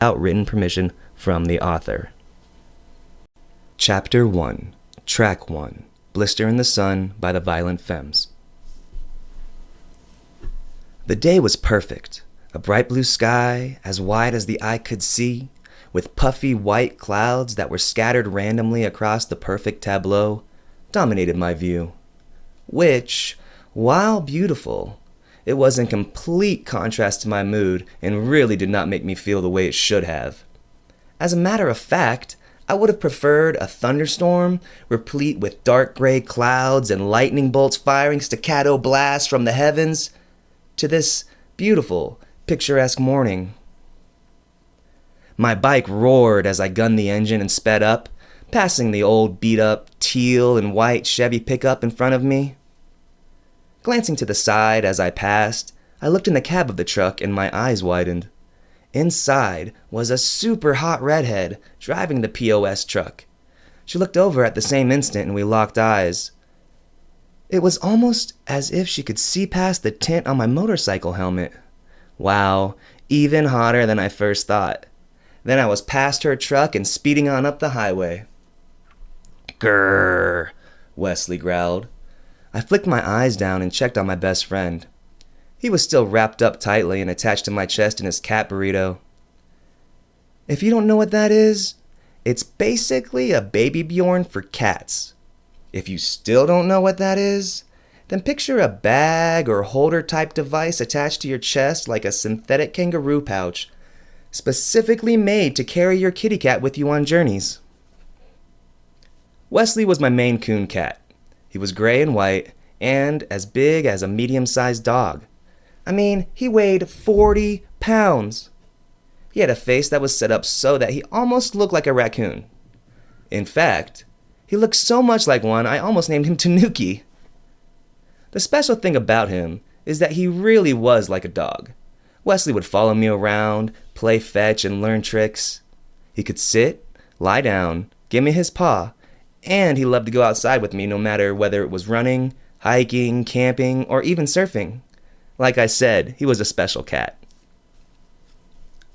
without written permission from the author. Chapter 1, Track 1, Blister in the Sun by the Violent Femmes. The day was perfect. A bright blue sky, as wide as the eye could see, with puffy white clouds that were scattered randomly across the perfect tableau, dominated my view. Which, while beautiful, it was in complete contrast to my mood and really did not make me feel the way it should have. As a matter of fact, I would have preferred a thunderstorm, replete with dark gray clouds and lightning bolts firing staccato blasts from the heavens, to this beautiful, picturesque morning. My bike roared as I gunned the engine and sped up, passing the old beat-up teal and white Chevy pickup in front of me. Glancing to the side as I passed, I looked in the cab of the truck and my eyes widened. Inside was a super hot redhead driving the POS truck. She looked over at the same instant and we locked eyes. It was almost as if she could see past the tint on my motorcycle helmet. Wow, even hotter than I first thought. Then I was past her truck and speeding on up the highway. Grrr, Wesley growled. I flicked my eyes down and checked on my best friend. He was still wrapped up tightly and attached to my chest in his cat burrito. If you don't know what that is, it's basically a baby Bjorn for cats. If you still don't know what that is, then picture a bag or holder type device attached to your chest like a synthetic kangaroo pouch, specifically made to carry your kitty cat with you on journeys. Wesley was my Maine Coon cat. He was gray and white and as big as a medium-sized dog. I mean, he weighed 40 pounds. He had a face that was set up so that he almost looked like a raccoon. In fact, he looked so much like one, I almost named him Tanuki. The special thing about him is that he really was like a dog. Wesley would follow me around, play fetch, and learn tricks. He could sit, lie down, give me his paw, and he loved to go outside with me no matter whether it was running, hiking, camping, or even surfing. Like I said, he was a special cat.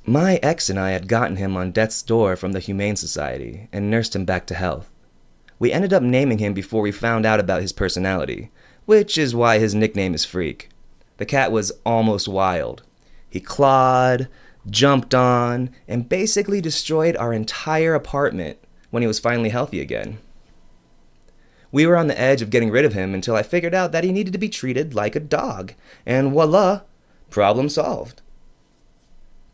My ex and I had gotten him on death's door from the Humane Society and nursed him back to health. We ended up naming him before we found out about his personality, which is why his nickname is Freak. The cat was almost wild. He clawed, jumped on, and basically destroyed our entire apartment when he was finally healthy again. We were on the edge of getting rid of him until I figured out that he needed to be treated like a dog, and voila, problem solved.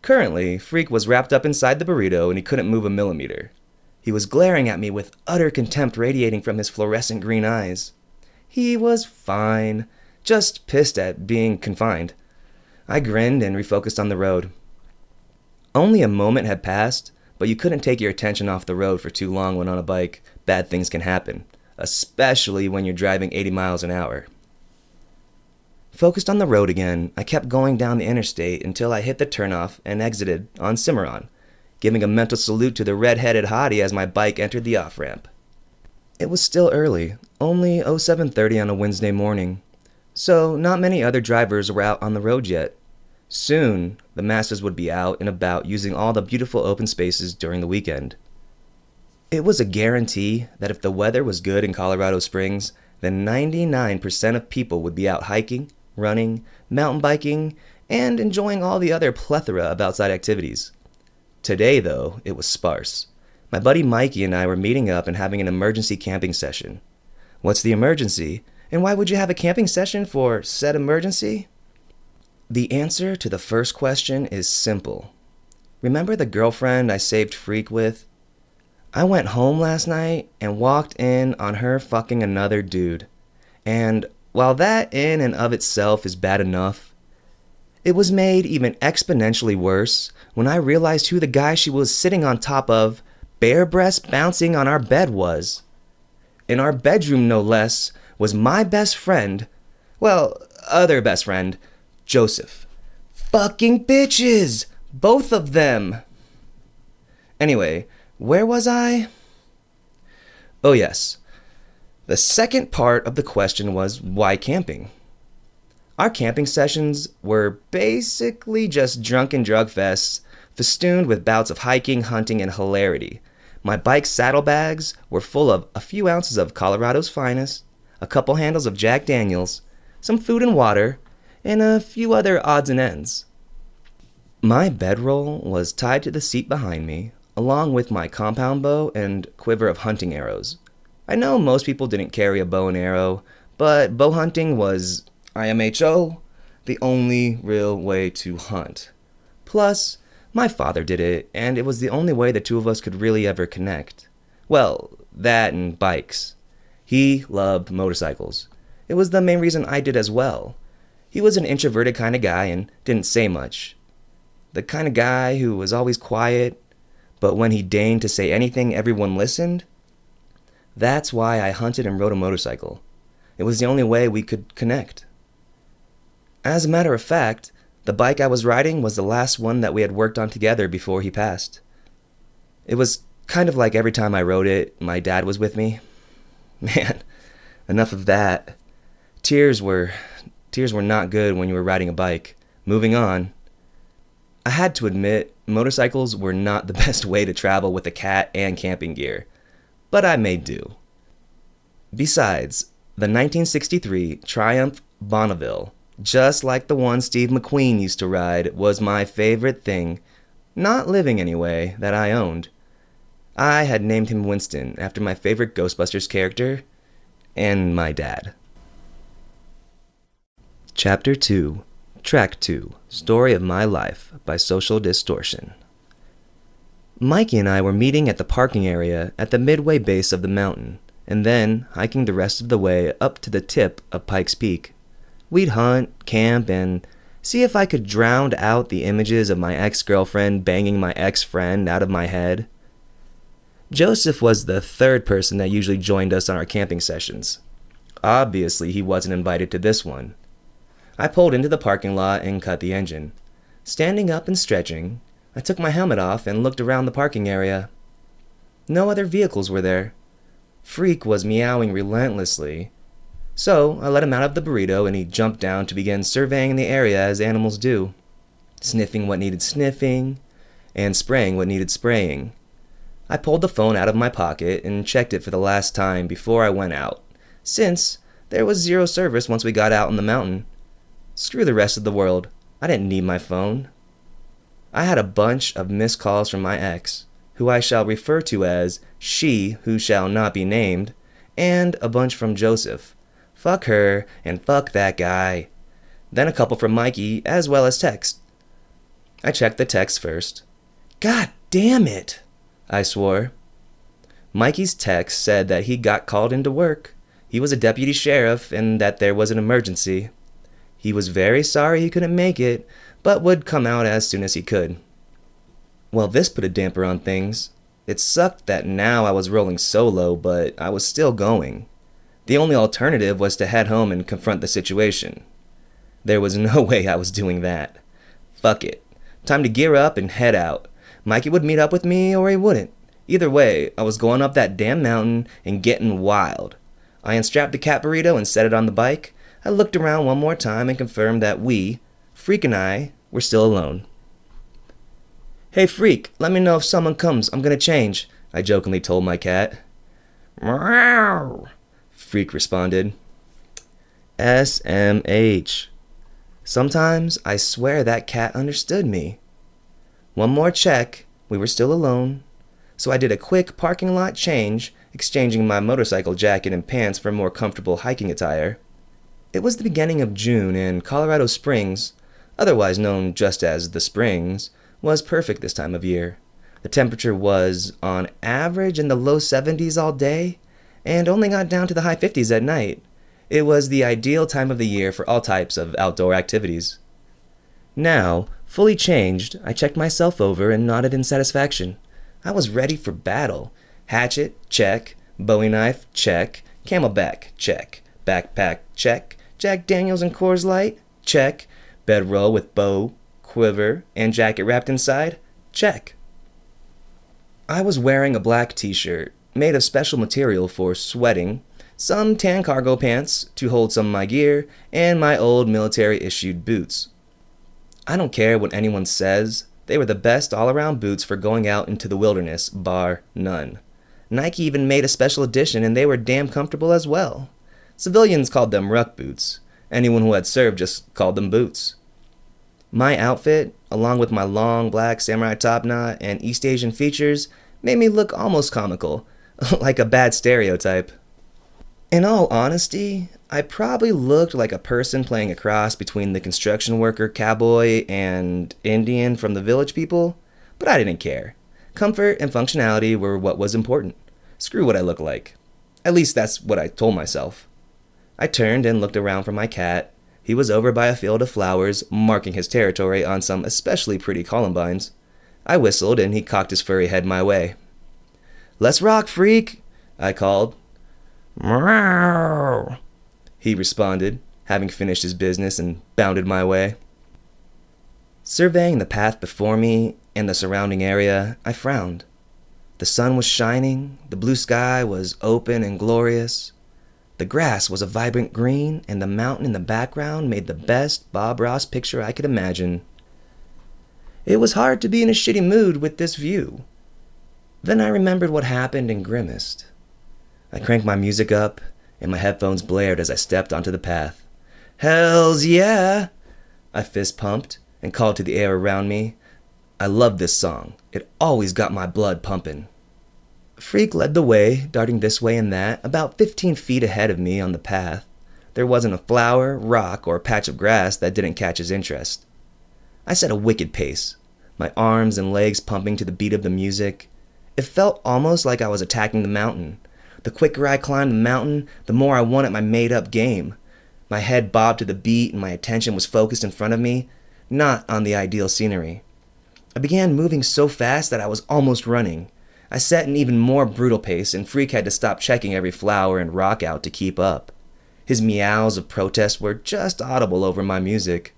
Currently, Freak was wrapped up inside the burrito and he couldn't move a millimeter. He was glaring at me with utter contempt radiating from his fluorescent green eyes. He was fine, just pissed at being confined. I grinned and refocused on the road. Only a moment had passed, but you couldn't take your attention off the road for too long when on a bike. Bad things can happen, especially when you're driving 80 miles an hour. Focused on the road again, I kept going down the interstate until I hit the turnoff and exited on Cimarron, giving a mental salute to the red-headed hottie as my bike entered the off-ramp. It was still early, only 07:30 on a Wednesday morning, so not many other drivers were out on the road yet. Soon, the masses would be out and about using all the beautiful open spaces during the weekend. It was a guarantee that if the weather was good in Colorado Springs, then 99% of people would be out hiking, running, mountain biking, and enjoying all the other plethora of outside activities. Today, though, it was sparse. My buddy Mikey and I were meeting up and having an emergency camping session. What's the emergency? And why would you have a camping session for said emergency? The answer to the first question is simple. Remember the girlfriend I saved Freak with? I went home last night and walked in on her fucking another dude. And while that in and of itself is bad enough, it was made even exponentially worse when I realized who the guy she was sitting on top of, bare breast bouncing on our bed was. In our bedroom, no less, was my best friend, well, other best friend, Joseph. Fucking bitches! Both of them! Anyway, where was I? Oh yes. The second part of the question was, why camping? Our camping sessions were basically just drunken drug fests, festooned with bouts of hiking, hunting, and hilarity. My bike's saddlebags were full of a few ounces of Colorado's finest, a couple handles of Jack Daniels, some food and water, and a few other odds and ends. My bedroll was tied to the seat behind me, along with my compound bow and quiver of hunting arrows. I know most people didn't carry a bow and arrow, but bow hunting was, IMHO, the only real way to hunt. Plus, my father did it, and it was the only way the two of us could really ever connect. Well, that and bikes. He loved motorcycles. It was the main reason I did as well. He was an introverted kind of guy and didn't say much. The kind of guy who was always quiet, but when he deigned to say anything, everyone listened. That's why I hunted and rode a motorcycle. It was the only way we could connect. As a matter of fact, the bike I was riding was the last one that we had worked on together before he passed. It was kind of like every time I rode it, my dad was with me. Man, enough of that. Tears were not good when you were riding a bike. Moving on. I had to admit, motorcycles were not the best way to travel with a cat and camping gear, but I made do. Besides, the 1963 Triumph Bonneville, just like the one Steve McQueen used to ride, was my favorite thing, not living anyway, that I owned. I had named him Winston after my favorite Ghostbusters character, and my dad. Chapter 2, Track 2, Story of My Life by Social Distortion. Mikey and I were meeting at the parking area at the midway base of the mountain, and then hiking the rest of the way up to the tip of Pikes Peak. We'd hunt, camp, and see if I could drown out the images of my ex-girlfriend banging my ex-friend out of my head. Joseph was the third person that usually joined us on our camping sessions. Obviously, he wasn't invited to this one. I pulled into the parking lot and cut the engine. Standing up and stretching, I took my helmet off and looked around the parking area. No other vehicles were there. Freak was meowing relentlessly, so I let him out of the burrito and he jumped down to begin surveying the area as animals do, sniffing what needed sniffing and spraying what needed spraying. I pulled the phone out of my pocket and checked it for the last time before I went out, since there was zero service once we got out on the mountain. Screw the rest of the world. I didn't need my phone. I had a bunch of missed calls from my ex, who I shall refer to as she who shall not be named, and a bunch from Joseph. Fuck her, and fuck that guy. Then a couple from Mikey, as well as text. I checked the text first. God damn it, I swore. Mikey's text said that he got called into work. He was a deputy sheriff, and that there was an emergency. He was very sorry he couldn't make it, but would come out as soon as he could. Well, this put a damper on things. It sucked that now I was rolling solo, but I was still going. The only alternative was to head home and confront the situation. There was no way I was doing that. Fuck it. Time to gear up and head out. Mikey would meet up with me or he wouldn't. Either way, I was going up that damn mountain and getting wild. I unstrapped the cat burrito and set it on the bike. I looked around one more time and confirmed that we, Freak and I, were still alone. Hey Freak, let me know if someone comes. I'm gonna change, I jokingly told my cat. Meow, Freak responded. SMH. Sometimes I swear that cat understood me. One more check, we were still alone, so I did a quick parking lot change, exchanging my motorcycle jacket and pants for more comfortable hiking attire. It was the beginning of June, and Colorado Springs, otherwise known just as the Springs, was perfect this time of year. The temperature was, on average, in the low 70s all day, and only got down to the high 50s at night. It was the ideal time of the year for all types of outdoor activities. Now, fully changed, I checked myself over and nodded in satisfaction. I was ready for battle. Hatchet, check. Bowie knife, check. Camelback, check. Backpack, check. Jack Daniels and Coors Light, check. Bedroll with bow, quiver, and jacket wrapped inside, check. I was wearing a black t-shirt, made of special material for sweating, some tan cargo pants to hold some of my gear, and my old military-issued boots. I don't care what anyone says, They were the best all-around boots for going out into the wilderness, bar none. Nike even made a special edition, and they were damn comfortable as well. Civilians called them ruck boots. Anyone who had served just called them boots. My outfit, along with my long black samurai top knot and East Asian features, made me look almost comical, like a bad stereotype. In all honesty, I probably looked like a person playing a cross between the construction worker cowboy and Indian from the Village People, but I didn't care. Comfort and functionality were what was important. Screw what I look like. At least that's what I told myself. I turned and looked around for my cat. He was over by a field of flowers, marking his territory on some especially pretty columbines. I whistled and he cocked his furry head my way. "Let's rock, freak!" I called. "Meow!" he responded, having finished his business, and bounded my way. Surveying the path before me and the surrounding area, I frowned. The sun was shining, the blue sky was open and glorious. The grass was a vibrant green, and the mountain in the background made the best Bob Ross picture I could imagine. It was hard to be in a shitty mood with this view. Then I remembered what happened and grimaced. I cranked my music up, and my headphones blared as I stepped onto the path. "Hells yeah!" I fist pumped and called to the air around me. I loved this song. It always got my blood pumping. Freak led the way, darting this way and that, about 15 feet ahead of me on the path. There wasn't a flower, rock, or patch of grass that didn't catch his interest. I set a wicked pace, my arms and legs pumping to the beat of the music. It felt almost like I was attacking the mountain. The quicker I climbed the mountain, the more I wanted my made-up game. My head bobbed to the beat and my attention was focused in front of me, not on the ideal scenery. I began moving so fast that I was almost running. I set an even more brutal pace, and Freak had to stop checking every flower and rock out to keep up. His meows of protest were just audible over my music.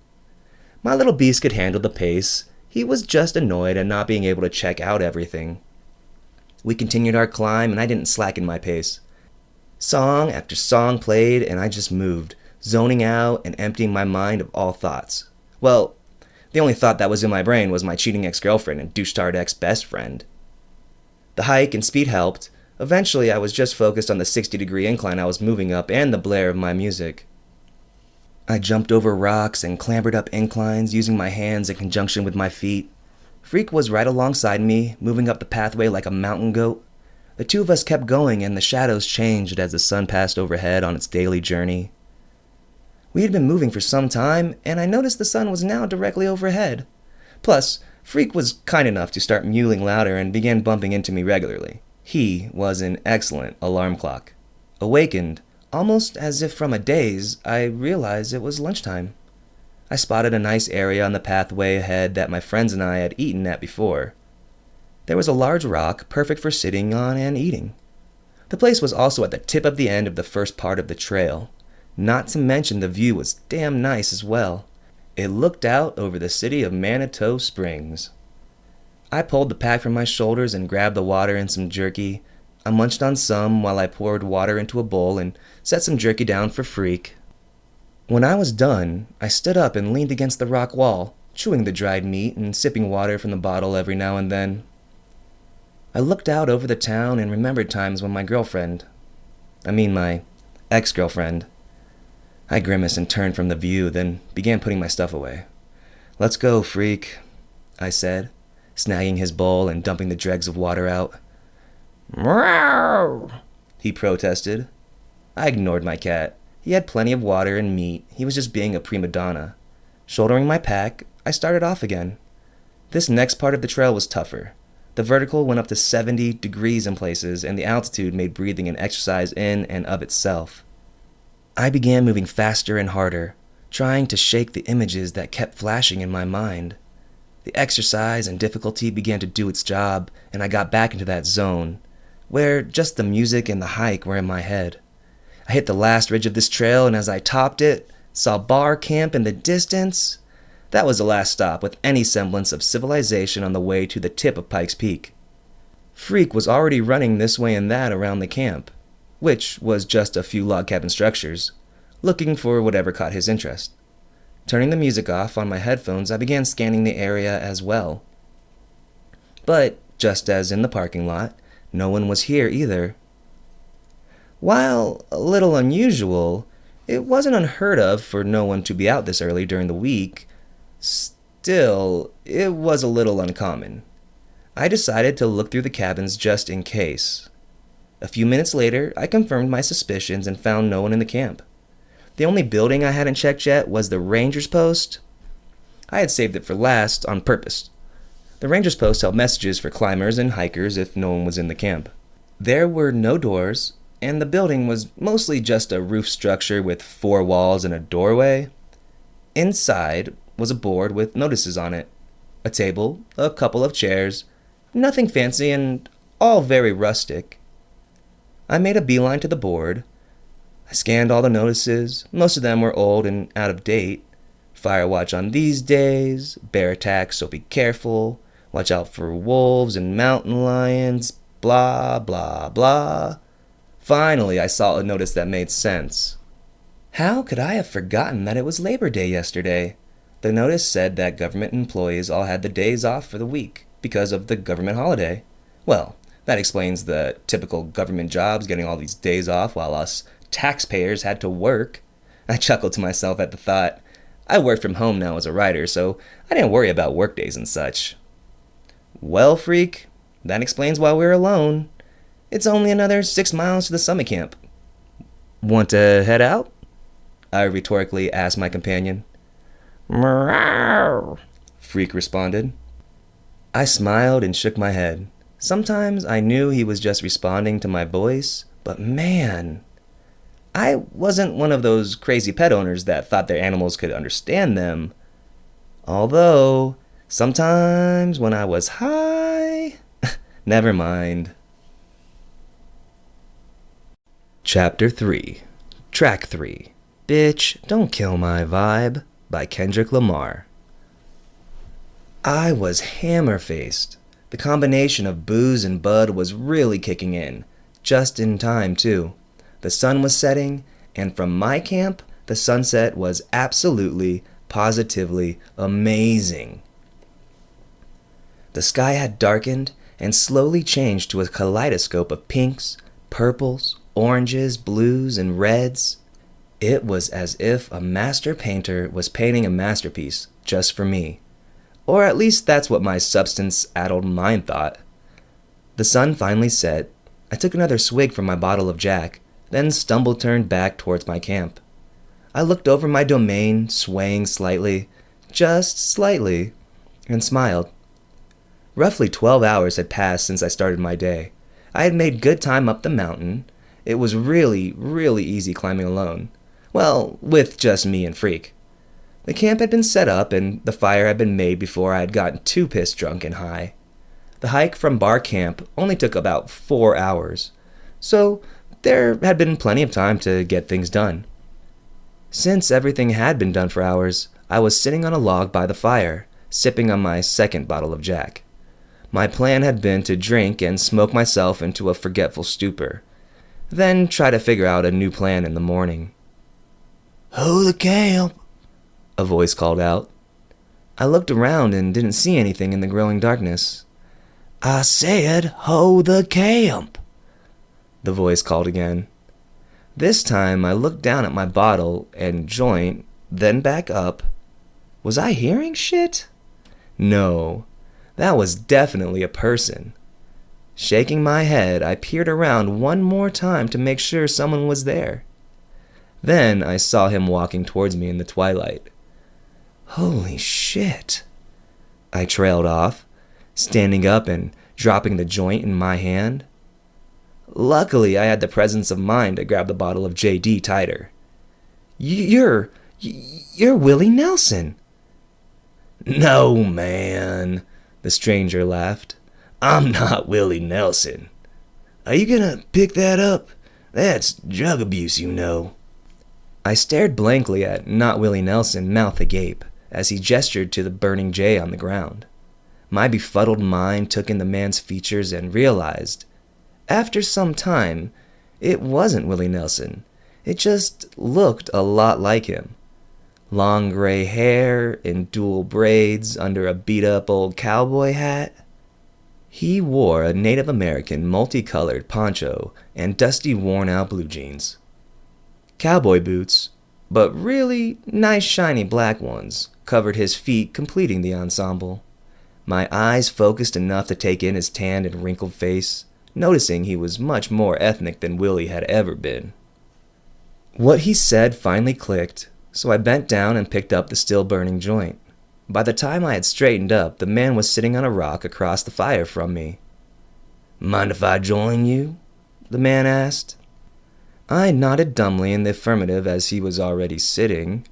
My little beast could handle the pace. He was just annoyed at not being able to check out everything. We continued our climb, and I didn't slacken my pace. Song after song played, and I just moved, zoning out and emptying my mind of all thoughts. Well, the only thought that was in my brain was my cheating ex-girlfriend and douche-tard ex-best friend. The hike and speed helped. Eventually, I was just focused on the 60-degree incline I was moving up and the blare of my music. I jumped over rocks and clambered up inclines using my hands in conjunction with my feet. Freak was right alongside me, moving up the pathway like a mountain goat. The two of us kept going, and the shadows changed as the sun passed overhead on its daily journey. We had been moving for some time, and I noticed the sun was now directly overhead. Plus, Freak was kind enough to start mewling louder and began bumping into me regularly. He was an excellent alarm clock. Awakened, almost as if from a daze, I realized it was lunchtime. I spotted a nice area on the pathway ahead that my friends and I had eaten at before. There was a large rock, perfect for sitting on and eating. The place was also at the tip of the end of the first part of the trail. Not to mention the view was damn nice as well. It looked out over the city of Manitou Springs. I pulled the pack from my shoulders and grabbed the water and some jerky. I munched on some while I poured water into a bowl and set some jerky down for Freak. When I was done, I stood up and leaned against the rock wall, chewing the dried meat and sipping water from the bottle every now and then. I looked out over the town and remembered times when my ex-girlfriend. I grimaced and turned from the view, then began putting my stuff away. "Let's go, Freak," I said, snagging his bowl and dumping the dregs of water out. "Meow!" he protested. I ignored my cat. He had plenty of water and meat. He was just being a prima donna. Shouldering my pack, I started off again. This next part of the trail was tougher. The vertical went up to 70 degrees in places, and the altitude made breathing an exercise in and of itself. I began moving faster and harder, trying to shake the images that kept flashing in my mind. The exercise and difficulty began to do its job, and I got back into that zone, where just the music and the hike were in my head. I hit the last ridge of this trail, and as I topped it, saw bar camp in the distance. That was the last stop with any semblance of civilization on the way to the tip of Pikes Peak. Freak was already running this way and that around the camp, which was just a few log cabin structures, looking for whatever caught his interest. Turning the music off on my headphones, I began scanning the area as well. But, just as in the parking lot, no one was here either. While a little unusual, it wasn't unheard of for no one to be out this early during the week. Still, it was a little uncommon. I decided to look through the cabins just in case. A few minutes later, I confirmed my suspicions and found no one in the camp. The only building I hadn't checked yet was the ranger's post. I had saved it for last on purpose. The ranger's post held messages for climbers and hikers if no one was in the camp. There were no doors, and the building was mostly just a roof structure with 4 walls and a doorway. Inside was a board with notices on it, a table, a couple of chairs, nothing fancy and all very rustic. I made a beeline to the board. I scanned all the notices. Most of them were old and out of date. Fire watch on these days, bear attack, so be careful, watch out for wolves and mountain lions, blah, blah, blah. Finally, I saw a notice that made sense. How could I have forgotten that it was Labor Day yesterday? The notice said that government employees all had the days off for the week because of the government holiday. Well, that explains the typical government jobs getting all these days off while us taxpayers had to work. I chuckled to myself at the thought. I work from home now as a writer, so I didn't worry about work days and such. Well, freak, that explains why we're alone. It's only another 6 miles to the summit camp. Want to head out? I rhetorically asked my companion. Meow, Freak responded. I smiled and shook my head. Sometimes I knew he was just responding to my voice, but man, I wasn't one of those crazy pet owners that thought their animals could understand them. Although, sometimes when I was high, never mind. Chapter 3, Track 3, Bitch, Don't Kill My Vibe, by Kendrick Lamar. I was hammer-faced. The combination of booze and bud was really kicking in, just in time too. The sun was setting, and from my camp, the sunset was absolutely, positively amazing. The sky had darkened and slowly changed to a kaleidoscope of pinks, purples, oranges, blues, and reds. It was as if a master painter was painting a masterpiece just for me. Or at least that's what my substance-addled mind thought. The sun finally set. I took another swig from my bottle of Jack, then turned back towards my camp. I looked over my domain, swaying slightly, just slightly, and smiled. Roughly 12 hours had passed since I started my day. I had made good time up the mountain. It was really, really easy climbing alone. Well, with just me and Freak. The camp had been set up and the fire had been made before I had gotten too pissed drunk and high. The hike from bar camp only took about 4 hours, so there had been plenty of time to get things done. Since everything had been done for hours, I was sitting on a log by the fire, sipping on my second bottle of Jack. My plan had been to drink and smoke myself into a forgetful stupor, then try to figure out a new plan in the morning. "Ho the camp!" a voice called out. I looked around and didn't see anything in the growing darkness. "I said, ho the camp!" the voice called again. This time I looked down at my bottle and joint, then back up. Was I hearing shit? No, that was definitely a person. Shaking my head, I peered around one more time to make sure someone was there. Then I saw him walking towards me in the twilight. Holy shit. I trailed off, standing up and dropping the joint in my hand. Luckily, I had the presence of mind to grab the bottle of JD tighter. You're Willie Nelson." "No, man," the stranger laughed. "I'm not Willie Nelson. Are you gonna pick that up? That's drug abuse, you know." I stared blankly at Not Willie Nelson, mouth agape, as he gestured to the burning J on the ground. My befuddled mind took in the man's features and realized, after some time, it wasn't Willie Nelson. It just looked a lot like him. Long gray hair in dual braids under a beat-up old cowboy hat. He wore a Native American multicolored poncho and dusty worn-out blue jeans. Cowboy boots, but really nice shiny black ones, covered his feet, completing the ensemble. My eyes focused enough to take in his tanned and wrinkled face, noticing he was much more ethnic than Willie had ever been. What he said finally clicked, so I bent down and picked up the still-burning joint. By the time I had straightened up, the man was sitting on a rock across the fire from me. "Mind if I join you?" the man asked. I nodded dumbly in the affirmative as he was already sitting.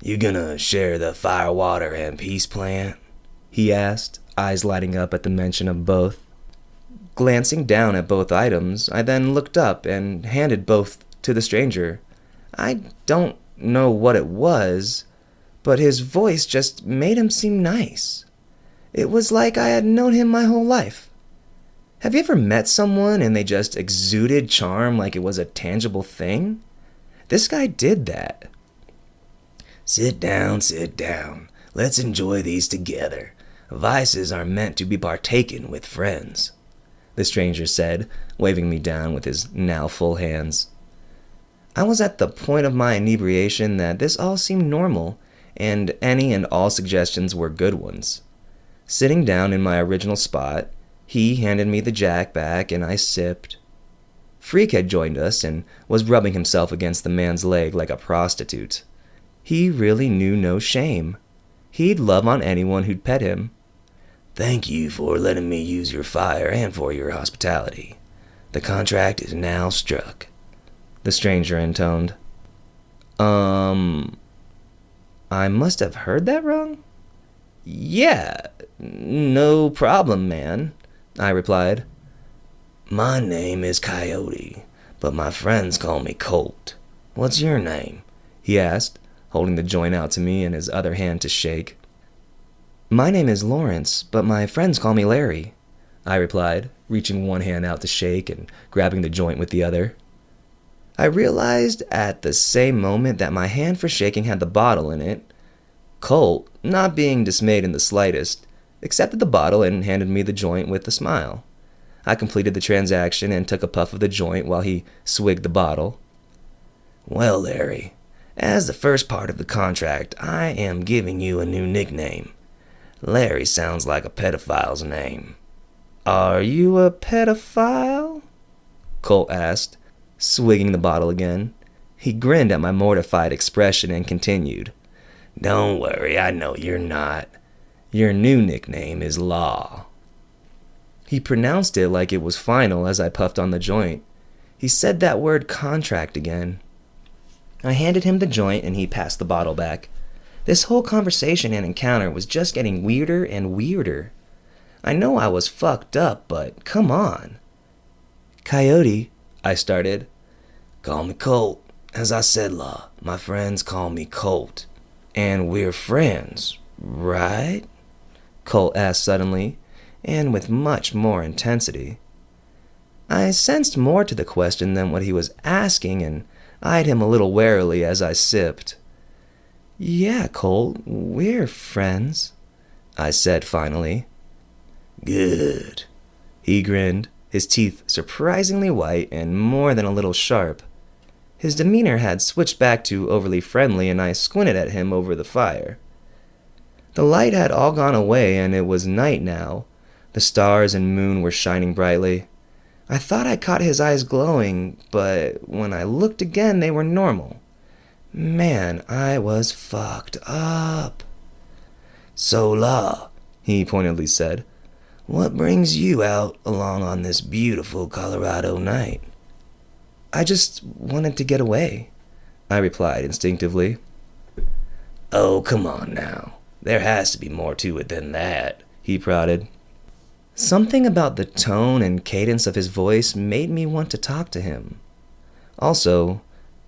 "You gonna share the fire, water, and peace plant?" he asked, eyes lighting up at the mention of both. Glancing down at both items, I then looked up and handed both to the stranger. I don't know what it was, but his voice just made him seem nice. It was like I had known him my whole life. Have you ever met someone and they just exuded charm like it was a tangible thing? This guy did that. Sit down. Let's enjoy these together. Vices are meant to be partaken with friends," the stranger said, waving me down with his now full hands. I was at the point of my inebriation that this all seemed normal, and any and all suggestions were good ones. Sitting down in my original spot, he handed me the jack back and I sipped. Freak had joined us and was rubbing himself against the man's leg like a prostitute. He really knew no shame. He'd love on anyone who'd pet him. "Thank you for letting me use your fire and for your hospitality. The contract is now struck," the stranger intoned. I must have heard that wrong? "Yeah, no problem, man," I replied. "My name is Coyote, but my friends call me Colt. What's your name?" he asked, holding the joint out to me and his other hand to shake. "My name is Lawrence, but my friends call me Larry," I replied, reaching one hand out to shake and grabbing the joint with the other. I realized at the same moment that my hand for shaking had the bottle in it. Colt, not being dismayed in the slightest, accepted the bottle and handed me the joint with a smile. I completed the transaction and took a puff of the joint while he swigged the bottle. "Well, Larry, as the first part of the contract, I am giving you a new nickname. Larry sounds like a pedophile's name." "Are you a pedophile?" Colt asked, swigging the bottle again. He grinned at my mortified expression and continued. "Don't worry, I know you're not. Your new nickname is Law." He pronounced it like it was final as I puffed on the joint. He said that word contract again. I handed him the joint and he passed the bottle back. This whole conversation and encounter was just getting weirder and weirder. I know I was fucked up, but come on. "Coyote," I started. "Call me Colt. As I said, Law, my friends call me Colt. And we're friends, right?" Colt asked suddenly, and with much more intensity. I sensed more to the question than what he was asking and eyed him a little warily as I sipped. "Yeah, Colt, we're friends," I said finally. "Good." He grinned, his teeth surprisingly white and more than a little sharp. His demeanor had switched back to overly friendly, and I squinted at him over the fire. The light had all gone away, and it was night now. The stars and moon were shining brightly. I thought I caught his eyes glowing, but when I looked again, they were normal. Man, I was fucked up. "So, Law," he pointedly said, "what brings you out along on this beautiful Colorado night?" "I just wanted to get away," I replied instinctively. "Oh, come on now. There has to be more to it than that," he prodded. Something about the tone and cadence of his voice made me want to talk to him. Also,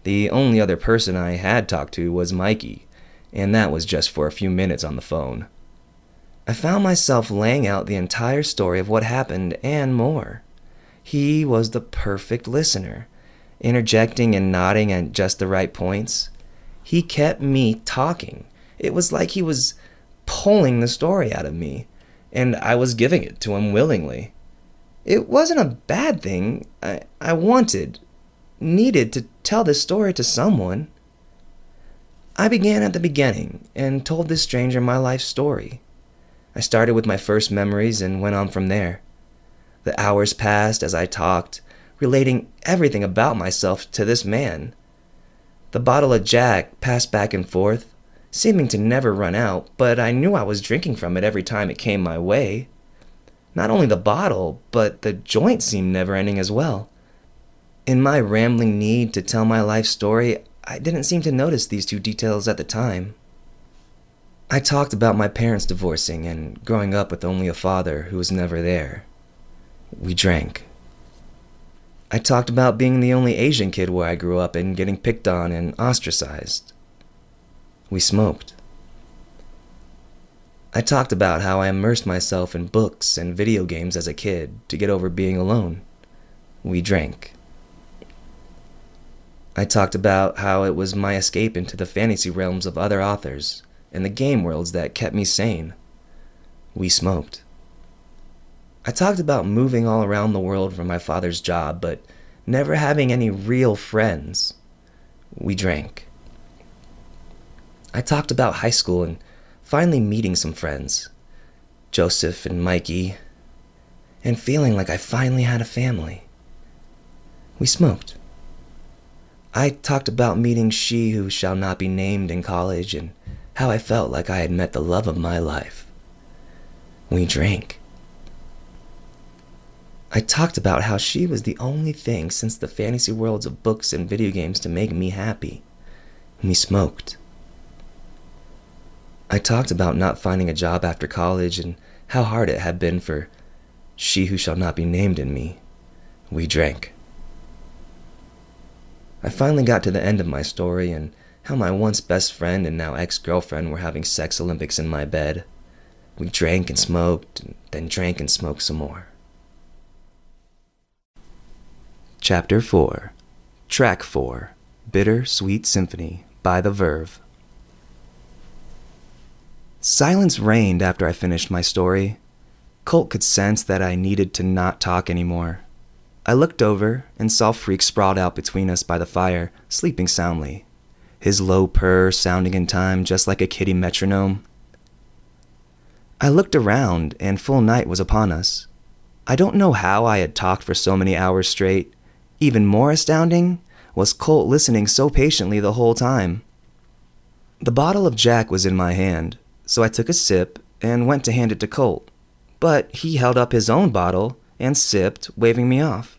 the only other person I had talked to was Mikey, and that was just for a few minutes on the phone. I found myself laying out the entire story of what happened and more. He was the perfect listener, interjecting and nodding at just the right points. He kept me talking. It was like he was pulling the story out of me, and I was giving it to him willingly. It wasn't a bad thing. I needed to tell this story to someone. I began at the beginning and told this stranger my life story. I started with my first memories and went on from there. The hours passed as I talked, relating everything about myself to this man. The bottle of Jack passed back and forth, seeming to never run out, but I knew I was drinking from it every time it came my way. Not only the bottle, but the joint seemed never-ending as well. In my rambling need to tell my life story, I didn't seem to notice these two details at the time. I talked about my parents divorcing and growing up with only a father who was never there. We drank. I talked about being the only Asian kid where I grew up and getting picked on and ostracized. We smoked. I talked about how I immersed myself in books and video games as a kid to get over being alone. We drank. I talked about how it was my escape into the fantasy realms of other authors and the game worlds that kept me sane. We smoked. I talked about moving all around the world for my father's job, but never having any real friends. We drank. I talked about high school and finally meeting some friends, Joseph and Mikey, and feeling like I finally had a family. We smoked. I talked about meeting she who shall not be named in college and how I felt like I had met the love of my life. We drank. I talked about how she was the only thing since the fantasy worlds of books and video games to make me happy. We smoked. I talked about not finding a job after college and how hard it had been for she who shall not be named in me. We drank. I finally got to the end of my story and how my once best friend and now ex-girlfriend were having sex Olympics in my bed. We drank and smoked, and then drank and smoked some more. Chapter 4. Track 4. Bitter Sweet Symphony by The Verve. Silence reigned after I finished my story. Colt could sense that I needed to not talk anymore. I looked over and saw Freak sprawled out between us by the fire, sleeping soundly, his low purr sounding in time just like a kitty metronome. I looked around and full night was upon us. I don't know how I had talked for so many hours straight. Even more astounding was Colt listening so patiently the whole time. The bottle of Jack was in my hand, so I took a sip and went to hand it to Colt, but he held up his own bottle and sipped, waving me off.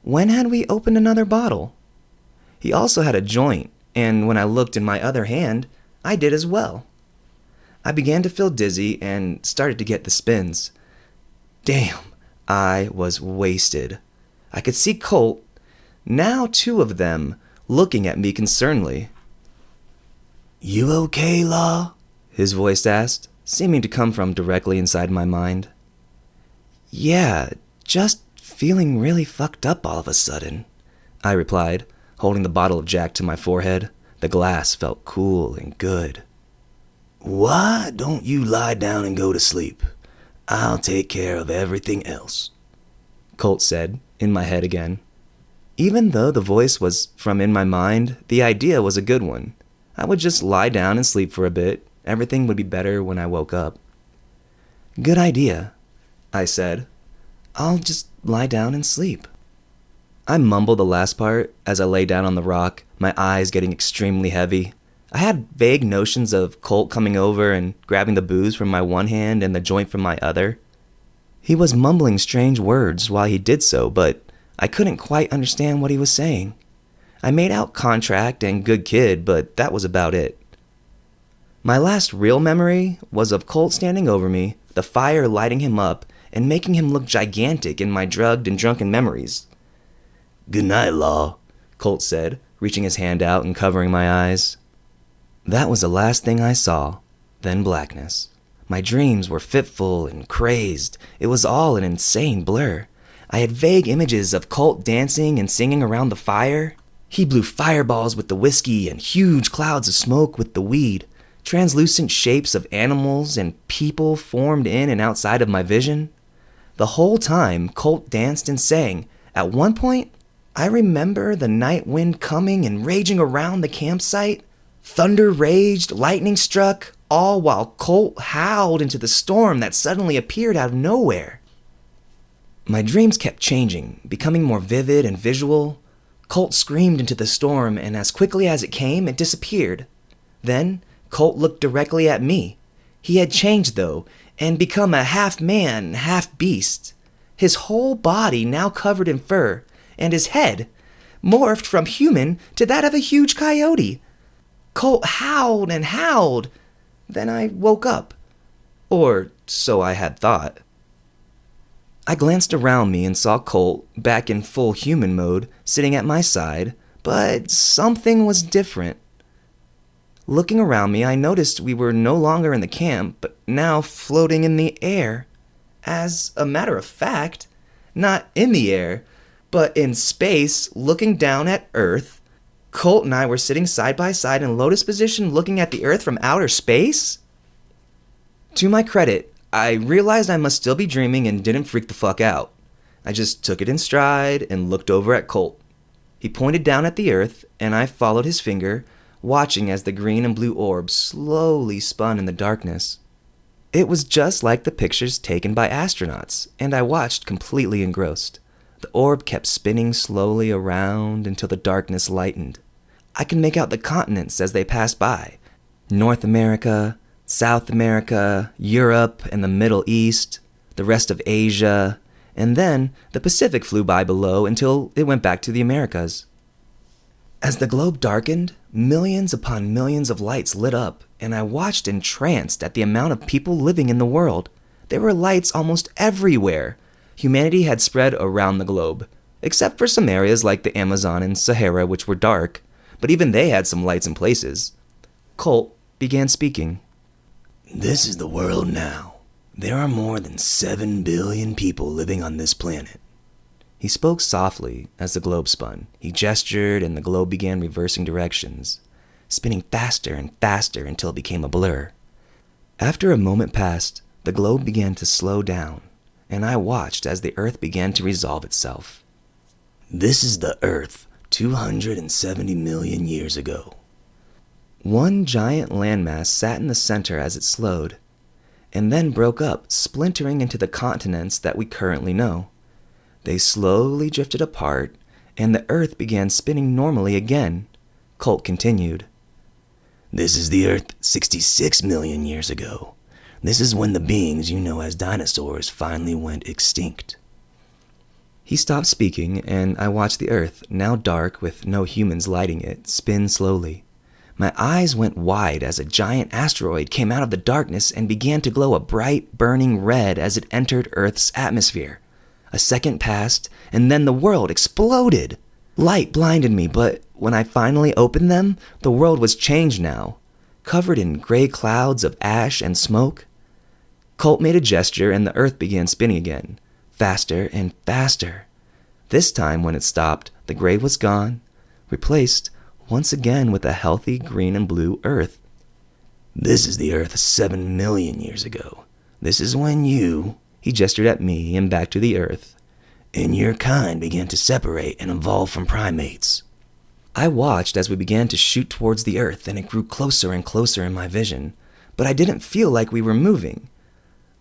When had we opened another bottle? He also had a joint, and when I looked in my other hand, I did as well. I began to feel dizzy and started to get the spins. Damn, I was wasted. I could see Colt, now two of them, looking at me concernedly. "You okay, Law?" his voice asked, seeming to come from directly inside my mind. "Yeah, just feeling really fucked up all of a sudden," I replied, holding the bottle of Jack to my forehead. The glass felt cool and good. "Why don't you lie down and go to sleep? I'll take care of everything else," Colt said, in my head again. Even though the voice was from in my mind, the idea was a good one. I would just lie down and sleep for a bit. Everything would be better when I woke up. "Good idea," I said. "I'll just lie down and sleep." I mumbled the last part as I lay down on the rock, my eyes getting extremely heavy. I had vague notions of Colt coming over and grabbing the booze from my one hand and the joint from my other. He was mumbling strange words while he did so, but I couldn't quite understand what he was saying. I made out contract and good kid, but that was about it. My last real memory was of Colt standing over me, the fire lighting him up, and making him look gigantic in my drugged and drunken memories. "Good night, Law," Colt said, reaching his hand out and covering my eyes. That was the last thing I saw, then blackness. My dreams were fitful and crazed. It was all an insane blur. I had vague images of Colt dancing and singing around the fire. He blew fireballs with the whiskey and huge clouds of smoke with the weed. Translucent shapes of animals and people formed in and outside of my vision. The whole time, Colt danced and sang. At one point, I remember the night wind coming and raging around the campsite. Thunder raged, lightning struck, all while Colt howled into the storm that suddenly appeared out of nowhere. My dreams kept changing, becoming more vivid and visual. Colt screamed into the storm, and as quickly as it came, it disappeared. Then, Colt looked directly at me. He had changed, though, and become a half-man, half-beast. His whole body now covered in fur, and his head morphed from human to that of a huge coyote. Colt howled and howled. Then I woke up. Or so I had thought. I glanced around me and saw Colt, back in full human mode, sitting at my side, but something was different. Looking around me, I noticed we were no longer in the camp, but now floating in the air. As a matter of fact, not in the air, but in space, looking down at Earth. Colt and I were sitting side by side in lotus position looking at the Earth from outer space? To my credit, I realized I must still be dreaming and didn't freak the fuck out. I just took it in stride and looked over at Colt. He pointed down at the Earth, and I followed his finger, watching as the green and blue orbs slowly spun in the darkness. It was just like the pictures taken by astronauts, and I watched completely engrossed. The orb kept spinning slowly around until the darkness lightened. I could make out the continents as they passed by. North America, South America, Europe, and the Middle East, the rest of Asia, and then the Pacific flew by below until it went back to the Americas. As the globe darkened, millions upon millions of lights lit up, and I watched entranced at the amount of people living in the world. There were lights almost everywhere. Humanity had spread around the globe, except for some areas like the Amazon and Sahara, which were dark, but even they had some lights in places. Colt began speaking. This is the world now. There are more than 7 billion people living on this planet. He spoke softly as the globe spun. He gestured and the globe began reversing directions, spinning faster and faster until it became a blur. After a moment passed, the globe began to slow down, and I watched as the Earth began to resolve itself. This is the Earth 270 million years ago. One giant landmass sat in the center as it slowed, and then broke up, splintering into the continents that we currently know. They slowly drifted apart, and the Earth began spinning normally again. Colt continued. This is the Earth 66 million years ago. This is when the beings you know as dinosaurs finally went extinct. He stopped speaking, and I watched the Earth, now dark with no humans lighting it, spin slowly. My eyes went wide as a giant asteroid came out of the darkness and began to glow a bright, burning red as it entered Earth's atmosphere. A second passed, and then the world exploded. Light blinded me, but when I finally opened them, the world was changed now, covered in gray clouds of ash and smoke. Colt made a gesture, and the Earth began spinning again, faster and faster. This time, when it stopped, the gray was gone, replaced once again with a healthy green and blue Earth. This is the Earth 7 million years ago. This is when you, he gestured at me and back to the Earth, and your kind began to separate and evolve from primates. I watched as we began to shoot towards the Earth, and it grew closer and closer in my vision, but I didn't feel like we were moving.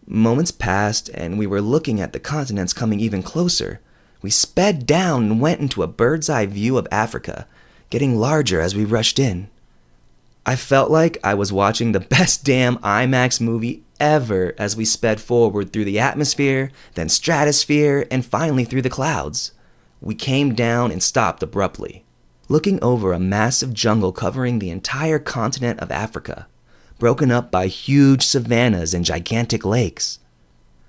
Moments passed, and we were looking at the continents coming even closer. We sped down and went into a bird's-eye view of Africa, getting larger as we rushed in. I felt like I was watching the best damn IMAX movie ever as we sped forward through the atmosphere, then stratosphere, and finally through the clouds. We came down and stopped abruptly, looking over a massive jungle covering the entire continent of Africa, broken up by huge savannas and gigantic lakes.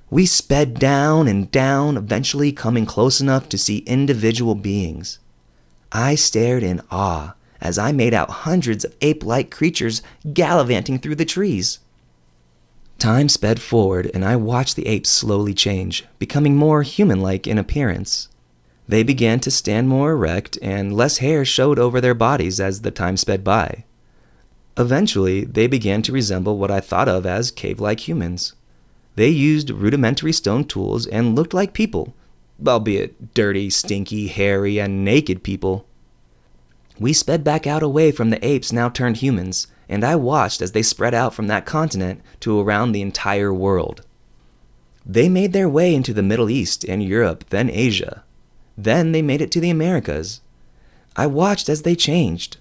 We sped down and down, eventually coming close enough to see individual beings. I stared in awe as I made out hundreds of ape-like creatures gallivanting through the trees. Time sped forward, and I watched the apes slowly change, becoming more human-like in appearance. They began to stand more erect, and less hair showed over their bodies as the time sped by. Eventually, they began to resemble what I thought of as cave-like humans. They used rudimentary stone tools and looked like people, albeit dirty, stinky, hairy, and naked people. We sped back out away from the apes now turned humans, and I watched as they spread out from that continent to around the entire world. They made their way into the Middle East and Europe, then Asia. Then they made it to the Americas. I watched as they changed.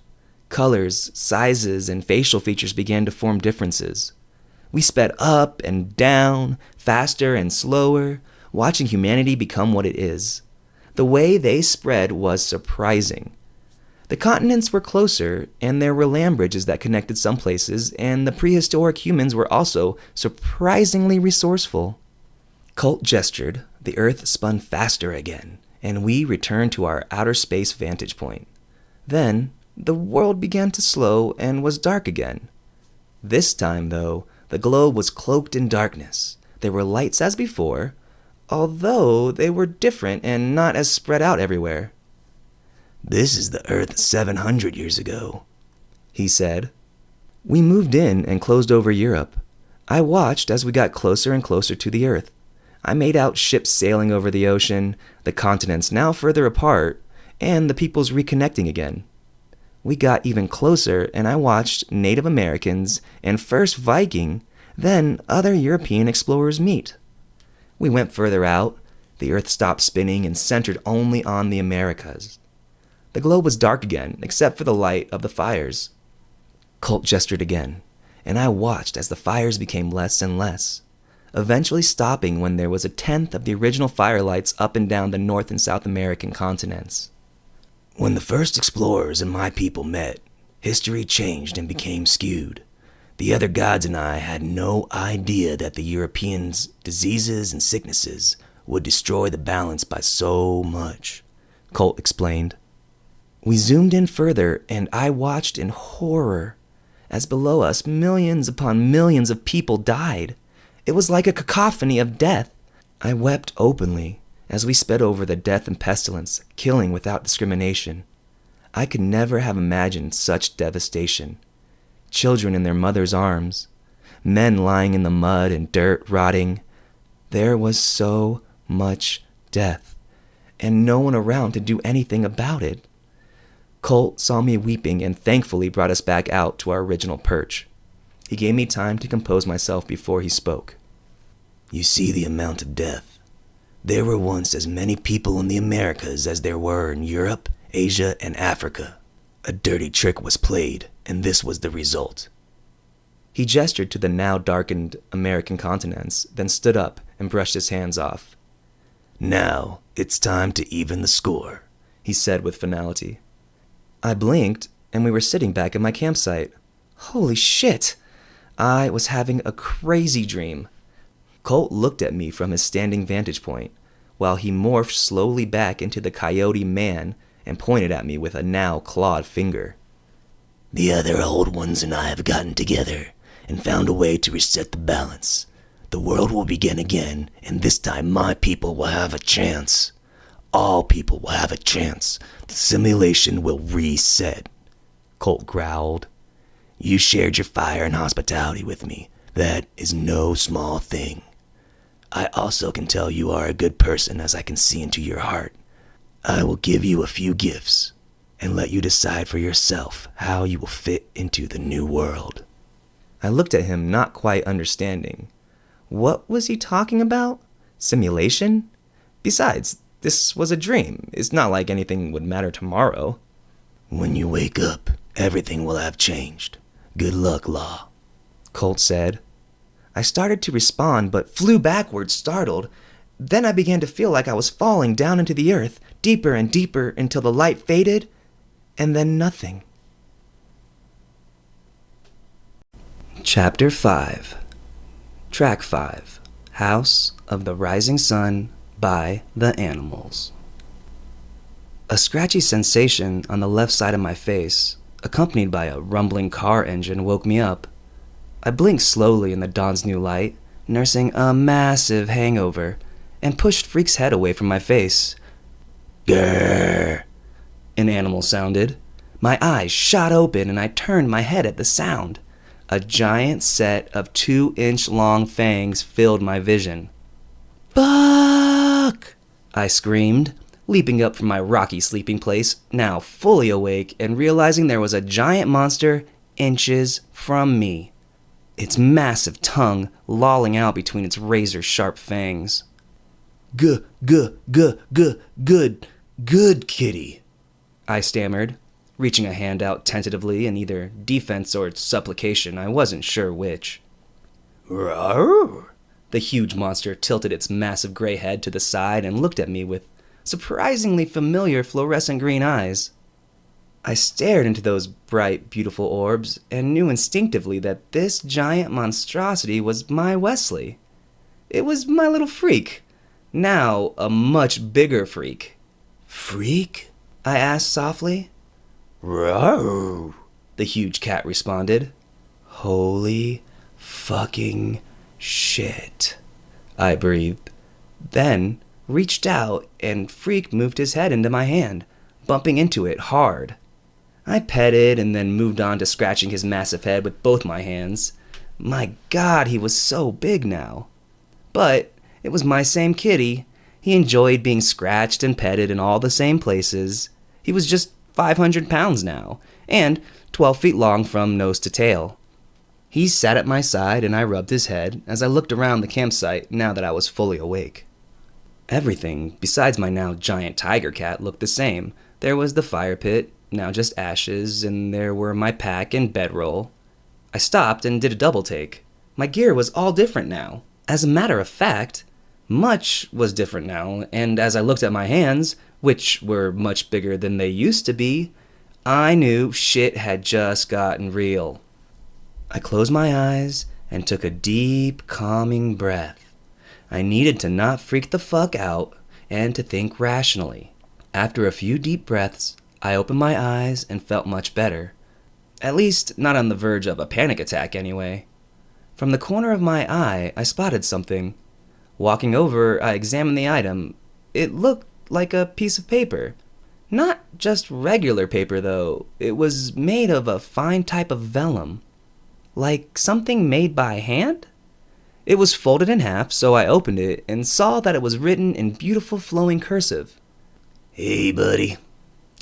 Colors, sizes, and facial features began to form differences. We sped up and down, faster and slower, watching humanity become what it is. The way they spread was surprising. The continents were closer, and there were land bridges that connected some places, and the prehistoric humans were also surprisingly resourceful. Colt gestured, the Earth spun faster again, and we returned to our outer space vantage point. Then, the world began to slow and was dark again. This time, though, the globe was cloaked in darkness. There were lights as before, although they were different and not as spread out everywhere. "This is the Earth 700 years ago," he said. We moved in and closed over Europe. I watched as we got closer and closer to the Earth. I made out ships sailing over the ocean, the continents now further apart, and the peoples reconnecting again. We got even closer, and I watched Native Americans and first Viking, then other European explorers meet. We went further out. The Earth stopped spinning and centered only on the Americas. The globe was dark again, except for the light of the fires. Colt gestured again, and I watched as the fires became less and less, eventually stopping when there was a tenth of the original firelights up and down the North and South American continents. "When the first explorers and my people met, history changed and became skewed. The other gods and I had no idea that the Europeans' diseases and sicknesses would destroy the balance by so much," Colt explained. We zoomed in further, and I watched in horror as below us millions upon millions of people died. It was like a cacophony of death. I wept openly as we sped over the death and pestilence, killing without discrimination. I could never have imagined such devastation. Children in their mothers' arms, men lying in the mud and dirt rotting. There was so much death, and no one around to do anything about it. Colt saw me weeping and thankfully brought us back out to our original perch. He gave me time to compose myself before he spoke. "You see the amount of death. There were once as many people in the Americas as there were in Europe, Asia, and Africa. A dirty trick was played, and this was the result." He gestured to the now darkened American continents, then stood up and brushed his hands off. "Now, it's time to even the score," he said with finality. I blinked, and we were sitting back at my campsite. Holy shit! I was having a crazy dream. Colt looked at me from his standing vantage point, while he morphed slowly back into the coyote man and pointed at me with a now clawed finger. "The other old ones and I have gotten together and found a way to reset the balance. The world will begin again, and this time my people will have a chance. All people will have a chance. The simulation will reset," Colt growled. "You shared your fire and hospitality with me. That is no small thing. I also can tell you are a good person as I can see into your heart. I will give you a few gifts and let you decide for yourself how you will fit into the new world." I looked at him, not quite understanding. What was he talking about? Simulation? Besides, this was a dream. It's not like anything would matter tomorrow. "When you wake up, everything will have changed. Good luck, Law," Colt said. I started to respond, but flew backwards, startled. Then I began to feel like I was falling down into the earth, deeper and deeper, until the light faded, and then nothing. Chapter 5. Track 5. House of the Rising Sun by the Animals. A scratchy sensation on the left side of my face, accompanied by a rumbling car engine, woke me up. I blinked slowly in the dawn's new light, nursing a massive hangover, and pushed Freak's head away from my face. "Grrr," an animal sounded. My eyes shot open and I turned my head at the sound. A giant set of 2-inch-long fangs filled my vision. "Fuck!" I screamed, leaping up from my rocky sleeping place, now fully awake and realizing there was a giant monster inches from me, its massive tongue lolling out between its razor-sharp fangs. Good kitty," I stammered, reaching a hand out tentatively in either defense or supplication, I wasn't sure which. "Rawr!" The huge monster tilted its massive gray head to the side and looked at me with surprisingly familiar fluorescent green eyes. I stared into those bright, beautiful orbs and knew instinctively that this giant monstrosity was my Wesley. It was my little freak, now a much bigger freak. "Freak?" I asked softly. "Rawr!" the huge cat responded. "Holy fucking shit," I breathed, then reached out and Freak moved his head into my hand, bumping into it hard. I petted and then moved on to scratching his massive head with both my hands. My God, he was so big now. But it was my same kitty. He enjoyed being scratched and petted in all the same places. He was just 500 pounds now, and 12 feet long from nose to tail. He sat at my side and I rubbed his head as I looked around the campsite now that I was fully awake. Everything, besides my now giant tiger cat, looked the same. There was the fire pit, now just ashes, and there were my pack and bedroll. I stopped and did a double take. My gear was all different now. As a matter of fact, much was different now, and as I looked at my hands, which were much bigger than they used to be, I knew shit had just gotten real. I closed my eyes and took a deep, calming breath. I needed to not freak the fuck out and to think rationally. After a few deep breaths, I opened my eyes and felt much better. At least, not on the verge of a panic attack anyway. From the corner of my eye, I spotted something. Walking over, I examined the item. It looked like a piece of paper. Not just regular paper, though. It was made of a fine type of vellum. Like something made by hand? It was folded in half, so I opened it and saw that it was written in beautiful flowing cursive. "Hey, buddy.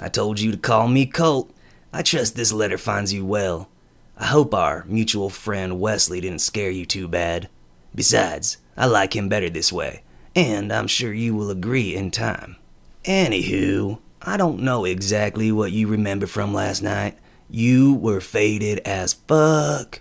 I told you to call me Colt. I trust this letter finds you well. I hope our mutual friend Wesley didn't scare you too bad. Besides, I like him better this way, and I'm sure you will agree in time. Anywho, I don't know exactly what you remember from last night. You were faded as fuck.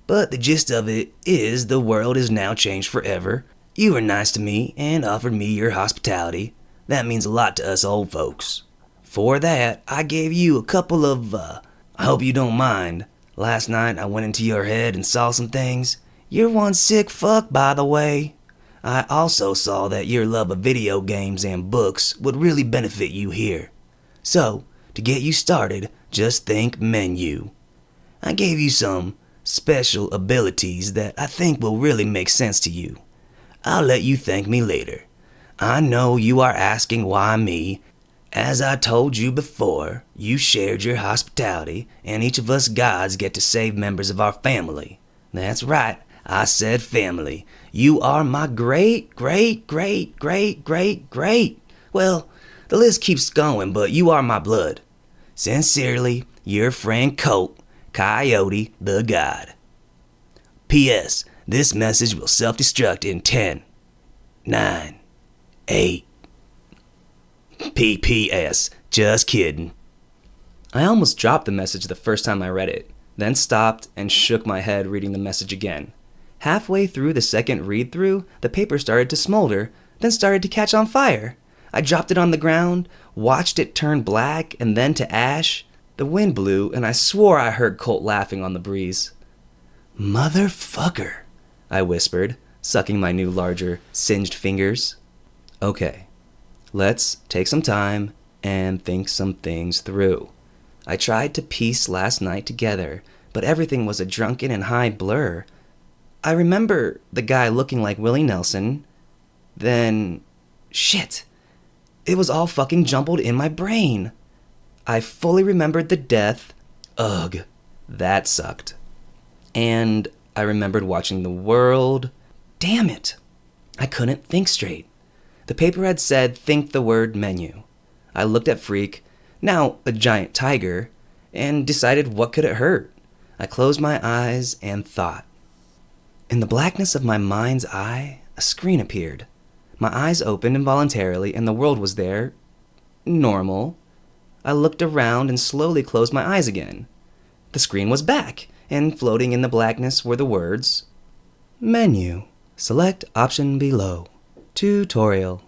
But the gist of it is the world is now changed forever. You were nice to me and offered me your hospitality. That means a lot to us old folks. For that, I gave you a couple of, I hope you don't mind. Last night I went into your head and saw some things. You're one sick fuck, by the way. I also saw that your love of video games and books would really benefit you here. So, to get you started, just think menu. I gave you some special abilities that I think will really make sense to you. I'll let you thank me later. I know you are asking why me. As I told you before, you shared your hospitality, and each of us gods get to save members of our family. That's right, I said family. You are my great. Well, the list keeps going, but you are my blood. Sincerely, your friend Colt, Coyote the God. P.S. This message will self-destruct in 10, 9, 8. P.P.S. Just kidding. I almost dropped the message the first time I read it, then stopped and shook my head reading the message again. Halfway through the second read-through, the paper started to smolder, then started to catch on fire. I dropped it on the ground, watched it turn black and then to ash. The wind blew, and I swore I heard Colt laughing on the breeze. "Motherfucker," I whispered, sucking my new larger, singed fingers. Okay, let's take some time and think some things through. I tried to piece last night together, but everything was a drunken and high blur. I remember the guy looking like Willie Nelson. Then, shit, it was all fucking jumbled in my brain. I fully remembered the death. Ugh, that sucked. And I remembered watching the world. Damn it! I couldn't think straight. The paper had said, think the word menu. I looked at Freak, now a giant tiger, and decided what could it hurt. I closed my eyes and thought. In the blackness of my mind's eye, a screen appeared. My eyes opened involuntarily and the world was there. Normal. I looked around and slowly closed my eyes again. The screen was back, and floating in the blackness were the words, Menu. Select option below. Tutorial.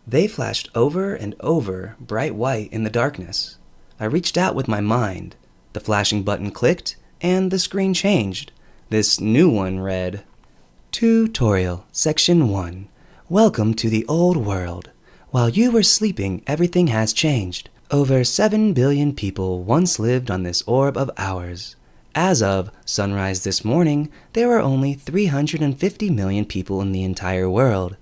They flashed over and over, bright white in the darkness. I reached out with my mind. The flashing button clicked, and the screen changed. This new one read, Tutorial, Section 1. Welcome to the old world. While you were sleeping, everything has changed. Over 7 billion people once lived on this orb of ours. As of sunrise this morning, there are only 350 million people in the entire world.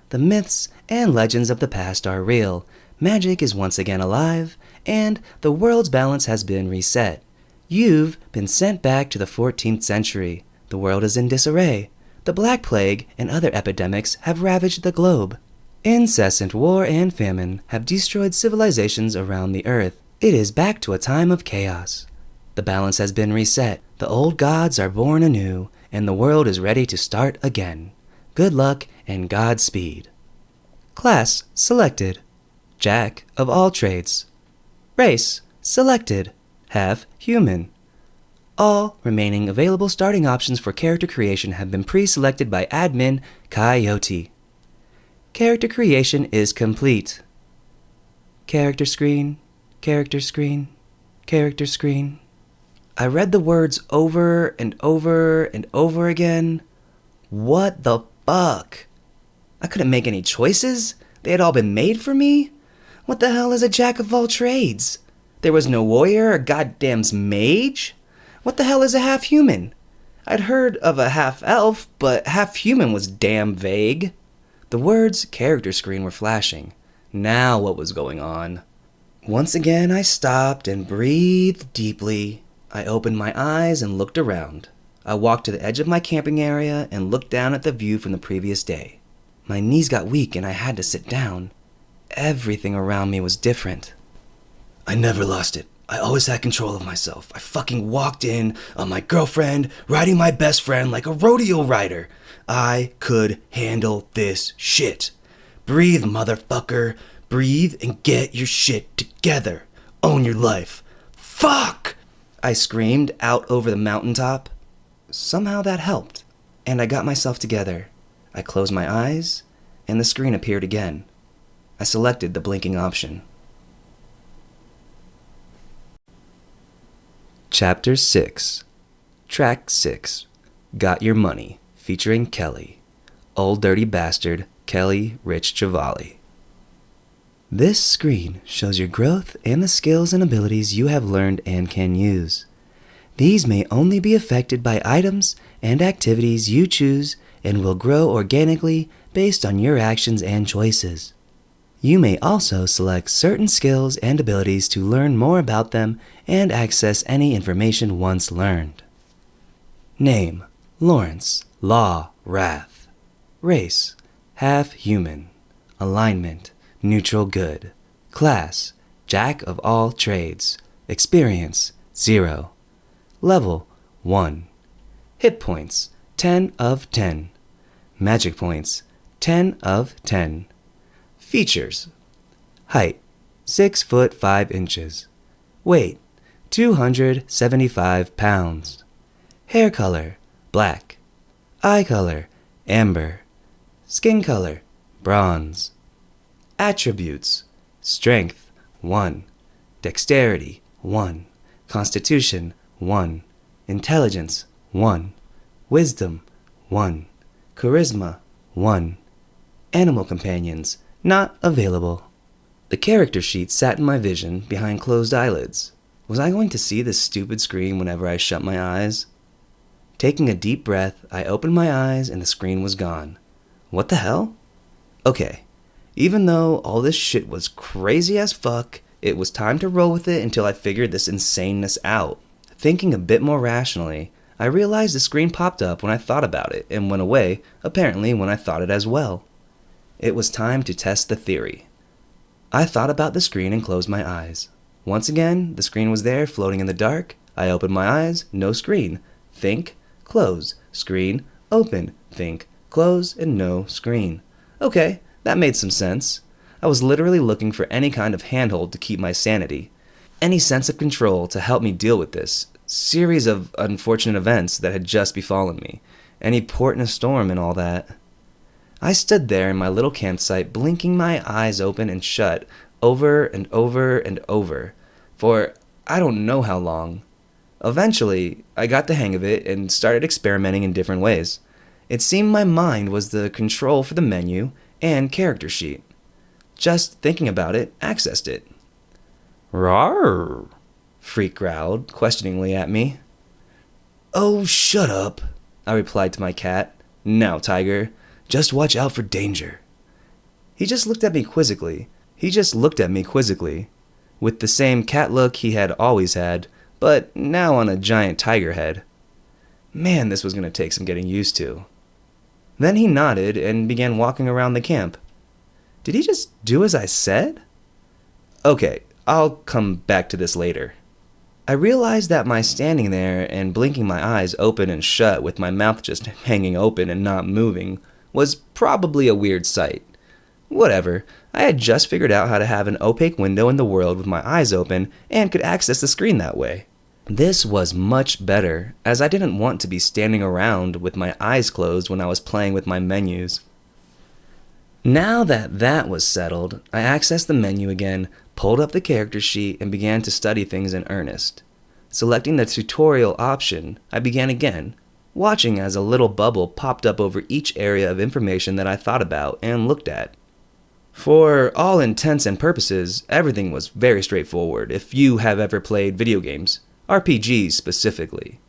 The myths and legends of the past are real. Magic is once again alive, and the world's balance has been reset. You've been sent back to the 14th century. The world is in disarray. The Black Plague and other epidemics have ravaged the globe. Incessant war and famine have destroyed civilizations around the earth. It is back to a time of chaos. The balance has been reset. The old gods are born anew, and the world is ready to start again. Good luck and Godspeed. Class selected. Jack of all trades. Race selected. Half human. All remaining available starting options for character creation have been pre-selected by admin Coyote. Character creation is complete. Character screen, character screen, character screen. I read the words over and over and over again. What the fuck? I couldn't make any choices? They had all been made for me? What the hell is a jack of all trades? There was no warrior or goddamn mage? What the hell is a half-human? I'd heard of a half-elf, but half-human was damn vague. The words character screen were flashing. Now what was going on? Once again I stopped and breathed deeply. I opened my eyes and looked around. I walked to the edge of my camping area and looked down at the view from the previous day. My knees got weak and I had to sit down. Everything around me was different. I never lost it. I always had control of myself. I fucking walked in on my girlfriend, riding my best friend like a rodeo rider. I could handle this shit. Breathe, motherfucker. Breathe and get your shit together. Own your life. Fuck! I screamed out over the mountaintop. Somehow that helped, and I got myself together. I closed my eyes, and the screen appeared again. I selected the blinking option. Chapter 6. Track 6. Got Your Money, featuring Kelly. Old Dirty Bastard, Kelly Rich Chavali. This screen shows your growth and the skills and abilities you have learned and can use. These may only be affected by items and activities you choose and will grow organically based on your actions and choices. You may also select certain skills and abilities to learn more about them and access any information once learned. Name: Lawrence, Law, Wrath. Race: half human. Alignment: neutral good. Class: Jack of all trades. Experience: 0. Level: 1. Hit points: 10 of 10. Magic points: 10 of 10. Features: height: 6 foot 5 inches. Weight: 275 pounds. Hair color: black. Eye color: amber. Skin color: bronze. Attributes: strength: 1. Dexterity: 1. Constitution: 1. Intelligence: 1. Wisdom: 1. Charisma: 1. Animal companions: not available. The character sheet sat in my vision behind closed eyelids. Was I going to see this stupid screen whenever I shut my eyes? Taking a deep breath, I opened my eyes and the screen was gone. What the hell? Okay, even though all this shit was crazy as fuck, It was time to roll with it until I figured this insaneness out. Thinking a bit more rationally, I realized the screen popped up when I thought about it and went away, apparently when I thought it as well. It was time to test the theory. I thought about the screen and closed my eyes. Once again, the screen was there, floating in the dark. I opened my eyes, no screen. Think, close, screen, open, think, close, and no screen. Okay, that made some sense. I was literally looking for any kind of handhold to keep my sanity. Any sense of control to help me deal with this series of unfortunate events that had just befallen me. Any port in a storm and all that. I stood there in my little campsite, blinking my eyes open and shut, over and over and over, for I don't know how long. Eventually, I got the hang of it and started experimenting in different ways. It seemed my mind was the control for the menu and character sheet. Just thinking about it, accessed it. "Rawr," Freak growled, questioningly at me. "Oh, shut up," I replied to my cat. "Now, Tiger, just watch out for danger." He just looked at me quizzically, with the same cat look he had always had, but now on a giant tiger head. Man, this was going to take some getting used to. Then he nodded and began walking around the camp. Did he just do as I said? Okay, I'll come back to this later. I realized that my standing there and blinking my eyes open and shut with my mouth just hanging open and not moving was probably a weird sight. Whatever, I had just figured out how to have an opaque window in the world with my eyes open and could access the screen that way. This was much better, as I didn't want to be standing around with my eyes closed when I was playing with my menus. Now that was settled, I accessed the menu again, pulled up the character sheet, and began to study things in earnest. Selecting the tutorial option, I began again, watching as a little bubble popped up over each area of information that I thought about and looked at. For all intents and purposes, everything was very straightforward if you have ever played video games, RPGs specifically.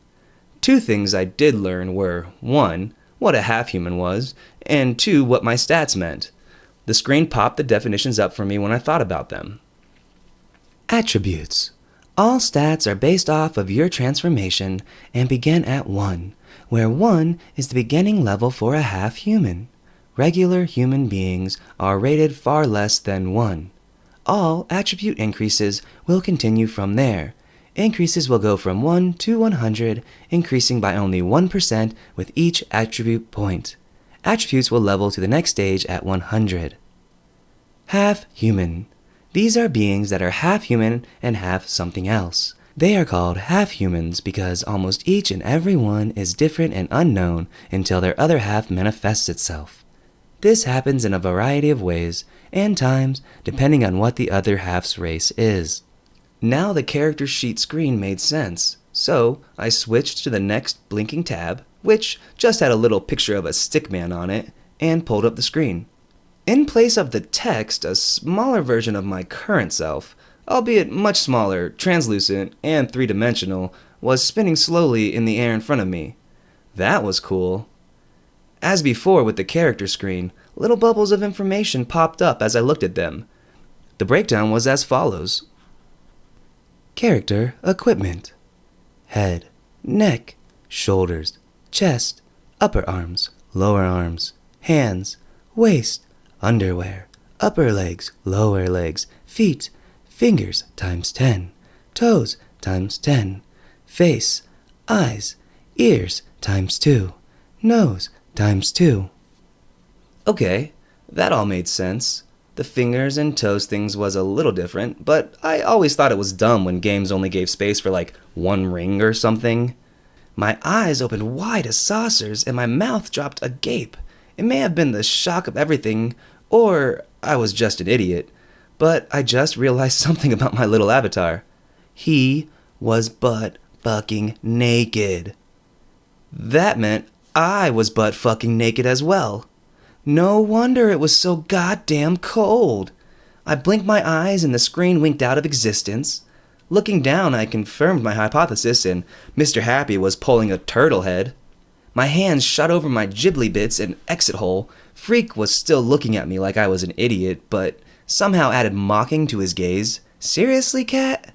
Two things I did learn were, 1, what a half-human was, and 2, what my stats meant. The screen popped the definitions up for me when I thought about them. Attributes. All stats are based off of your transformation and begin at 1, where 1 is the beginning level for a half-human. Regular human beings are rated far less than 1. All attribute increases will continue from there. Increases will go from 1 to 100, increasing by only 1% with each attribute point. Attributes will level to the next stage at 100. Half-human. These are beings that are half-human and half something else. They are called half-humans because almost each and every one is different and unknown until their other half manifests itself. This happens in a variety of ways and times depending on what the other half's race is. Now the character sheet screen made sense, so I switched to the next blinking tab, which just had a little picture of a stickman on it, and pulled up the screen. In place of the text, a smaller version of my current self, albeit much smaller, translucent, and three-dimensional, was spinning slowly in the air in front of me. That was cool. As before with the character screen, little bubbles of information popped up as I looked at them. The breakdown was as follows. Character equipment. Head, neck, shoulders, chest, upper arms, lower arms, hands, waist, underwear, upper legs, lower legs, feet, fingers times 10, toes times 10, face, eyes, ears times 2, nose times 2. Okay, that all made sense. The fingers and toes things was a little different, but I always thought it was dumb when games only gave space for like one ring or something. My eyes opened wide as saucers and my mouth dropped agape. It may have been the shock of everything, or I was just an idiot, but I just realized something about my little avatar. He was butt fucking naked. That meant I was butt fucking naked as well. No wonder it was so goddamn cold. I blinked my eyes and the screen winked out of existence. Looking down, I confirmed my hypothesis and Mr. Happy was pulling a turtle head. My hands shut over my ghibli bits and exit hole. Freak was still looking at me like I was an idiot, but somehow added mocking to his gaze, Seriously, cat?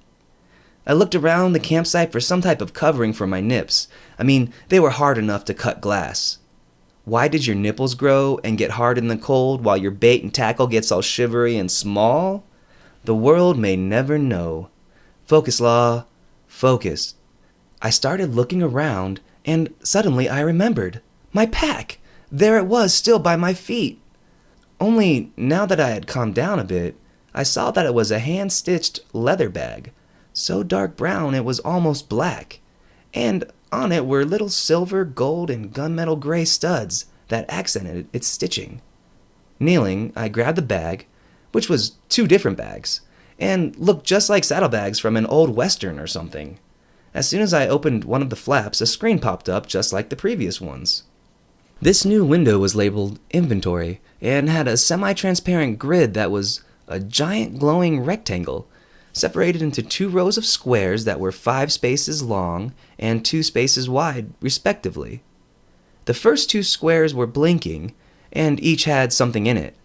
I looked around the campsite for some type of covering for my nips. I mean, they were hard enough to cut glass. Why did your nipples grow and get hard in the cold while your bait and tackle gets all shivery and small? The world may never know. Focus, Law. Focus. I started looking around, and suddenly I remembered. My pack! There it was, still by my feet. Only, now that I had calmed down a bit, I saw that it was a hand-stitched leather bag, so dark brown it was almost black, and on it were little silver, gold, and gunmetal gray studs that accented its stitching. Kneeling, I grabbed the bag, which was 2 different bags, and looked just like saddlebags from an old western or something. As soon as I opened one of the flaps, a screen popped up just like the previous ones. This new window was labeled Inventory and had a semi-transparent grid that was a giant glowing rectangle, separated into 2 rows of squares that were 5 spaces long and 2 spaces wide, respectively. The first 2 squares were blinking, and each had something in it.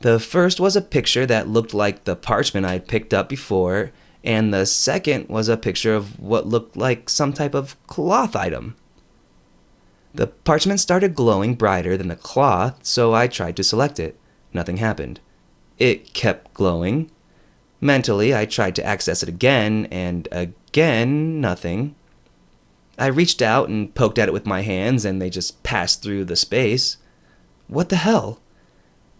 The first was a picture that looked like the parchment I'd picked up before, and the second was a picture of what looked like some type of cloth item. The parchment started glowing brighter than the cloth, so I tried to select it. Nothing happened. It kept glowing. Mentally, I tried to access it again, and again, nothing. I reached out and poked at it with my hands, and they just passed through the space. What the hell?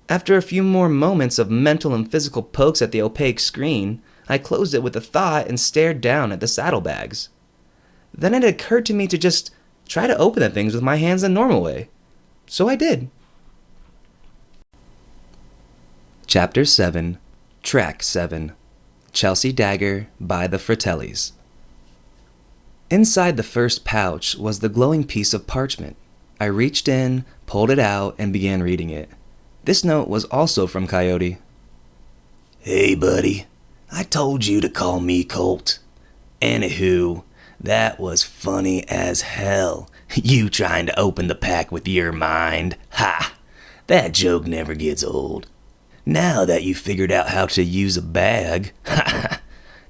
After a few more moments of mental and physical pokes at the opaque screen, I closed it with a thought and stared down at the saddlebags. Then it occurred to me to just try to open the things with my hands the normal way. So I did. Chapter 7, Track 7, Chelsea Dagger by the Fratellis. Inside the first pouch was the glowing piece of parchment. I reached in, pulled it out, and began reading it. This note was also from Coyote. Hey, buddy. I told you to call me Colt. Anywho, that was funny as hell. You trying to open the pack with your mind. Ha! That joke never gets old. Now that you figured out how to use a bag,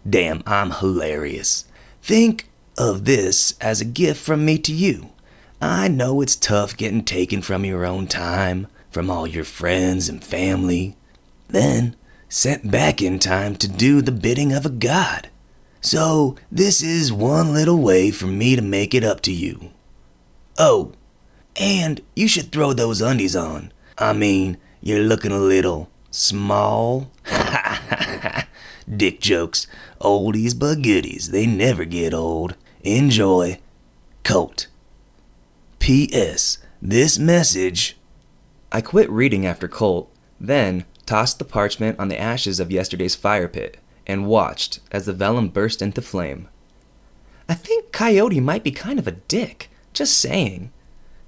damn, I'm hilarious. Think of this as a gift from me to you. I know it's tough getting taken from your own time, from all your friends and family, then sent back in time to do the bidding of a god. So this is one little way for me to make it up to you. Oh, and you should throw those undies on. I mean, you're looking a little small. Dick jokes, oldies but goodies, they never get old. Enjoy. Colt. P.S. This message... I quit reading after Colt, then tossed the parchment on the ashes of yesterday's fire pit, and watched as the vellum burst into flame. I think Coyote might be kind of a dick, just saying.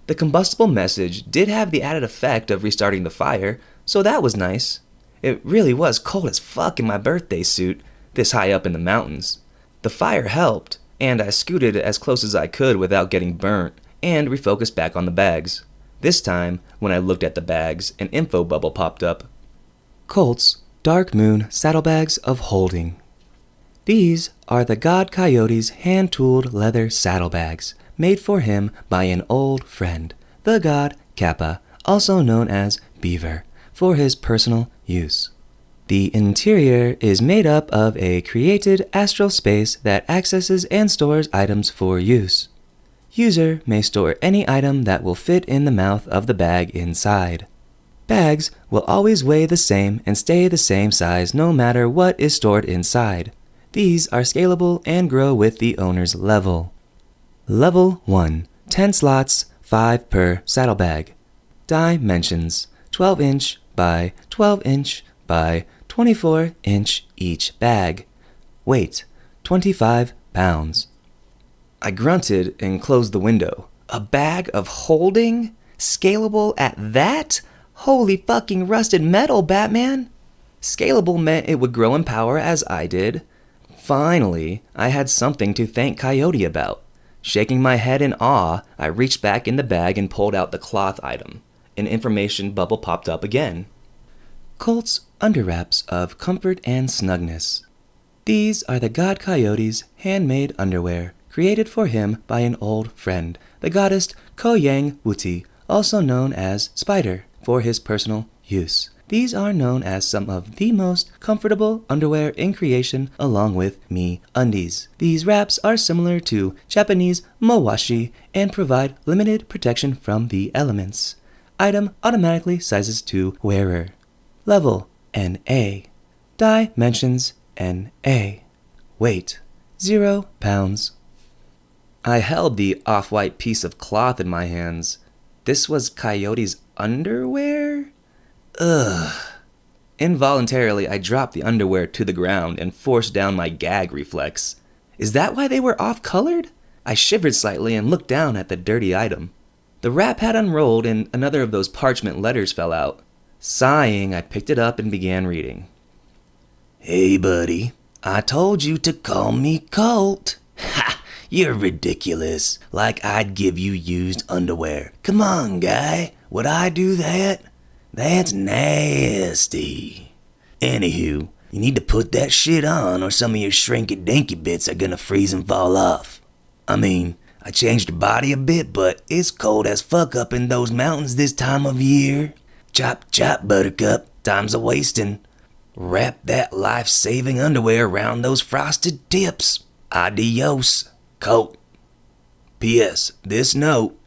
The combustible message did have the added effect of restarting the fire, so that was nice. It really was cold as fuck in my birthday suit, this high up in the mountains. The fire helped, and I scooted as close as I could without getting burnt, and refocused back on the bags. This time, when I looked at the bags, an info bubble popped up. Colt's Dark Moon Saddlebags of Holding. These are the God Coyote's hand-tooled leather saddlebags, made for him by an old friend, the god Kappa, also known as Beaver, for his personal use. The interior is made up of a created astral space that accesses and stores items for use. User may store any item that will fit in the mouth of the bag inside. Bags will always weigh the same and stay the same size no matter what is stored inside. These are scalable and grow with the owner's level. Level 1. 10 slots, 5 per saddlebag. Dimensions: 12-inch by 12-inch by 24-inch each bag. Weight: 25 pounds. I grunted and closed the window. A bag of holding? Scalable at that? Holy fucking rusted metal, Batman! Scalable meant it would grow in power as I did. Finally, I had something to thank Coyote about. Shaking my head in awe, I reached back in the bag and pulled out the cloth item. An information bubble popped up again. Colt's underwraps of comfort and snugness. These are the god Coyote's handmade underwear, created for him by an old friend, the goddess Koyang Wuti, also known as Spider, for his personal use. These are known as some of the most comfortable underwear in creation, along with MeUndies. These wraps are similar to Japanese mowashi and provide limited protection from the elements. Item automatically sizes to wearer. Level NA. Dimensions NA. Weight 0 pounds. I held the off-white piece of cloth in my hands. This was Coyote's underwear? Ugh. Involuntarily, I dropped the underwear to the ground and forced down my gag reflex. Is that why they were off-colored? I shivered slightly and looked down at the dirty item. The wrap had unrolled and another of those parchment letters fell out. Sighing, I picked it up and began reading. Hey, buddy. I told you to call me Colt. Ha! You're ridiculous. Like I'd give you used underwear. Come on, guy. Would I do that? That's nasty. Anywho, you need to put that shit on or some of your shrinky-dinky bits are gonna freeze and fall off. I mean, I changed your body a bit, but it's cold as fuck up in those mountains this time of year. Chop, chop, buttercup. Time's a-wasting. Wrap that life-saving underwear around those frosted tips. Adios, Colt. P.S. This note.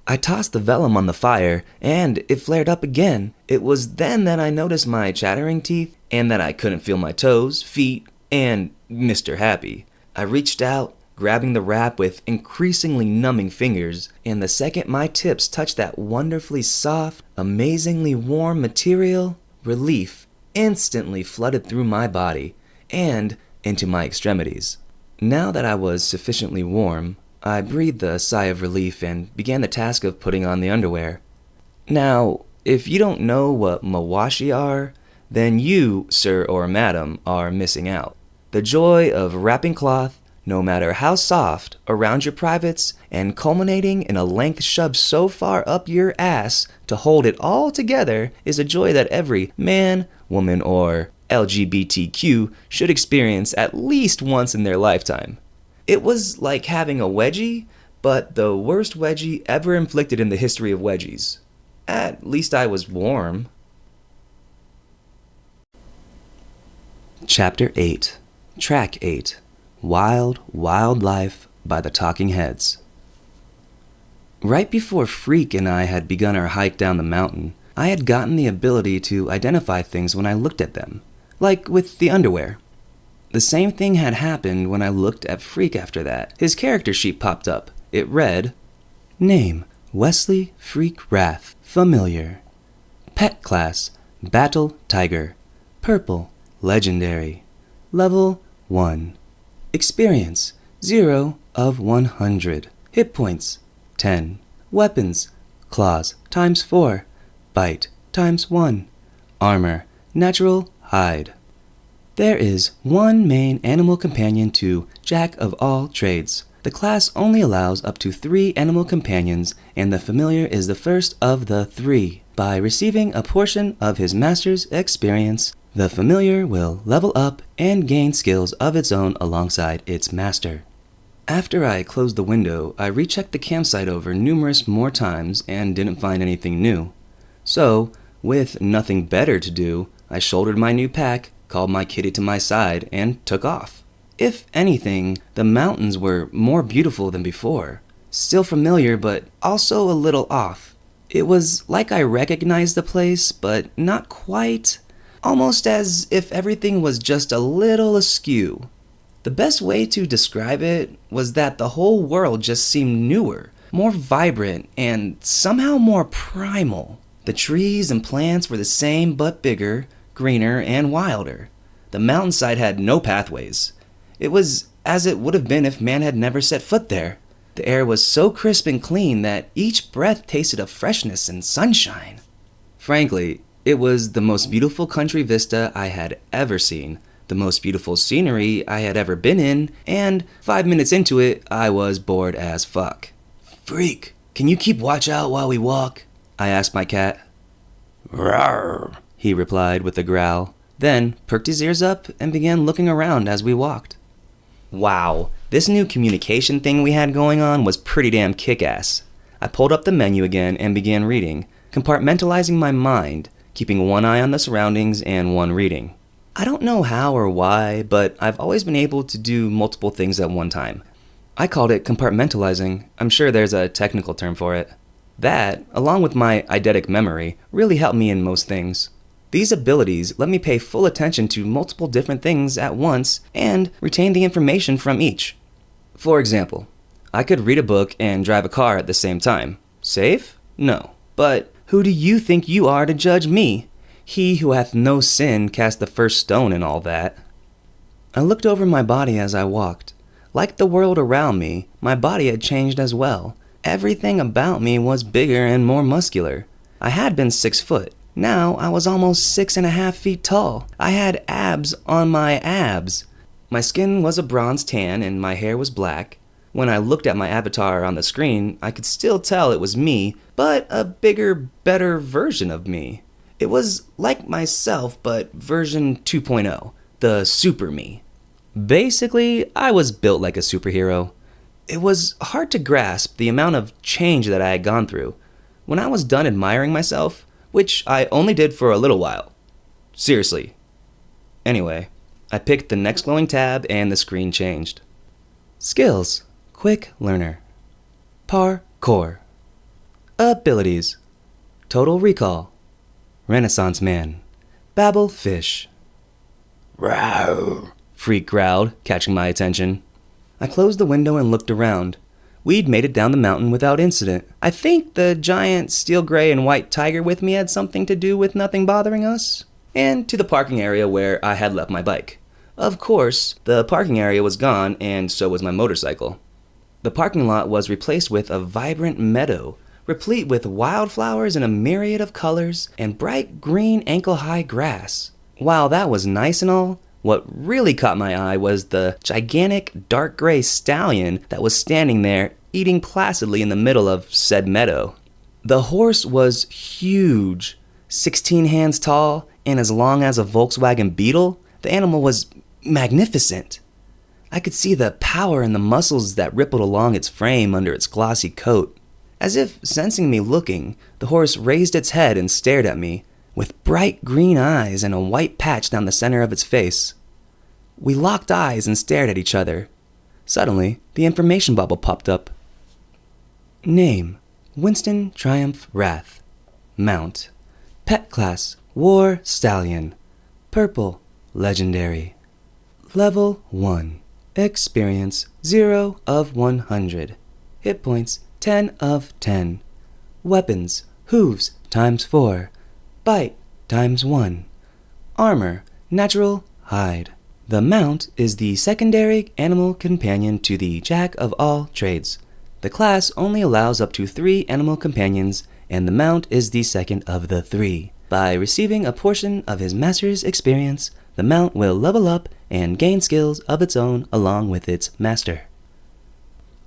I tossed the vellum on the fire, and it flared up again. It was then that I noticed my chattering teeth, and that I couldn't feel my toes, feet, and Mr. Happy. I reached out, grabbing the wrap with increasingly numbing fingers, and the second my tips touched that wonderfully soft, amazingly warm material, relief instantly flooded through my body and into my extremities. Now that I was sufficiently warm, I breathed a sigh of relief and began the task of putting on the underwear. Now, if you don't know what mawashi are, then you, sir or madam, are missing out. The joy of wrapping cloth, no matter how soft, around your privates and culminating in a length shoved so far up your ass to hold it all together is a joy that every man, woman, or LGBTQ should experience at least once in their lifetime. It was like having a wedgie, but the worst wedgie ever inflicted in the history of wedgies. At least I was warm. Chapter 8. Track 8. Wild, Wild Life by the Talking Heads. Right before Freak and I had begun our hike down the mountain, I had gotten the ability to identify things when I looked at them, like with the underwear. The same thing had happened when I looked at Freak after that. His character sheet popped up. It read, Name, Wesley Freak Wrath, Familiar. Pet class, Battle Tiger. Purple, Legendary. Level 1. Experience, 0 of 100. Hit points, 10. Weapons, claws, times 4. Bite, times 1. Armor, natural hide. There is one main animal companion to Jack of all trades. The class only allows up to 3 animal companions, and the familiar is the first of the 3. By receiving a portion of his master's experience, the familiar will level up and gain skills of its own alongside its master. After I closed the window, I rechecked the campsite over numerous more times and didn't find anything new. So, with nothing better to do, I shouldered my new pack, called my kitty to my side, and took off. If anything, the mountains were more beautiful than before. Still familiar, but also a little off. It was like I recognized the place, but not quite. Almost as if everything was just a little askew. The best way to describe it was that the whole world just seemed newer, more vibrant, and somehow more primal. The trees and plants were the same but bigger, greener, and wilder. The mountainside had no pathways. It was as it would have been if man had never set foot there. The air was so crisp and clean that each breath tasted of freshness and sunshine. Frankly, it was the most beautiful country vista I had ever seen, the most beautiful scenery I had ever been in, and 5 minutes into it, I was bored as fuck. Freak, can you keep watch out while we walk? I asked my cat. Rawr, he replied with a growl. then perked his ears up and began looking around as we walked. Wow, this new communication thing we had going on was pretty damn kick-ass. I pulled up the menu again and began reading, compartmentalizing my mind, keeping one eye on the surroundings and one reading. I don't know how or why, but I've always been able to do multiple things at one time. I called it compartmentalizing. I'm sure there's a technical term for it. That, along with my eidetic memory, really helped me in most things. These abilities let me pay full attention to multiple different things at once and retain the information from each. For example, I could read a book and drive a car at the same time. Safe? No. But who do you think you are to judge me? He who hath no sin cast the first stone and all that. I looked over my body as I walked. Like the world around me, my body had changed as well. Everything about me was bigger and more muscular. I had been 6 foot. Now I was almost 6.5 feet tall. I had abs on my abs. My skin was a bronze tan and my hair was black. When I looked at my avatar on the screen, I could still tell it was me, but a bigger, better version of me. It was like myself, but version 2.0, the super me. Basically, I was built like a superhero. It was hard to grasp the amount of change that I had gone through. When I was done admiring myself, which I only did for a little while. Seriously. Anyway, I picked the next glowing tab and the screen changed. Skills. Quick learner. Parkour. Abilities. Total recall. Renaissance man. Babble fish. Rawr. Freak growled, catching my attention. I closed the window and looked around. We'd made it down the mountain without incident. I think the giant steel gray and white tiger with me had something to do with nothing bothering us. And to the parking area where I had left my bike. Of course, the parking area was gone and so was my motorcycle. The parking lot was replaced with a vibrant meadow, replete with wildflowers in a myriad of colors and bright green ankle-high grass. While that was nice and all, what really caught my eye was the gigantic dark gray stallion that was standing there eating placidly in the middle of said meadow. The horse was huge, 16 hands tall and as long as a Volkswagen Beetle. The animal was magnificent. I could see the power in the muscles that rippled along its frame under its glossy coat. As if sensing me looking, the horse raised its head and stared at me, with bright green eyes and a white patch down the center of its face. We locked eyes and stared at each other. Suddenly, the information bubble popped up. Name: Winston Triumph Wrath. Mount: Pet class: War Stallion. Purple: Legendary. Level 1. Experience 0 of 100. Hit points 10 of 10. Weapons: hooves times 4. Bite times 1. Armor: natural hide. The mount is the secondary animal companion to the jack of all trades. The class only allows up to 3 animal companions, and the mount is the second of the 3. By receiving a portion of his master's experience, the mount will level up and gain skills of its own along with its master.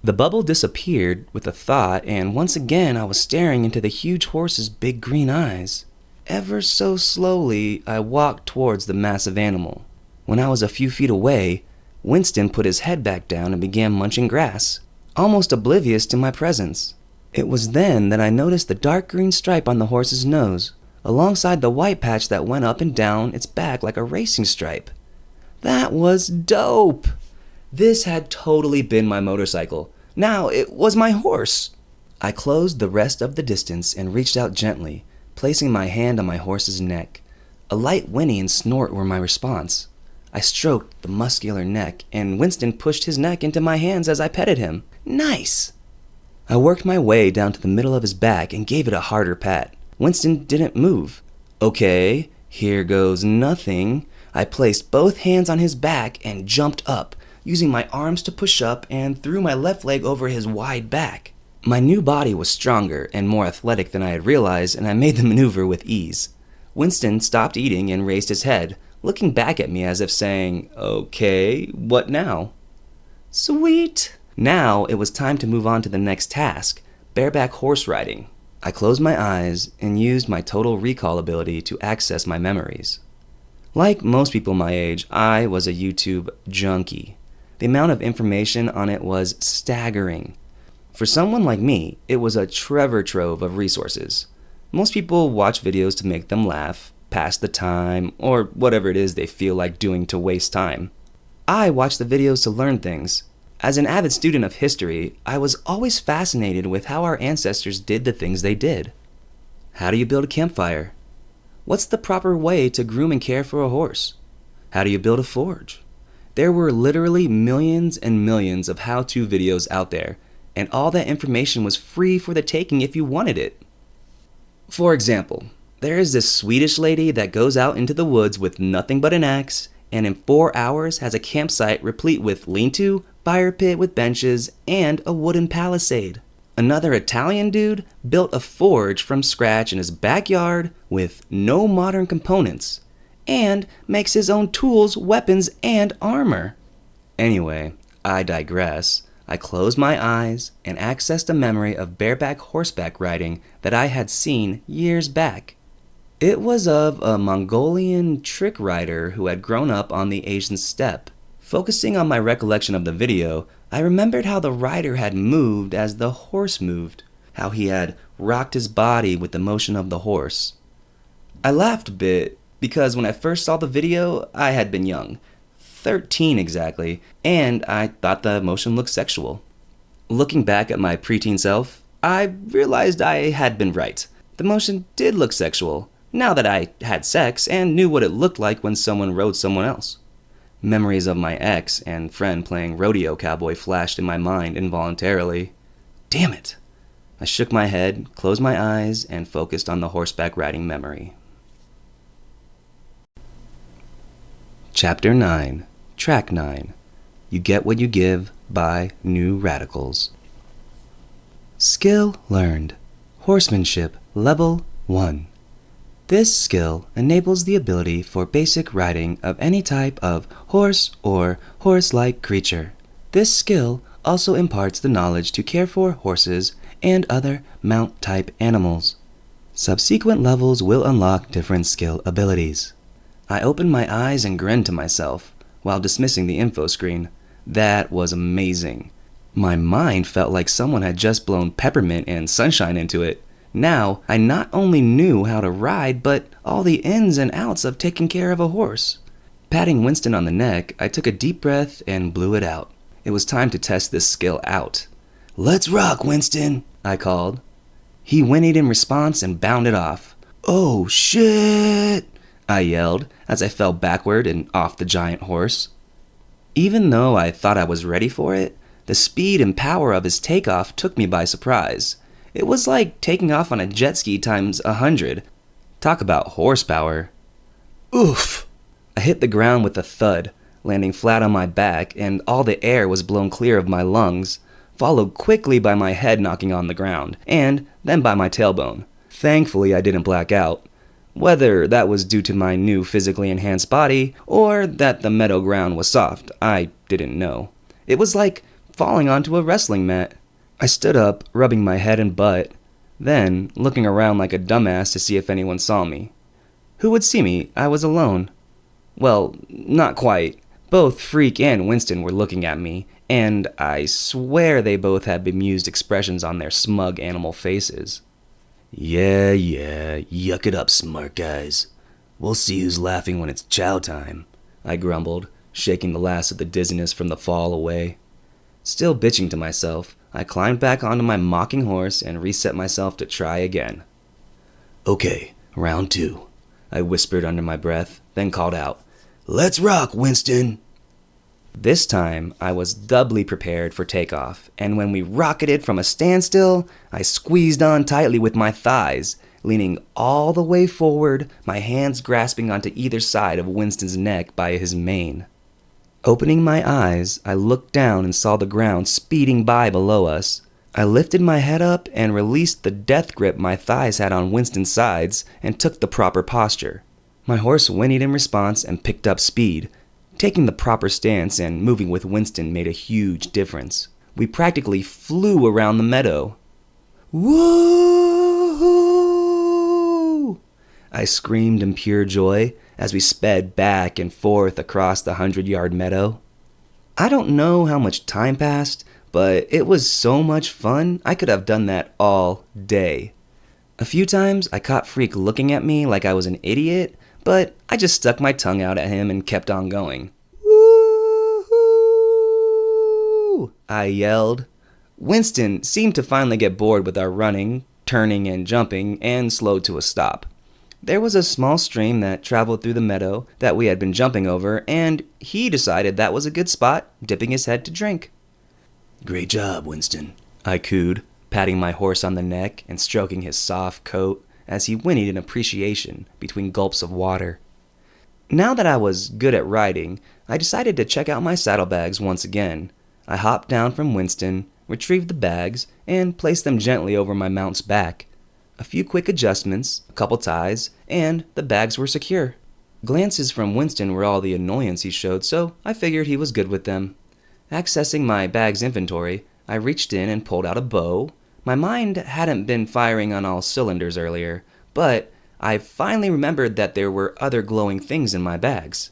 The bubble disappeared with a thought, and once again I was staring into the huge horse's big green eyes. Ever so slowly, I walked towards the massive animal. When I was a few feet away, Winston put his head back down and began munching grass, almost oblivious to my presence. It was then that I noticed the dark green stripe on the horse's nose, alongside the white patch that went up and down its back like a racing stripe. That was dope! This had totally been my motorcycle. Now it was my horse. I closed the rest of the distance and reached out gently, placing my hand on my horse's neck. A light whinny and snort were my response. I stroked the muscular neck, and Winston pushed his neck into my hands as I petted him. Nice! I worked my way down to the middle of his back and gave it a harder pat. Winston didn't move. Okay, here goes nothing. I placed both hands on his back and jumped up, using my arms to push up and threw my left leg over his wide back. My new body was stronger and more athletic than I had realized, and I made the maneuver with ease. Winston stopped eating and raised his head, looking back at me as if saying, "Okay, what now?" Sweet! Now it was time to move on to the next task, bareback horse riding. I closed my eyes and used my total recall ability to access my memories. Like most people my age, I was a YouTube junkie. The amount of information on it was staggering. For someone like me, it was a treasure trove of resources. Most people watch videos to make them laugh, pass the time, or whatever it is they feel like doing to waste time. I watch the videos to learn things. As an avid student of history, I was always fascinated with how our ancestors did the things they did. How do you build a campfire? What's the proper way to groom and care for a horse? How do you build a forge? There were literally millions and millions of how-to videos out there, and all that information was free for the taking if you wanted it. For example, there is this Swedish lady that goes out into the woods with nothing but an axe, and in 4 hours has a campsite replete with lean-to, fire pit with benches, and a wooden palisade. Another Italian dude built a forge from scratch in his backyard with no modern components, and makes his own tools, weapons, and armor. Anyway, I digress. I closed my eyes and accessed a memory of bareback horseback riding that I had seen years back. It was of a Mongolian trick rider who had grown up on the Asian steppe. Focusing on my recollection of the video, I remembered how the rider had moved as the horse moved, how he had rocked his body with the motion of the horse. I laughed a bit because when I first saw the video, I had been young, 13 exactly, and I thought the motion looked sexual. Looking back at my preteen self, I realized I had been right. The motion did look sexual, now that I had sex and knew what it looked like when someone rode someone else. Memories of my ex and friend playing rodeo cowboy flashed in my mind involuntarily. Damn it! I shook my head, closed my eyes, and focused on the horseback riding memory. Chapter 9, Track 9. You Get What You Give by New Radicals. Skill learned. Horsemanship Level 1. This skill enables the ability for basic riding of any type of horse or horse-like creature. This skill also imparts the knowledge to care for horses and other mount-type animals. Subsequent levels will unlock different skill abilities. I opened my eyes and grinned to myself while dismissing the info screen. That was amazing. My mind felt like someone had just blown peppermint and sunshine into it. Now, I not only knew how to ride, but all the ins and outs of taking care of a horse. Patting Winston on the neck, I took a deep breath and blew it out. It was time to test this skill out. "Let's rock, Winston," I called. He whinnied in response and bounded off. "Oh, shit," I yelled as I fell backward and off the giant horse. Even though I thought I was ready for it, the speed and power of his takeoff took me by surprise. It was like taking off on a jet ski times 100. Talk about horsepower. Oof! I hit the ground with a thud, landing flat on my back, and all the air was blown clear of my lungs, followed quickly by my head knocking on the ground, and then by my tailbone. Thankfully, I didn't black out. Whether that was due to my new physically enhanced body, or that the meadow ground was soft, I didn't know. It was like falling onto a wrestling mat. I stood up, rubbing my head and butt, then looking around like a dumbass to see if anyone saw me. Who would see me? I was alone. Well, not quite. Both Freak and Winston were looking at me, and I swear they both had bemused expressions on their smug animal faces. Yeah, yuck it up, smart guys. We'll see who's laughing when it's chow time," I grumbled, shaking the last of the dizziness from the fall away. Still bitching to myself, I climbed back onto my mocking horse and reset myself to try again. "Okay, round 2. I whispered under my breath, then called out, "Let's rock, Winston." This time, I was doubly prepared for takeoff, and when we rocketed from a standstill, I squeezed on tightly with my thighs, leaning all the way forward, my hands grasping onto either side of Winston's neck by his mane. Opening my eyes, I looked down and saw the ground speeding by below us. I lifted my head up and released the death grip my thighs had on Winston's sides and took the proper posture. My horse whinnied in response and picked up speed. Taking the proper stance and moving with Winston made a huge difference. We practically flew around the meadow. "Woo-hoo!" I screamed in pure joy as we sped back and forth across the 100-yard meadow. I don't know how much time passed, but it was so much fun, I could have done that all day. A few times, I caught Freak looking at me like I was an idiot, but I just stuck my tongue out at him and kept on going. Woo-hoo! I yelled. Winston seemed to finally get bored with our running, turning and jumping, and slowed to a stop. There was a small stream that traveled through the meadow that we had been jumping over, and he decided that was a good spot, dipping his head to drink. Great job, Winston, I cooed, patting my horse on the neck and stroking his soft coat as he whinnied in appreciation between gulps of water. Now that I was good at riding, I decided to check out my saddlebags once again. I hopped down from Winston, retrieved the bags, and placed them gently over my mount's back. A few quick adjustments, a couple ties, and the bags were secure. Glances from Winston were all the annoyance he showed, so I figured he was good with them. Accessing my bag's inventory, I reached in and pulled out a bow. My mind hadn't been firing on all cylinders earlier, but I finally remembered that there were other glowing things in my bags.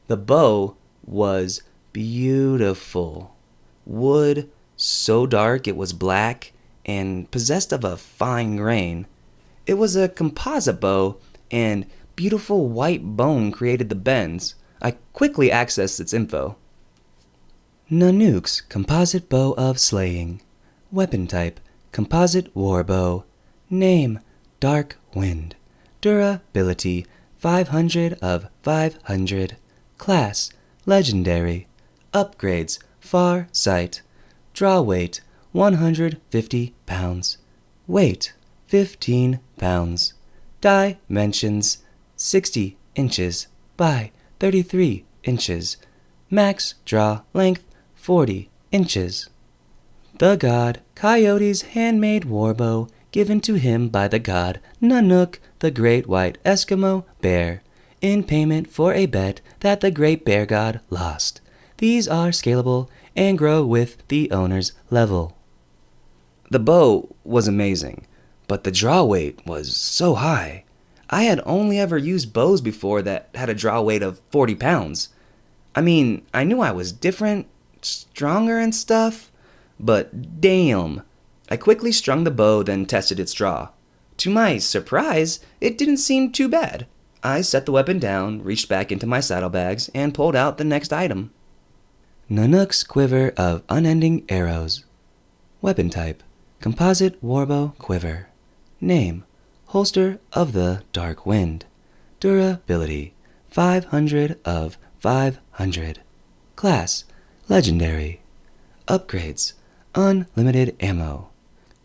The bow was beautiful. Wood, so dark it was black, and possessed of a fine grain. It was a composite bow, and beautiful white bone created the bends. I quickly accessed its info. Nanook's composite bow of slaying. Weapon type, composite war bow. Name, Dark Wind. Durability, 500 of 500. Class, legendary. Upgrades, far sight. Draw weight, 150 pounds. Weight, 15 pounds. Dimensions, 60 inches by 33 inches. Max draw length, 40 inches. The god Coyote's handmade warbow, given to him by the god Nanook, the great white Eskimo bear, in payment for a bet that the great bear god lost. These are scalable and grow with the owner's level. The bow was amazing, but the draw weight was so high. I had only ever used bows before that had a draw weight of 40 pounds. I mean, I knew I was different, stronger and stuff, but damn. I quickly strung the bow, then tested its draw. To my surprise, it didn't seem too bad. I set the weapon down, reached back into my saddlebags, and pulled out the next item. Nanook's quiver of unending arrows. Weapon type, composite warbow quiver. Name, holster of the Dark Wind. Durability, 500 of 500. Class, legendary. Upgrades, unlimited ammo.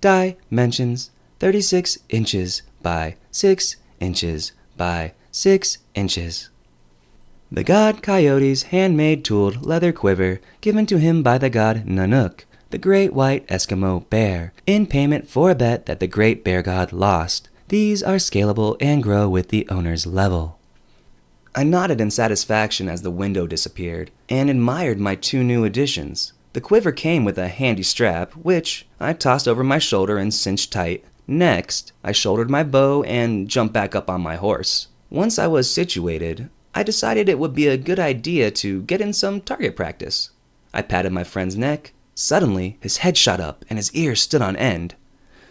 Dimensions, 36 inches by 6 inches by 6 inches. The god Coyote's handmade tooled leather quiver, given to him by the god Nanook, the great white Eskimo bear, in payment for a bet that the great bear god lost. These are scalable and grow with the owner's level. I nodded in satisfaction as the window disappeared, and admired my 2 new additions. The quiver came with a handy strap, which I tossed over my shoulder and cinched tight. Next, I shouldered my bow and jumped back up on my horse. Once I was situated, I decided it would be a good idea to get in some target practice. I patted my friend's neck. Suddenly, his head shot up and his ears stood on end.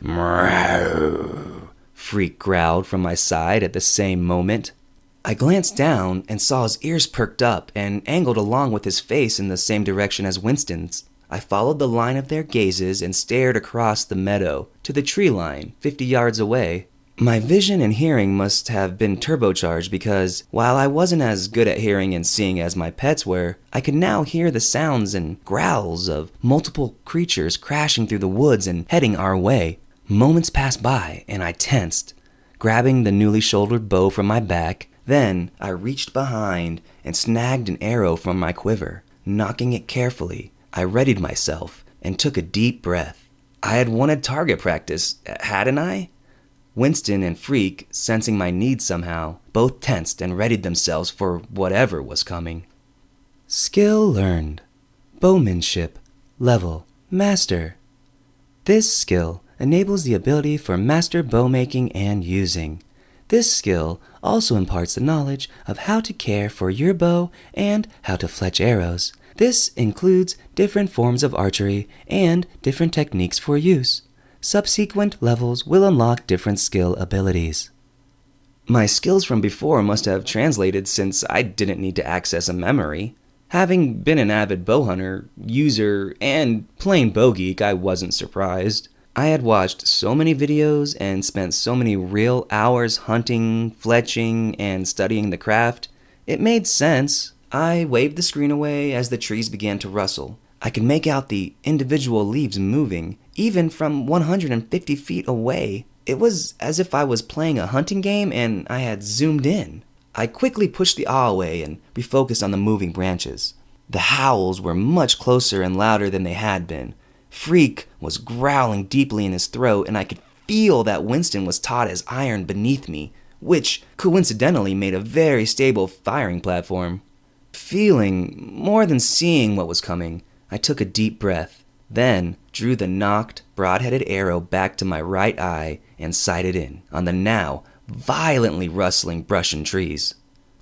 "Meow," Freak growled from my side at the same moment. I glanced down and saw his ears perked up and angled along with his face in the same direction as Winston's. I followed the line of their gazes and stared across the meadow to the tree line 50 yards away. My vision and hearing must have been turbocharged because, while I wasn't as good at hearing and seeing as my pets were, I could now hear the sounds and growls of multiple creatures crashing through the woods and heading our way. Moments passed by and I tensed, grabbing the newly shouldered bow from my back. Then I reached behind and snagged an arrow from my quiver. Knocking it carefully, I readied myself and took a deep breath. I had wanted target practice, hadn't I? Winston and Freak, sensing my needs somehow, both tensed and readied themselves for whatever was coming. Skill learned. Bowmanship. Level. Master. This skill enables the ability for master bow making and using. This skill also imparts the knowledge of how to care for your bow and how to fletch arrows. This includes different forms of archery and different techniques for use. Subsequent levels will unlock different skill abilities. My skills from before must have translated since I didn't need to access a memory. Having been an avid bow hunter, user, and plain bow geek, I wasn't surprised. I had watched so many videos and spent so many real hours hunting, fletching, and studying the craft. It made sense. I waved the screen away as the trees began to rustle. I could make out the individual leaves moving, even from 150 feet away. It was as if I was playing a hunting game and I had zoomed in. I quickly pushed the awe away and refocused on the moving branches. The howls were much closer and louder than they had been. Freak was growling deeply in his throat, and I could feel that Winston was taut as iron beneath me, which coincidentally made a very stable firing platform. Feeling, more than seeing what was coming, I took a deep breath, then drew the nocked, broad-headed arrow back to my right eye and sighted in on the now violently rustling brush and trees.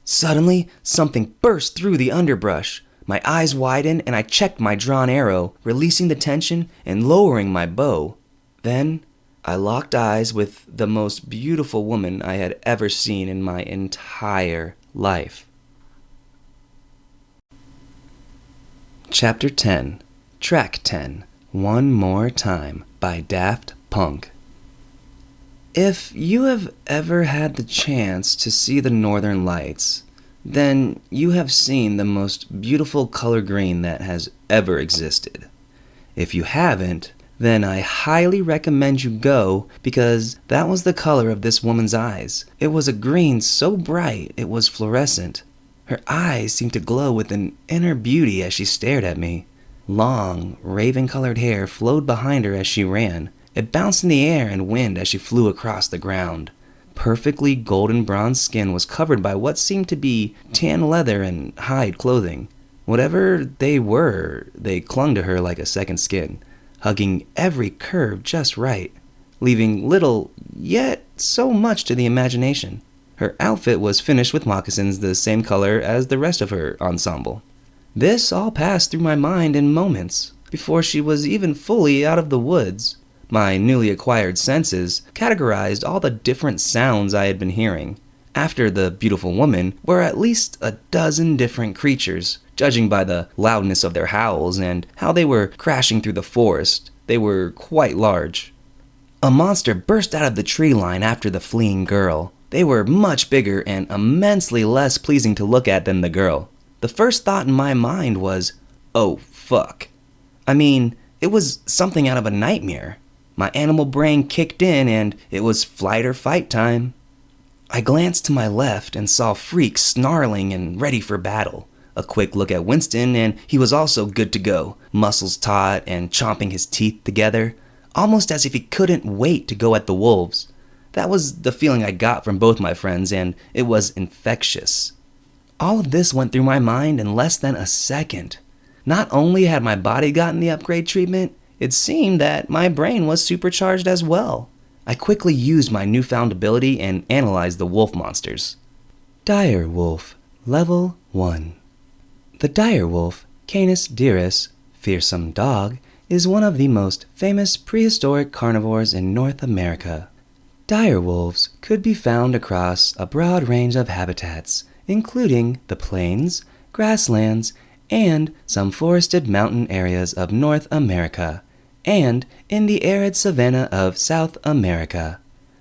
Suddenly, something burst through the underbrush. My eyes widened and I checked my drawn arrow, releasing the tension and lowering my bow. Then, I locked eyes with the most beautiful woman I had ever seen in my entire life. Chapter 10, Track 10, One More Time by Daft Punk. If you have ever had the chance to see the Northern Lights, then you have seen the most beautiful color green that has ever existed. If you haven't, then I highly recommend you go, because that was the color of this woman's eyes. It was a green so bright it was fluorescent. Her eyes seemed to glow with an inner beauty as she stared at me. Long, raven-colored hair flowed behind her as she ran. It bounced in the air and wind as she flew across the ground. Perfectly golden bronze skin was covered by what seemed to be tan leather and hide clothing. Whatever they were, they clung to her like a second skin, hugging every curve just right, leaving little, yet so much to the imagination. Her outfit was finished with moccasins the same color as the rest of her ensemble. This all passed through my mind in moments, before she was even fully out of the woods. My newly acquired senses categorized all the different sounds I had been hearing. After the beautiful woman were at least a dozen different creatures, judging by the loudness of their howls and how they were crashing through the forest. They were quite large. A monster burst out of the tree line after the fleeing girl. They were much bigger and immensely less pleasing to look at than the girl. The first thought in my mind was, oh fuck. I mean, it was something out of a nightmare. My animal brain kicked in and it was flight or fight time. I glanced to my left and saw Freak snarling and ready for battle. A quick look at Winston and he was also good to go, muscles taut and chomping his teeth together, almost as if he couldn't wait to go at the wolves. That was the feeling I got from both my friends, and it was infectious. All of this went through my mind in less than a second. Not only had my body gotten the upgrade treatment, it seemed that my brain was supercharged as well. I quickly used my newfound ability and analyzed the wolf monsters. Dire Wolf, Level 1. The dire wolf, Canis dirus, fearsome dog, is one of the most famous prehistoric carnivores in North America. Dire wolves could be found across a broad range of habitats, including the plains, grasslands, and some forested mountain areas of North America, and in the arid savanna of South America.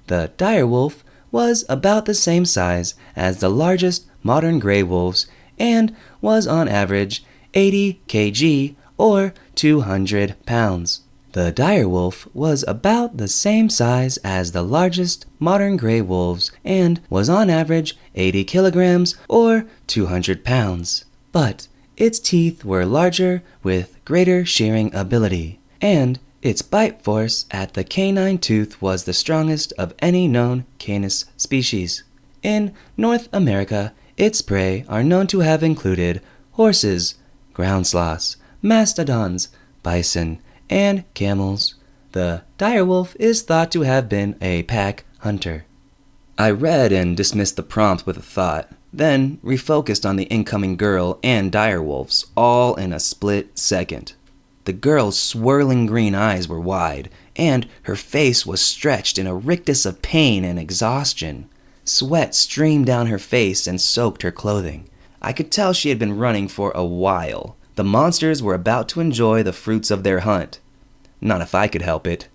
The dire wolf was about the same size as the largest modern gray wolves and was on average 80 kg or 200 pounds. The dire wolf was about the same size as the largest modern gray wolves and was on average 80 kilograms or 200 pounds. But its teeth were larger with greater shearing ability, and its bite force at the canine tooth was the strongest of any known Canis species. In North America, its prey are known to have included horses, ground sloths, mastodons, bison, and camels. The dire wolf is thought to have been a pack hunter. I read and dismissed the prompt with a thought, then refocused on the incoming girl and direwolves, all in a split second. The girl's swirling green eyes were wide, and her face was stretched in a rictus of pain and exhaustion. Sweat streamed down her face and soaked her clothing. I could tell she had been running for a while. The monsters were about to enjoy the fruits of their hunt. Not if I could help it.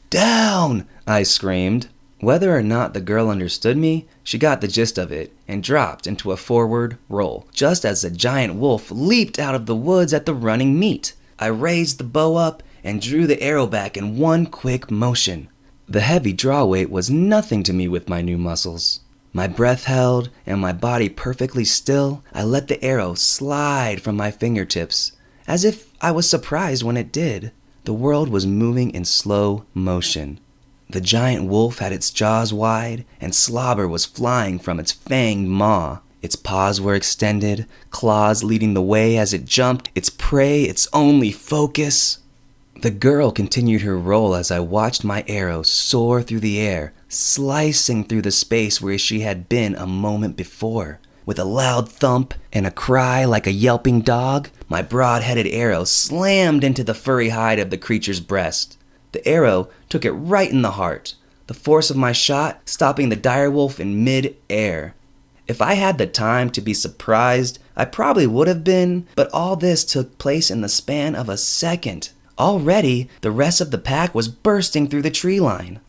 "Down!" I screamed. Whether or not the girl understood me, she got the gist of it and dropped into a forward roll, just as a giant wolf leaped out of the woods at the running meat. I raised the bow up and drew the arrow back in one quick motion. The heavy draw weight was nothing to me with my new muscles. My breath held and my body perfectly still. I let the arrow slide from my fingertips, as if I was surprised when it did. The world was moving in slow motion. The giant wolf had its jaws wide, and slobber was flying from its fanged maw. Its paws were extended, claws leading the way as it jumped, its prey its only focus. The girl continued her roll as I watched my arrow soar through the air, slicing through the space where she had been a moment before. With a loud thump and a cry like a yelping dog, my broad-headed arrow slammed into the furry hide of the creature's breast. The arrow took it right in the heart, the force of my shot stopping the direwolf in mid-air. If I had the time to be surprised, I probably would have been, but all this took place in the span of a second. Already, the rest of the pack was bursting through the tree line.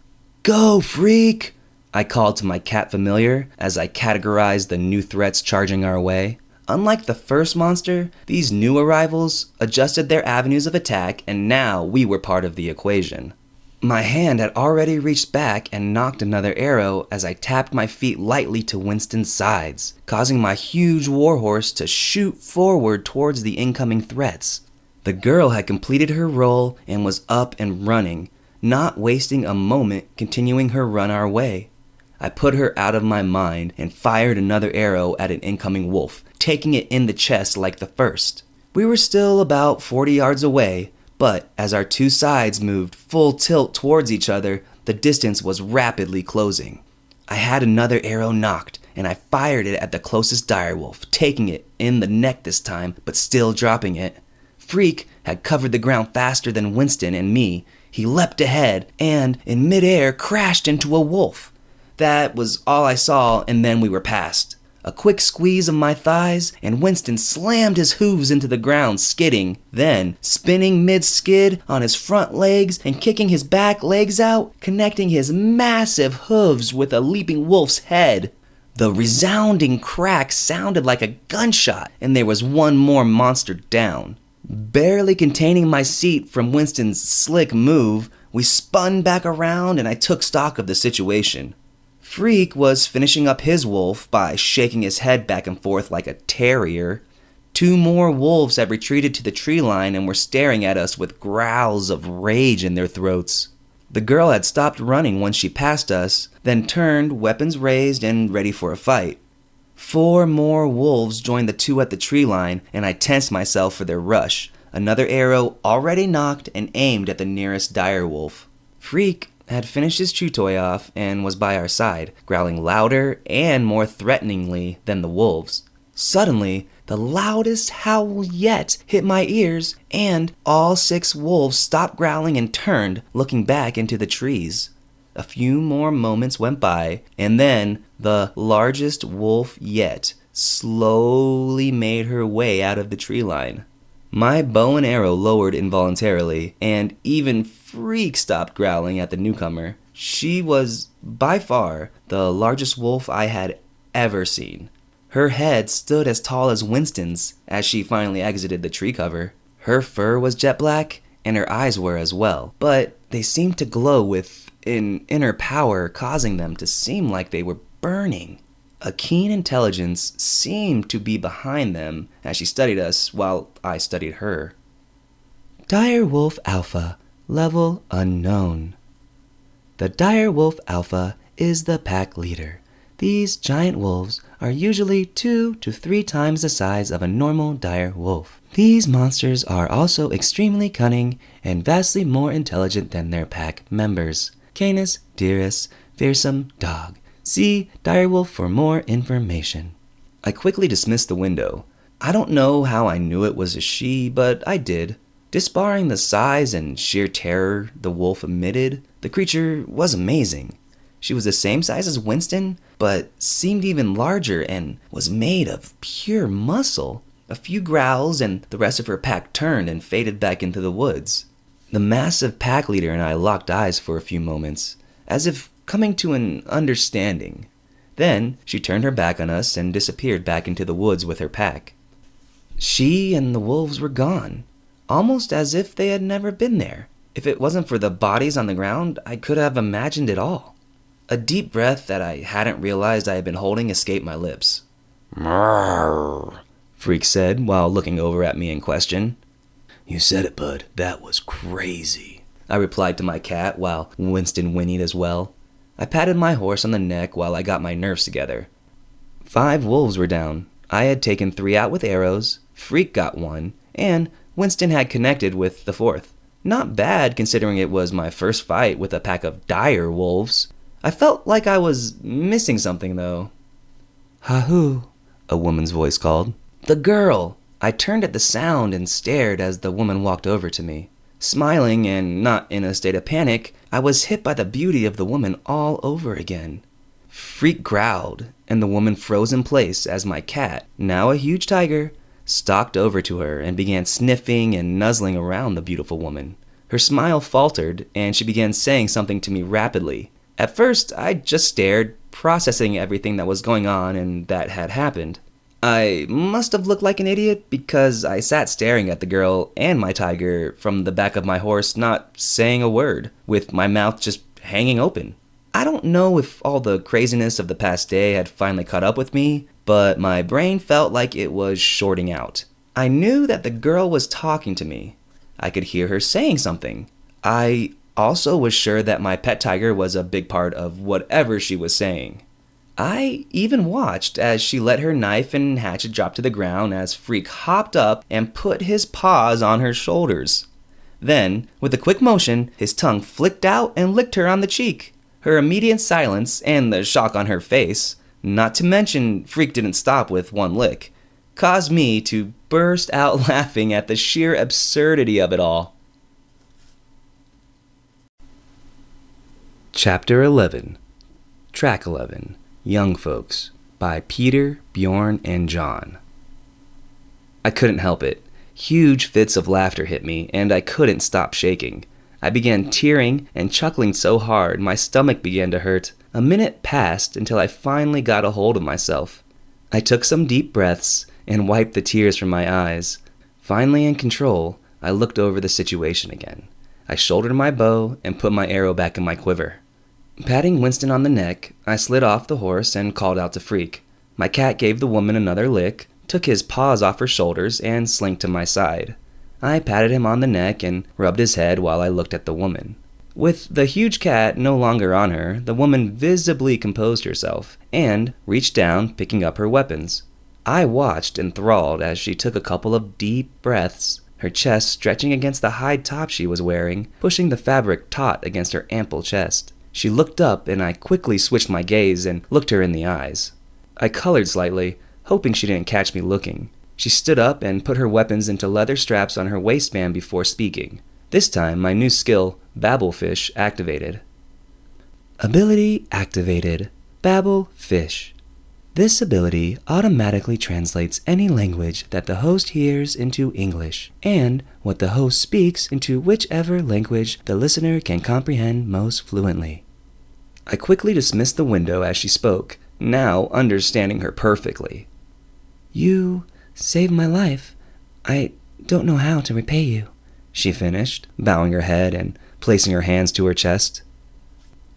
"Go, freak!" I called to my cat familiar as I categorized the new threats charging our way. Unlike the first monster, these new arrivals adjusted their avenues of attack, and now we were part of the equation. My hand had already reached back and knocked another arrow as I tapped my feet lightly to Winston's sides, causing my huge warhorse to shoot forward towards the incoming threats. The girl had completed her roll and was up and running, not wasting a moment continuing her run our way. I put her out of my mind and fired another arrow at an incoming wolf, taking it in the chest like the first. We were still about 40 yards away, but as our two sides moved full tilt towards each other, the distance was rapidly closing. I had another arrow knocked, and I fired it at the closest direwolf, taking it in the neck this time, but still dropping it. Freak had covered the ground faster than Winston and me. He leapt ahead and, in midair, crashed into a wolf. That was all I saw, and then we were past. A quick squeeze of my thighs, and Winston slammed his hooves into the ground, skidding. Then, spinning mid-skid on his front legs and kicking his back legs out, connecting his massive hooves with a leaping wolf's head. The resounding crack sounded like a gunshot, and there was one more monster down. Barely containing my seat from Winston's slick move, we spun back around and I took stock of the situation. Freak was finishing up his wolf by shaking his head back and forth like a terrier. Two more wolves had retreated to the tree line and were staring at us with growls of rage in their throats. The girl had stopped running once she passed us, then turned, weapons raised and ready for a fight. 4 more wolves joined the 2 at the tree line, and I tensed myself for their rush. Another arrow already knocked and aimed at the nearest direwolf. Freak had finished his chew toy off and was by our side, growling louder and more threateningly than the wolves. Suddenly, the loudest howl yet hit my ears, and all 6 wolves stopped growling and turned, looking back into the trees. A few more moments went by, and then the largest wolf yet slowly made her way out of the tree line. My bow and arrow lowered involuntarily, and even Freak stopped growling at the newcomer. She was, by far, the largest wolf I had ever seen. Her head stood as tall as Winston's as she finally exited the tree cover. Her fur was jet black, and her eyes were as well, but they seemed to glow with an inner power causing them to seem like they were burning. A keen intelligence seemed to be behind them as she studied us while I studied her. Direwolf Alpha, level unknown. The Direwolf Alpha is the pack leader. These giant wolves are usually 2 to 3 times the size of a normal dire wolf. These monsters are also extremely cunning and vastly more intelligent than their pack members. Canis, Dirus, fearsome dog. See Direwolf for more information. I quickly dismissed the window. I don't know how I knew it was a she, but I did. Disbarring the size and sheer terror the wolf emitted, the creature was amazing. She was the same size as Winston, but seemed even larger and was made of pure muscle. A few growls and the rest of her pack turned and faded back into the woods. The massive pack leader and I locked eyes for a few moments, as if coming to an understanding. Then she turned her back on us and disappeared back into the woods with her pack. She and the wolves were gone, almost as if they had never been there. If it wasn't for the bodies on the ground, I could have imagined it all. A deep breath that I hadn't realized I had been holding escaped my lips. Mrrr, Freak said while looking over at me in question. you said it, bud. That was crazy. I replied to my cat while Winston whinnied as well. I patted my horse on the neck while I got my nerves together. 5 wolves were down. I had taken 3 out with arrows, Freak got 1, and Winston had connected with the 4th. Not bad considering it was my first fight with a pack of dire wolves. I felt like I was missing something though. "Hahoo," a woman's voice called. "The girl!" I turned at the sound and stared as the woman walked over to me. Smiling and not in a state of panic, I was hit by the beauty of the woman all over again. Freak growled, and the woman froze in place as my cat, now a huge tiger, stalked over to her and began sniffing and nuzzling around the beautiful woman. Her smile faltered, and she began saying something to me rapidly. At first, I just stared, processing everything that was going on and that had happened. I must have looked like an idiot because I sat staring at the girl and my tiger from the back of my horse, not saying a word, with my mouth just hanging open. I don't know if all the craziness of the past day had finally caught up with me, but my brain felt like it was shorting out. I knew that the girl was talking to me. I could hear her saying something. I also was sure that my pet tiger was a big part of whatever she was saying. I even watched as she let her knife and hatchet drop to the ground as Freak hopped up and put his paws on her shoulders. Then, with a quick motion, his tongue flicked out and licked her on the cheek. Her immediate silence and the shock on her face, not to mention Freak didn't stop with one lick, caused me to burst out laughing at the sheer absurdity of it all. Chapter 11, Track 11, Young Folks, by Peter, Bjorn, and John. I couldn't help it. Huge fits of laughter hit me, and I couldn't stop shaking. I began tearing and chuckling so hard my stomach began to hurt. A minute passed until I finally got a hold of myself. I took some deep breaths and wiped the tears from my eyes. Finally in control, I looked over the situation again. I shouldered my bow and put my arrow back in my quiver. Patting Winston on the neck, I slid off the horse and called out to Freak. My cat gave the woman another lick, took his paws off her shoulders, and slinked to my side. I patted him on the neck and rubbed his head while I looked at the woman. With the huge cat no longer on her, the woman visibly composed herself and reached down, picking up her weapons. I watched enthralled as she took a couple of deep breaths, her chest stretching against the hide top she was wearing, pushing the fabric taut against her ample chest. She looked up and I quickly switched my gaze and looked her in the eyes. I colored slightly, hoping she didn't catch me looking. She stood up and put her weapons into leather straps on her waistband before speaking. This time, my new skill, Babblefish, activated. Ability activated. Babblefish. This ability automatically translates any language that the host hears into English, and what the host speaks into whichever language the listener can comprehend most fluently. I quickly dismissed the window as she spoke, now understanding her perfectly. "You saved my life. I don't know how to repay you," she finished, bowing her head and placing her hands to her chest.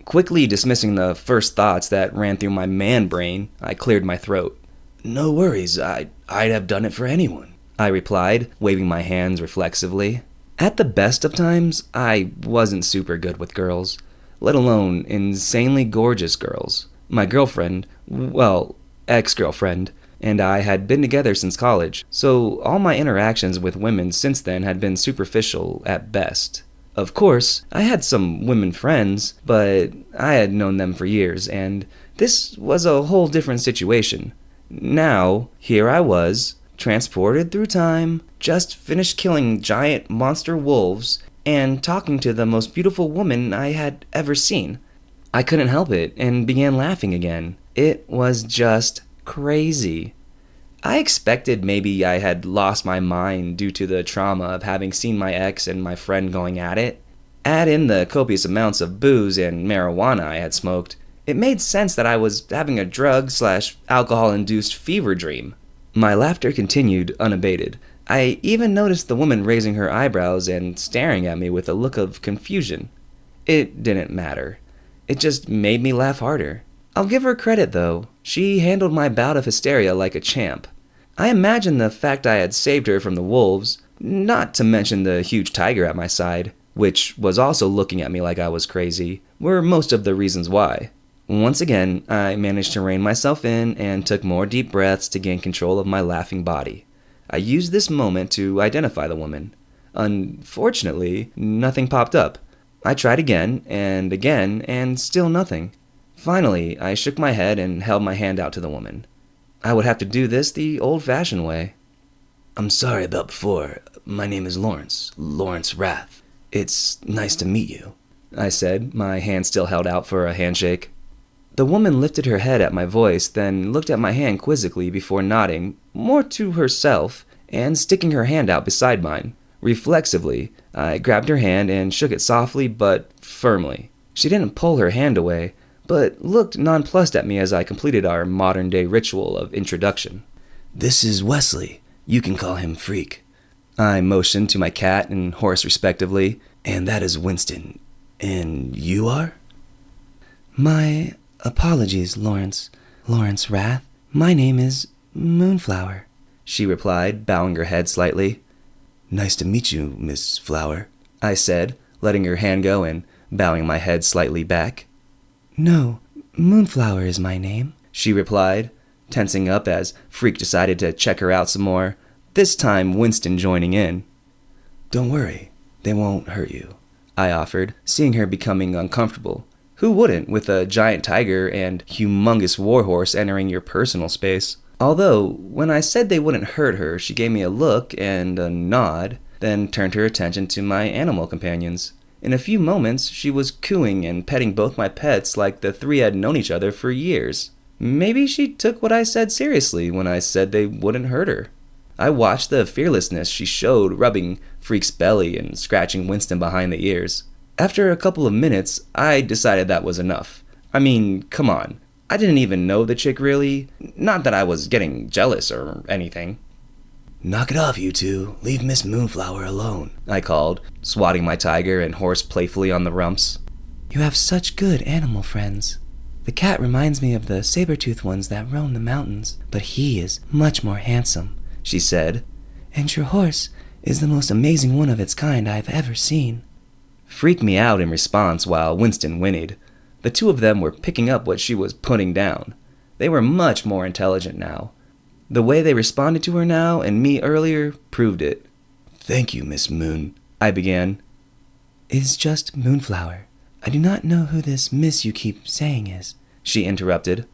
Quickly dismissing the first thoughts that ran through my man brain, I cleared my throat. "No worries, I'd have done it for anyone," I replied, waving my hands reflexively. At the best of times, I wasn't super good with girls, let alone insanely gorgeous girls. My girlfriend, well, ex-girlfriend, and I had been together since college, so all my interactions with women since then had been superficial at best. Of course, I had some women friends, but I had known them for years, and this was a whole different situation. Now, here I was, transported through time, just finished killing giant monster wolves, and talking to the most beautiful woman I had ever seen. I couldn't help it and began laughing again. It was just crazy. I expected maybe I had lost my mind due to the trauma of having seen my ex and my friend going at it. Add in the copious amounts of booze and marijuana I had smoked, it made sense that I was having a drug/alcohol-induced fever dream. My laughter continued unabated. I even noticed the woman raising her eyebrows and staring at me with a look of confusion. It didn't matter. It just made me laugh harder. I'll give her credit, though. She handled my bout of hysteria like a champ. I imagine the fact I had saved her from the wolves, not to mention the huge tiger at my side, which was also looking at me like I was crazy, were most of the reasons why. Once again, I managed to rein myself in and took more deep breaths to gain control of my laughing body. I used this moment to identify the woman. Unfortunately, nothing popped up. I tried again, and still nothing. Finally, I shook my head and held my hand out to the woman. I would have to do this the old-fashioned way. I'm sorry about before. My name is Lawrence Rath. It's nice to meet you, I said, my hand still held out for a handshake. The woman lifted her head at my voice, then looked at my hand quizzically before nodding, more to herself, and sticking her hand out beside mine. Reflexively, I grabbed her hand and shook it softly but firmly. She didn't pull her hand away, but looked nonplussed at me as I completed our modern-day ritual of introduction. This is Wesley. You can call him Freak. I motioned to my cat and horse respectively. And that is Winston. And you are? My apologies, Lawrence Rath. My name is Moonflower, she replied, bowing her head slightly. Nice to meet you, Miss Flower, I said, letting her hand go and bowing my head slightly back. No, Moonflower is my name, she replied, tensing up as Freak decided to check her out some more, this time Winston joining in. Don't worry, they won't hurt you, I offered, seeing her becoming uncomfortable. Who wouldn't, with a giant tiger and humongous warhorse entering your personal space? Although, when I said they wouldn't hurt her, she gave me a look and a nod, then turned her attention to my animal companions. In a few moments, she was cooing and petting both my pets like the three had known each other for years. Maybe she took what I said seriously when I said they wouldn't hurt her. I watched the fearlessness she showed, rubbing Freak's belly and scratching Winston behind the ears. After a couple of minutes, I decided that was enough. I mean, come on. I didn't even know the chick really. Not that I was getting jealous or anything. Knock it off, you two. Leave Miss Moonflower alone, I called, swatting my tiger and horse playfully on the rumps. You have such good animal friends. The cat reminds me of the saber-toothed ones that roam the mountains, but he is much more handsome, she said. And your horse is the most amazing one of its kind I've ever seen. Freaked me out in response while Winston whinnied. The two of them were picking up what she was putting down. They were much more intelligent now. The way they responded to her now and me earlier proved it. Thank you, Miss Moon, I began. It is just Moonflower. I do not know who this miss you keep saying is, she interrupted.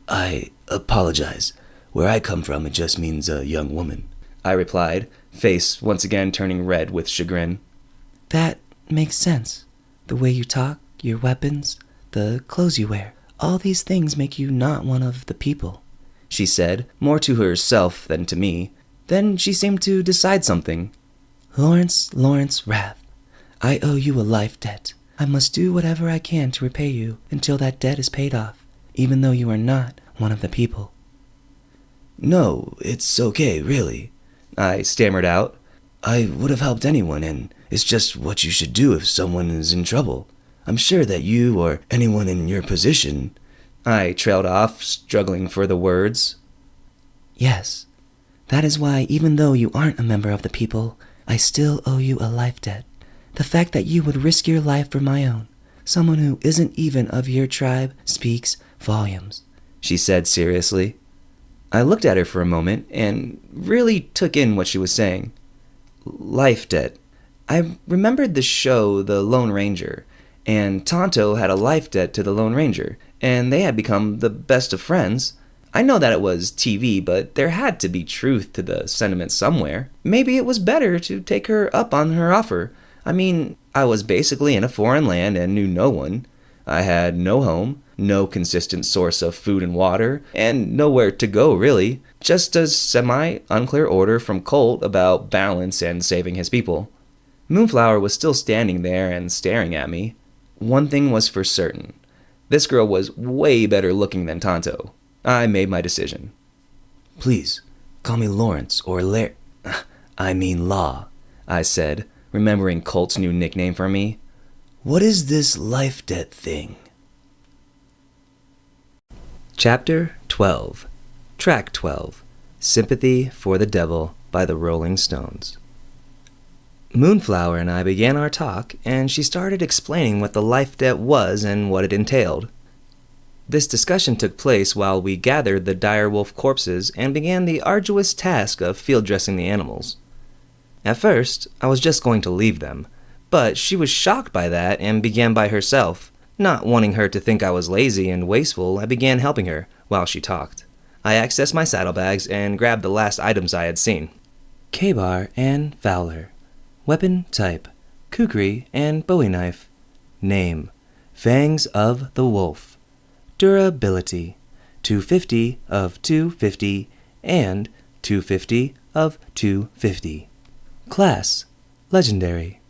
I apologize. Where I come from, it just means a young woman, I replied, face once again turning red with chagrin. That makes sense. The way you talk, your weapons, the clothes you wear, all these things make you not one of the people, she said, more to herself than to me. Then she seemed to decide something. Lawrence Rath, I owe you a life debt. I must do whatever I can to repay you until that debt is paid off, even though you are not one of the people. No, it's okay, really, I stammered out. I would have helped anyone, and it's just what you should do if someone is in trouble. I'm sure that you or anyone in your position... I trailed off, struggling for the words. Yes, that is why even though you aren't a member of the people, I still owe you a life debt. The fact that you would risk your life for my own, someone who isn't even of your tribe, speaks volumes, she said seriously. I looked at her for a moment and really took in what she was saying. Life debt. I remembered the show The Lone Ranger, and Tonto had a life debt to the Lone Ranger, and they had become the best of friends. I know that it was TV, but there had to be truth to the sentiment somewhere. Maybe it was better to take her up on her offer. I mean, I was basically in a foreign land and knew no one. I had no home, no consistent source of food and water, and nowhere to go really. Just a semi-unclear order from Colt about balance and saving his people. Moonflower was still standing there and staring at me. One thing was for certain. This girl was way better looking than Tonto. I made my decision. Please, call me Lawrence or Law, I said, remembering Colt's new nickname for me. What is this life debt thing? Chapter 12. Track 12. Sympathy for the Devil by the Rolling Stones. Moonflower and I began our talk, and she started explaining what the life debt was and what it entailed. This discussion took place while we gathered the direwolf corpses and began the arduous task of field dressing the animals. At first, I was just going to leave them, but she was shocked by that and began by herself. Not wanting her to think I was lazy and wasteful, I began helping her while she talked. I accessed my saddlebags and grabbed the last items I had seen. K-bar and Fowler. Weapon type, kukri and bowie knife. Name, Fangs of the Wolf. Durability, 250 of 250 and 250 of 250. Class, Legendary.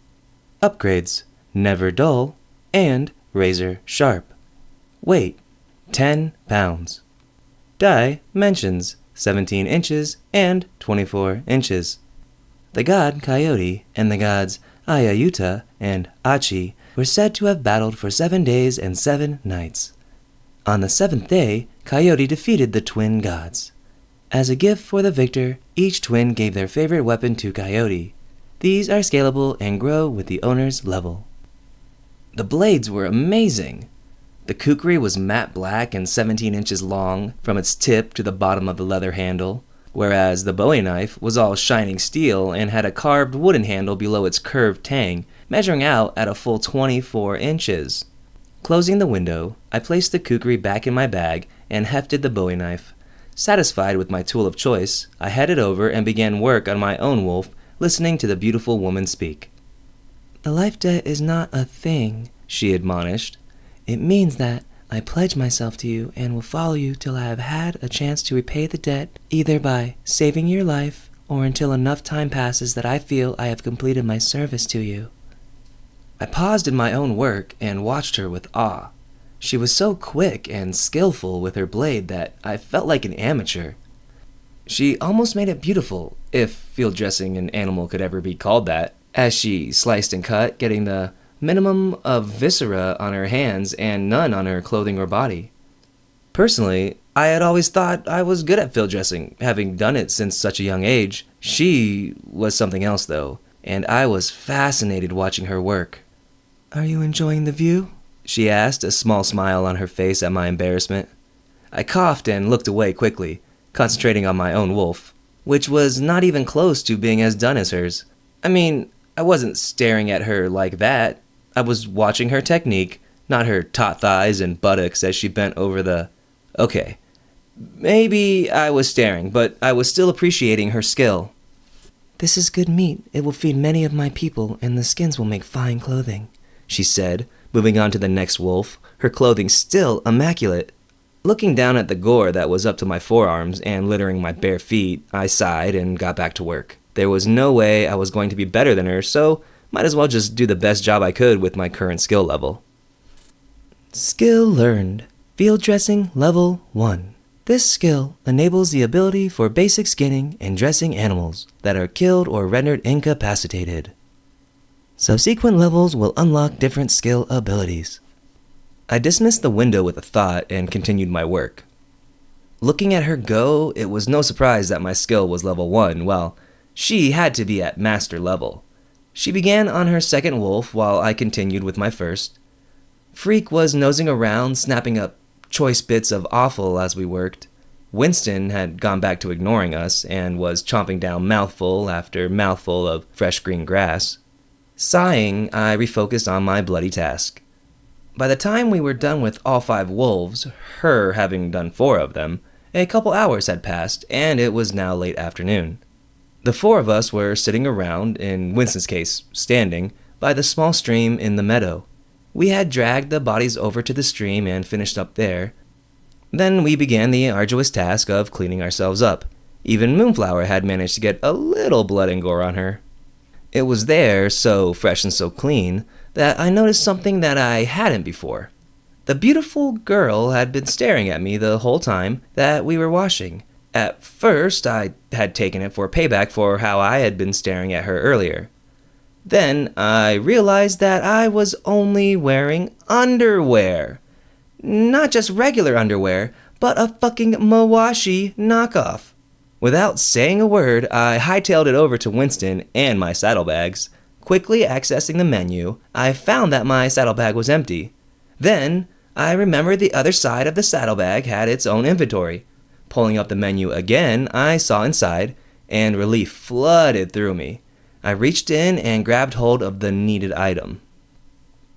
Upgrades, Never Dull and Razor Sharp. Weight, 10 pounds. Dimensions, 17 inches and 24 inches. The god Coyote and the gods Ayayuta and Achi were said to have battled for 7 days and 7 nights. On the 7th day, Coyote defeated the twin gods. As a gift for the victor, each twin gave their favorite weapon to Coyote. These are scalable and grow with the owner's level. The blades were amazing. The kukri was matte black and 17 inches long from its tip to the bottom of the leather handle, whereas the bowie knife was all shining steel and had a carved wooden handle below its curved tang, measuring out at a full 24 inches. Closing the window, I placed the kukri back in my bag and hefted the bowie knife. Satisfied with my tool of choice, I headed over and began work on my own wolf, listening to the beautiful woman speak. The life debt is not a thing, she admonished. It means that I pledge myself to you and will follow you till I have had a chance to repay the debt, either by saving your life or until enough time passes that I feel I have completed my service to you. I paused in my own work and watched her with awe. She was so quick and skillful with her blade that I felt like an amateur. She almost made it beautiful, if field dressing an animal could ever be called that, as she sliced and cut, getting the minimum of viscera on her hands and none on her clothing or body. Personally, I had always thought I was good at field dressing, having done it since such a young age. She was something else, though, and I was fascinated watching her work. Are you enjoying the view? She asked, a small smile on her face at my embarrassment. I coughed and looked away quickly, concentrating on my own wolf, which was not even close to being as done as hers. I mean, I wasn't staring at her like that. I was watching her technique, not her taut thighs and buttocks as she bent over the... Okay, maybe I was staring, but I was still appreciating her skill. This is good meat. It will feed many of my people, and the skins will make fine clothing, she said, moving on to the next wolf, her clothing still immaculate. Looking down at the gore that was up to my forearms and littering my bare feet, I sighed and got back to work. There was no way I was going to be better than her, so might as well just do the best job I could with my current skill level. Skill learned. Field dressing level 1. This skill enables the ability for basic skinning and dressing animals that are killed or rendered incapacitated. Subsequent levels will unlock different skill abilities. I dismissed the window with a thought and continued my work. Looking at her go, it was no surprise that my skill was level 1, while she had to be at master level. She began on her second wolf while I continued with my first. Freak was nosing around, snapping up choice bits of offal as we worked. Winston had gone back to ignoring us and was chomping down mouthful after mouthful of fresh green grass. Sighing, I refocused on my bloody task. By the time we were done with all 5 wolves, her having done 4 of them, a couple hours had passed, and it was now late afternoon. The 4 of us were sitting around, in Winston's case, standing, by the small stream in the meadow. We had dragged the bodies over to the stream and finished up there. Then we began the arduous task of cleaning ourselves up. Even Moonflower had managed to get a little blood and gore on her. It was there, so fresh and so clean, that I noticed something that I hadn't before. The beautiful girl had been staring at me the whole time that we were washing. At first, I had taken it for payback for how I had been staring at her earlier. Then I realized that I was only wearing underwear. Not just regular underwear, but a fucking Mawashi knockoff. Without saying a word, I hightailed it over to Winston and my saddlebags. Quickly accessing the menu, I found that my saddlebag was empty. Then, I remembered the other side of the saddlebag had its own inventory. Pulling up the menu again, I saw inside, and relief flooded through me. I reached in and grabbed hold of the needed item.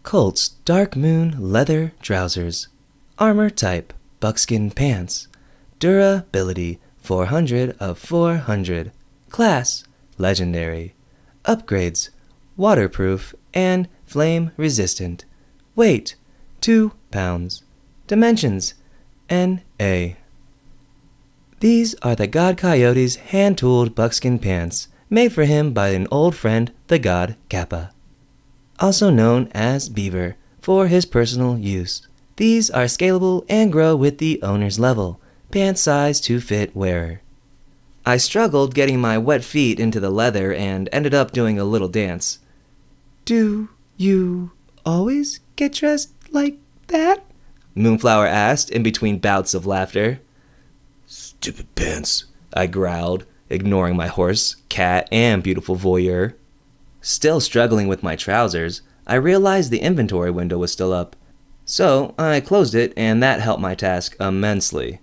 Colt's Dark Moon leather trousers. Armor type, buckskin pants. Durability, 400 of 400. Class, legendary. Upgrades, waterproof and flame resistant. Weight, 2 pounds. Dimensions, NA. These are the God Coyote's hand-tooled buckskin pants, made for him by an old friend, the god Kappa, also known as Beaver, for his personal use. These are scalable and grow with the owner's level, pant size to fit wearer. I struggled getting my wet feet into the leather and ended up doing a little dance. Do you always get dressed like that? Moonflower asked in between bouts of laughter. Stupid pants, I growled, ignoring my horse, cat, and beautiful voyeur. Still struggling with my trousers, I realized the inventory window was still up. So I closed it, and that helped my task immensely.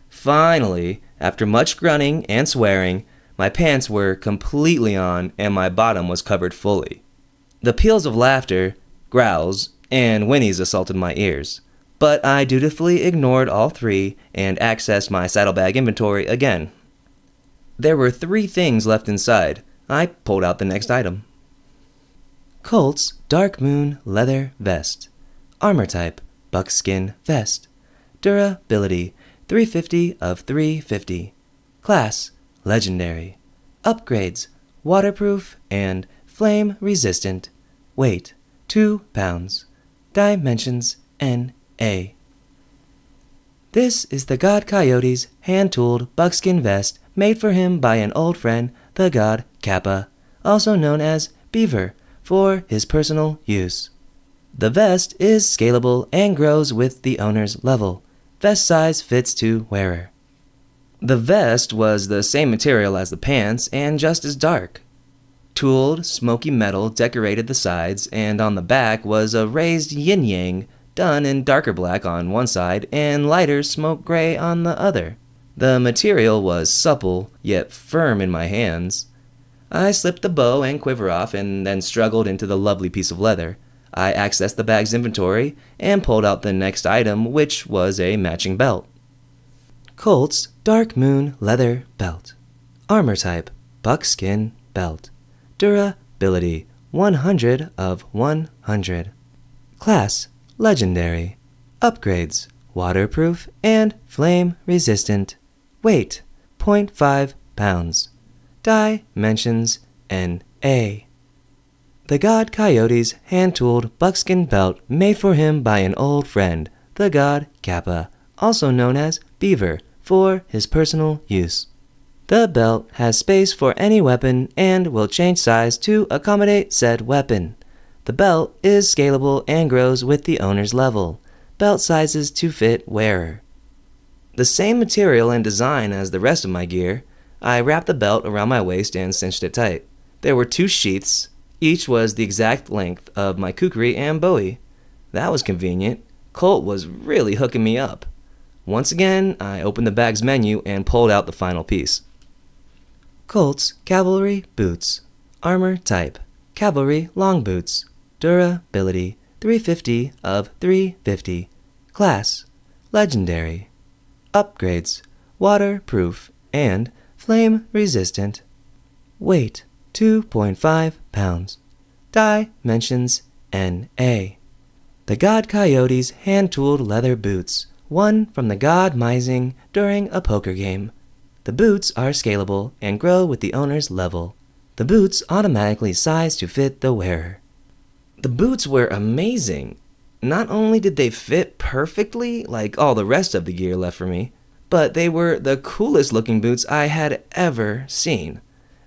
Finally, after much grunting and swearing, my pants were completely on and my bottom was covered fully. The peals of laughter, growls, and whinnies assaulted my ears, but I dutifully ignored all 3 and accessed my saddlebag inventory again. There were 3 things left inside. I pulled out the next item. Colt's Dark Moon leather vest. Armor type, buckskin vest. Durability, 350 of 350. Class, legendary. Upgrades, waterproof and flame resistant. Weight, 2 pounds. Dimensions, NA. This is the God Coyote's hand-tooled buckskin vest made for him by an old friend, the god Kappa, also known as Beaver, for his personal use. The vest is scalable and grows with the owner's level. Vest size fits to wearer. The vest was the same material as the pants and just as dark. Tooled, smoky metal decorated the sides, and on the back was a raised yin-yang done in darker black on one side and lighter smoke gray on the other. The material was supple, yet firm in my hands. I slipped the bow and quiver off and then struggled into the lovely piece of leather. I accessed the bag's inventory and pulled out the next item, which was a matching belt. Colt's Dark Moon leather belt. Armor type, buckskin belt. Durability, 100 of 100. Class, legendary. Upgrades, waterproof and flame resistant. Weight, 0.5 pounds. Dimensions, NA. The God Coyote's hand-tooled buckskin belt made for him by an old friend, the god Kappa, also known as Beaver, for his personal use. The belt has space for any weapon and will change size to accommodate said weapon. The belt is scalable and grows with the owner's level. Belt sizes to fit wearer. The same material and design as the rest of my gear, I wrapped the belt around my waist and cinched it tight. There were 2 sheaths. Each was the exact length of my kukri and bowie. That was convenient. Colt was really hooking me up. Once again, I opened the bag's menu and pulled out the final piece. Colt's cavalry boots. Armor type, cavalry long boots. Durability 350 of 350. Class legendary. Upgrades waterproof and flame resistant. Weight 2.5 pounds. Dimensions NA. The God Coyote's hand-tooled leather boots, won from the God Mising during a poker game. The boots are scalable and grow with the owner's level. The boots automatically size to fit the wearer. The boots were amazing. Not only did they fit perfectly, like all the rest of the gear left for me, but they were the coolest looking boots I had ever seen.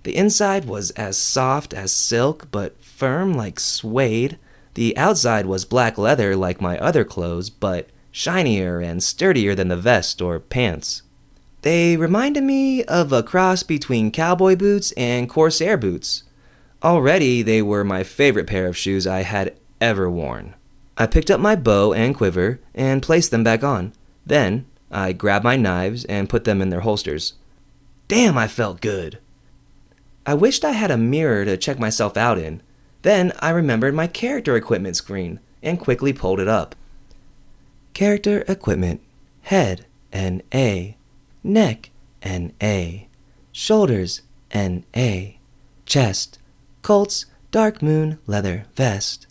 The inside was as soft as silk, but firm like suede. The outside was black leather like my other clothes, but shinier and sturdier than the vest or pants. They reminded me of a cross between cowboy boots and corsair boots. Already, they were my favorite pair of shoes I had ever worn. I picked up my bow and quiver and placed them back on. Then, I grabbed my knives and put them in their holsters. Damn, I felt good. I wished I had a mirror to check myself out in. Then I remembered my character equipment screen and quickly pulled it up. Character equipment. Head NA. Neck NA. Shoulders NA. Chest. Colt's Dark Moon leather vest.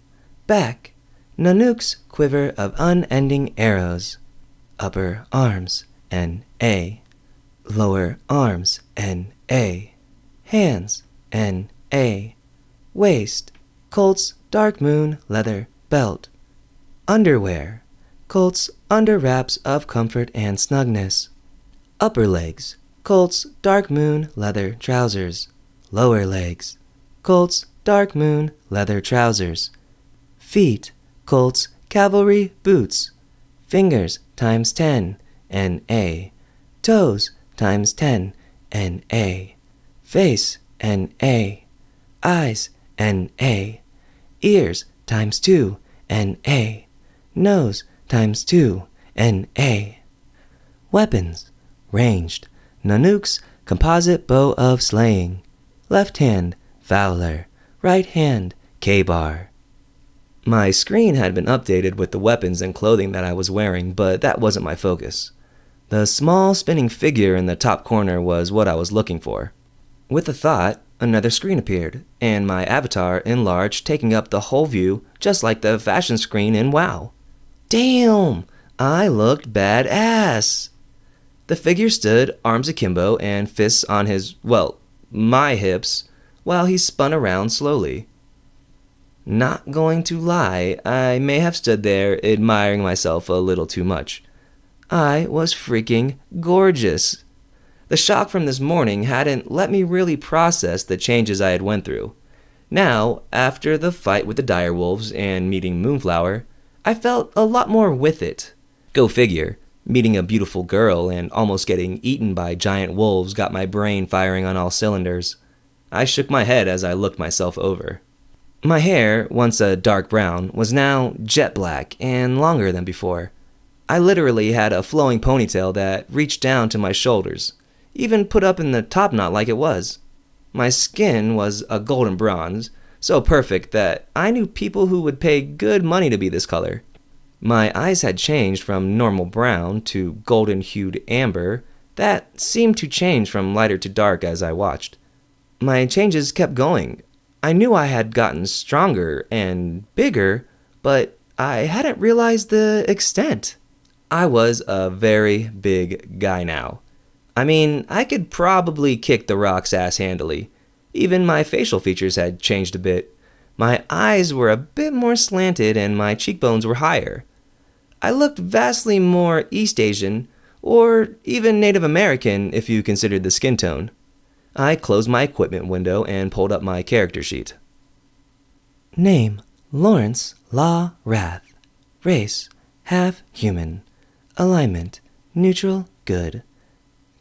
Back. Nanook's quiver of unending arrows. Upper arms NA. Lower arms NA. Hands NA. Waist. Colt's Dark Moon leather belt. Underwear. Colt's under wraps of comfort and snugness. Upper legs. Colt's Dark Moon leather trousers. Lower legs. Colt's Dark Moon leather trousers. Feet. Colt's cavalry boots. Fingers times 10 NA. Toes times 10 NA. Face NA. Eyes NA. Ears times 2 NA. Nose times 2 NA. Weapons. Ranged. Nanook's composite bow of slaying. Left hand Fowler. Right hand K-bar. My screen had been updated with the weapons and clothing that I was wearing, but that wasn't my focus. The small spinning figure in the top corner was what I was looking for. With a thought, another screen appeared, and my avatar enlarged, taking up the whole view, just like the fashion screen in WoW. Damn! I looked badass! The figure stood, arms akimbo and fists on his, my hips, while he spun around slowly. Not going to lie, I may have stood there admiring myself a little too much. I was freaking gorgeous. The shock from this morning hadn't let me really process the changes I had went through. Now, after the fight with the direwolves and meeting Moonflower, I felt a lot more with it. Go figure, meeting a beautiful girl and almost getting eaten by giant wolves got my brain firing on all cylinders. I shook my head as I looked myself over. My hair, once a dark brown, was now jet black and longer than before. I literally had a flowing ponytail that reached down to my shoulders, even put up in the top knot like it was. My skin was a golden bronze, so perfect that I knew people who would pay good money to be this color. My eyes had changed from normal brown to golden-hued amber that seemed to change from lighter to dark as I watched. My changes kept going. I knew I had gotten stronger and bigger, but I hadn't realized the extent. I was a very big guy now. I mean, I could probably kick the rock's ass handily. Even my facial features had changed a bit. My eyes were a bit more slanted and my cheekbones were higher. I looked vastly more East Asian, or even Native American if you considered the skin tone. I closed my equipment window and pulled up my character sheet. Name, Lawrence Law Wrath. Race, half human. Alignment, neutral, good.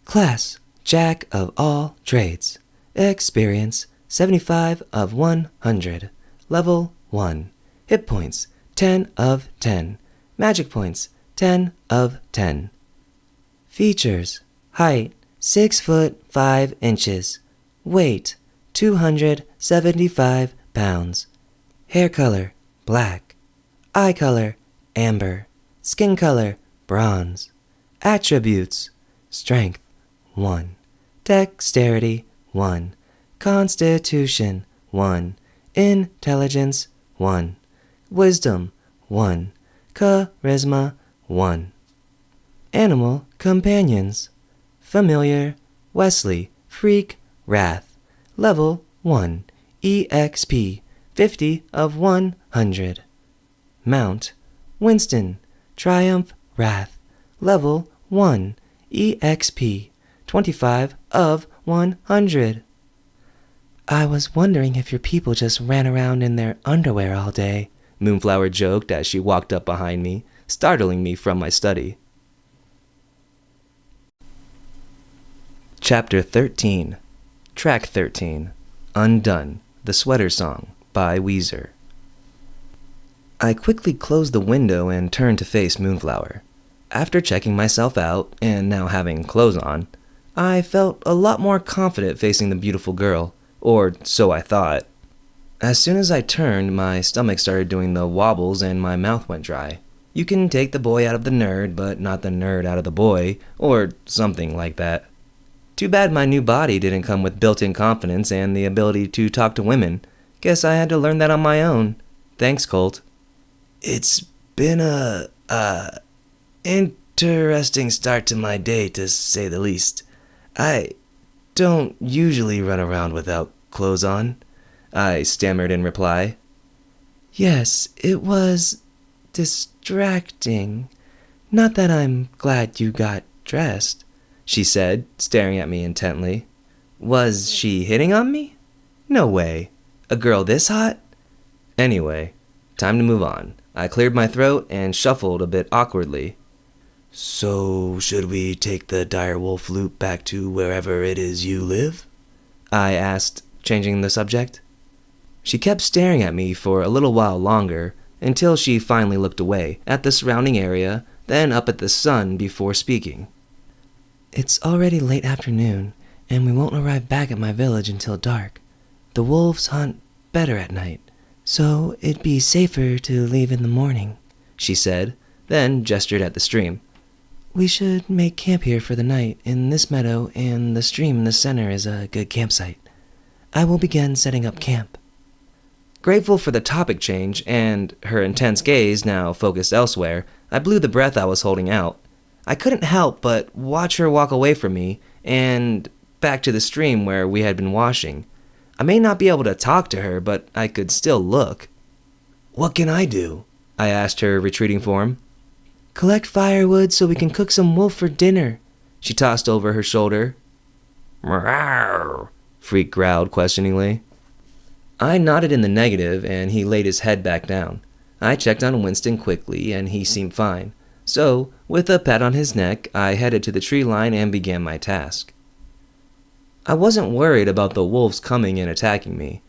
Class, Jack of all trades. Experience, 75 of 100. Level 1. Hit points, 10 of 10. Magic points, 10 of 10. Features, height, 6 foot 5 inches. Weight, 275 pounds. Hair color, black. Eye color, amber. Skin color, bronze. Attributes, strength, 1. Dexterity, 1. Constitution, 1. Intelligence, 1. Wisdom, 1. Charisma, 1. Animal companions. Familiar, Wesley, Freak, Wrath. Level 1. EXP, 50 of 100. Mount, Winston, Triumph, Wrath. Level 1. EXP, 25 of 100. I was wondering if your people just ran around in their underwear all day, Moonflower joked as she walked up behind me, startling me from my study. Chapter 13. Track 13. Undone, the Sweater Song, by Weezer. I quickly closed the window and turned to face Moonflower. After checking myself out, and now having clothes on, I felt a lot more confident facing the beautiful girl, or so I thought. As soon as I turned, my stomach started doing the wobbles and my mouth went dry. You can take the boy out of the nerd, but not the nerd out of the boy, or something like that. Too bad my new body didn't come with built-in confidence and the ability to talk to women. Guess I had to learn that on my own. Thanks, Colt. It's been a interesting start to my day, to say the least. I don't usually run around without clothes on, I stammered in reply. Yes, it was distracting. Not that I'm glad you got dressed, she said, staring at me intently. Was she hitting on me? No way. A girl this hot? Anyway, time to move on. I cleared my throat and shuffled a bit awkwardly. So, should we take the direwolf loop back to wherever it is you live? I asked, changing the subject. She kept staring at me for a little while longer, until she finally looked away, at the surrounding area, then up at the sun before speaking. It's already late afternoon, and we won't arrive back at my village until dark. The wolves hunt better at night, so it'd be safer to leave in the morning, she said, then gestured at the stream. We should make camp here for the night in this meadow, and the stream in the center is a good campsite. I will begin setting up camp. Grateful for the topic change and her intense gaze now focused elsewhere, I blew the breath I was holding out. I couldn't help but watch her walk away from me and back to the stream where we had been washing. I may not be able to talk to her, but I could still look. What can I do? I asked her, retreating form. Collect firewood so we can cook some wolf for dinner, she tossed over her shoulder. Meow, Freak growled questioningly. I nodded in the negative, and he laid his head back down. I checked on Winston quickly, and he seemed fine. So, with a pat on his neck, I headed to the tree line and began my task. I wasn't worried about the wolves coming and attacking me.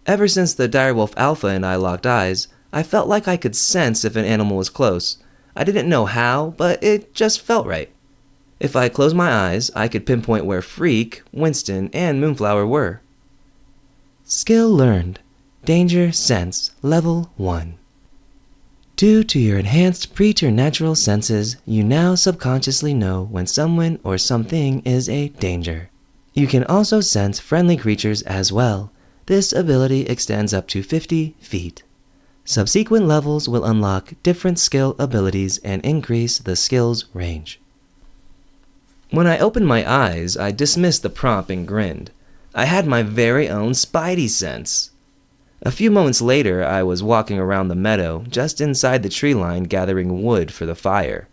Ever since the direwolf alpha and I locked eyes, I felt like I could sense if an animal was close. I didn't know how, but it just felt right. If I closed my eyes, I could pinpoint where Freak, Winston, and Moonflower were. Skill learned. Danger sense, level 1. Due to your enhanced preternatural senses, you now subconsciously know when someone or something is a danger. You can also sense friendly creatures as well. This ability extends up to 50 feet. Subsequent levels will unlock different skill abilities and increase the skill's range. When I opened my eyes, I dismissed the prompt and grinned. I had my very own spidey sense. A few moments later, I was walking around the meadow, just inside the tree line gathering wood for the fire.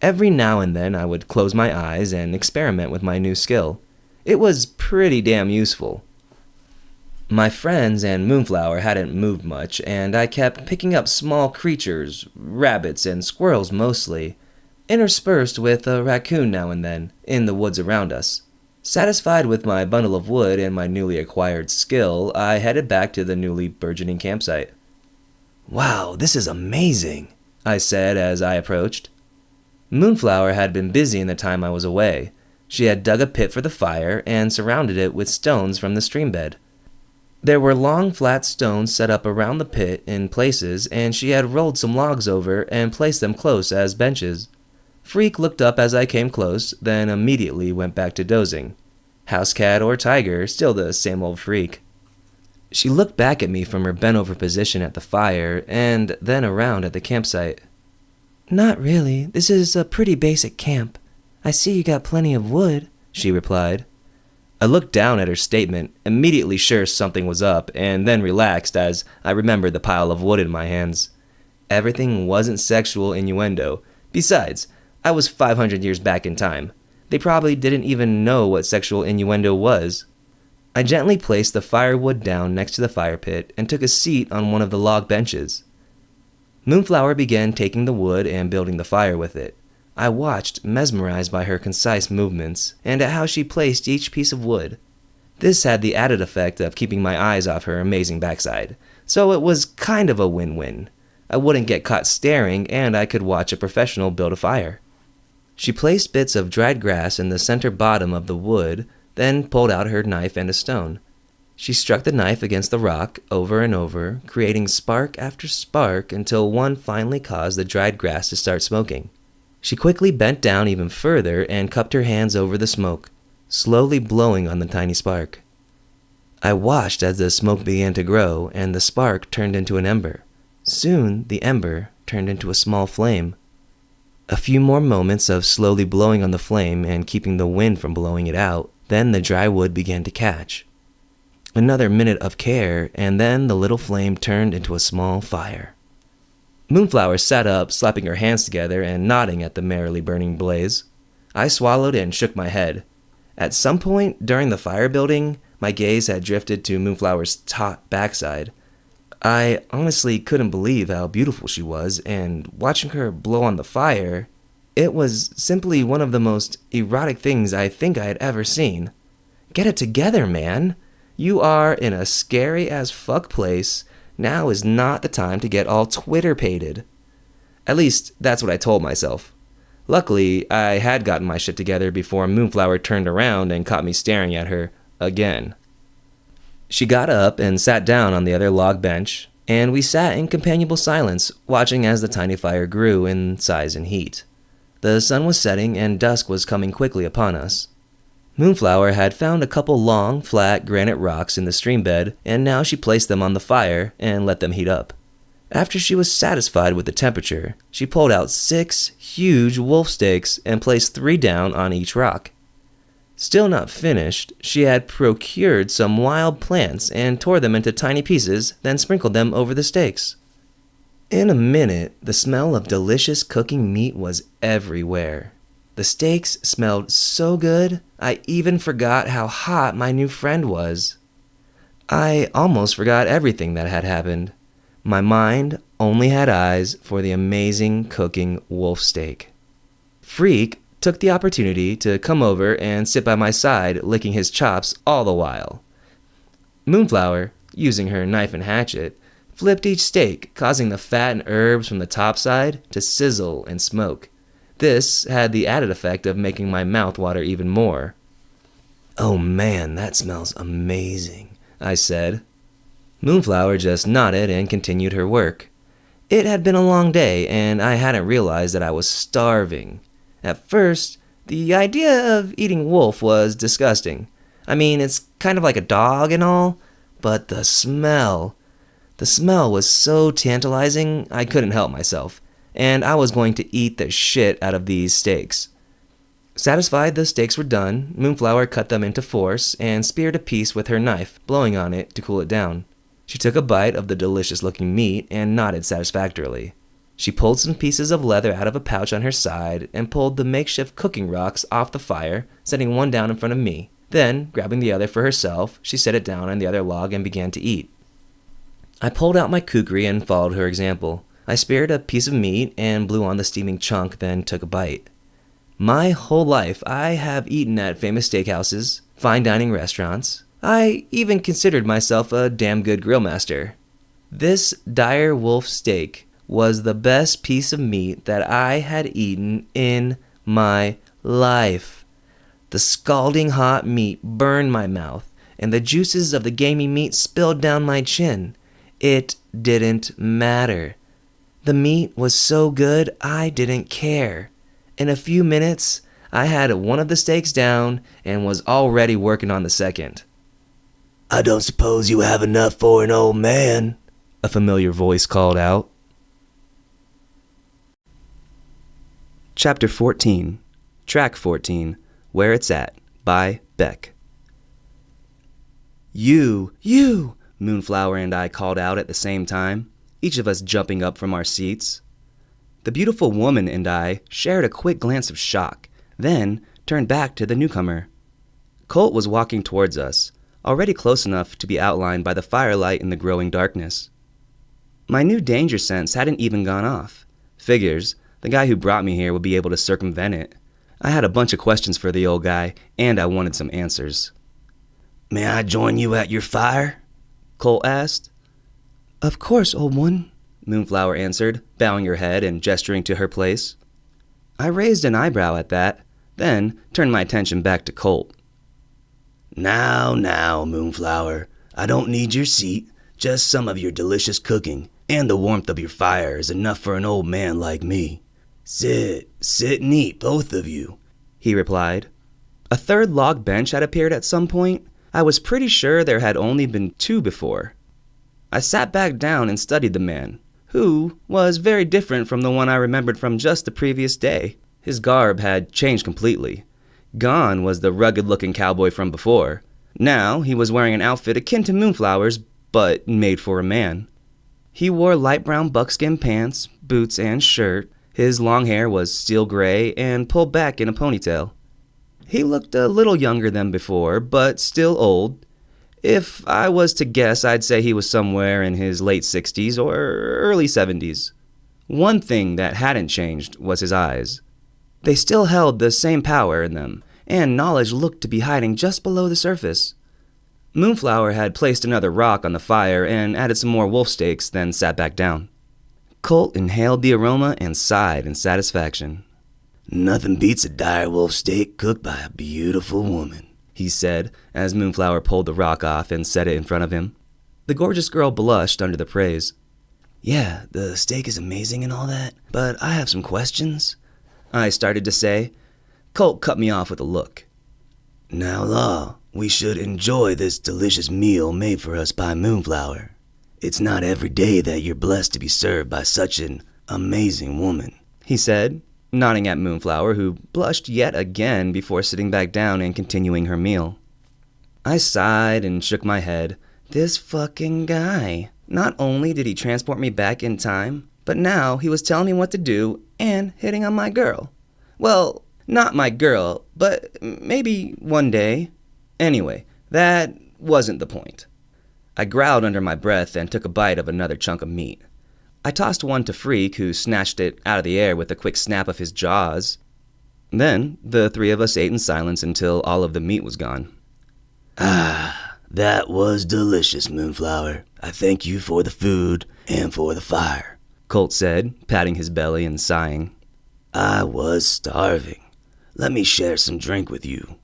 Every now and then I would close my eyes and experiment with my new skill. It was pretty damn useful. My friends and Moonflower hadn't moved much, and I kept picking up small creatures, rabbits and squirrels mostly, interspersed with a raccoon now and then, in the woods around us. Satisfied with my bundle of wood and my newly acquired skill, I headed back to the newly burgeoning campsite. Wow, this is amazing, I said as I approached. Moonflower had been busy in the time I was away. She had dug a pit for the fire and surrounded it with stones from the stream bed. There were long flat stones set up around the pit in places, and she had rolled some logs over and placed them close as benches. Freak looked up as I came close, then immediately went back to dozing. House cat or tiger, still the same old Freak. She looked back at me from her bent-over position at the fire, and then around at the campsite. Not really. This is a pretty basic camp. I see you got plenty of wood, she replied. I looked down at her statement, immediately sure something was up, and then relaxed as I remembered the pile of wood in my hands. Everything wasn't sexual innuendo. Besides, I was 500 years back in time. They probably didn't even know what sexual innuendo was. I gently placed the firewood down next to the fire pit and took a seat on one of the log benches. Moonflower began taking the wood and building the fire with it. I watched, mesmerized by her concise movements and at how she placed each piece of wood. This had the added effect of keeping my eyes off her amazing backside, so it was kind of a win-win. I wouldn't get caught staring, and I could watch a professional build a fire. She placed bits of dried grass in the center bottom of the wood, then pulled out her knife and a stone. She struck the knife against the rock over and over, creating spark after spark until one finally caused the dried grass to start smoking. She quickly bent down even further and cupped her hands over the smoke, slowly blowing on the tiny spark. I watched as the smoke began to grow and the spark turned into an ember. Soon the ember turned into a small flame. A few more moments of slowly blowing on the flame and keeping the wind from blowing it out, then the dry wood began to catch. Another minute of care, and then the little flame turned into a small fire. Moonflower sat up, slapping her hands together and nodding at the merrily burning blaze. I swallowed and shook my head. At some point during the fire building, my gaze had drifted to Moonflower's taut backside. I honestly couldn't believe how beautiful she was, and watching her blow on the fire, it was simply one of the most erotic things I think I had ever seen. Get it together, man. You are in a scary-as-fuck place. Now is not the time to get all Twitter-pated. At least, that's what I told myself. Luckily, I had gotten my shit together before Moonflower turned around and caught me staring at her again. She got up and sat down on the other log bench, and we sat in companionable silence, watching as the tiny fire grew in size and heat. The sun was setting and dusk was coming quickly upon us. Moonflower had found a couple long, flat granite rocks in the stream bed, and now she placed them on the fire and let them heat up. After she was satisfied with the temperature, she pulled out 6 huge wolf steaks and placed 3 down on each rock. Still not finished, she had procured some wild plants and tore them into tiny pieces, then sprinkled them over the steaks. In a minute, the smell of delicious cooking meat was everywhere. The steaks smelled so good, I even forgot how hot my new friend was. I almost forgot everything that had happened. My mind only had eyes for the amazing cooking wolf steak. Freak took the opportunity to come over and sit by my side, licking his chops all the while. Moonflower, using her knife and hatchet, flipped each steak, causing the fat and herbs from the top side to sizzle and smoke. This had the added effect of making my mouth water even more. "Oh man, that smells amazing," I said. Moonflower just nodded and continued her work. It had been a long day, and I hadn't realized that I was starving. At first, the idea of eating wolf was disgusting. I mean, it's kind of like a dog and all, but the smell was so tantalizing I couldn't help myself, and I was going to eat the shit out of these steaks. Satisfied the steaks were done, Moonflower cut them into fours and speared a piece with her knife, blowing on it to cool it down. She took a bite of the delicious-looking meat and nodded satisfactorily. She pulled some pieces of leather out of a pouch on her side and pulled the makeshift cooking rocks off the fire, setting one down in front of me. Then, grabbing the other for herself, she set it down on the other log and began to eat. I pulled out my kukri and followed her example. I speared a piece of meat and blew on the steaming chunk, then took a bite. My whole life, I have eaten at famous steakhouses, fine dining restaurants. I even considered myself a damn good grill master. This dire wolf steak was the best piece of meat that I had eaten in my life. The scalding hot meat burned my mouth, and the juices of the gamey meat spilled down my chin. It didn't matter. The meat was so good, I didn't care. In a few minutes, I had one of the steaks down and was already working on the second. "I don't suppose you have enough for an old man," a familiar voice called out. Chapter 14, Track 14, Where It's At, by Beck. You, Moonflower and I called out at the same time, each of us jumping up from our seats. The beautiful woman and I shared a quick glance of shock, then turned back to the newcomer. Colt was walking towards us, already close enough to be outlined by the firelight in the growing darkness. My new danger sense hadn't even gone off. Figures, the guy who brought me here would be able to circumvent it. I had a bunch of questions for the old guy, and I wanted some answers. "May I join you at your fire?" Colt asked. "Of course, old one," Moonflower answered, bowing her head and gesturing to her place. I raised an eyebrow at that, then turned my attention back to Colt. Now, Moonflower, I don't need your seat, just some of your delicious cooking, and the warmth of your fire is enough for an old man like me. Sit and eat, both of you," he replied. A third log bench had appeared at some point. I was pretty sure there had only been two before. I sat back down and studied the man, who was very different from the one I remembered from just the previous day. His garb had changed completely. Gone was the rugged-looking cowboy from before. Now he was wearing an outfit akin to Moonflower's, but made for a man. He wore light brown buckskin pants, boots, and shirt. His long hair was steel gray and pulled back in a ponytail. He looked a little younger than before, but still old. If I was to guess, I'd say he was somewhere in his late 60s or early 70s. One thing that hadn't changed was his eyes. They still held the same power in them, and knowledge looked to be hiding just below the surface. Moonflower had placed another rock on the fire and added some more wolf steaks, then sat back down. Colt inhaled the aroma and sighed in satisfaction. "Nothing beats a direwolf steak cooked by a beautiful woman," he said, as Moonflower pulled the rock off and set it in front of him. The gorgeous girl blushed under the praise. "Yeah, the steak is amazing and all that, but I have some questions," I started to say. Colt cut me off with a look. "Now, Law, we should enjoy this delicious meal made for us by Moonflower. It's not every day that you're blessed to be served by such an amazing woman," he said, nodding at Moonflower, who blushed yet again before sitting back down and continuing her meal. I sighed and shook my head. This fucking guy. Not only did he transport me back in time, but now he was telling me what to do and hitting on my girl. Well, not my girl, but maybe one day. Anyway, that wasn't the point. I growled under my breath and took a bite of another chunk of meat. I tossed one to Freak, who snatched it out of the air with a quick snap of his jaws. Then the three of us ate in silence until all of the meat was gone. "Ah, that was delicious, Moonflower. I thank you for the food and for the fire," Colt said, patting his belly and sighing. "I was starving. Let me share some drink with you."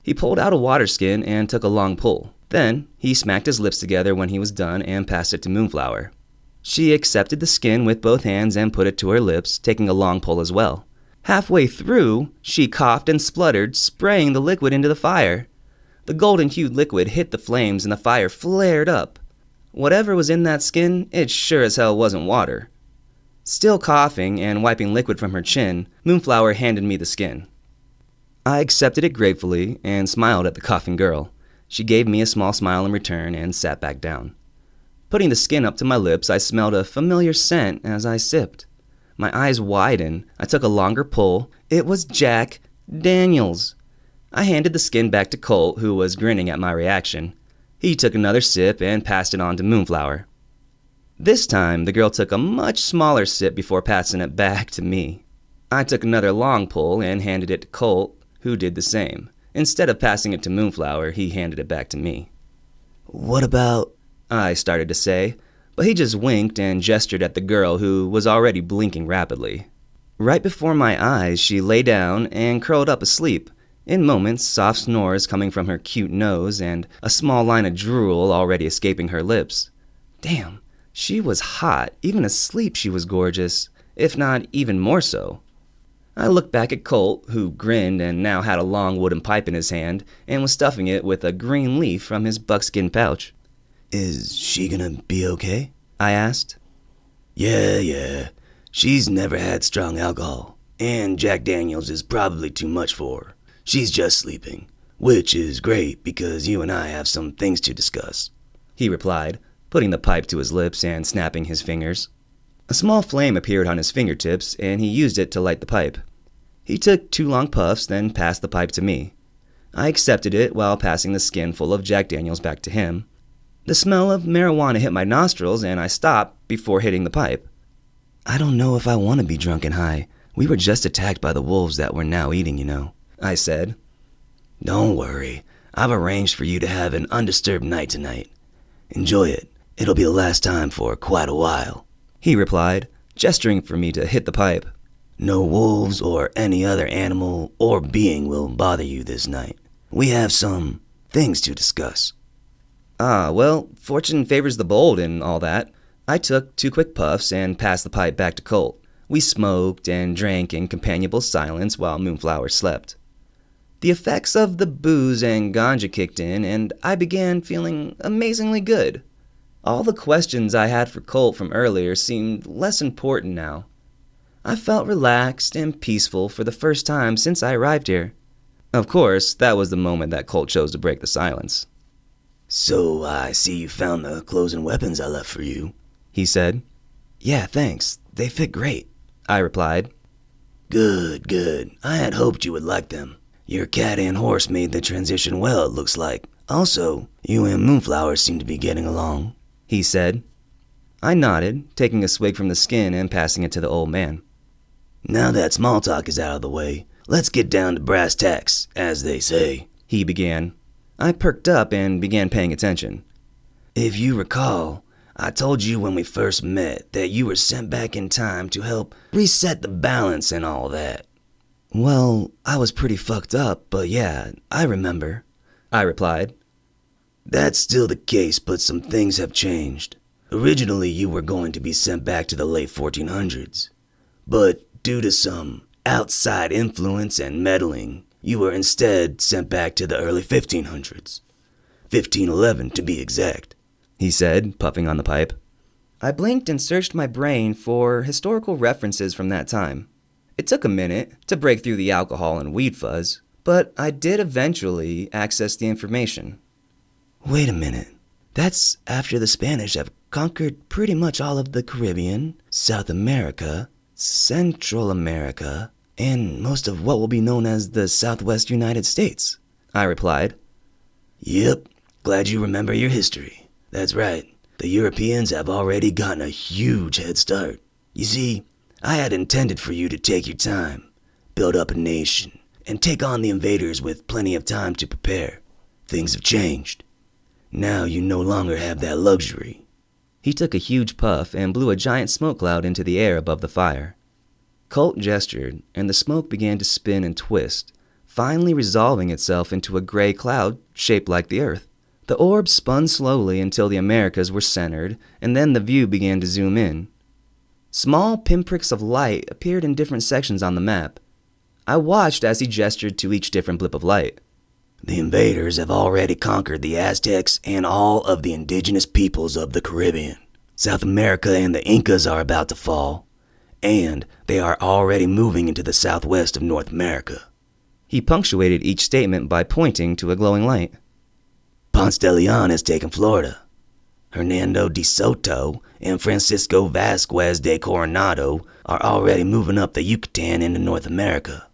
He pulled out a water skin and took a long pull. Then he smacked his lips together when he was done and passed it to Moonflower. She accepted the skin with both hands and put it to her lips, taking a long pull as well. Halfway through, she coughed and spluttered, spraying the liquid into the fire. The golden-hued liquid hit the flames and the fire flared up. Whatever was in that skin, it sure as hell wasn't water. Still coughing and wiping liquid from her chin, Moonflower handed me the skin. I accepted it gratefully and smiled at the coughing girl. She gave me a small smile in return and sat back down. Putting the skin up to my lips, I smelled a familiar scent as I sipped. My eyes widened. I took a longer pull. It was Jack Daniels. I handed the skin back to Colt, who was grinning at my reaction. He took another sip and passed it on to Moonflower. This time, the girl took a much smaller sip before passing it back to me. I took another long pull and handed it to Colt, who did the same. Instead of passing it to Moonflower, he handed it back to me. "What about—" I started to say, but he just winked and gestured at the girl, who was already blinking rapidly. Right before my eyes, she lay down and curled up asleep, In moments, soft snores coming from her cute nose and a small line of drool already escaping her lips. Damn, she was hot. Even asleep she was gorgeous, if not even more so. I looked back at Colt, who grinned and now had a long wooden pipe in his hand and was stuffing it with a green leaf from his buckskin pouch. Is she gonna be okay? I asked. Yeah. She's never had strong alcohol, and Jack Daniels is probably too much for her. She's just sleeping, which is great because you and I have some things to discuss, he replied, putting the pipe to his lips and snapping his fingers. A small flame appeared on his fingertips, and he used it to light the pipe. He took 2 long puffs, then passed the pipe to me. I accepted it while passing the skin full of Jack Daniels back to him. The smell of marijuana hit my nostrils, and I stopped before hitting the pipe. I don't know if I want to be drunk and high. We were just attacked by the wolves that we're now eating, you know, I said. Don't worry. I've arranged for you to have an undisturbed night tonight. Enjoy it. It'll be the last time for quite a while, he replied, gesturing for me to hit the pipe. No wolves or any other animal or being will bother you this night. We have some things to discuss. Well, fortune favors the bold and all that. I took 2 quick puffs and passed the pipe back to Colt. We smoked and drank in companionable silence while Moonflower slept. The effects of the booze and ganja kicked in, and I began feeling amazingly good. All the questions I had for Colt from earlier seemed less important now. I felt relaxed and peaceful for the first time since I arrived here. Of course, that was the moment that Colt chose to break the silence. So I see you found the clothes and weapons I left for you, he said. Yeah, thanks. They fit great, I replied. Good. I had hoped you would like them. Your cat and horse made the transition well, it looks like. Also, you and Moonflower seem to be getting along, he said. I nodded, taking a swig from the skin and passing it to the old man. Now that small talk is out of the way, let's get down to brass tacks, as they say, he began. I perked up and began paying attention. If you recall, I told you when we first met that you were sent back in time to help reset the balance and all that. Well, I was pretty fucked up, but yeah, I remember, I replied. That's still the case, but some things have changed. Originally, you were going to be sent back to the late 1400s, but due to some outside influence and meddling, you were instead sent back to the early 1500s. 1511 to be exact, he said, puffing on the pipe. I blinked and searched my brain for historical references from that time. It took a minute to break through the alcohol and weed fuzz, but I did eventually access the information. Wait a minute. That's after the Spanish have conquered pretty much all of the Caribbean, South America, Central America, and most of what will be known as the Southwest United States, I replied. Yep, glad you remember your history. That's right, the Europeans have already gotten a huge head start. You see, I had intended for you to take your time, build up a nation, and take on the invaders with plenty of time to prepare. Things have changed. Now you no longer have that luxury. He took a huge puff and blew a giant smoke cloud into the air above the fire. Colt gestured, and the smoke began to spin and twist, finally resolving itself into a gray cloud shaped like the Earth. The orb spun slowly until the Americas were centered, and then the view began to zoom in. Small pinpricks of light appeared in different sections on the map. I watched as he gestured to each different blip of light. The invaders have already conquered the Aztecs and all of the indigenous peoples of the Caribbean. South America and the Incas are about to fall, and they are already moving into the southwest of North America. He punctuated each statement by pointing to a glowing light. Ponce de Leon has taken Florida. Hernando de Soto and Francisco Vasquez de Coronado are already moving up the Yucatan into North America.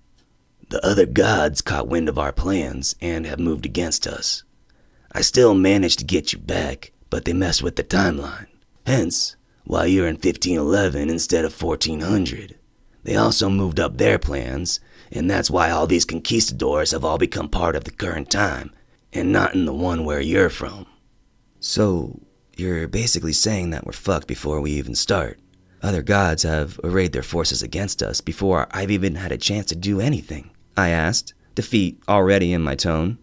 The other gods caught wind of our plans and have moved against us. I still managed to get you back, but they messed with the timeline. Hence, why you're in 1511 instead of 1400. They also moved up their plans, and that's why all these conquistadors have all become part of the current time, and not in the one where you're from. So, you're basically saying that we're fucked before we even start. Other gods have arrayed their forces against us before I've even had a chance to do anything, I asked, defeat already in my tone.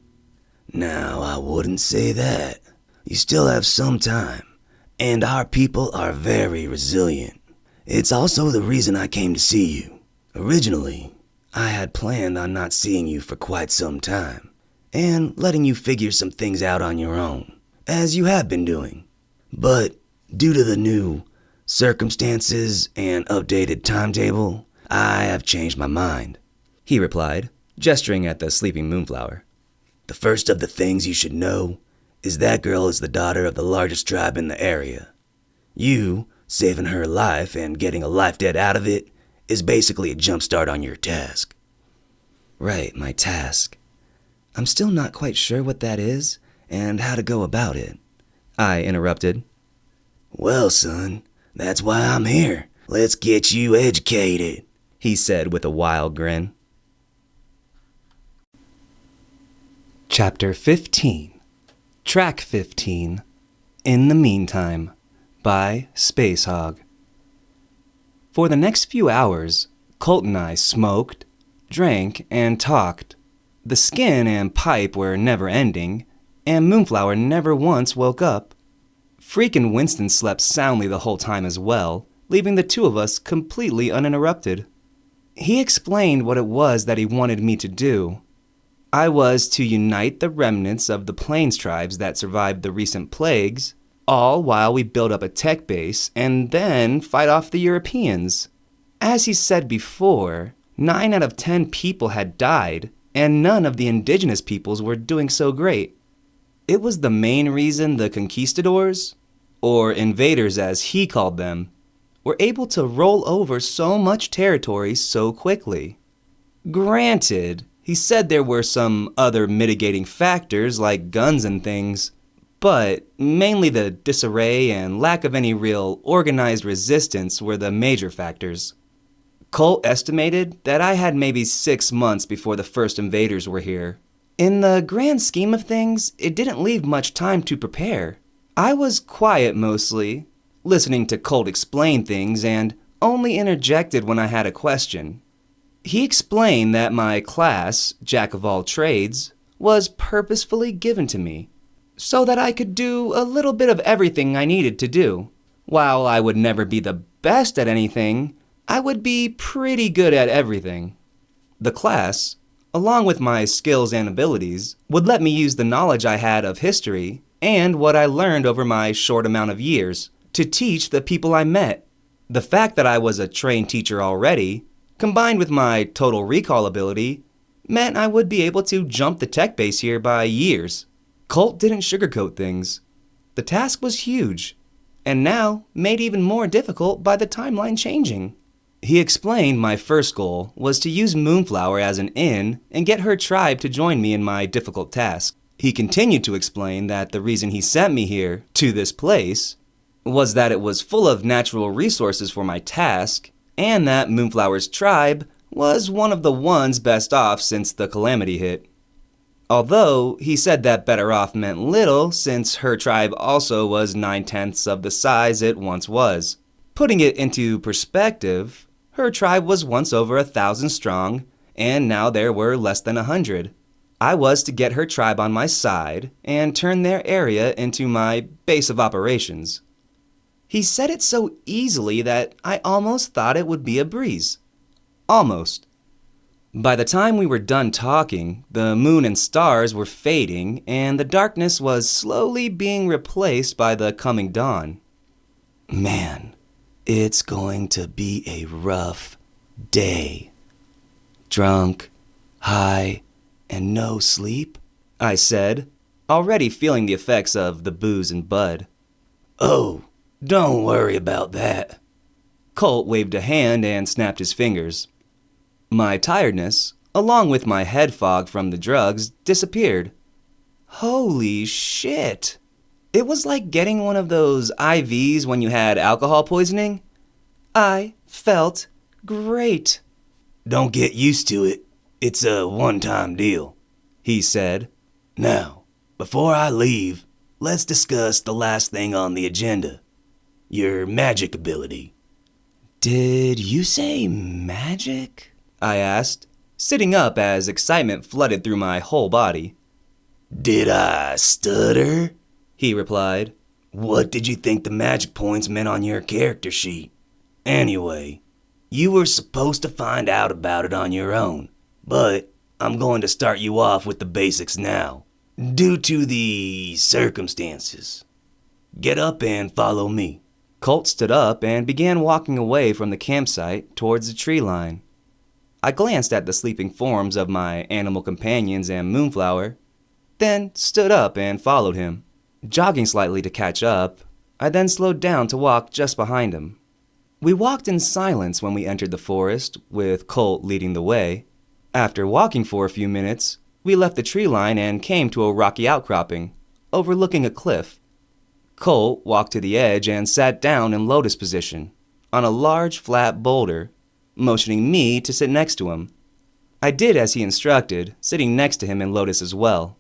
Now, I wouldn't say that. You still have some time, and our people are very resilient. It's also the reason I came to see you. Originally, I had planned on not seeing you for quite some time, and letting you figure some things out on your own, as you have been doing. But due to the new circumstances and updated timetable, I have changed my mind, he replied, gesturing at the sleeping moonflower. The first of the things you should know is that girl is the daughter of the largest tribe in the area. You, saving her life and getting a life debt out of it, is basically a jumpstart on your task. Right, my task. I'm still not quite sure what that is and how to go about it, I interrupted. Well, son, that's why I'm here. Let's get you educated, he said with a wild grin. Chapter 15, Track 15, In the Meantime, by Spacehog. For the next few hours, Colt and I smoked, drank, and talked. The skin and pipe were never ending, and Moonflower never once woke up. Freak and Winston slept soundly the whole time as well, leaving the two of us completely uninterrupted. He explained what it was that he wanted me to do. I was to unite the remnants of the Plains tribes that survived the recent plagues, all while we build up a tech base and then fight off the Europeans. As he said before, 9 out of 10 people had died, and none of the indigenous peoples were doing so great. It was the main reason the conquistadors, or invaders as he called them, were able to roll over so much territory so quickly. Granted, he said there were some other mitigating factors like guns and things, but mainly the disarray and lack of any real organized resistance were the major factors. Colt estimated that I had maybe 6 months before the first invaders were here. In the grand scheme of things, it didn't leave much time to prepare. I was quiet mostly, listening to Colt explain things and only interjected when I had a question. He explained that my class, Jack of all trades, was purposefully given to me, so that I could do a little bit of everything I needed to do. While I would never be the best at anything, I would be pretty good at everything. The class, along with my skills and abilities, would let me use the knowledge I had of history and what I learned over my short amount of years to teach the people I met. The fact that I was a trained teacher already, combined with my total recall ability, meant I would be able to jump the tech base here by years. Colt didn't sugarcoat things. The task was huge, and now made even more difficult by the timeline changing. He explained my first goal was to use Moonflower as an in and get her tribe to join me in my difficult task. He continued to explain that the reason he sent me here, to this place, was that it was full of natural resources for my task, and that Moonflower's tribe was one of the ones best off since the calamity hit. Although, he said that better off meant little since her tribe also was 9/10 of the size it once was. Putting it into perspective, her tribe was once over 1,000 strong, and now there were less than 100. I was to get her tribe on my side and turn their area into my base of operations. He said it so easily that I almost thought it would be a breeze. Almost. By the time we were done talking, the moon and stars were fading, and the darkness was slowly being replaced by the coming dawn. Man, it's going to be a rough day. Drunk, high, and no sleep? I said, already feeling the effects of the booze and bud. Oh, don't worry about that. Colt waved a hand and snapped his fingers. My tiredness, along with my head fog from the drugs, disappeared. Holy shit! It was like getting one of those IVs when you had alcohol poisoning. I felt great. Don't get used to it. It's a one-time deal, he said. Now, before I leave, let's discuss the last thing on the agenda. Your magic ability. Did you say magic? I asked. sitting up as excitement flooded through my whole body. Did I stutter? He replied. What did you think the magic points meant on your character sheet? Anyway, you were supposed to find out about it on your own, but I'm going to start you off with the basics now, due to the circumstances. Get up and follow me. Colt stood up and began walking away from the campsite towards the tree line. I glanced at the sleeping forms of my animal companions and Moonflower, then stood up and followed him. Jogging slightly to catch up, I then slowed down to walk just behind him. We walked in silence when we entered the forest, with Colt leading the way. After walking for a few minutes, we left the tree line and came to a rocky outcropping, overlooking a cliff. Colt walked to the edge and sat down in lotus position, on a large flat boulder, motioning me to sit next to him. I did as he instructed, sitting next to him in lotus as well.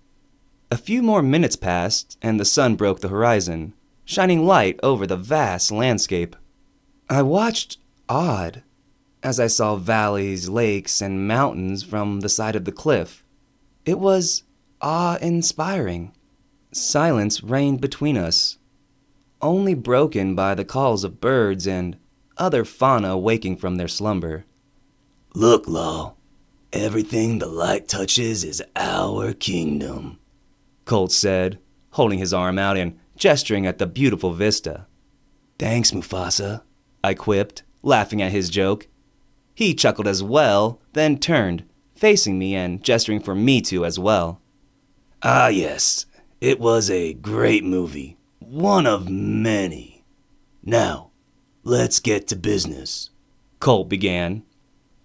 A few more minutes passed, and the sun broke the horizon, shining light over the vast landscape. I watched, awed, as I saw valleys, lakes, and mountains from the side of the cliff. It was awe-inspiring. Silence reigned between us, only broken by the calls of birds and other fauna waking from their slumber. Look, Law, everything the light touches is our kingdom, Colt said, holding his arm out and gesturing at the beautiful vista. Thanks, Mufasa, I quipped, laughing at his joke. He chuckled as well, then turned, facing me and gesturing for me to as well. Ah, yes, it was a great movie, one of many. Now, let's get to business, Colt began.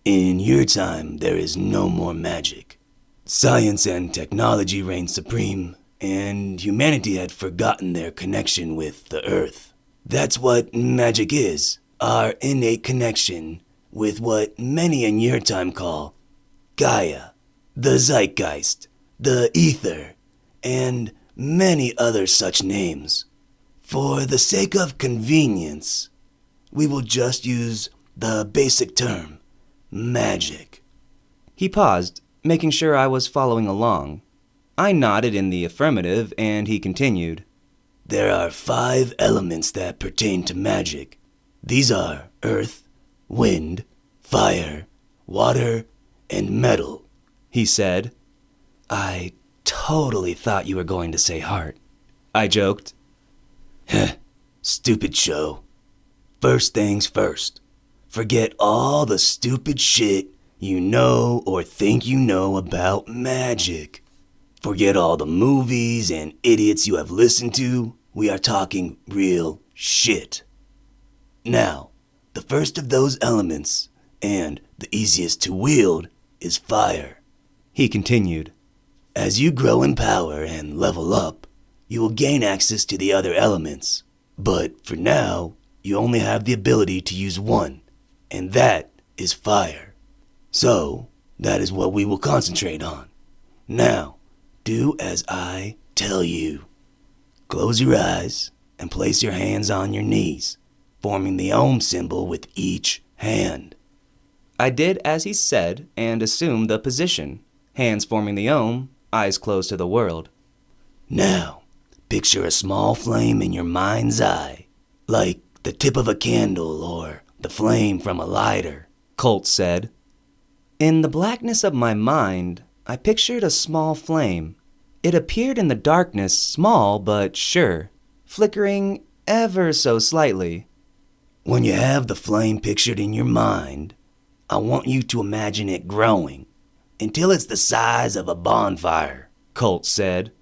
In your time, there is no more magic. Science and technology reigned supreme, and humanity had forgotten their connection with the earth. That's what magic is, our innate connection with what many in your time call Gaia, the zeitgeist, the ether, and many other such names. For the sake of convenience, we will just use the basic term, magic. He paused, making sure I was following along. I nodded in the affirmative, and he continued. There are 5 elements that pertain to magic. These are earth, wind, fire, water, and metal, he said. I totally thought you were going to say heart, I joked. Heh, stupid show. First things first. Forget all the stupid shit you know or think you know about magic. Forget all the movies and idiots you have listened to. We are talking real shit. Now, the first of those elements, and the easiest to wield, is fire, he continued. As you grow in power and level up, you will gain access to the other elements. But for now, you only have the ability to use one, and that is fire. So, that is what we will concentrate on. Now, do as I tell you. Close your eyes and place your hands on your knees, forming the Om symbol with each hand. I did as he said and assumed the position, hands forming the Om, eyes closed to the world. Now, picture a small flame in your mind's eye, like the tip of a candle or the flame from a lighter, Colt said. In the blackness of my mind, I pictured a small flame. It appeared in the darkness, small but sure, flickering ever so slightly. When you have the flame pictured in your mind, I want you to imagine it growing until it's the size of a bonfire, Colt said.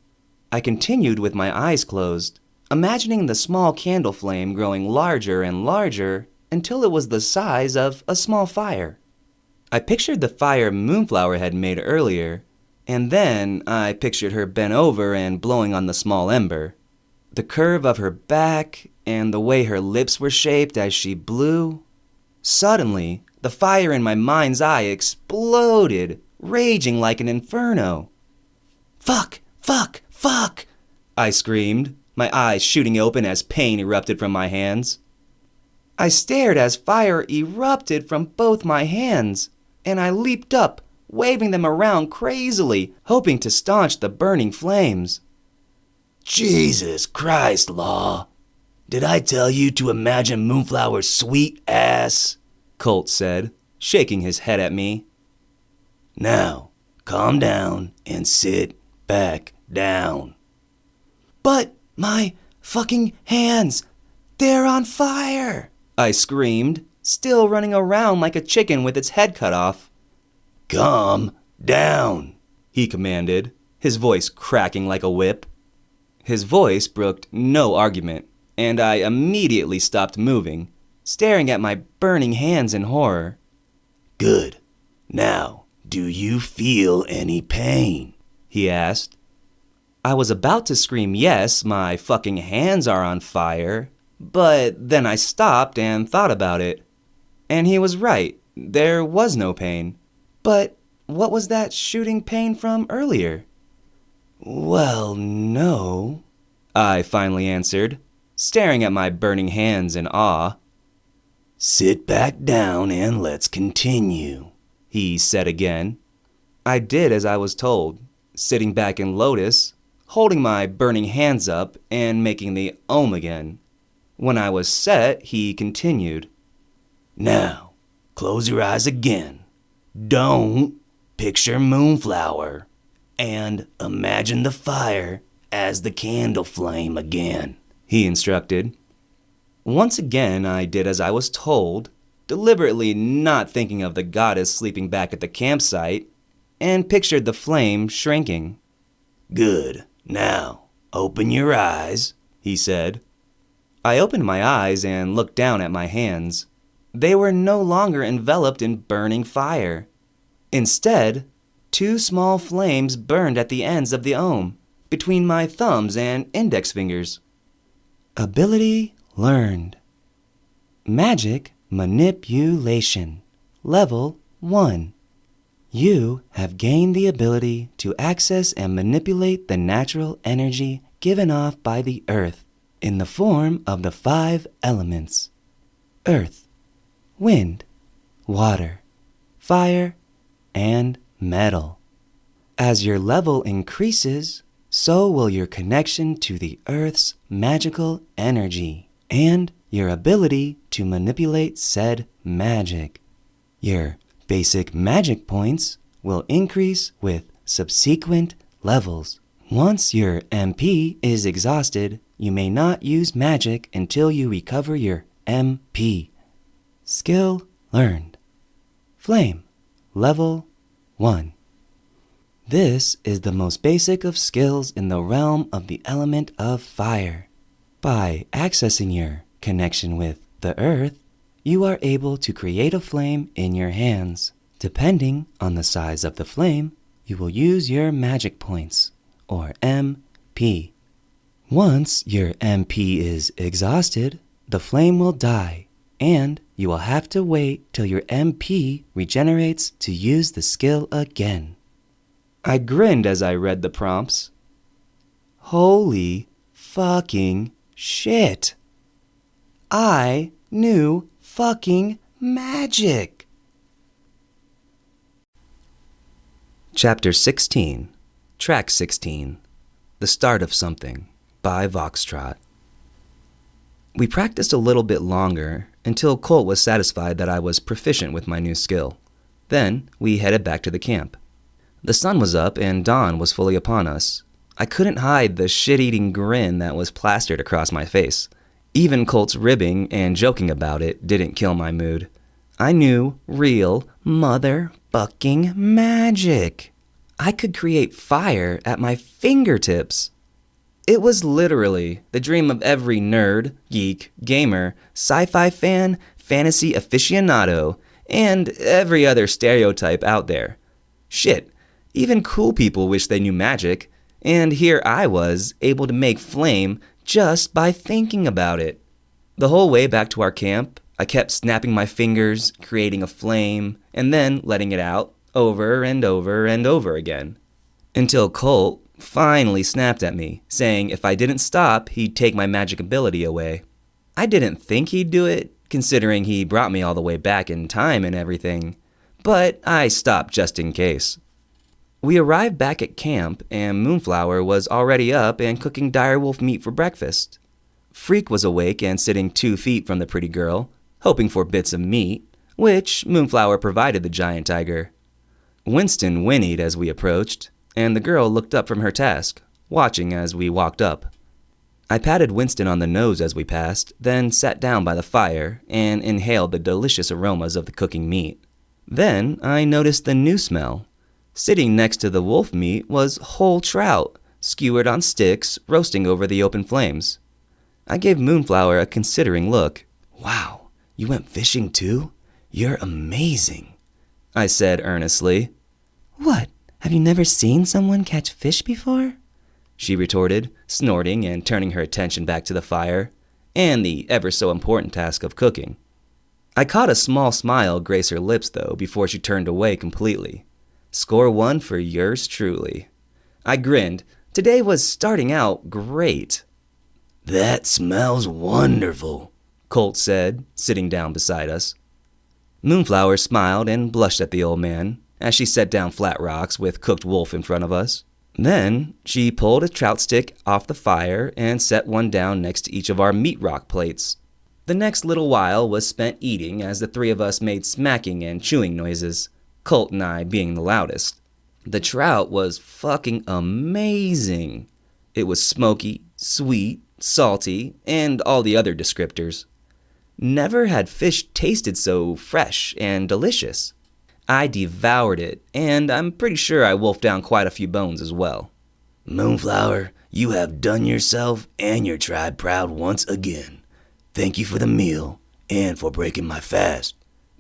I continued with my eyes closed, imagining the small candle flame growing larger and larger until it was the size of a small fire. I pictured the fire Moonflower had made earlier, and then I pictured her bent over and blowing on the small ember. The curve of her back and the way her lips were shaped as she blew. Suddenly, the fire in my mind's eye exploded, raging like an inferno. Fuck! Fuck! Fuck! I screamed, my eyes shooting open as pain erupted from my hands. I stared as fire erupted from both my hands, and I leaped up, waving them around crazily, hoping to staunch the burning flames. Jesus Christ, Law. Did I tell you to imagine Moonflower's sweet ass? Colt said, shaking his head at me. Now, calm down and sit back down. But my fucking hands, they're on fire! I screamed, still running around like a chicken with its head cut off. Calm down, he commanded, his voice cracking like a whip. His voice brooked no argument, and I immediately stopped moving, staring at my burning hands in horror. Good. Now, do you feel any pain? He asked. I was about to scream yes, my fucking hands are on fire, but then I stopped and thought about it. And he was right, there was no pain. But what was that shooting pain from earlier? Well, no, I finally answered, staring at my burning hands in awe. Sit back down and let's continue, he said again. I did as I was told, sitting back in lotus, holding my burning hands up and making the Om again. When I was set, he continued. Now, close your eyes again. Don't picture Moonflower and imagine the fire as the candle flame again, he instructed. Once again, I did as I was told, deliberately not thinking of the goddess sleeping back at the campsite, and pictured the flame shrinking. Good. Now, open your eyes, he said. I opened my eyes and looked down at my hands. They were no longer enveloped in burning fire. Instead, 2 small flames burned at the ends of the Om, between my thumbs and index fingers. Ability learned. Magic manipulation. Level 1. You have gained the ability to access and manipulate the natural energy given off by the earth in the form of the 5 elements: earth, wind, water, fire, and metal. As your level increases, so will your connection to the earth's magical energy and your ability to manipulate said magic. Your basic magic points will increase with subsequent levels. Once your MP is exhausted, you may not use magic until you recover your MP. Skill learned. Flame, level 1. This is the most basic of skills in the realm of the element of fire. By accessing your connection with the earth, you are able to create a flame in your hands. Depending on the size of the flame, you will use your magic points, or MP. Once your MP is exhausted, the flame will die, and you will have to wait till your MP regenerates to use the skill again. I grinned as I read the prompts. Holy fucking shit! I knew fucking magic! Chapter 16, Track 16, The Start of Something, by Voxtrot. We practiced a little bit longer until Colt was satisfied that I was proficient with my new skill. Then we headed back to the camp. The sun was up and dawn was fully upon us. I couldn't hide the shit-eating grin that was plastered across my face. Even Colt's ribbing and joking about it didn't kill my mood. I knew real motherfucking magic. I could create fire at my fingertips. It was literally the dream of every nerd, geek, gamer, sci-fi fan, fantasy aficionado, and every other stereotype out there. Shit, even cool people wish they knew magic, and here I was, able to make flame just by thinking about it. The whole way back to our camp, I kept snapping my fingers, creating a flame, and then letting it out, over and over and over again. Until Colt finally snapped at me, saying if I didn't stop, he'd take my magic ability away. I didn't think he'd do it, considering he brought me all the way back in time and everything. but I stopped just in case. We arrived back at camp, and Moonflower was already up and cooking direwolf meat for breakfast. Freak was awake and sitting 2 feet from the pretty girl, hoping for bits of meat, which Moonflower provided the giant tiger. Winston whinnied as we approached, and the girl looked up from her task, watching as we walked up. I patted Winston on the nose as we passed, then sat down by the fire and inhaled the delicious aromas of the cooking meat. Then I noticed the new smell. Sitting next to the wolf meat was whole trout, skewered on sticks, roasting over the open flames. I gave Moonflower a considering look. Wow, you went fishing too? You're amazing, I said earnestly. What? Have you never seen someone catch fish before? She retorted, snorting and turning her attention back to the fire, and the ever-so-important task of cooking. I caught a small smile grace her lips, though, before she turned away completely. Score 1 for yours truly. I grinned. Today was starting out great. That smells wonderful, Colt said, sitting down beside us. Moonflower smiled and blushed at the old man as she set down flat rocks with cooked wolf in front of us. Then she pulled a trout stick off the fire and set one down next to each of our meat rock plates. The next little while was spent eating as the 3 of us made smacking and chewing noises, Colt and I being the loudest. The trout was fucking amazing. It was smoky, sweet, salty, and all the other descriptors. Never had fish tasted so fresh and delicious. I devoured it, and I'm pretty sure I wolfed down quite a few bones as well. Moonflower, you have done yourself and your tribe proud once again. Thank you for the meal and for breaking my fast,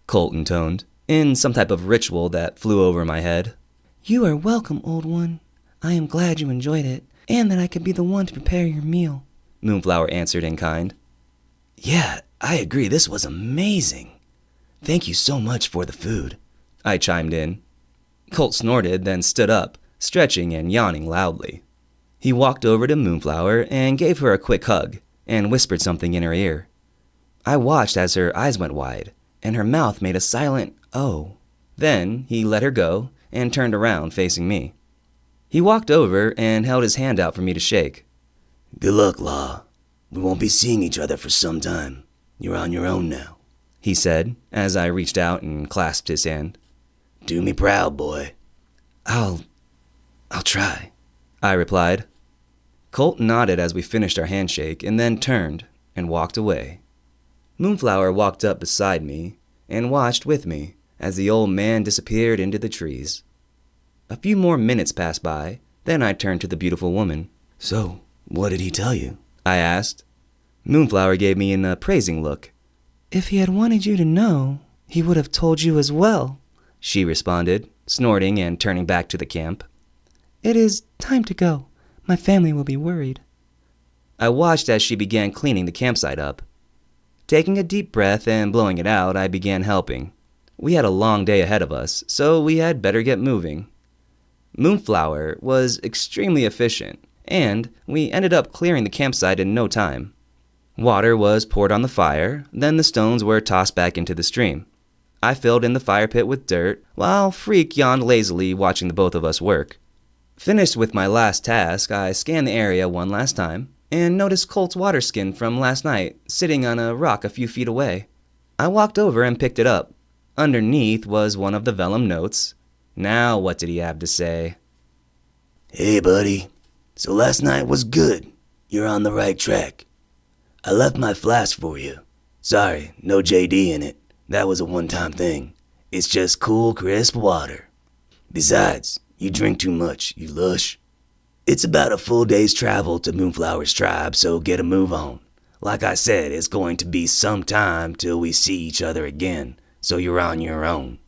Colt intoned, in some type of ritual that flew over my head. You are welcome, old one. I am glad you enjoyed it, and that I could be the one to prepare your meal, Moonflower answered in kind. Yeah, I agree, this was amazing. Thank you so much for the food, I chimed in. Colt snorted, then stood up, stretching and yawning loudly. He walked over to Moonflower and gave her a quick hug, and whispered something in her ear. I watched as her eyes went wide, and her mouth made a silent "oh." Then he let her go and turned around facing me. He walked over and held his hand out for me to shake. Good luck, Law. We won't be seeing each other for some time. You're on your own now, he said as I reached out and clasped his hand. Do me proud, boy. I'll try, I replied. Colt nodded as we finished our handshake and then turned and walked away. Moonflower walked up beside me and watched with me as the old man disappeared into the trees. A few more minutes passed by, then I turned to the beautiful woman. So, what did he tell you? I asked. Moonflower gave me an appraising look. If he had wanted you to know, he would have told you as well, she responded, snorting and turning back to the camp. It is time to go. My family will be worried. I watched as she began cleaning the campsite up. Taking a deep breath and blowing it out, I began helping. We had a long day ahead of us, so we had better get moving. Moonflower was extremely efficient, and we ended up clearing the campsite in no time. Water was poured on the fire, then the stones were tossed back into the stream. I filled in the fire pit with dirt, while Freak yawned lazily watching the both of us work. Finished with my last task, I scanned the area one last time, and noticed Colt's water skin from last night sitting on a rock a few feet away. I walked over and picked it up. Underneath was one of the vellum notes. Now what did he have to say? Hey, buddy. So last night was good. You're on the right track. I left my flask for you. Sorry, no JD in it. That was a one-time thing. It's just cool, crisp water. Besides, you drink too much, you lush. It's about a full day's travel to Moonflower's tribe, so get a move on. Like I said, it's going to be some time till we see each other again, so you're on your own.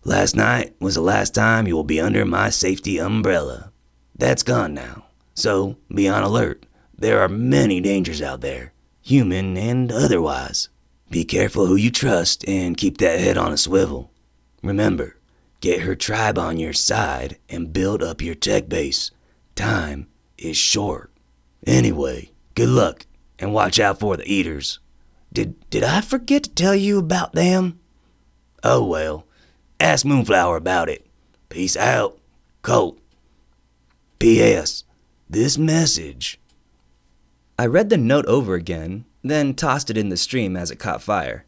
Last night was the last time you will be under my safety umbrella. That's gone now, so be on alert. There are many dangers out there, human and otherwise. Be careful who you trust and keep that head on a swivel. Remember, get her tribe on your side and build up your tech base. Time is short. Anyway, good luck and watch out for the eaters. Did I forget to tell you about them? Oh well. Ask Moonflower about it. Peace out. Colt. P.S. This message. I read the note over again, then tossed it in the stream as it caught fire.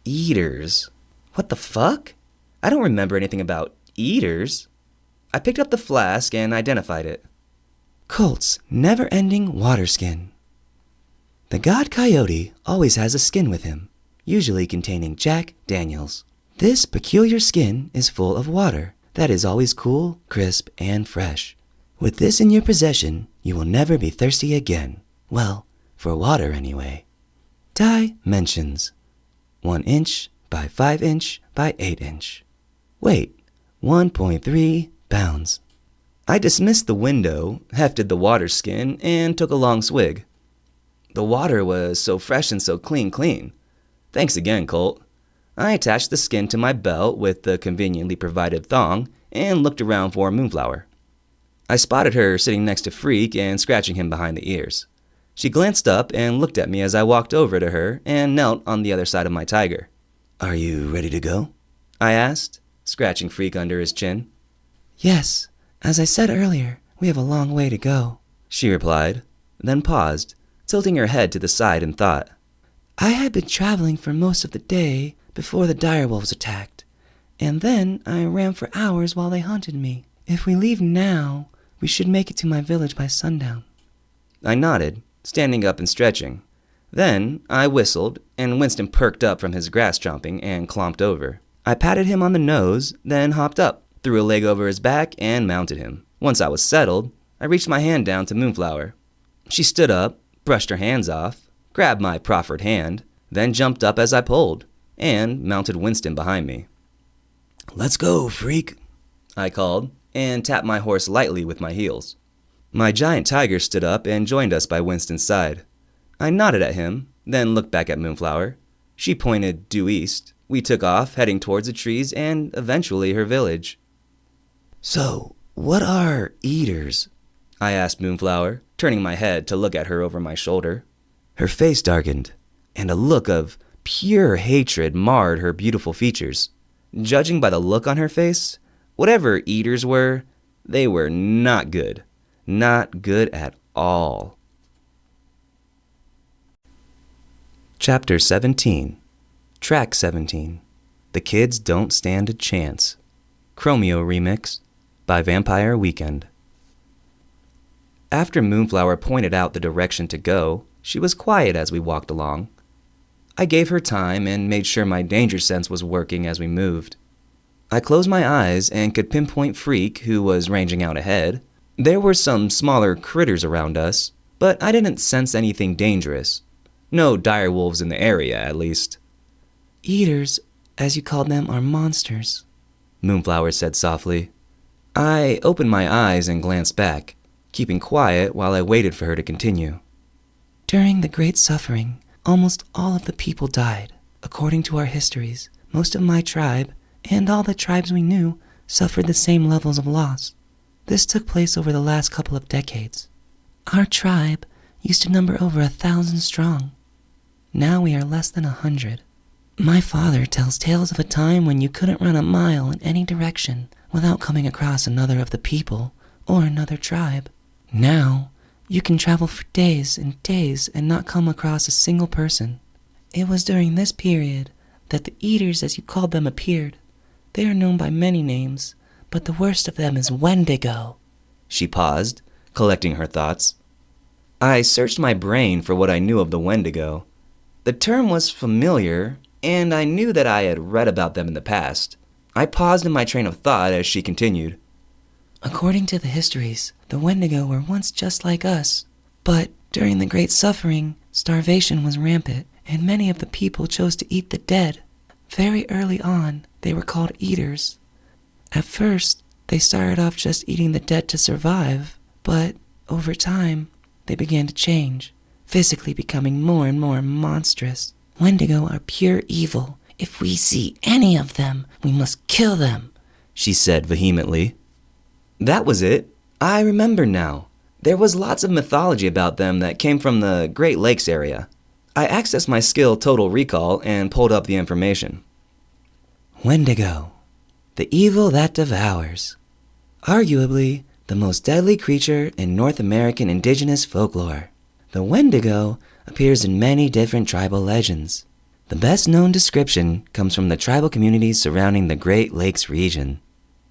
Eaters? What the fuck? I don't remember anything about eaters. I picked up the flask and identified it. Colt's never-ending water skin. The god Coyote always has a skin with him, usually containing Jack Daniels. This peculiar skin is full of water that is always cool, crisp, and fresh. With this in your possession, you will never be thirsty again. Well, for water anyway. Dimensions. 1 inch by 5 inch by 8 inch. Weight, 1.3 pounds. I dismissed the window, hefted the water skin, and took a long swig. The water was so fresh and so clean. Thanks again, Colt. I attached the skin to my belt with the conveniently provided thong and looked around for Moonflower. I spotted her sitting next to Freak and scratching him behind the ears. She glanced up and looked at me as I walked over to her and knelt on the other side of my tiger. Are you ready to go? I asked, scratching Freak under his chin. Yes, as I said earlier, we have a long way to go, she replied, then paused, tilting her head to the side in thought. I had been traveling for most of the day before the direwolves attacked, and then I ran for hours while they hunted me. If we leave now, we should make it to my village by sundown. I nodded, standing up and stretching. Then I whistled, and Winston perked up from his grass chomping and clomped over. I patted him on the nose, then hopped up, threw a leg over his back, and mounted him. Once I was settled, I reached my hand down to Moonflower. She stood up, brushed her hands off, grabbed my proffered hand, then jumped up as I pulled, and mounted Winston behind me. Let's go, Freak, I called, and tapped my horse lightly with my heels. My giant tiger stood up and joined us by Winston's side. I nodded at him, then looked back at Moonflower. She pointed due east. We took off, heading towards the trees and eventually her village. So, what are eaters? I asked Moonflower, turning my head to look at her over my shoulder. Her face darkened, and a look of pure hatred marred her beautiful features. Judging by the look on her face, whatever eaters were, they were not good. Not good at all. Chapter 17. Track 17. The Kids Don't Stand a Chance. Chromeo Remix by Vampire Weekend. After Moonflower pointed out the direction to go, she was quiet as we walked along. I gave her time and made sure my danger sense was working as we moved. I closed my eyes and could pinpoint Freak, who was ranging out ahead. There were some smaller critters around us, but I didn't sense anything dangerous. No direwolves in the area, at least. Eaters, as you called them, are monsters, Moonflower said softly. I opened my eyes and glanced back, keeping quiet while I waited for her to continue. During the Great Suffering, almost all of the people died. According to our histories, most of my tribe, and all the tribes we knew, suffered the same levels of loss. This took place over the last couple of decades. Our tribe used to number over 1,000 strong. Now we are less than 100. My father tells tales of a time when you couldn't run a mile in any direction without coming across another of the people or another tribe. Now, you can travel for days and days and not come across a single person. It was during this period that the Eaters, as you called them, appeared. They are known by many names, but the worst of them is Wendigo. She paused, collecting her thoughts. I searched my brain for what I knew of the Wendigo. The term was familiar, and I knew that I had read about them in the past. I paused in my train of thought as she continued. According to the histories, the Wendigo were once just like us. But during the Great Suffering, starvation was rampant, and many of the people chose to eat the dead. Very early on, they were called eaters. At first, they started off just eating the dead to survive, but over time, they began to change, physically becoming more and more monstrous. Wendigo are pure evil. If we see any of them, we must kill them, she said vehemently. That was it. I remember now. There was lots of mythology about them that came from the Great Lakes area. I accessed my skill Total Recall and pulled up the information. Wendigo, the evil that devours. Arguably, the most deadly creature in North American indigenous folklore. The Wendigo appears in many different tribal legends. The best known description comes from the tribal communities surrounding the Great Lakes region.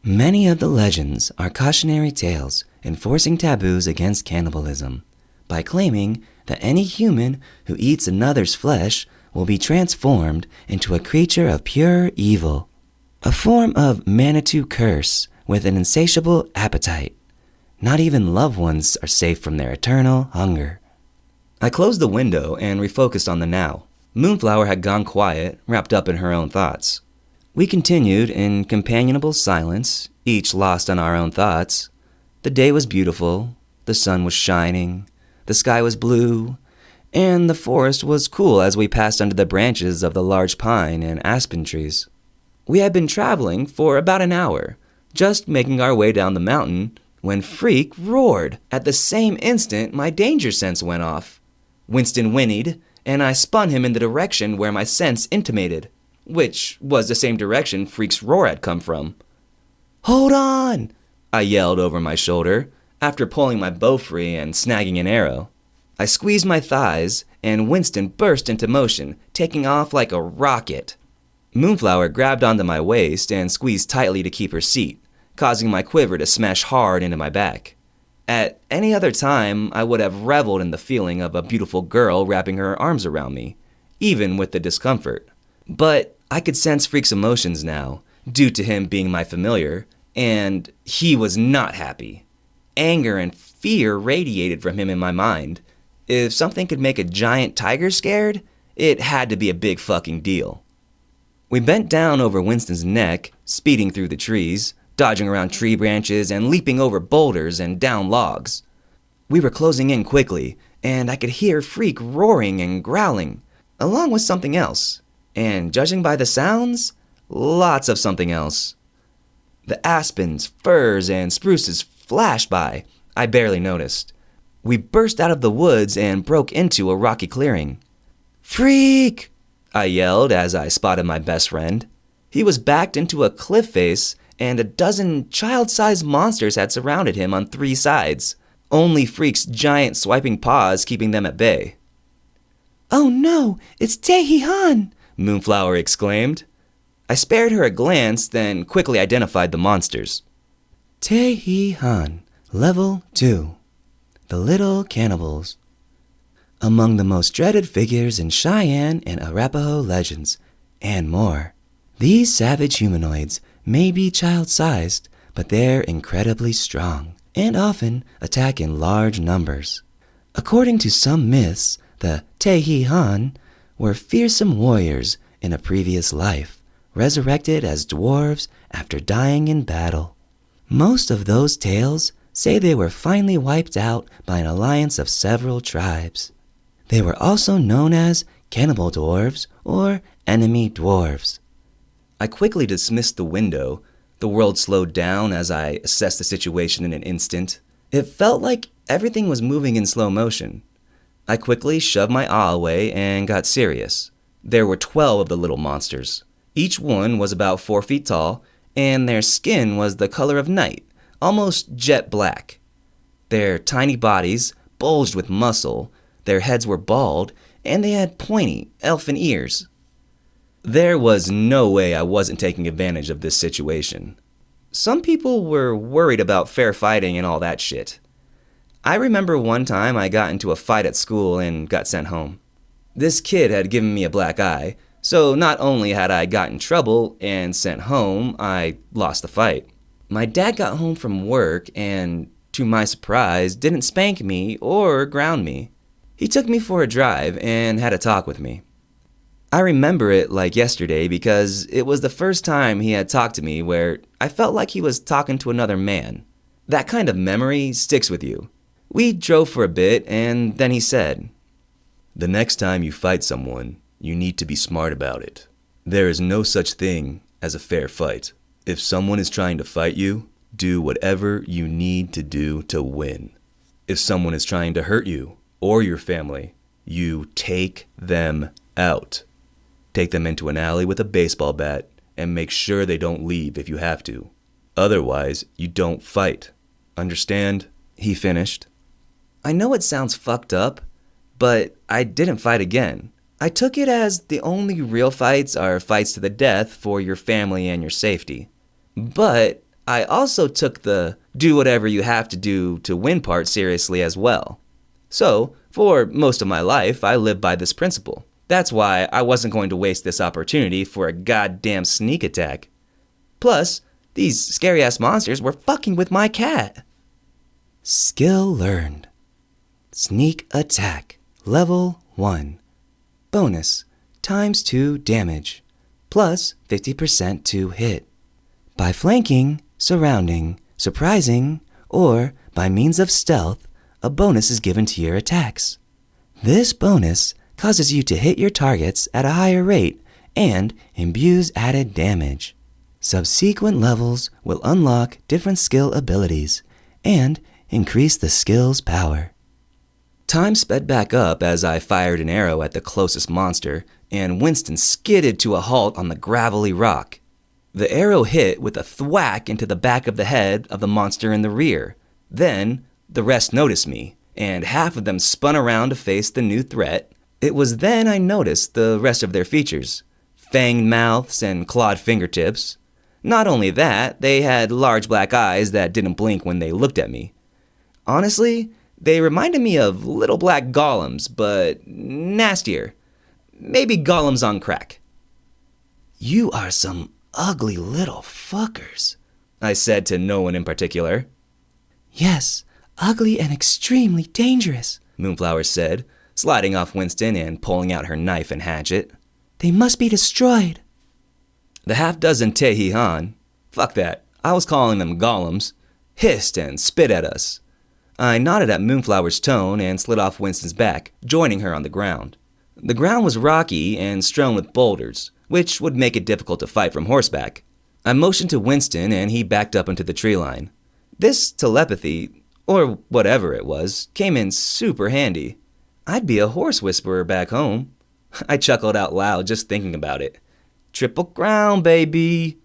Many of the legends are cautionary tales enforcing taboos against cannibalism by claiming that any human who eats another's flesh will be transformed into a creature of pure evil, a form of Manitou curse with an insatiable appetite. Not even loved ones are safe from their eternal hunger. I closed the window and refocused on the now. Moonflower had gone quiet, wrapped up in her own thoughts. We continued in companionable silence, each lost on our own thoughts. The day was beautiful, the sun was shining, the sky was blue, and the forest was cool as we passed under the branches of the large pine and aspen trees. We had been traveling for about an hour, just making our way down the mountain, when Freak roared. At the same instant, my danger sense went off. Winston whinnied, and I spun him in the direction where my sense intimated, which was the same direction Freak's roar had come from. "Hold on!" I yelled over my shoulder, after pulling my bow free and snagging an arrow. I squeezed my thighs, and Winston burst into motion, taking off like a rocket. Moonflower grabbed onto my waist and squeezed tightly to keep her seat, causing my quiver to smash hard into my back. At any other time, I would have reveled in the feeling of a beautiful girl wrapping her arms around me, even with the discomfort. But I could sense Freak's emotions now, due to him being my familiar, and he was not happy. Anger and fear radiated from him in my mind. If something could make a giant tiger scared, it had to be a big fucking deal. We bent down over Winston's neck, speeding through the trees, dodging around tree branches and leaping over boulders and down logs. We were closing in quickly, and I could hear Freak roaring and growling, along with something else. And judging by the sounds, lots of something else. The aspens, firs, and spruces flashed by. I barely noticed. We burst out of the woods and broke into a rocky clearing. "Freak!" I yelled as I spotted my best friend. He was backed into a cliff face, and a dozen child-sized monsters had surrounded him on 3 sides, only Freak's giant swiping paws keeping them at bay. "Oh no, it's Tehi-Han!" Moonflower exclaimed. I spared her a glance, then quickly identified the monsters. Tehi-Han, Level 2. The Little Cannibals. Among the most dreaded figures in Cheyenne and Arapaho legends, and more. These savage humanoids may be child-sized, but they're incredibly strong, and often attack in large numbers. According to some myths, the Tehi-Han were fearsome warriors in a previous life, resurrected as dwarves after dying in battle. Most of those tales say they were finally wiped out by an alliance of several tribes. They were also known as cannibal dwarves or enemy dwarves. I quickly dismissed the window. The world slowed down as I assessed the situation in an instant. It felt like everything was moving in slow motion. I quickly shoved my awe away and got serious. There were 12 of the little monsters. Each one was about 4 feet tall, and their skin was the color of night, almost jet black. Their tiny bodies bulged with muscle, their heads were bald, and they had pointy, elfin ears. There was no way I wasn't taking advantage of this situation. Some people were worried about fair fighting and all that shit. I remember one time I got into a fight at school and got sent home. This kid had given me a black eye, so not only had I got in trouble and sent home, I lost the fight. My dad got home from work and, to my surprise, didn't spank me or ground me. He took me for a drive and had a talk with me. I remember it like yesterday because it was the first time he had talked to me where I felt like he was talking to another man. That kind of memory sticks with you. We drove for a bit and then he said, "The next time you fight someone, you need to be smart about it. There is no such thing as a fair fight. If someone is trying to fight you, do whatever you need to do to win. If someone is trying to hurt you or your family, you take them out. Take them into an alley with a baseball bat and make sure they don't leave if you have to. Otherwise, you don't fight. Understand? He finished. I know it sounds fucked up, but I didn't fight again. I took it as the only real fights are fights to the death for your family and your safety. But I also took the do whatever you have to do to win part seriously as well. So, for most of my life, I lived by this principle. That's why I wasn't going to waste this opportunity for a goddamn sneak attack. Plus, these scary-ass monsters were fucking with my cat. Skill learned. Sneak attack. Level 1. Bonus. Times 2 damage. Plus 50% to hit. By flanking, surrounding, surprising, or by means of stealth, a bonus is given to your attacks. This bonus causes you to hit your targets at a higher rate and imbues added damage. Subsequent levels will unlock different skill abilities and increase the skill's power. Time sped back up as I fired an arrow at the closest monster, and Winston skidded to a halt on the gravelly rock. The arrow hit with a thwack into the back of the head of the monster in the rear. Then, the rest noticed me, and half of them spun around to face the new threat. It was then I noticed the rest of their features. Fanged mouths and clawed fingertips. Not only that, they had large black eyes that didn't blink when they looked at me. Honestly, they reminded me of little black golems, but nastier. Maybe golems on crack. You are some ugly little fuckers, I said to no one in particular. Yes, ugly and extremely dangerous, Moonflower said, sliding off Winston and pulling out her knife and hatchet. They must be destroyed. The half-dozen Tehihan, fuck that, I was calling them golems, hissed and spit at us. I nodded at Moonflower's tone and slid off Winston's back, joining her on the ground. The ground was rocky and strewn with boulders, which would make it difficult to fight from horseback. I motioned to Winston and he backed up into the tree line. This telepathy, or whatever it was, came in super handy. I'd be a horse whisperer back home. I chuckled out loud just thinking about it. Triple crown, baby.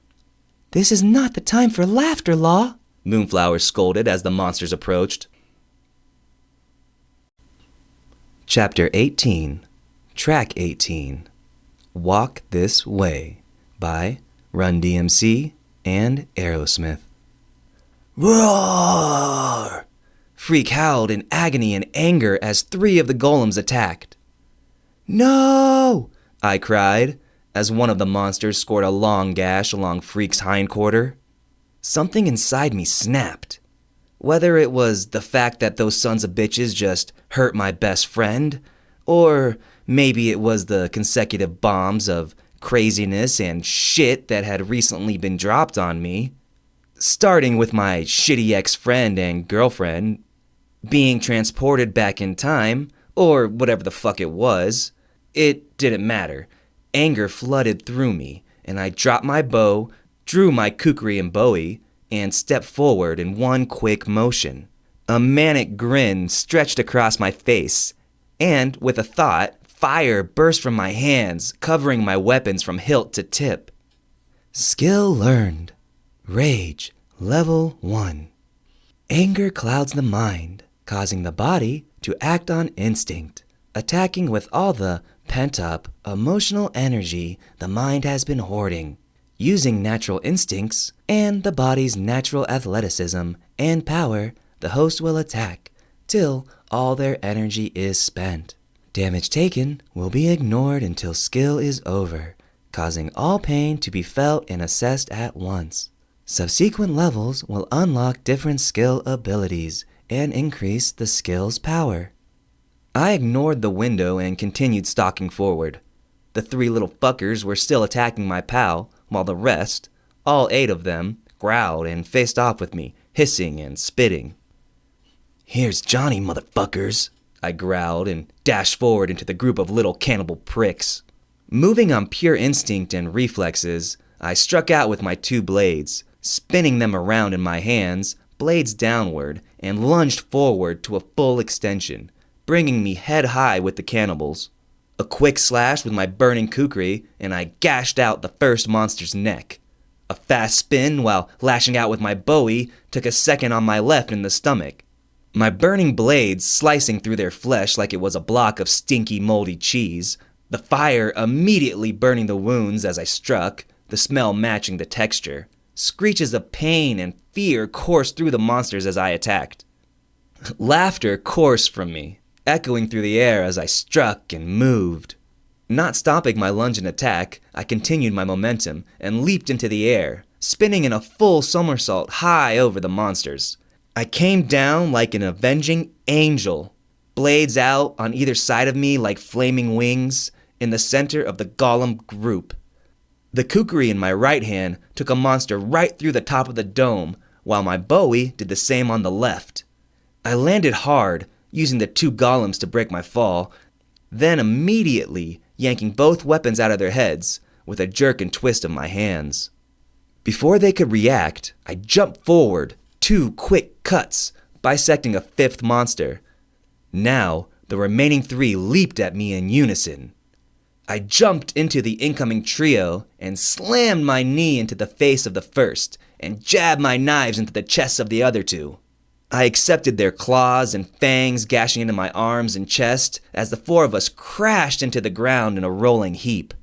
This is not the time for laughter, Law, Moonflower scolded as the monsters approached. Chapter 18, Track 18, Walk This Way, by Run DMC and Aerosmith. Roar! Freak howled in agony and anger as 3 of the golems attacked. No! I cried as one of the monsters scored a long gash along Freak's hindquarter. Something inside me snapped. Whether it was the fact that those sons of bitches just hurt my best friend, or maybe it was the consecutive bombs of craziness and shit that had recently been dropped on me. Starting with my shitty ex-friend and girlfriend, being transported back in time, or whatever the fuck it was, it didn't matter. Anger flooded through me, and I dropped my bow, drew my kukri and bowie, and stepped forward in one quick motion. A manic grin stretched across my face, and with a thought, fire burst from my hands, covering my weapons from hilt to tip. Skill learned. Rage, level 1. Anger clouds the mind, causing the body to act on instinct, attacking with all the pent-up emotional energy the mind has been hoarding. Using natural instincts and the body's natural athleticism and power, the host will attack till all their energy is spent. Damage taken will be ignored until skill is over, causing all pain to be felt and assessed at once. Subsequent levels will unlock different skill abilities and increase the skill's power. I ignored the window and continued stalking forward. The 3 little fuckers were still attacking my pal, while the rest, all 8 of them, growled and faced off with me, hissing and spitting. Here's Johnny, motherfuckers, I growled and dashed forward into the group of little cannibal pricks. Moving on pure instinct and reflexes, I struck out with my 2 blades, spinning them around in my hands, blades downward, and lunged forward to a full extension, bringing me head high with the cannibals. A quick slash with my burning kukri, and I gashed out the first monster's neck. A fast spin while lashing out with my bowie took a second on my left in the stomach. My burning blades slicing through their flesh like it was a block of stinky, moldy cheese, the fire immediately burning the wounds as I struck, the smell matching the texture. Screeches of pain and fear coursed through the monsters as I attacked. Laughter coursed from me, echoing through the air as I struck and moved. Not stopping my lunge and attack, I continued my momentum and leaped into the air, spinning in a full somersault high over the monsters. I came down like an avenging angel, blades out on either side of me like flaming wings, in the center of the golem group. The kukri in my right hand took a monster right through the top of the dome, while my bowie did the same on the left. I landed hard, using the 2 golems to break my fall, then immediately yanking both weapons out of their heads with a jerk and twist of my hands. Before they could react, I jumped forward, 2 quick cuts, bisecting a 5th monster. Now, the remaining 3 leaped at me in unison. I jumped into the incoming trio and slammed my knee into the face of the first and jabbed my knives into the chests of the other 2. I accepted their claws and fangs gashing into my arms and chest as the 4 of us crashed into the ground in a rolling heap.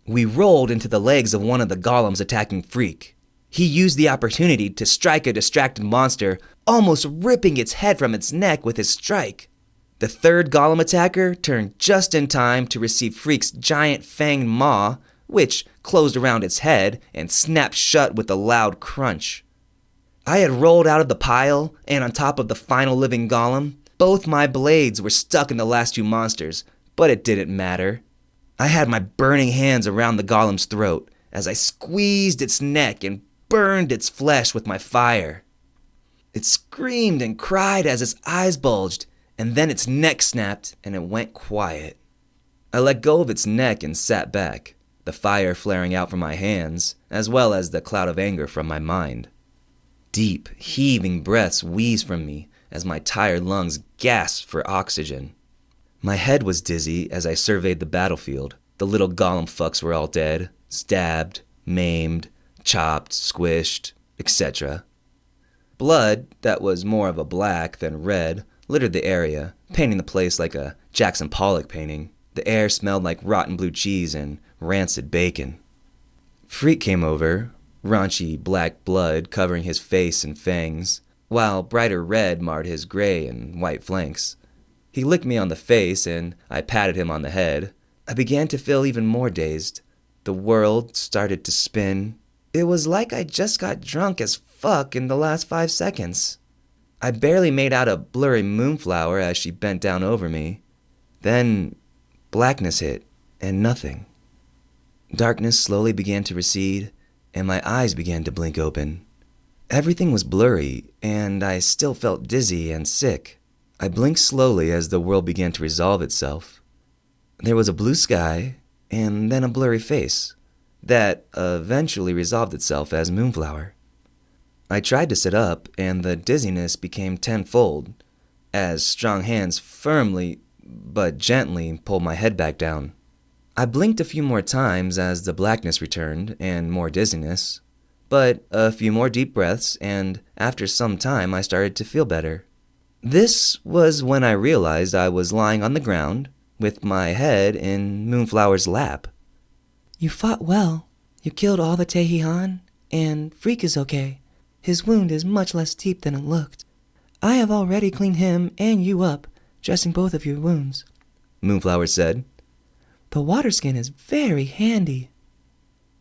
We rolled into the legs of one of the golems attacking Freak. He used the opportunity to strike a distracted monster, almost ripping its head from its neck with his strike. The 3rd golem attacker turned just in time to receive Freak's giant fanged maw, which closed around its head and snapped shut with a loud crunch. I had rolled out of the pile, and on top of the final living golem, both my blades were stuck in the last 2 monsters, but it didn't matter. I had my burning hands around the golem's throat as I squeezed its neck and burned its flesh with my fire. It screamed and cried as its eyes bulged, and then its neck snapped and it went quiet. I let go of its neck and sat back, the fire flaring out from my hands, as well as the cloud of anger from my mind. Deep, heaving breaths wheezed from me as my tired lungs gasped for oxygen. My head was dizzy as I surveyed the battlefield. The little golem fucks were all dead, stabbed, maimed, chopped, squished, etc. Blood, that was more of a black than red, littered the area, painting the place like a Jackson Pollock painting. The air smelled like rotten blue cheese and rancid bacon. Freak came over, raunchy black blood covering his face and fangs, while brighter red marred his gray and white flanks. He licked me on the face and I patted him on the head. I began to feel even more dazed. The world started to spin. It was like I just got drunk as fuck in the last 5 seconds. I barely made out a blurry moonflower as she bent down over me. Then blackness hit, and nothing. Darkness slowly began to recede, and my eyes began to blink open. Everything was blurry, and I still felt dizzy and sick. I blinked slowly as the world began to resolve itself. There was a blue sky, and then a blurry face, that eventually resolved itself as Moonflower. I tried to sit up, and the dizziness became tenfold, as strong hands firmly but gently pulled my head back down. I blinked a few more times as the blackness returned, and more dizziness, but a few more deep breaths, and after some time I started to feel better. This was when I realized I was lying on the ground, with my head in Moonflower's lap. You fought well. You killed all the Tehihan, and Freak is okay. His wound is much less deep than it looked. I have already cleaned him and you up, dressing both of your wounds, Moonflower said. The water skin is very handy.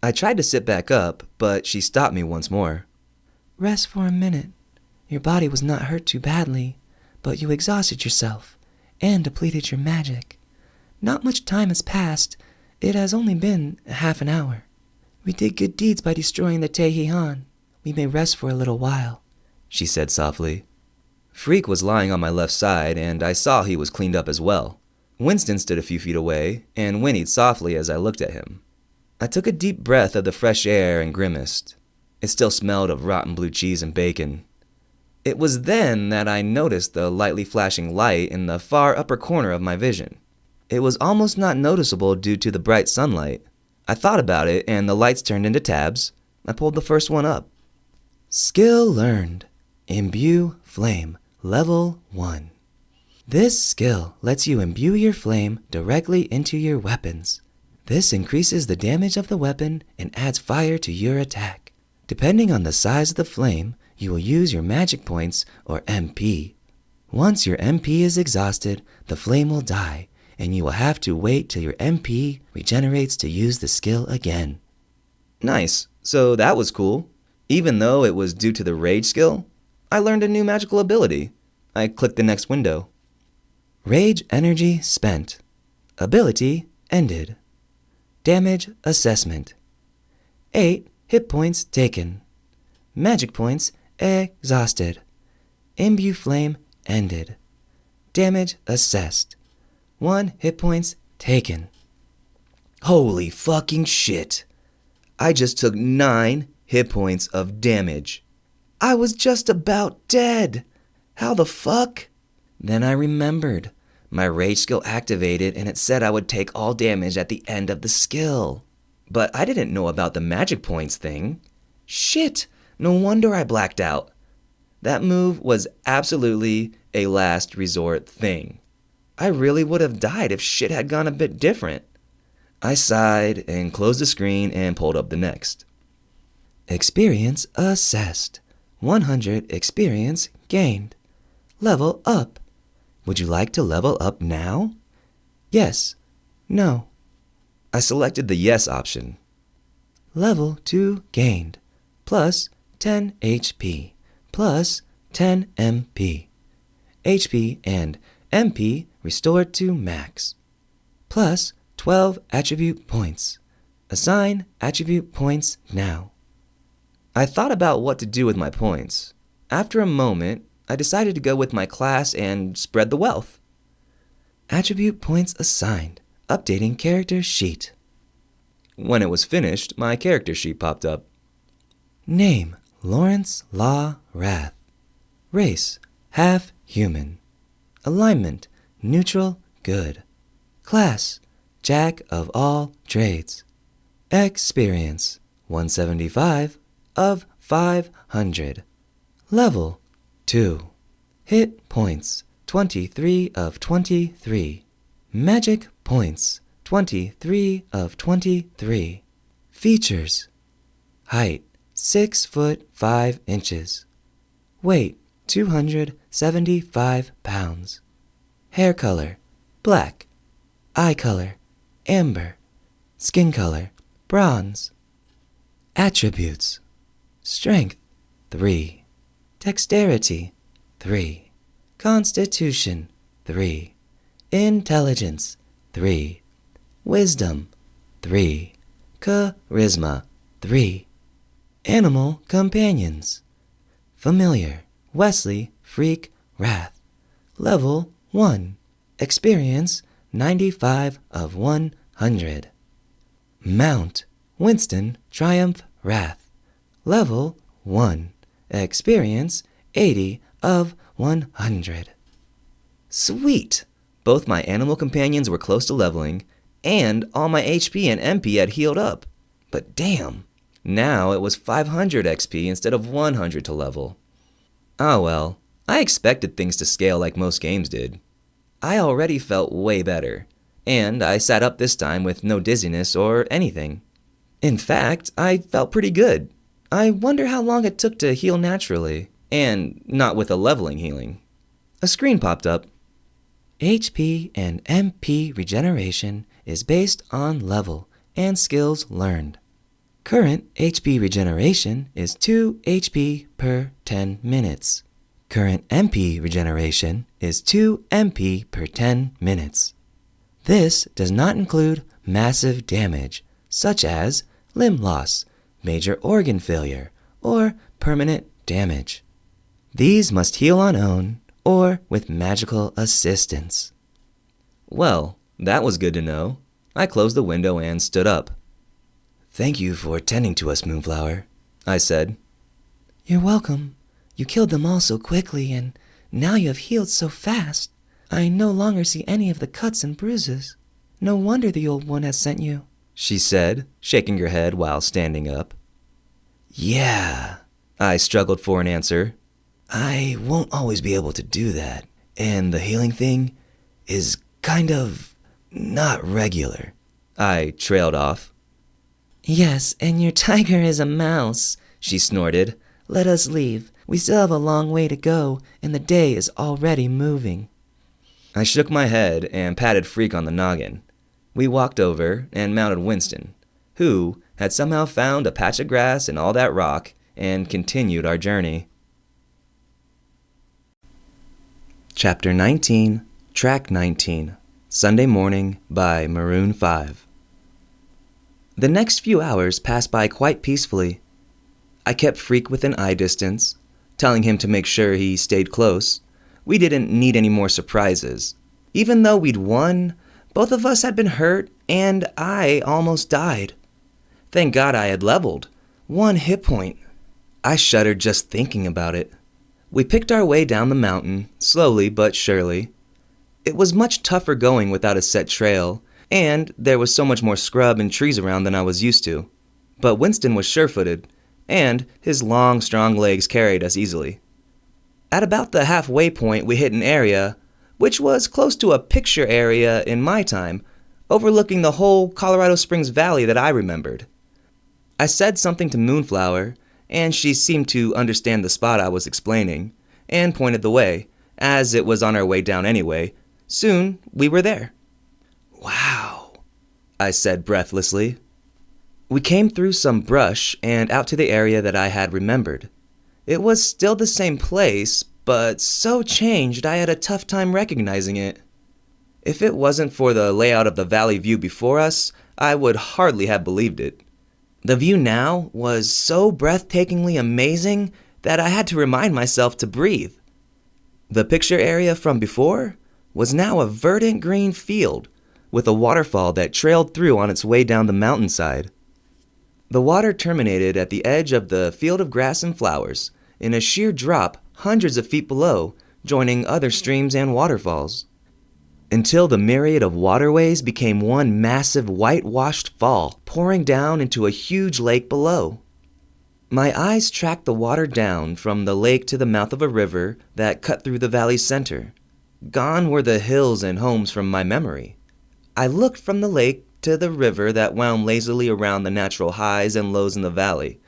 I tried to sit back up, but she stopped me once more. Rest for a minute. Your body was not hurt too badly, but you exhausted yourself and depleted your magic. Not much time has passed. It has only been half an hour. We did good deeds by destroying the Tehihan. We may rest for a little while, she said softly. Freak was lying on my left side, and I saw he was cleaned up as well. Winston stood a few feet away and whinnied softly as I looked at him. I took a deep breath of the fresh air and grimaced. It still smelled of rotten blue cheese and bacon. It was then that I noticed the lightly flashing light in the far upper corner of my vision. It was almost not noticeable due to the bright sunlight. I thought about it, and the lights turned into tabs. I pulled the first one up. Skill learned. Imbue Flame, Level 1. This skill lets you imbue your flame directly into your weapons. This increases the damage of the weapon and adds fire to your attack. Depending on the size of the flame, you will use your magic points or MP. Once your MP is exhausted, the flame will die, and you will have to wait till your MP regenerates to use the skill again. Nice. So that was cool. Even though it was due to the rage skill, I learned a new magical ability. I clicked the next window. Rage energy spent. Ability ended. Damage assessment. 8 hit points taken. Magic points exhausted. Imbue flame ended. Damage assessed. 1 hit points taken. Holy fucking shit. I just took 9 hit points of damage. I was just about dead. How the fuck? Then I remembered. My rage skill activated and it said I would take all damage at the end of the skill. But I didn't know about the magic points thing. Shit, no wonder I blacked out. That move was absolutely a last resort thing. I really would have died if shit had gone a bit different. I sighed and closed the screen and pulled up the next. Experience assessed. 100 experience gained. Level up. Would you like to level up now? Yes. No. I selected the yes option. Level 2 gained. Plus 10 HP. Plus 10 MP. HP and MP restored to max. Plus 12 attribute points. Assign attribute points now. I thought about what to do with my points. After a moment, I decided to go with my class and spread the wealth. Attribute points assigned. Updating character sheet. When it was finished, my character sheet popped up. Name, Lawrence Law Wrath. Race, half human. Alignment, neutral, good. Class, jack of all trades. Experience, 175 of 500. Level, 2. Hit points, 23 of 23. Magic points, 23 of 23. Features. Height, 6 foot 5 inches. Weight, 275 pounds. Hair color, black. Eye color, amber. Skin color, bronze. Attributes. Strength, 3. Dexterity, 3. Constitution, 3. Intelligence, 3. Wisdom, 3. Charisma, 3. Animal companions. Familiar, Wesley, Freak, Wrath. Level 1. Experience, 95 of 100. Mount, Winston, Triumph, Wrath. Level 1. Experience, 80 of 100. Sweet! Both my animal companions were close to leveling, and all my HP and MP had healed up. But damn, now it was 500 XP instead of 100 to level. Oh well, I expected things to scale like most games did. I already felt way better, and I sat up this time with no dizziness or anything. In fact, I felt pretty good. I wonder how long it took to heal naturally, and not with a leveling healing. A screen popped up. HP and MP regeneration is based on level and skills learned. Current HP regeneration is 2 HP per 10 minutes. Current MP regeneration is 2 MP per 10 minutes. This does not include massive damage, such as limb loss, major organ failure, or permanent damage. These must heal on own or with magical assistance. Well, that was good to know. I closed the window and stood up. Thank you for tending to us, Moonflower, I said. You're welcome. You killed them all so quickly, and now you have healed so fast. I no longer see any of the cuts and bruises. No wonder the old one has sent you, she said, shaking her head while standing up. Yeah, I struggled for an answer. I won't always be able to do that, and the healing thing is kind of not regular. I trailed off. Yes, and your tiger is a mouse, she snorted. Let us leave. We still have a long way to go, and the day is already moving. I shook my head and patted Freak on the noggin. We walked over and mounted Winston, who had somehow found a patch of grass in all that rock, and continued our journey. Chapter 19, Track 19, Sunday Morning by Maroon 5. The next few hours passed by quite peacefully. I kept Freak within eye distance, telling him to make sure he stayed close. We didn't need any more surprises. Even though we'd won, both of us had been hurt, and I almost died. Thank God I had leveled. 1 hit point. I shuddered just thinking about it. We picked our way down the mountain, slowly but surely. It was much tougher going without a set trail, and there was so much more scrub and trees around than I was used to. But Winston was sure-footed, and his long, strong legs carried us easily. At about the halfway point, we hit an area, which was close to a picture area in my time, overlooking the whole Colorado Springs Valley that I remembered. I said something to Moonflower, and she seemed to understand the spot I was explaining, and pointed the way, as it was on our way down anyway. Soon, we were there. Wow, I said breathlessly. We came through some brush and out to the area that I had remembered. It was still the same place, but so changed I had a tough time recognizing it. If it wasn't for the layout of the valley view before us, I would hardly have believed it. The view now was so breathtakingly amazing that I had to remind myself to breathe. The picture area from before was now a verdant green field with a waterfall that trailed through on its way down the mountainside. The water terminated at the edge of the field of grass and flowers, in a sheer drop hundreds of feet below, joining other streams and waterfalls, until the myriad of waterways became one massive whitewashed fall pouring down into a huge lake below. My eyes tracked the water down from the lake to the mouth of a river that cut through the valley's center. Gone were the hills and homes from my memory. I looked from the lake to the river that wound lazily around the natural highs and lows in the valley.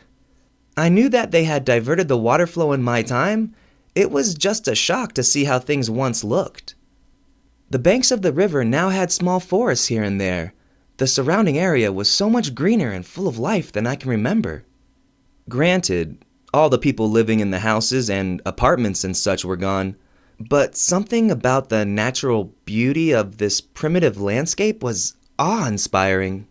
I knew that they had diverted the water flow in my time. It was just a shock to see how things once looked. The banks of the river now had small forests here and there. The surrounding area was so much greener and full of life than I can remember. Granted, all the people living in the houses and apartments and such were gone, but something about the natural beauty of this primitive landscape was awe-inspiring.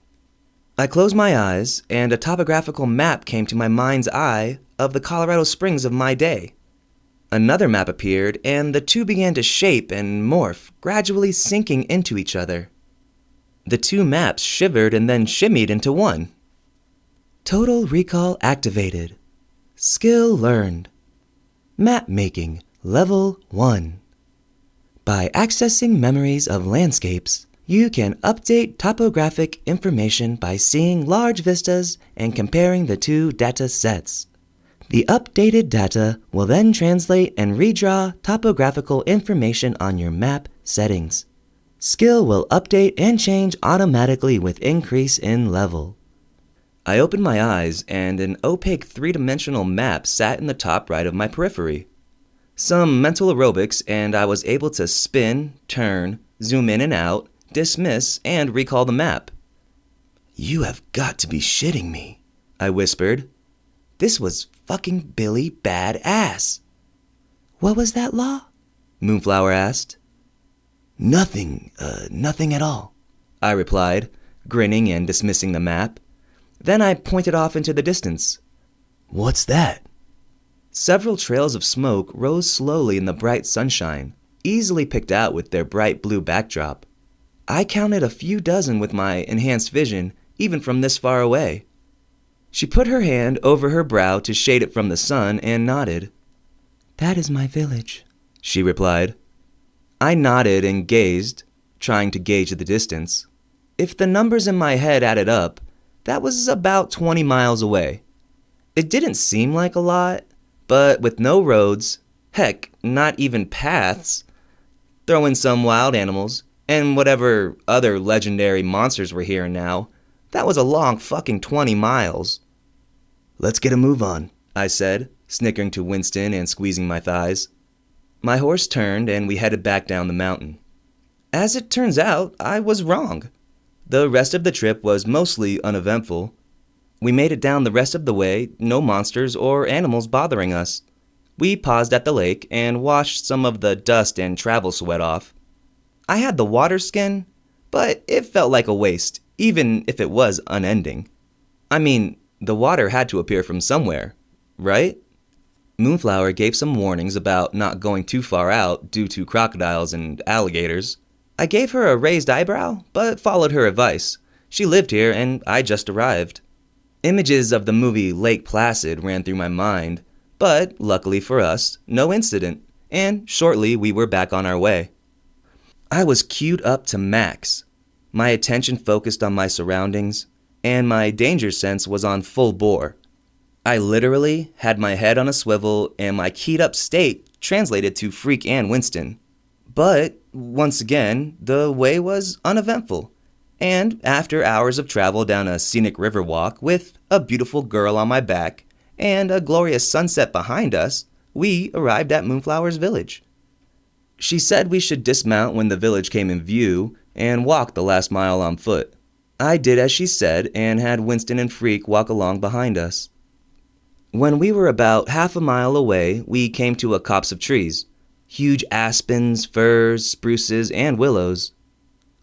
I closed my eyes, and a topographical map came to my mind's eye of the Colorado Springs of my day. Another map appeared, and the two began to shape and morph, gradually sinking into each other. The two maps shivered and then shimmied into one. Total recall activated. Skill learned. Map making, level 1. By accessing memories of landscapes, you can update topographic information by seeing large vistas and comparing the two data sets. The updated data will then translate and redraw topographical information on your map settings. Skill will update and change automatically with increase in level. I opened my eyes, and an opaque three-dimensional map sat in the top right of my periphery. Some mental aerobics, and I was able to spin, turn, zoom in and out, dismiss, and recall the map. You have got to be shitting me, I whispered. This was fucking Billy badass. What was that law? Moonflower asked. Nothing at all, I replied, grinning and dismissing the map. Then I pointed off into the distance. What's that? Several trails of smoke rose slowly in the bright sunshine, easily picked out with their bright blue backdrop. I counted a few dozen with my enhanced vision, even from this far away. She put her hand over her brow to shade it from the sun and nodded. That is my village, she replied. I nodded and gazed, trying to gauge the distance. If the numbers in my head added up, that was about 20 miles away. It didn't seem like a lot, but with no roads, heck, not even paths, throw in some wild animals, and whatever other legendary monsters were here and now, that was a long fucking 20 miles. Let's get a move on, I said, snickering to Winston and squeezing my thighs. My horse turned and we headed back down the mountain. As it turns out, I was wrong. The rest of the trip was mostly uneventful. We made it down the rest of the way, no monsters or animals bothering us. We paused at the lake and washed some of the dust and travel sweat off. I had the water skin, but it felt like a waste, even if it was unending. I mean, the water had to appear from somewhere, right? Moonflower gave some warnings about not going too far out due to crocodiles and alligators. I gave her a raised eyebrow, but followed her advice. She lived here and I just arrived. Images of the movie Lake Placid ran through my mind, but luckily for us, no incident, and shortly we were back on our way. I was queued up to max. My attention focused on my surroundings, and my danger sense was on full bore. I literally had my head on a swivel and my keyed up state translated to Freak and Winston. But, once again, the way was uneventful. And after hours of travel down a scenic river walk with a beautiful girl on my back and a glorious sunset behind us, we arrived at Moonflower's village. She said we should dismount when the village came in view and walk the last mile on foot. I did as she said and had Winston and Freak walk along behind us. When we were about half a mile away, we came to a copse of trees. Huge aspens, firs, spruces, and willows.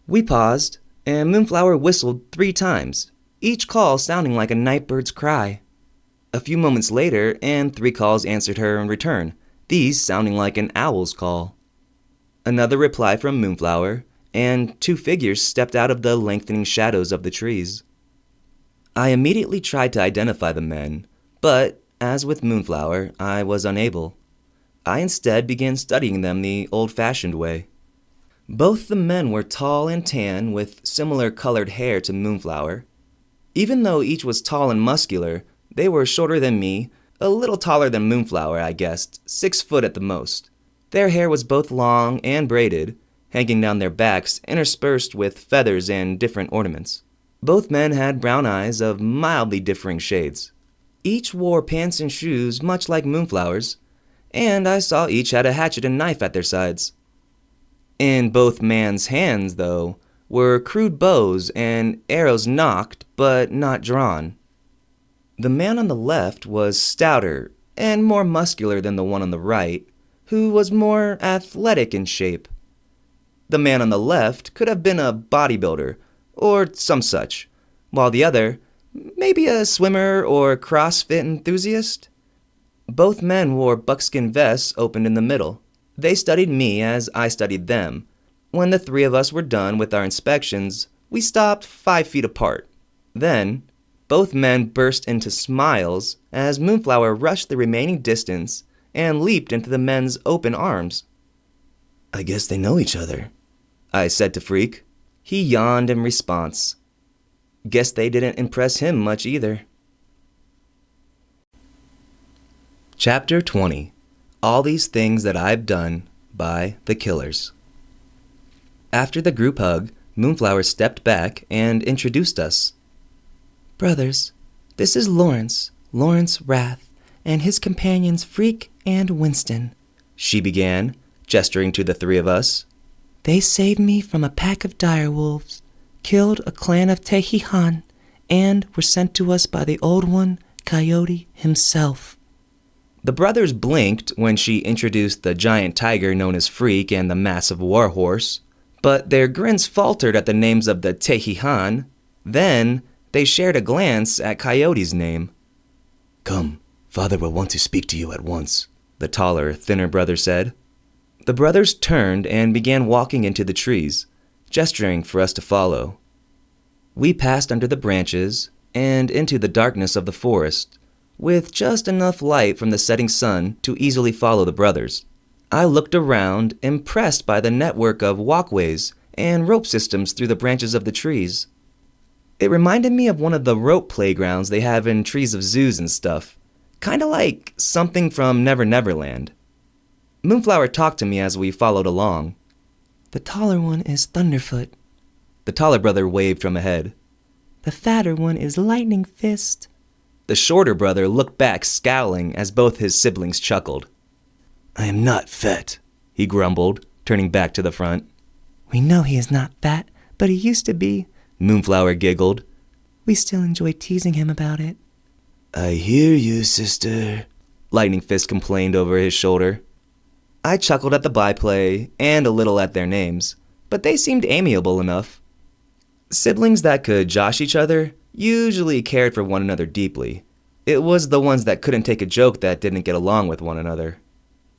We paused, and Moonflower whistled 3 times, each call sounding like a nightbird's cry. A few moments later, and 3 calls answered her in return, these sounding like an owl's call. Another reply from Moonflower, and 2 figures stepped out of the lengthening shadows of the trees. I immediately tried to identify the men, but, as with Moonflower, I was unable. I instead began studying them the old-fashioned way. Both the men were tall and tan, with similar colored hair to Moonflower. Even though each was tall and muscular, they were shorter than me, a little taller than Moonflower, I guessed, 6 foot at the most. Their hair was both long and braided, hanging down their backs, interspersed with feathers and different ornaments. Both men had brown eyes of mildly differing shades. Each wore pants and shoes much like Moonflower's, and I saw each had a hatchet and knife at their sides. In both men's hands, though, were crude bows and arrows nocked but not drawn. The man on the left was stouter and more muscular than the one on the right, who was more athletic in shape. The man on the left could have been a bodybuilder or some such, while the other, maybe a swimmer or CrossFit enthusiast. Both men wore buckskin vests opened in the middle. They studied me as I studied them. When the 3 of us were done with our inspections, we stopped 5 feet apart. Then, both men burst into smiles as Moonflower rushed the remaining distance and leaped into the men's open arms. I guess they know each other, I said to Freak. He yawned in response. Guess they didn't impress him much either. Chapter 20. All These Things That I've Done by The Killers. After the group hug, Moonflower stepped back and introduced us. Brothers, this is Lawrence Wrath, and his companions Freak and Winston, she began, gesturing to the 3 of us. They saved me from a pack of direwolves, killed a clan of Tehihan, and were sent to us by the Old One, Coyote himself. The brothers blinked when she introduced the giant tiger known as Freak and the massive warhorse, but their grins faltered at the names of the Tehihan. Then they shared a glance at Coyote's name. Come, Father will want to speak to you at once, the taller, thinner brother said. The brothers turned and began walking into the trees, gesturing for us to follow. We passed under the branches and into the darkness of the forest, with just enough light from the setting sun to easily follow the brothers. I looked around, impressed by the network of walkways and rope systems through the branches of the trees. It reminded me of one of the rope playgrounds they have in trees of zoos and stuff. Kinda like something from Never Never Land. Moonflower talked to me as we followed along. The taller one is Thunderfoot. The taller brother waved from ahead. The fatter one is Lightning Fist. The shorter brother looked back scowling as both his siblings chuckled. I am not fat, He grumbled, turning back to the front. We know he is not fat, but he used to be. Moonflower giggled. We still enjoy teasing him about it. I hear you, sister, Lightning Fist complained over his shoulder. I chuckled at the byplay and a little at their names, but they seemed amiable enough. Siblings that could josh each other usually cared for one another deeply. It was the ones that couldn't take a joke that didn't get along with one another.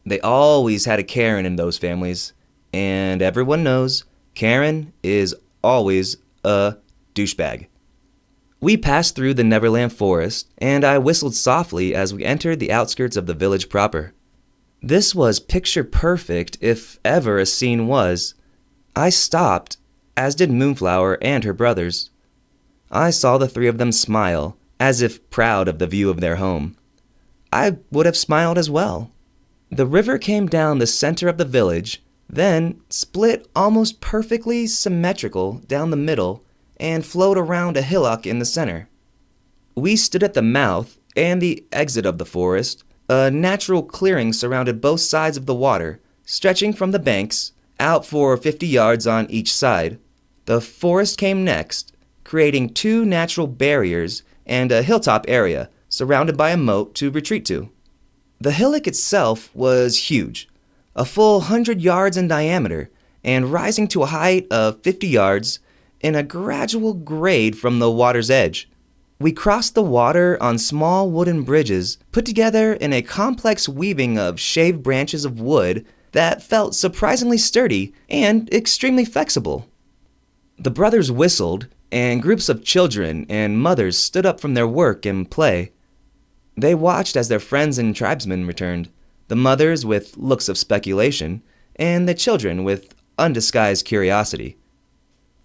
They always had a Karen in those families, and everyone knows Karen is always a douchebag. We passed through the Neverland forest, and I whistled softly as we entered the outskirts of the village proper. This was picture perfect if ever a scene was. I stopped, as did Moonflower and her brothers. I saw the three of them smile, as if proud of the view of their home. I would have smiled as well. The river came down the center of the village, then split almost perfectly symmetrical down the middle and flowed around a hillock in the center. We stood at the mouth and the exit of the forest. A natural clearing surrounded both sides of the water, stretching from the banks out for 50 yards on each side. The forest came next, creating two natural barriers and a hilltop area surrounded by a moat to retreat to. The hillock itself was huge, a full 100 yards in diameter, and rising to a height of 50 yards in a gradual grade from the water's edge. We crossed the water on small wooden bridges put together in a complex weaving of shaved branches of wood that felt surprisingly sturdy and extremely flexible. The brothers whistled, and groups of children and mothers stood up from their work and play. They watched as their friends and tribesmen returned, the mothers with looks of speculation, and the children with undisguised curiosity.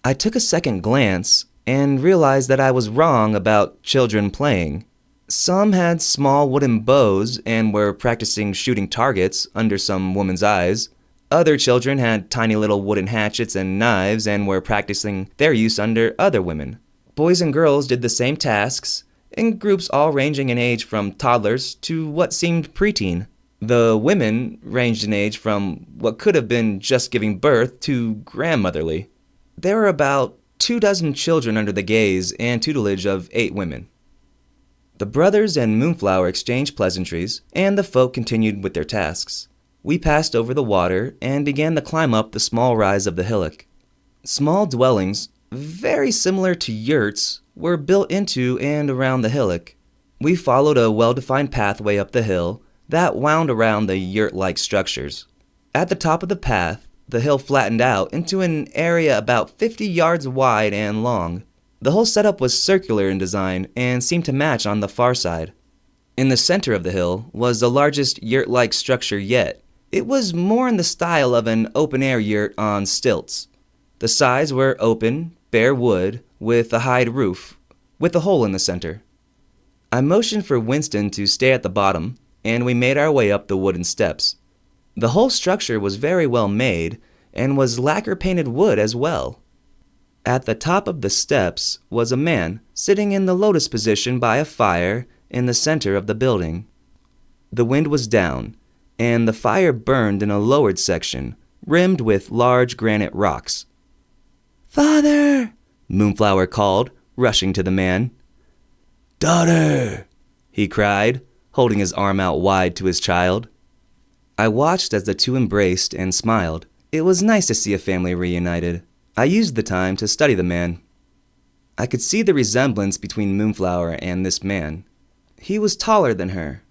I took a second glance and realized that I was wrong about children playing. Some had small wooden bows and were practicing shooting targets under some woman's eyes. Other children had tiny little wooden hatchets and knives and were practicing their use under other women. Boys and girls did the same tasks, in groups all ranging in age from toddlers to what seemed preteen. The women ranged in age from what could have been just giving birth to grandmotherly. There were about 24 children under the gaze and tutelage of 8 women. The brothers and Moonflower exchanged pleasantries, and the folk continued with their tasks. We passed over the water and began to climb up the small rise of the hillock. Small dwellings, very similar to yurts, were built into and around the hillock. We followed a well-defined pathway up the hill that wound around the yurt-like structures. At the top of the path, the hill flattened out into an area about 50 yards wide and long. The whole setup was circular in design and seemed to match on the far side. In the center of the hill was the largest yurt-like structure yet. It was more in the style of an open-air yurt on stilts. The sides were open, bare wood, with a hide roof, with a hole in the center. I motioned for Winston to stay at the bottom, and we made our way up the wooden steps. The whole structure was very well made, and was lacquer-painted wood as well. At the top of the steps was a man sitting in the lotus position by a fire in the center of the building. The wind was down, and the fire burned in a lowered section, rimmed with large granite rocks. "Father!" Moonflower called, rushing to the man. Daughter! He cried, holding his arm out wide to his child. I watched as the two embraced and smiled. It was nice to see a family reunited. I used the time to study the man. I could see the resemblance between Moonflower and this man. He was taller than her,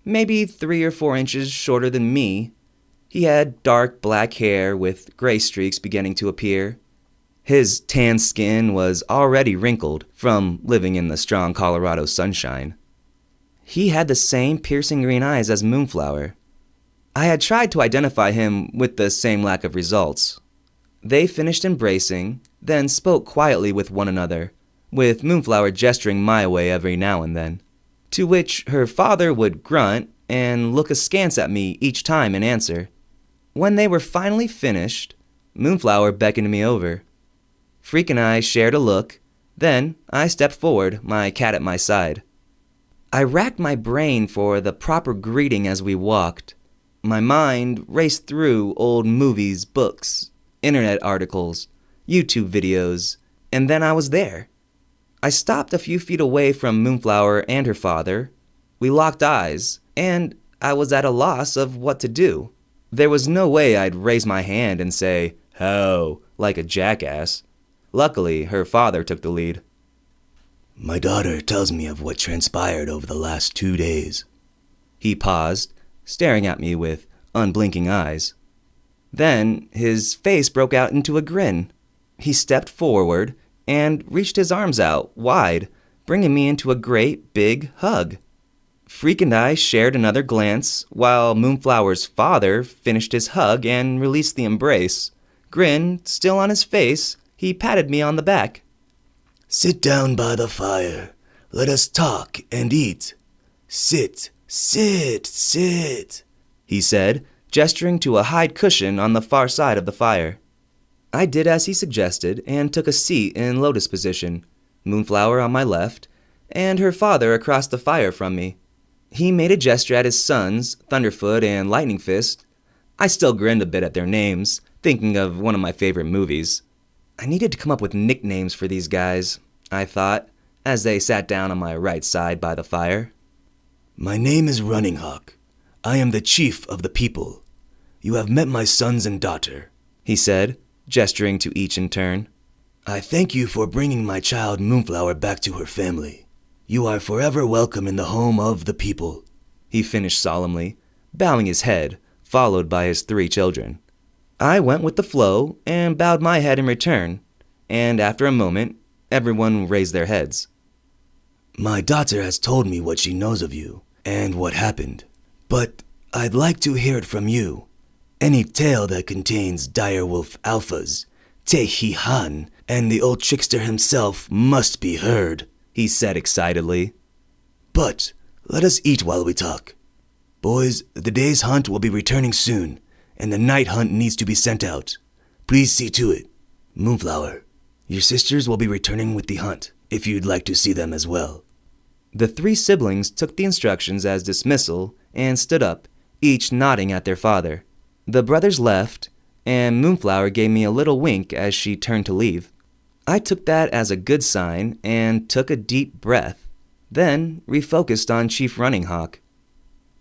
maybe 3 or 4 inches shorter than me. He had dark black hair with gray streaks beginning to appear. His tan skin was already wrinkled from living in the strong Colorado sunshine. He had the same piercing green eyes as Moonflower. I had tried to identify him with the same lack of results. They finished embracing, then spoke quietly with one another, with Moonflower gesturing my way every now and then, to which her father would grunt and look askance at me each time in answer. When they were finally finished, Moonflower beckoned me over. Freak and I shared a look, then I stepped forward, my cat at my side. I racked my brain for the proper greeting as we walked. My mind raced through old movies, books, internet articles, YouTube videos, and then I was there. I stopped a few feet away from Moonflower and her father. We locked eyes, and I was at a loss of what to do. There was no way I'd raise my hand and say, "How?" like a jackass. Luckily, her father took the lead. My daughter tells me of what transpired over the last 2 days. He paused, staring at me with unblinking eyes. Then his face broke out into a grin. He stepped forward and reached his arms out wide, bringing me into a great big hug. Freak and I shared another glance while Moonflower's father finished his hug and released the embrace. Grin still on his face, he patted me on the back. Sit down by the fire. Let us talk and eat. Sit, he said, gesturing to a hide cushion on the far side of the fire. I did as he suggested and took a seat in lotus position, Moonflower on my left, and her father across the fire from me. He made a gesture at his sons, Thunderfoot and Lightning Fist. I still grinned a bit at their names, thinking of one of my favorite movies. I needed to come up with nicknames for these guys, I thought, as they sat down on my right side by the fire. My name is Running Hawk. I am the chief of the people. You have met my sons and daughter, he said, gesturing to each in turn. I thank you for bringing my child Moonflower back to her family. You are forever welcome in the home of the people, he finished solemnly, bowing his head, followed by his 3 children. I went with the flow and bowed my head in return, and after a moment, everyone raised their heads. My daughter has told me what she knows of you and what happened, but I'd like to hear it from you. Any tale that contains direwolf alphas, Tehihan, and the old trickster himself must be heard, he said excitedly. But let us eat while we talk. Boys, the day's hunt will be returning soon, and the night hunt needs to be sent out. Please see to it. Moonflower, your sisters will be returning with the hunt, if you'd like to see them as well. The 3 siblings took the instructions as dismissal and stood up, each nodding at their father. The brothers left, and Moonflower gave me a little wink as she turned to leave. I took that as a good sign and took a deep breath, then refocused on Chief Running Hawk.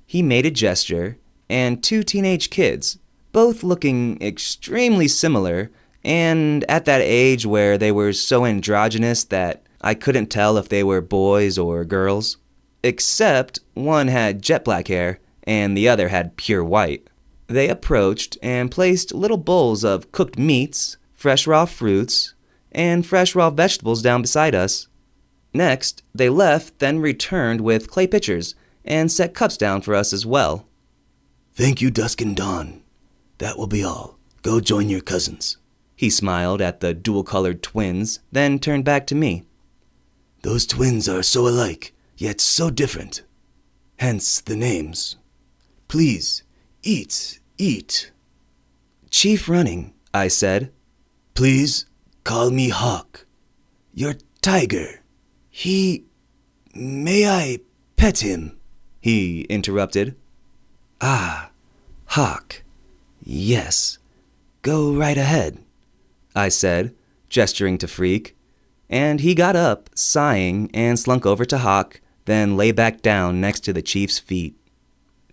He made a gesture, and 2 teenage kids, both looking extremely similar, and at that age where they were so androgynous that I couldn't tell if they were boys or girls, except one had jet black hair and the other had pure white. They approached and placed little bowls of cooked meats, fresh raw fruits, and fresh raw vegetables down beside us. Next, they left, then returned with clay pitchers and set cups down for us as well. Thank you, Dusk and Dawn. That will be all. Go join your cousins. He smiled at the dual-colored twins, then turned back to me. Those twins are so alike, yet so different. Hence the names. Please, eat. Chief Running, I said. Please, call me Hawk. Your tiger. May I pet him? He interrupted. Ah, Hawk. Yes. Go right ahead, I said, gesturing to Freak, and he got up, sighing, and slunk over to Hawk, then lay back down next to the chief's feet.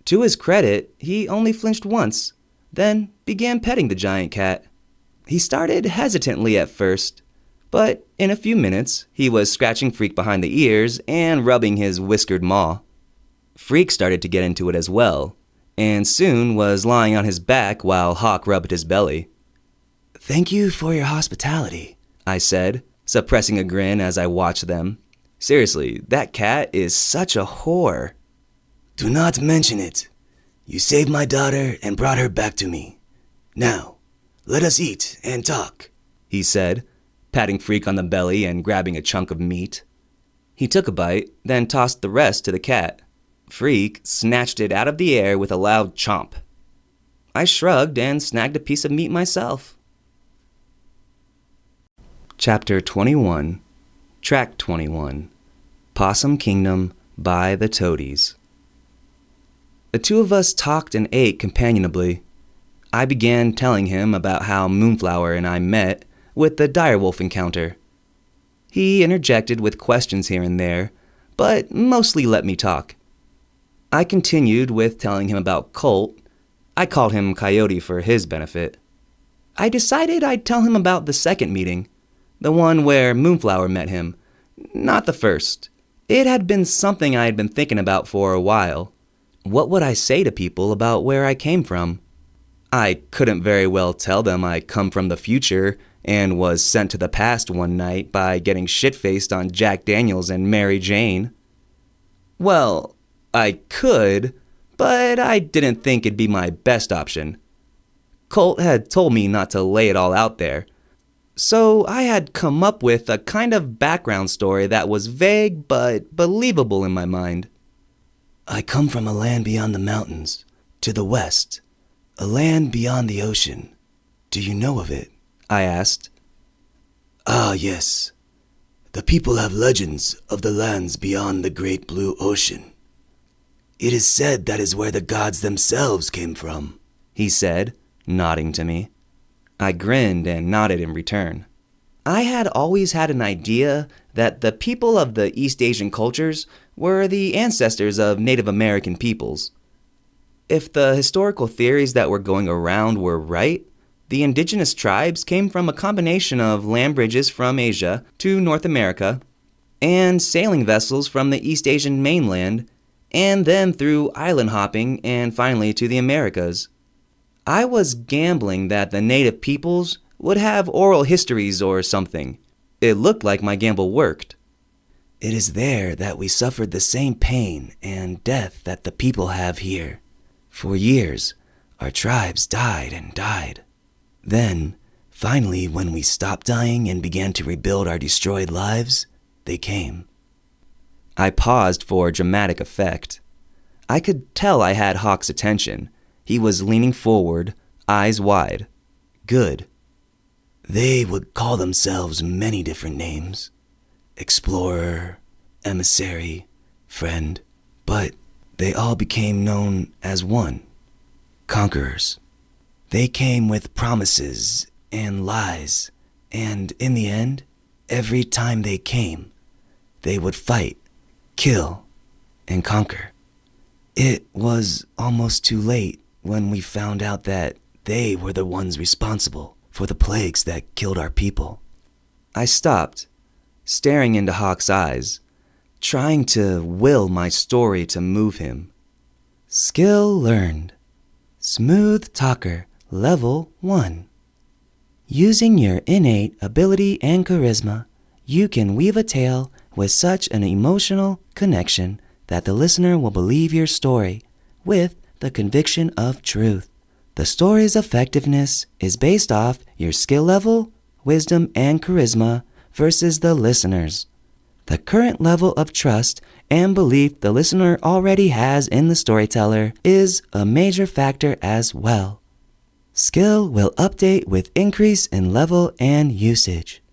To his credit, he only flinched once, then began petting the giant cat. He started hesitantly at first, but in a few minutes, he was scratching Freak behind the ears and rubbing his whiskered maw. Freak started to get into it as well, and soon was lying on his back while Hawk rubbed his belly. Thank you for your hospitality, I said, suppressing a grin as I watched them. Seriously, that cat is such a whore. Do not mention it. You saved my daughter and brought her back to me. Now, Let us eat and talk, he said, patting Freak on the belly and grabbing a chunk of meat. He took a bite, then tossed the rest to the cat. Freak snatched it out of the air with a loud chomp. I shrugged and snagged a piece of meat myself. Chapter 21, Track 21, Possum Kingdom by the Toadies. The two of us talked and ate companionably. I began telling him about how Moonflower and I met with the direwolf encounter. He interjected with questions here and there, but mostly let me talk. I continued with telling him about Colt. I called him Coyote for his benefit. I decided I'd tell him about the second meeting, the one where Moonflower met him, not the first. It had been something I had been thinking about for a while. What would I say to people about where I came from? I couldn't very well tell them I come from the future and was sent to the past one night by getting shit-faced on Jack Daniels and Mary Jane. Well, I could, but I didn't think it'd be my best option. Colt had told me not to lay it all out there, so I had come up with a kind of background story that was vague but believable in my mind. I come from a land beyond the mountains, to the west, a land beyond the ocean. Do you know of it? I asked. Ah, yes. The people have legends of the lands beyond the great blue ocean. It is said that is where the gods themselves came from, he said, nodding to me. I grinned and nodded in return. I had always had an idea that the people of the East Asian cultures were the ancestors of Native American peoples. If the historical theories that were going around were right, the indigenous tribes came from a combination of land bridges from Asia to North America and sailing vessels from the East Asian mainland, and then through island hopping and finally to the Americas. I was gambling that the native peoples would have oral histories or something. It looked like my gamble worked. It is there that we suffered the same pain and death that the people have here. For years, our tribes died and died. Then, finally, when we stopped dying and began to rebuild our destroyed lives, they came. I paused for dramatic effect. I could tell I had Hawk's attention. He was leaning forward, eyes wide. Good. They would call themselves many different names. Explorer, emissary, friend. But they all became known as one. Conquerors. They came with promises and lies, and in the end, every time they came, they would fight, kill, and conquer. It was almost too late when we found out that they were the ones responsible for the plagues that killed our people. I stopped, staring into Hawk's eyes, trying to will my story to move him. Skill learned. Smooth talker, level 1. Using your innate ability and charisma, you can weave a tale with such an emotional connection that the listener will believe your story with the conviction of truth. The story's effectiveness is based off your skill level, wisdom, and charisma versus the listener's. The current level of trust and belief the listener already has in the storyteller is a major factor as well. Skill will update with increase in level and usage.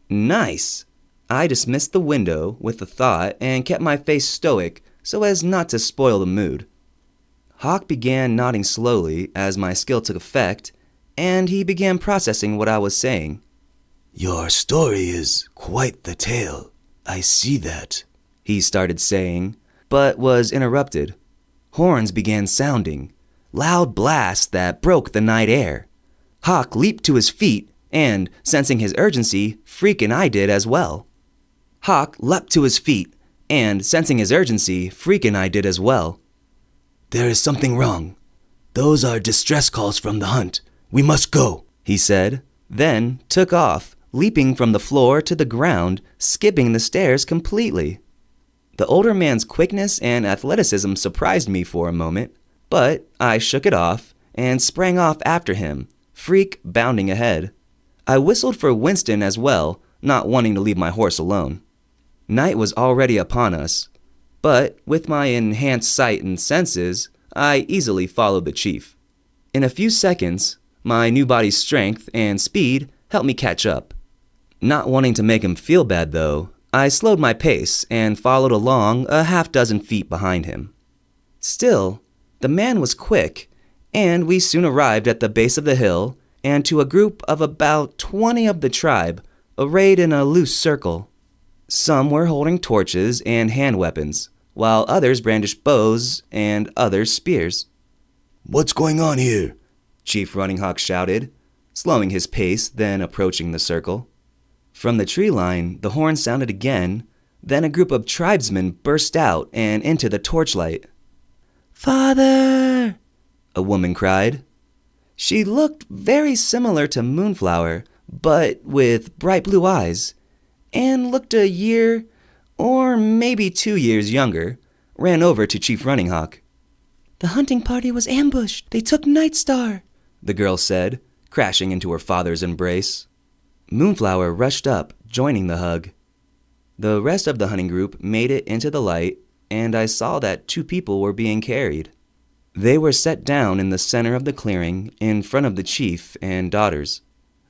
Nice! I dismissed the window with a thought and kept my face stoic so as not to spoil the mood. Hawk began nodding slowly as my skill took effect, and he began processing what I was saying. Your story is quite the tale. I see that, he started saying, but was interrupted. Horns began sounding, loud blasts that broke the night air. Hawk leaped to his feet, and, sensing his urgency, Freak and I did as well. Hawk leapt to his feet, and, sensing his urgency, Freak and I did as well. There is something wrong. Those are distress calls from the hunt. We must go, he said, then took off, leaping from the floor to the ground, skipping the stairs completely. The older man's quickness and athleticism surprised me for a moment, but I shook it off and sprang off after him, Freak bounding ahead. I whistled for Winston as well, not wanting to leave my horse alone. Night was already upon us, but with my enhanced sight and senses, I easily followed the chief. In a few seconds, my new body's strength and speed helped me catch up. Not wanting to make him feel bad though, I slowed my pace and followed along a half-dozen feet behind him. Still, the man was quick, and we soon arrived at the base of the hill and to a group of about 20 of the tribe, arrayed in a loose circle. Some were holding torches and hand weapons, while others brandished bows and others spears. "What's going on here?" Chief Running Hawk shouted, slowing his pace, then approaching the circle. From the tree line, the horn sounded again, then a group of tribesmen burst out and into the torchlight. "Father!" a woman cried. She looked very similar to Moonflower, but with bright blue eyes, and looked a year, or maybe 2 years younger, ran over to Chief Running Hawk. "The hunting party was ambushed. They took Nightstar," the girl said, crashing into her father's embrace. Moonflower rushed up, joining the hug. The rest of the hunting group made it into the light, and I saw that 2 people were being carried. They were set down in the center of the clearing in front of the chief and daughters.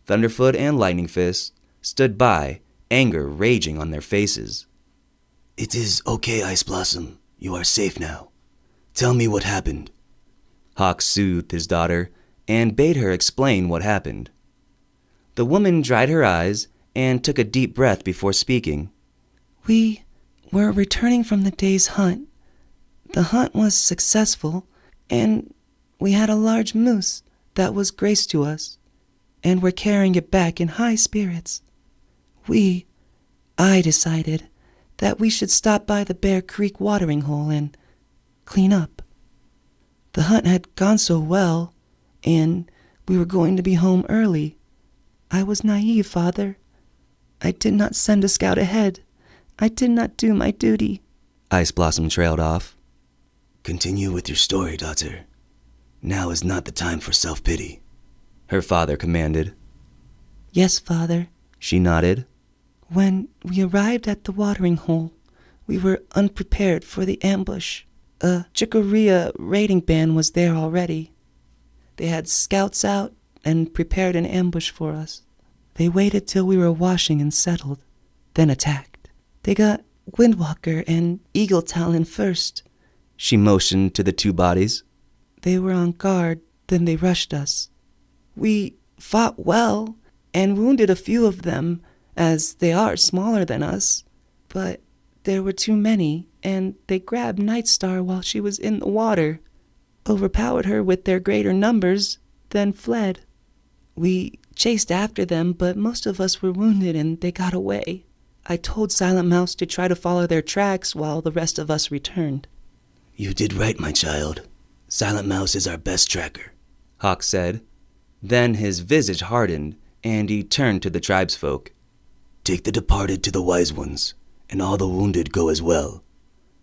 Thunderfoot and Lightning Fist stood by, anger raging on their faces. "It is okay, Ice Blossom. You are safe now. Tell me what happened." Hawk soothed his daughter and bade her explain what happened. The woman dried her eyes and took a deep breath before speaking. "We were returning from the day's hunt. The hunt was successful, and we had a large moose that was grace to us, and we're carrying it back in high spirits. I decided that we should stop by the Bear Creek watering hole and clean up. The hunt had gone so well, and we were going to be home early. I was naive, Father. I did not send a scout ahead. I did not do my duty." Ice Blossom trailed off. "Continue with your story, daughter. Now is not the time for self-pity," her father commanded. "Yes, Father." She nodded. "When we arrived at the watering hole, we were unprepared for the ambush. A Chicoria raiding band was there already. They had scouts out and prepared an ambush for us. They waited till we were washing and settled, then attacked. They got Windwalker and Eagle Talon first." She motioned to the 2 bodies. "They were on guard, then they rushed us. We fought well and wounded a few of them, as they are smaller than us. But there were too many, and they grabbed Nightstar while she was in the water, overpowered her with their greater numbers, then fled. We chased after them, but most of us were wounded and they got away. I told Silent Mouse to try to follow their tracks while the rest of us returned." "You did right, my child. Silent Mouse is our best tracker," Hawk said. Then his visage hardened, and he turned to the tribesfolk. "Take the departed to the Wise Ones, and all the wounded go as well.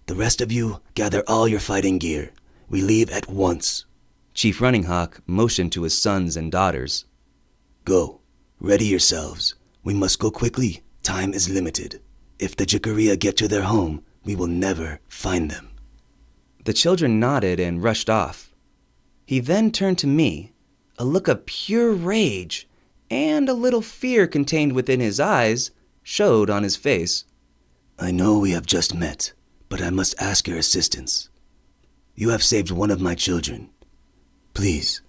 The rest of you, gather all your fighting gear. We leave at once." Chief Running Hawk motioned to his sons and daughters. "Go. Ready yourselves. We must go quickly. Time is limited. If the Jicaria get to their home, we will never find them." The children nodded and rushed off. He then turned to me, a look of pure rage and a little fear contained within his eyes showed on his face. "I know we have just met, but I must ask your assistance. You have saved one of my children. Please,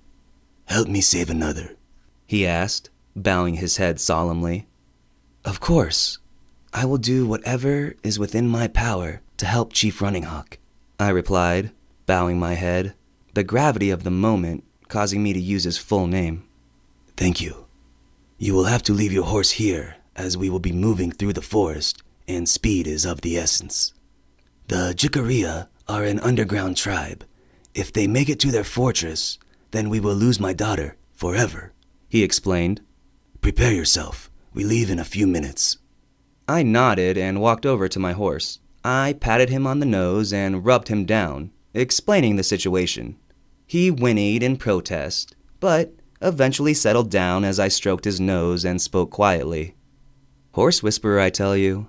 help me save another," he asked, bowing his head solemnly. "Of course, I will do whatever is within my power to help Chief Running Hawk," I replied, bowing my head, the gravity of the moment causing me to use his full name. "Thank you. You will have to leave your horse here, as we will be moving through the forest, and speed is of the essence. The Jicaria are an underground tribe. If they make it to their fortress, then we will lose my daughter forever," he explained. "Prepare yourself. We leave in a few minutes." I nodded and walked over to my horse. I patted him on the nose and rubbed him down, explaining the situation. He whinnied in protest, but eventually settled down as I stroked his nose and spoke quietly. Horse whisperer, I tell you.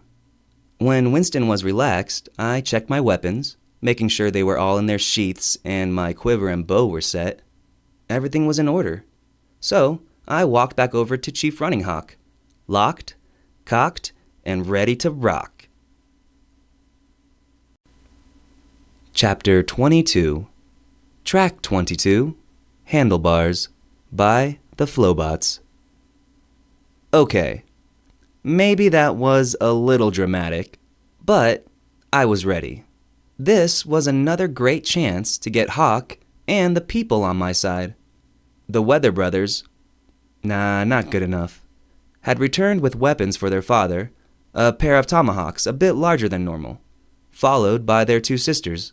When Winston was relaxed, I checked my weapons, making sure they were all in their sheaths and my quiver and bow were set. Everything was in order. So, I walked back over to Chief Running Hawk, locked, cocked, and ready to rock. Chapter 22, Track 22, Handlebars, by the Flowbots. Okay, maybe that was a little dramatic, but I was ready. This was another great chance to get Hawk and the people on my side. The Weather Brothers, not good enough, had returned with weapons for their father, a pair of tomahawks a bit larger than normal, followed by their two sisters.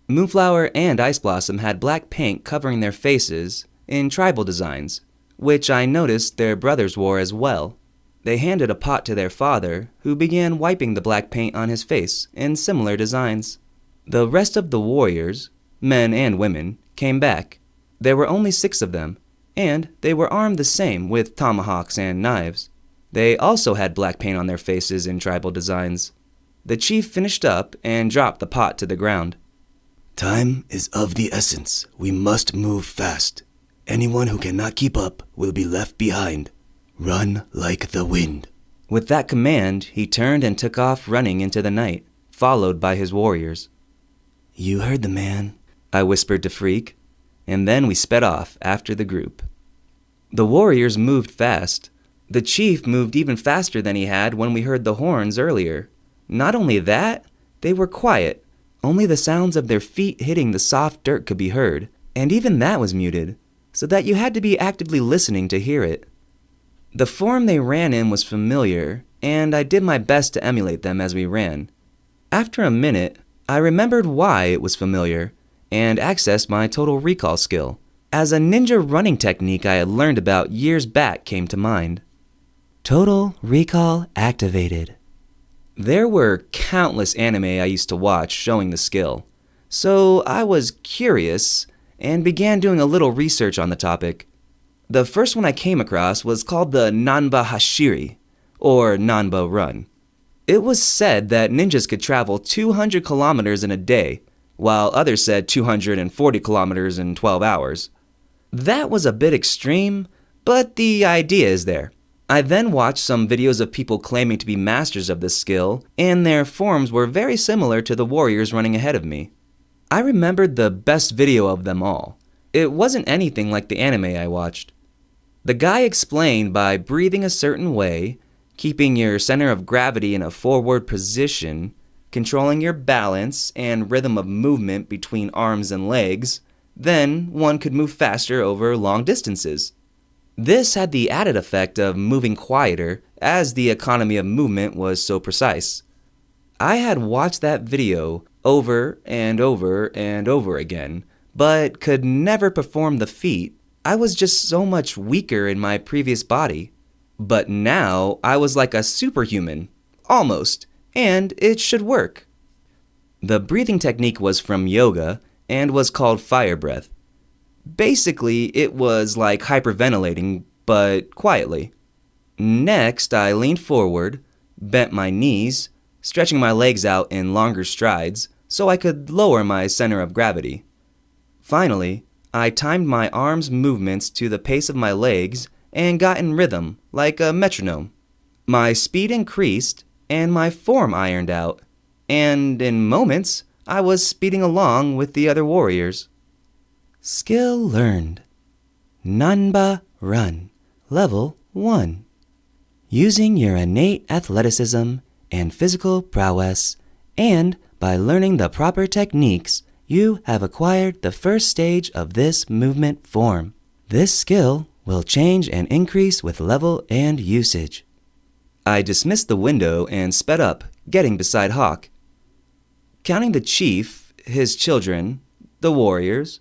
Moonflower and Ice Blossom had black paint covering their faces in tribal designs, which I noticed their brothers wore as well. They handed a pot to their father, who began wiping the black paint on his face in similar designs. The rest of the warriors, men and women, came back. There were only 6 of them, and they were armed the same with tomahawks and knives. They also had black paint on their faces in tribal designs. The chief finished up and dropped the pot to the ground. Time is of the essence. We must move fast. Anyone who cannot keep up will be left behind. Run like the wind. With that command, he turned and took off running into the night, followed by his warriors. You heard the man, I whispered to Freak, and then we sped off after the group. The warriors moved fast. The chief moved even faster than he had when we heard the horns earlier. Not only that, they were quiet. Only the sounds of their feet hitting the soft dirt could be heard, and even that was muted, so that you had to be actively listening to hear it. The form they ran in was familiar, and I did my best to emulate them as we ran. After a minute, I remembered why it was familiar, and accessed my total recall skill, as a ninja running technique I had learned about years back came to mind. Total recall activated. There were countless anime I used to watch showing the skill, so I was curious and began doing a little research on the topic. The first one I came across was called the Nanba Hashiri, or Nanba Run. It was said that ninjas could travel 200 kilometers in a day, while others said 240 kilometers in 12 hours. That was a bit extreme, but the idea is there. I then watched some videos of people claiming to be masters of this skill, and their forms were very similar to the warriors running ahead of me. I remembered the best video of them all. It wasn't anything like the anime I watched. The guy explained by breathing a certain way, keeping your center of gravity in a forward position, controlling your balance and rhythm of movement between arms and legs, then one could move faster over long distances. This had the added effect of moving quieter, as the economy of movement was so precise. I had watched that video over and over and over again, but could never perform the feat. I was just so much weaker in my previous body. But now I was like a superhuman, almost, and it should work. The breathing technique was from yoga and was called fire breath. Basically, it was like hyperventilating, but quietly. Next, I leaned forward, bent my knees, stretching my legs out in longer strides so I could lower my center of gravity. Finally, I timed my arms' movements to the pace of my legs and got in rhythm, like a metronome. My speed increased, and my form ironed out, and in moments, I was speeding along with the other warriors. Skill learned. Nanba Run, Level 1. Using your innate athleticism and physical prowess, and by learning the proper techniques, you have acquired the first stage of this movement form. This skill will change and increase with level and usage. I dismissed the window and sped up, getting beside Hawk. Counting the chief, his children, the warriors,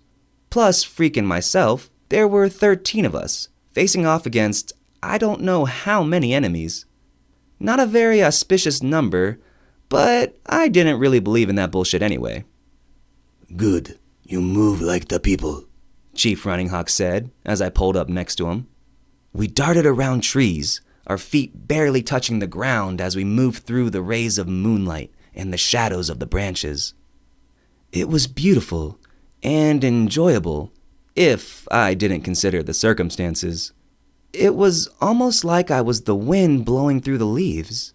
plus Freak and myself, there were 13 of us, facing off against I don't know how many enemies. Not a very auspicious number, but I didn't really believe in that bullshit anyway. Good. You move like the people. Chief Running Hawk said as I pulled up next to him. We darted around trees, our feet barely touching the ground as we moved through the rays of moonlight and the shadows of the branches. It was beautiful and enjoyable, if I didn't consider the circumstances. It was almost like I was the wind blowing through the leaves.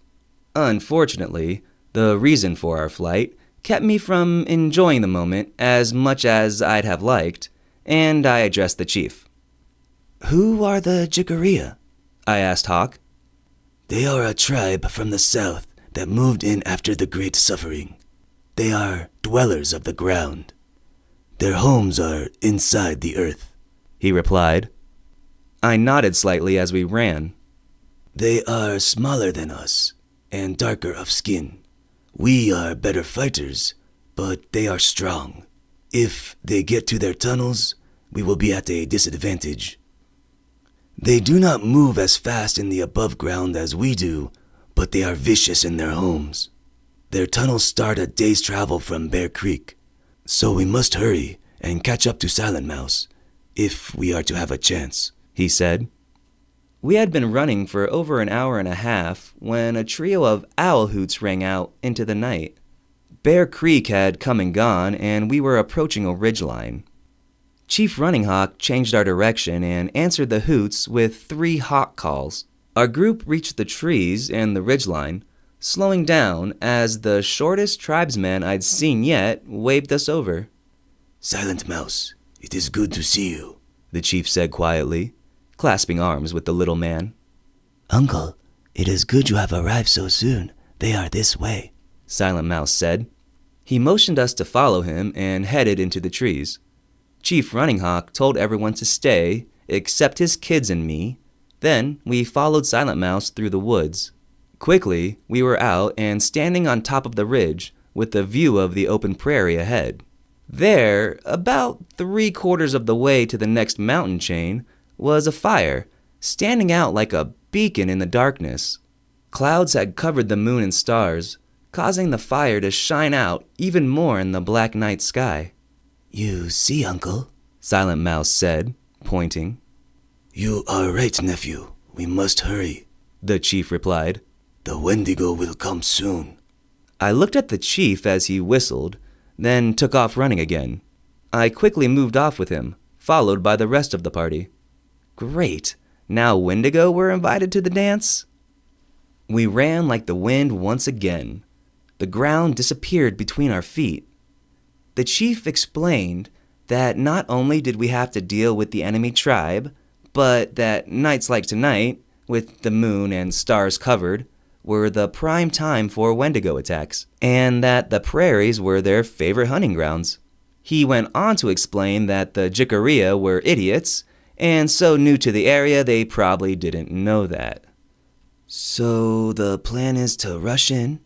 Unfortunately, the reason for our flight kept me from enjoying the moment as much as I'd have liked, and I addressed the chief. Who are the Jikaria? I asked Hawk. They are a tribe from the south that moved in after the Great Suffering. They are dwellers of the ground. Their homes are inside the earth, he replied. I nodded slightly as we ran. They are smaller than us and darker of skin. We are better fighters, but they are strong. If they get to their tunnels, we will be at a disadvantage. They do not move as fast in the above ground as we do, but they are vicious in their homes. Their tunnels start a day's travel from Bear Creek, so we must hurry and catch up to Silent Mouse, if we are to have a chance, he said. We had been running for over an hour and a half when a trio of owl hoots rang out into the night. Bear Creek had come and gone, and we were approaching a ridgeline. Chief Running Hawk changed our direction and answered the hoots with 3 hawk calls. Our group reached the trees and the ridgeline, slowing down as the shortest tribesman I'd seen yet waved us over. Silent Mouse, it is good to see you, the chief said quietly, clasping arms with the little man. Uncle, it is good you have arrived so soon. They are this way, Silent Mouse said. He motioned us to follow him and headed into the trees. Chief Running Hawk told everyone to stay, except his kids and me. Then we followed Silent Mouse through the woods. Quickly, we were out and standing on top of the ridge with a view of the open prairie ahead. There, about 3/4 of the way to the next mountain chain, was a fire, standing out like a beacon in the darkness. Clouds had covered the moon and stars, causing the fire to shine out even more in the black night sky. You see, Uncle, Silent Mouse said, pointing. You are right, nephew. We must hurry, the chief replied. The Wendigo will come soon. I looked at the chief as he whistled, then took off running again. I quickly moved off with him, followed by the rest of the party. Great, now Wendigo were invited to the dance? We ran like the wind once again. The ground disappeared between our feet. The chief explained that not only did we have to deal with the enemy tribe, but that nights like tonight, with the moon and stars covered, were the prime time for Wendigo attacks, and that the prairies were their favorite hunting grounds. He went on to explain that the Jikaria were idiots, and so new to the area they probably didn't know that. So the plan is to rush in,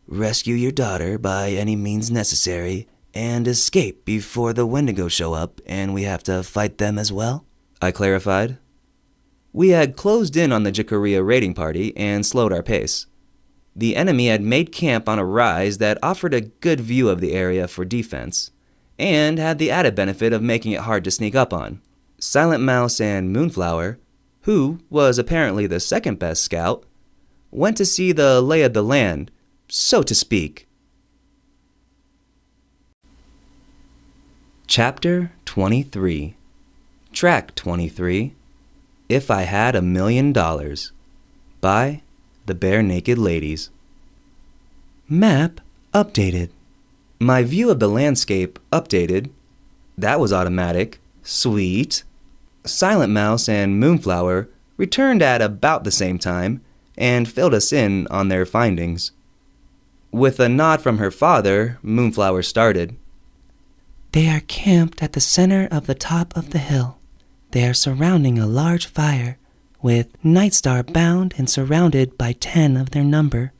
rescue your daughter by any means necessary, and escape before the Wendigo show up and we have to fight them as well? I clarified. We had closed in on the Jikaria raiding party and slowed our pace. The enemy had made camp on a rise that offered a good view of the area for defense, and had the added benefit of making it hard to sneak up on. Silent Mouse and Moonflower, who was apparently the second best scout, went to see the lay of the land, so to speak. Chapter 23, Track 23, If I Had $1 Million, by the Bare Naked Ladies. Map updated. My view of the landscape updated. That was automatic. Sweet. Silent Mouse and Moonflower returned at about the same time and filled us in on their findings. With a nod from her father, Moonflower started. They are camped at the center of the top of the hill. They are surrounding a large fire, with Nightstar bound and surrounded by 10 of their number.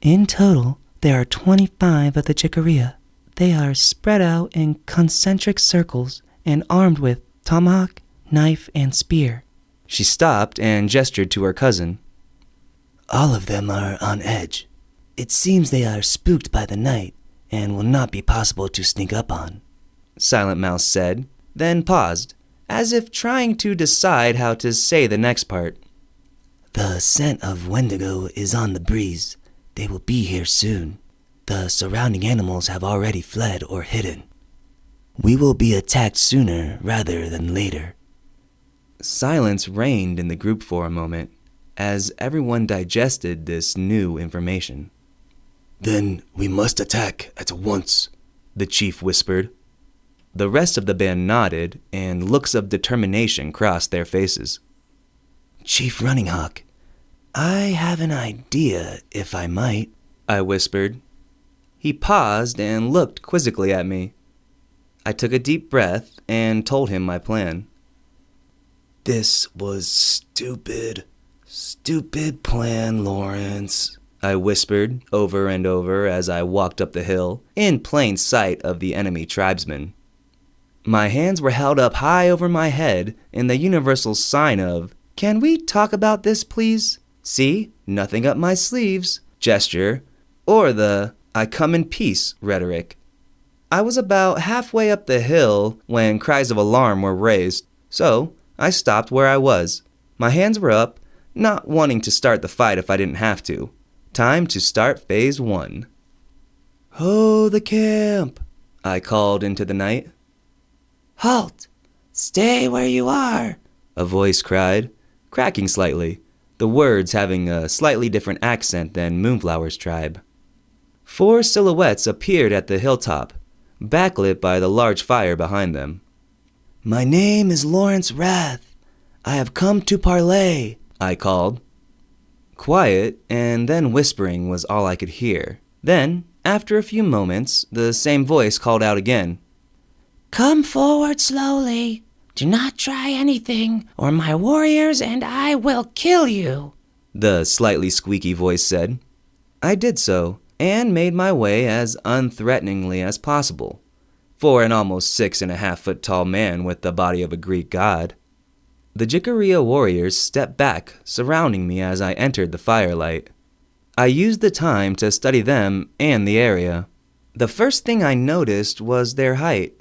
In total, there are 25 of the Jikaria. They are spread out in concentric circles and armed with tomahawk, knife, and spear. She stopped and gestured to her cousin. All of them are on edge. It seems they are spooked by the night and will not be possible to sneak up on, Silent Mouse said, then paused, as if trying to decide how to say the next part. The scent of Wendigo is on the breeze. They will be here soon. The surrounding animals have already fled or hidden. We will be attacked sooner rather than later. Silence reigned in the group for a moment, as everyone digested this new information. Then we must attack at once, the chief whispered. The rest of the band nodded, and looks of determination crossed their faces. Chief Running Hawk, I have an idea, if I might, I whispered. He paused and looked quizzically at me. I took a deep breath and told him my plan. This was stupid plan, Lawrence, I whispered over and over as I walked up the hill, in plain sight of the enemy tribesmen. My hands were held up high over my head in the universal sign of, "Can we talk about this, please? See, nothing up my sleeves" gesture, or the "I come in peace" rhetoric. I was about halfway up the hill when cries of alarm were raised, so I stopped where I was. My hands were up, not wanting to start the fight if I didn't have to. Time to start phase 1. "Ho, the camp!" I called into the night. Halt! Stay where you are, a voice cried, cracking slightly, the words having a slightly different accent than Moonflower's tribe. 4 silhouettes appeared at the hilltop, backlit by the large fire behind them. My name is Lawrence Wrath. I have come to parley, I called. Quiet and then whispering was all I could hear. Then, after a few moments, the same voice called out again. Come forward slowly. Do not try anything, or my warriors and I will kill you, the slightly squeaky voice said. I did so, and made my way as unthreateningly as possible, for an almost 6.5-foot tall man with the body of a Greek god. The Jikaria warriors stepped back, surrounding me as I entered the firelight. I used the time to study them and the area. The first thing I noticed was their height.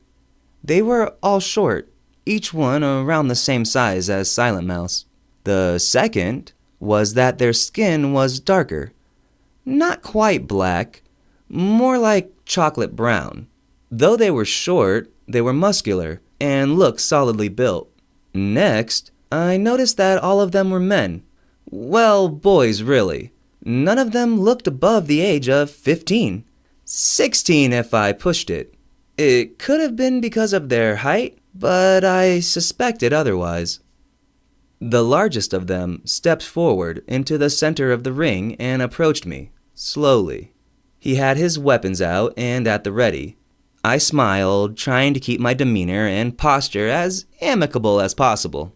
They were all short, each one around the same size as Silent Mouse. The second was that their skin was darker. Not quite black, more like chocolate brown. Though they were short, they were muscular and looked solidly built. Next, I noticed that all of them were men. Well, boys, really. None of them looked above the age of 15. 16 if I pushed it. It could have been because of their height, but I suspected otherwise. The largest of them stepped forward into the center of the ring and approached me, slowly. He had his weapons out and at the ready. I smiled, trying to keep my demeanor and posture as amicable as possible.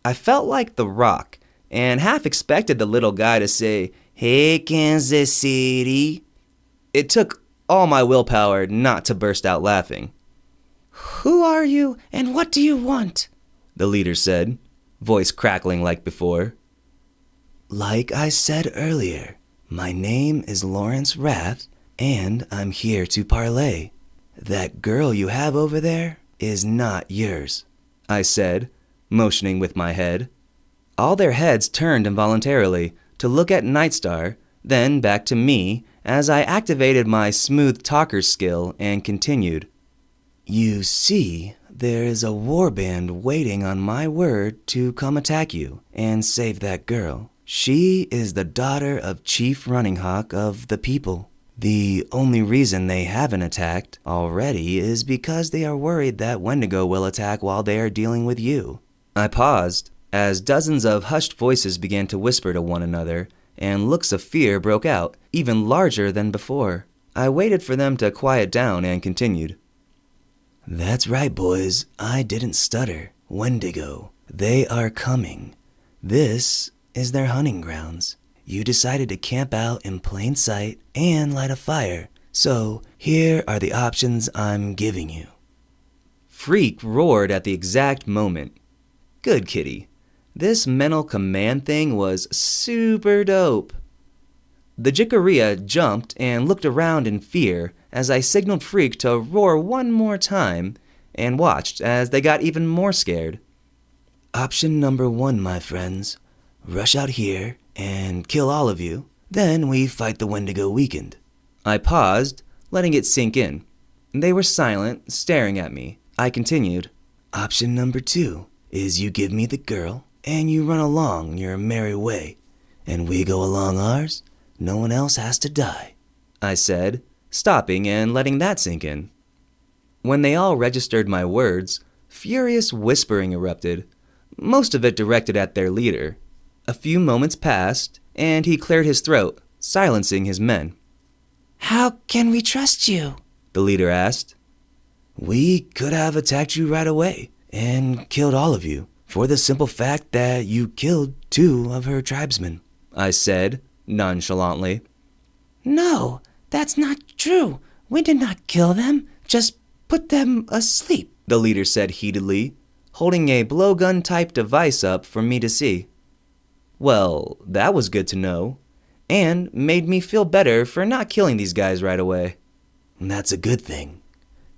I felt like The Rock, and half expected the little guy to say, "Hey, Kansas City." It took all my willpower not to burst out laughing. Who are you, and what do you want? The leader said, voice crackling like before. Like I said earlier, my name is Lawrence Wrath, and I'm here to parley. That girl you have over there is not yours, I said, motioning with my head. All their heads turned involuntarily to look at Nightstar, then back to me as I activated my smooth talker skill and continued. You see, there is a warband waiting on my word to come attack you and save that girl. She is the daughter of Chief Running Hawk of the people. The only reason they haven't attacked already is because they are worried that Wendigo will attack while they are dealing with you. I paused as dozens of hushed voices began to whisper to one another, and looks of fear broke out, even larger than before. I waited for them to quiet down and continued. That's right, boys. I didn't stutter. Wendigo. They are coming. This is their hunting grounds. You decided to camp out in plain sight and light a fire, so here are the options I'm giving you. Freak roared at the exact moment. Good kitty. This mental command thing was super dope. The Jikaria jumped and looked around in fear as I signaled Freak to roar one more time and watched as they got even more scared. Option number 1, my friends. Rush out here and kill all of you. Then we fight the Wendigo weakened. I paused, letting it sink in. They were silent, staring at me. I continued. Option number 2 is you give me the girl and you run along your merry way. And we go along ours. No one else has to die, I said, stopping and letting that sink in. When they all registered my words, furious whispering erupted, most of it directed at their leader. A few moments passed, and he cleared his throat, silencing his men. How can we trust you? The leader asked. We could have attacked you right away and killed all of you for the simple fact that you killed 2 of her tribesmen, I said, nonchalantly. No, that's not true. We did not kill them, just put them asleep, the leader said heatedly, holding a blowgun-type device up for me to see. Well, that was good to know, and made me feel better for not killing these guys right away. That's a good thing.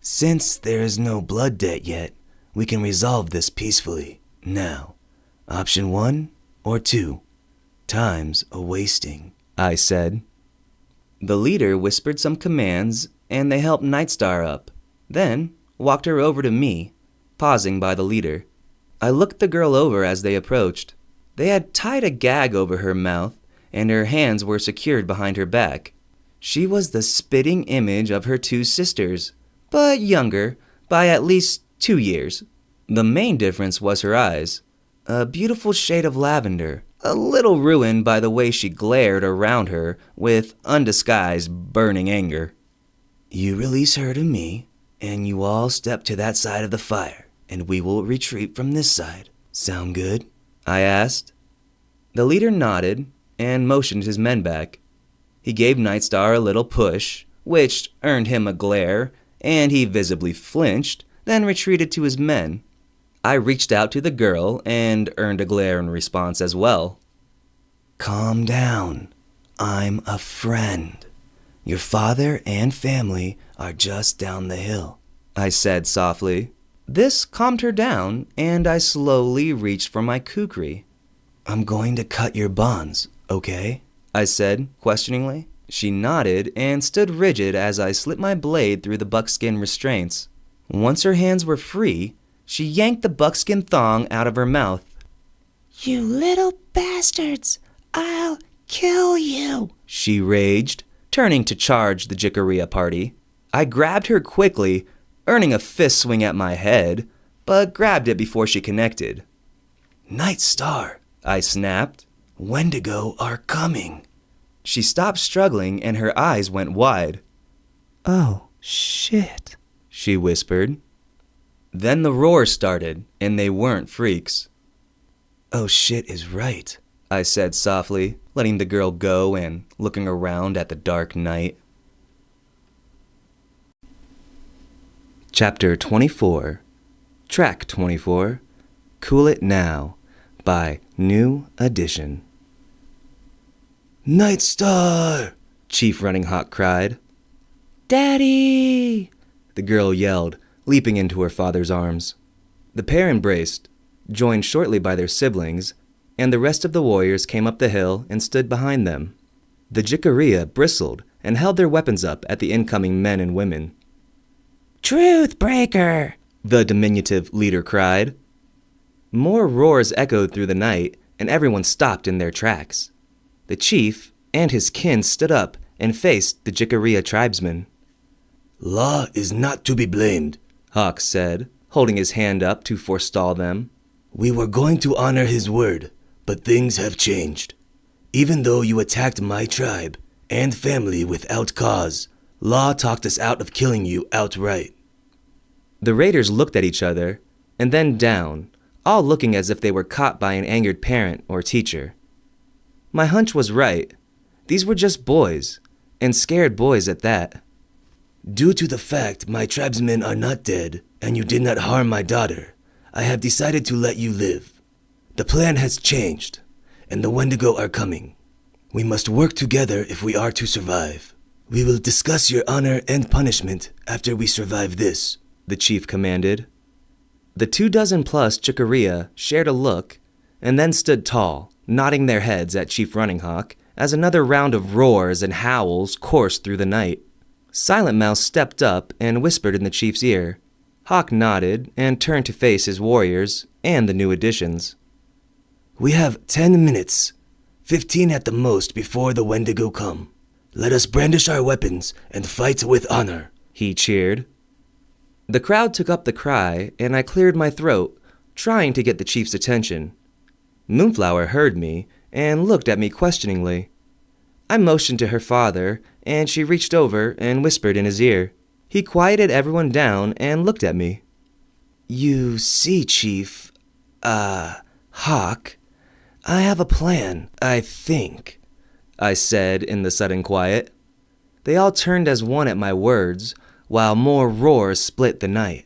Since there is no blood debt yet, we can resolve this peacefully. Now, option 1 or 2. Time's a-wasting, I said. The leader whispered some commands, and they helped Nightstar up, then walked her over to me, pausing by the leader. I looked the girl over as they approached. They had tied a gag over her mouth, and her hands were secured behind her back. She was the spitting image of her 2 sisters, but younger by at least 2 years. The main difference was her eyes, a beautiful shade of lavender, a little ruined by the way she glared around her with undisguised burning anger. You release her to me, and you all step to that side of the fire, and we will retreat from this side. Sound good? I asked. The leader nodded and motioned his men back. He gave Nightstar a little push, which earned him a glare, and he visibly flinched, then retreated to his men. I reached out to the girl and earned a glare in response as well. Calm down. I'm a friend. Your father and family are just down the hill, I said softly. This calmed her down, and I slowly reached for my kukri. I'm going to cut your bonds, okay? I said, questioningly. She nodded and stood rigid as I slipped my blade through the buckskin restraints. Once her hands were free, she yanked the buckskin thong out of her mouth. You little bastards! I'll kill you! She raged, turning to charge the Jikaria party. I grabbed her quickly, earning a fist swing at my head, but grabbed it before she connected. Nightstar, I snapped. Wendigo are coming. She stopped struggling and her eyes went wide. Oh, shit, she whispered. Then the roar started, and they weren't freaks. Oh shit is right, I said softly, letting the girl go and looking around at the dark night. Chapter 24, Track 24, Cool It Now, by New Edition. Nightstar! Chief Running Hawk cried. Daddy! The girl yelled, leaping into her father's arms. The pair embraced, joined shortly by their siblings, and the rest of the warriors came up the hill and stood behind them. The Jikaria bristled and held their weapons up at the incoming men and women. Truthbreaker! The diminutive leader cried. More roars echoed through the night, and everyone stopped in their tracks. The chief and his kin stood up and faced the Jikaria tribesmen. Law is not to be blamed, Hawk said, holding his hand up to forestall them. We were going to honor his word, but things have changed. Even though you attacked my tribe and family without cause, Law talked us out of killing you outright. The raiders looked at each other, and then down, all looking as if they were caught by an angered parent or teacher. My hunch was right. These were just boys, and scared boys at that. Due to the fact my tribesmen are not dead, and you did not harm my daughter, I have decided to let you live. The plan has changed, and the Wendigo are coming. We must work together if we are to survive. We will discuss your honor and punishment after we survive this, the chief commanded. The 24+ Chicoria shared a look and then stood tall, nodding their heads at Chief Running Hawk as another round of roars and howls coursed through the night. Silent Mouse stepped up and whispered in the chief's ear. Hawk nodded and turned to face his warriors and the new additions. We have 10 minutes, 15 at the most before the Wendigo come. Let us brandish our weapons and fight with honor, he cheered. The crowd took up the cry, and I cleared my throat, trying to get the chief's attention. Moonflower heard me and looked at me questioningly. I motioned to her father, and she reached over and whispered in his ear. He quieted everyone down and looked at me. You see, Chief, Hawk, I have a plan, I think, I said in the sudden quiet. They all turned as one at my words, while more roars split the night.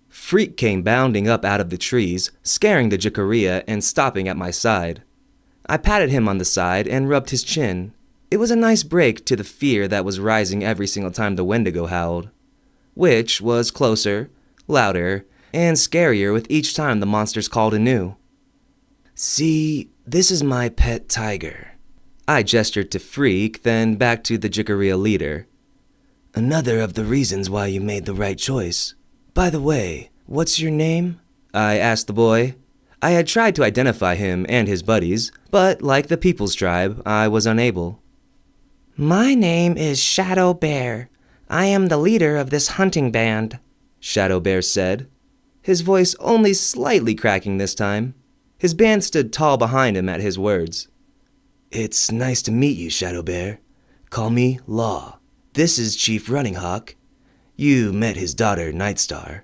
Freak came bounding up out of the trees, scaring the Jicaria and stopping at my side. I patted him on the side and rubbed his chin. It was a nice break to the fear that was rising every single time the Wendigo howled, which was closer, louder, and scarier with each time the monsters called anew. See, this is my pet tiger. I gestured to Freak, then back to the Jicaria leader. Another of the reasons why you made the right choice. By the way, what's your name? I asked the boy. I had tried to identify him and his buddies, but like the People's Tribe, I was unable. My name is Shadow Bear. I am the leader of this hunting band, Shadow Bear said, his voice only slightly cracking this time. His band stood tall behind him at his words. It's nice to meet you, Shadow Bear. Call me Law. This is Chief Running Hawk. You met his daughter, Nightstar.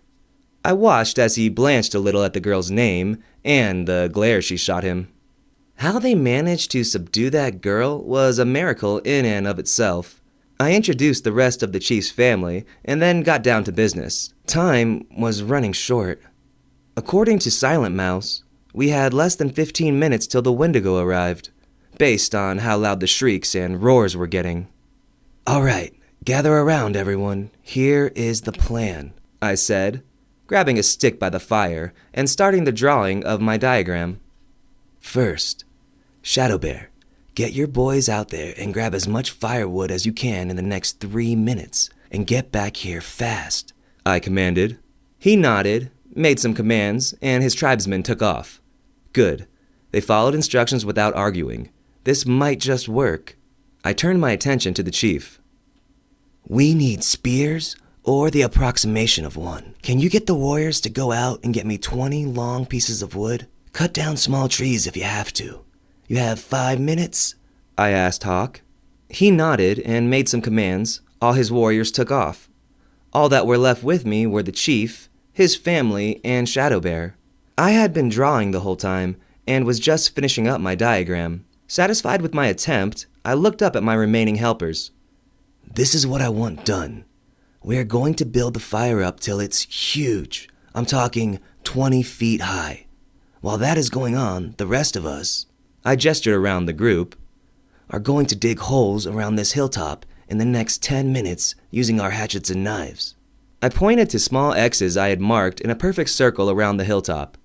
I watched as he blanched a little at the girl's name and the glare she shot him. How they managed to subdue that girl was a miracle in and of itself. I introduced the rest of the chief's family and then got down to business. Time was running short. According to Silent Mouse, we had less than 15 minutes till the Wendigo arrived, based on how loud the shrieks and roars were getting. All right, gather around, everyone. Here is the plan, I said, grabbing a stick by the fire and starting the drawing of my diagram. First, Shadow Bear, get your boys out there and grab as much firewood as you can in the next 3 minutes and get back here fast, I commanded. He nodded, made some commands, and his tribesmen took off. Good. They followed instructions without arguing. This might just work. I turned my attention to the chief. We need spears or the approximation of one. Can you get the warriors to go out and get me 20 long pieces of wood? Cut down small trees if you have to. You have 5 minutes? I asked Hawk. He nodded and made some commands. All his warriors took off. All that were left with me were the chief, his family, and Shadow Bear. I had been drawing the whole time and was just finishing up my diagram. Satisfied with my attempt, I looked up at my remaining helpers. This is what I want done. We're going to build the fire up till it's huge. I'm talking 20 feet high. While that is going on, the rest of us, I gestured around the group, are going to dig holes around this hilltop in the next 10 minutes using our hatchets and knives. I pointed to small X's I had marked in a perfect circle around the hilltop.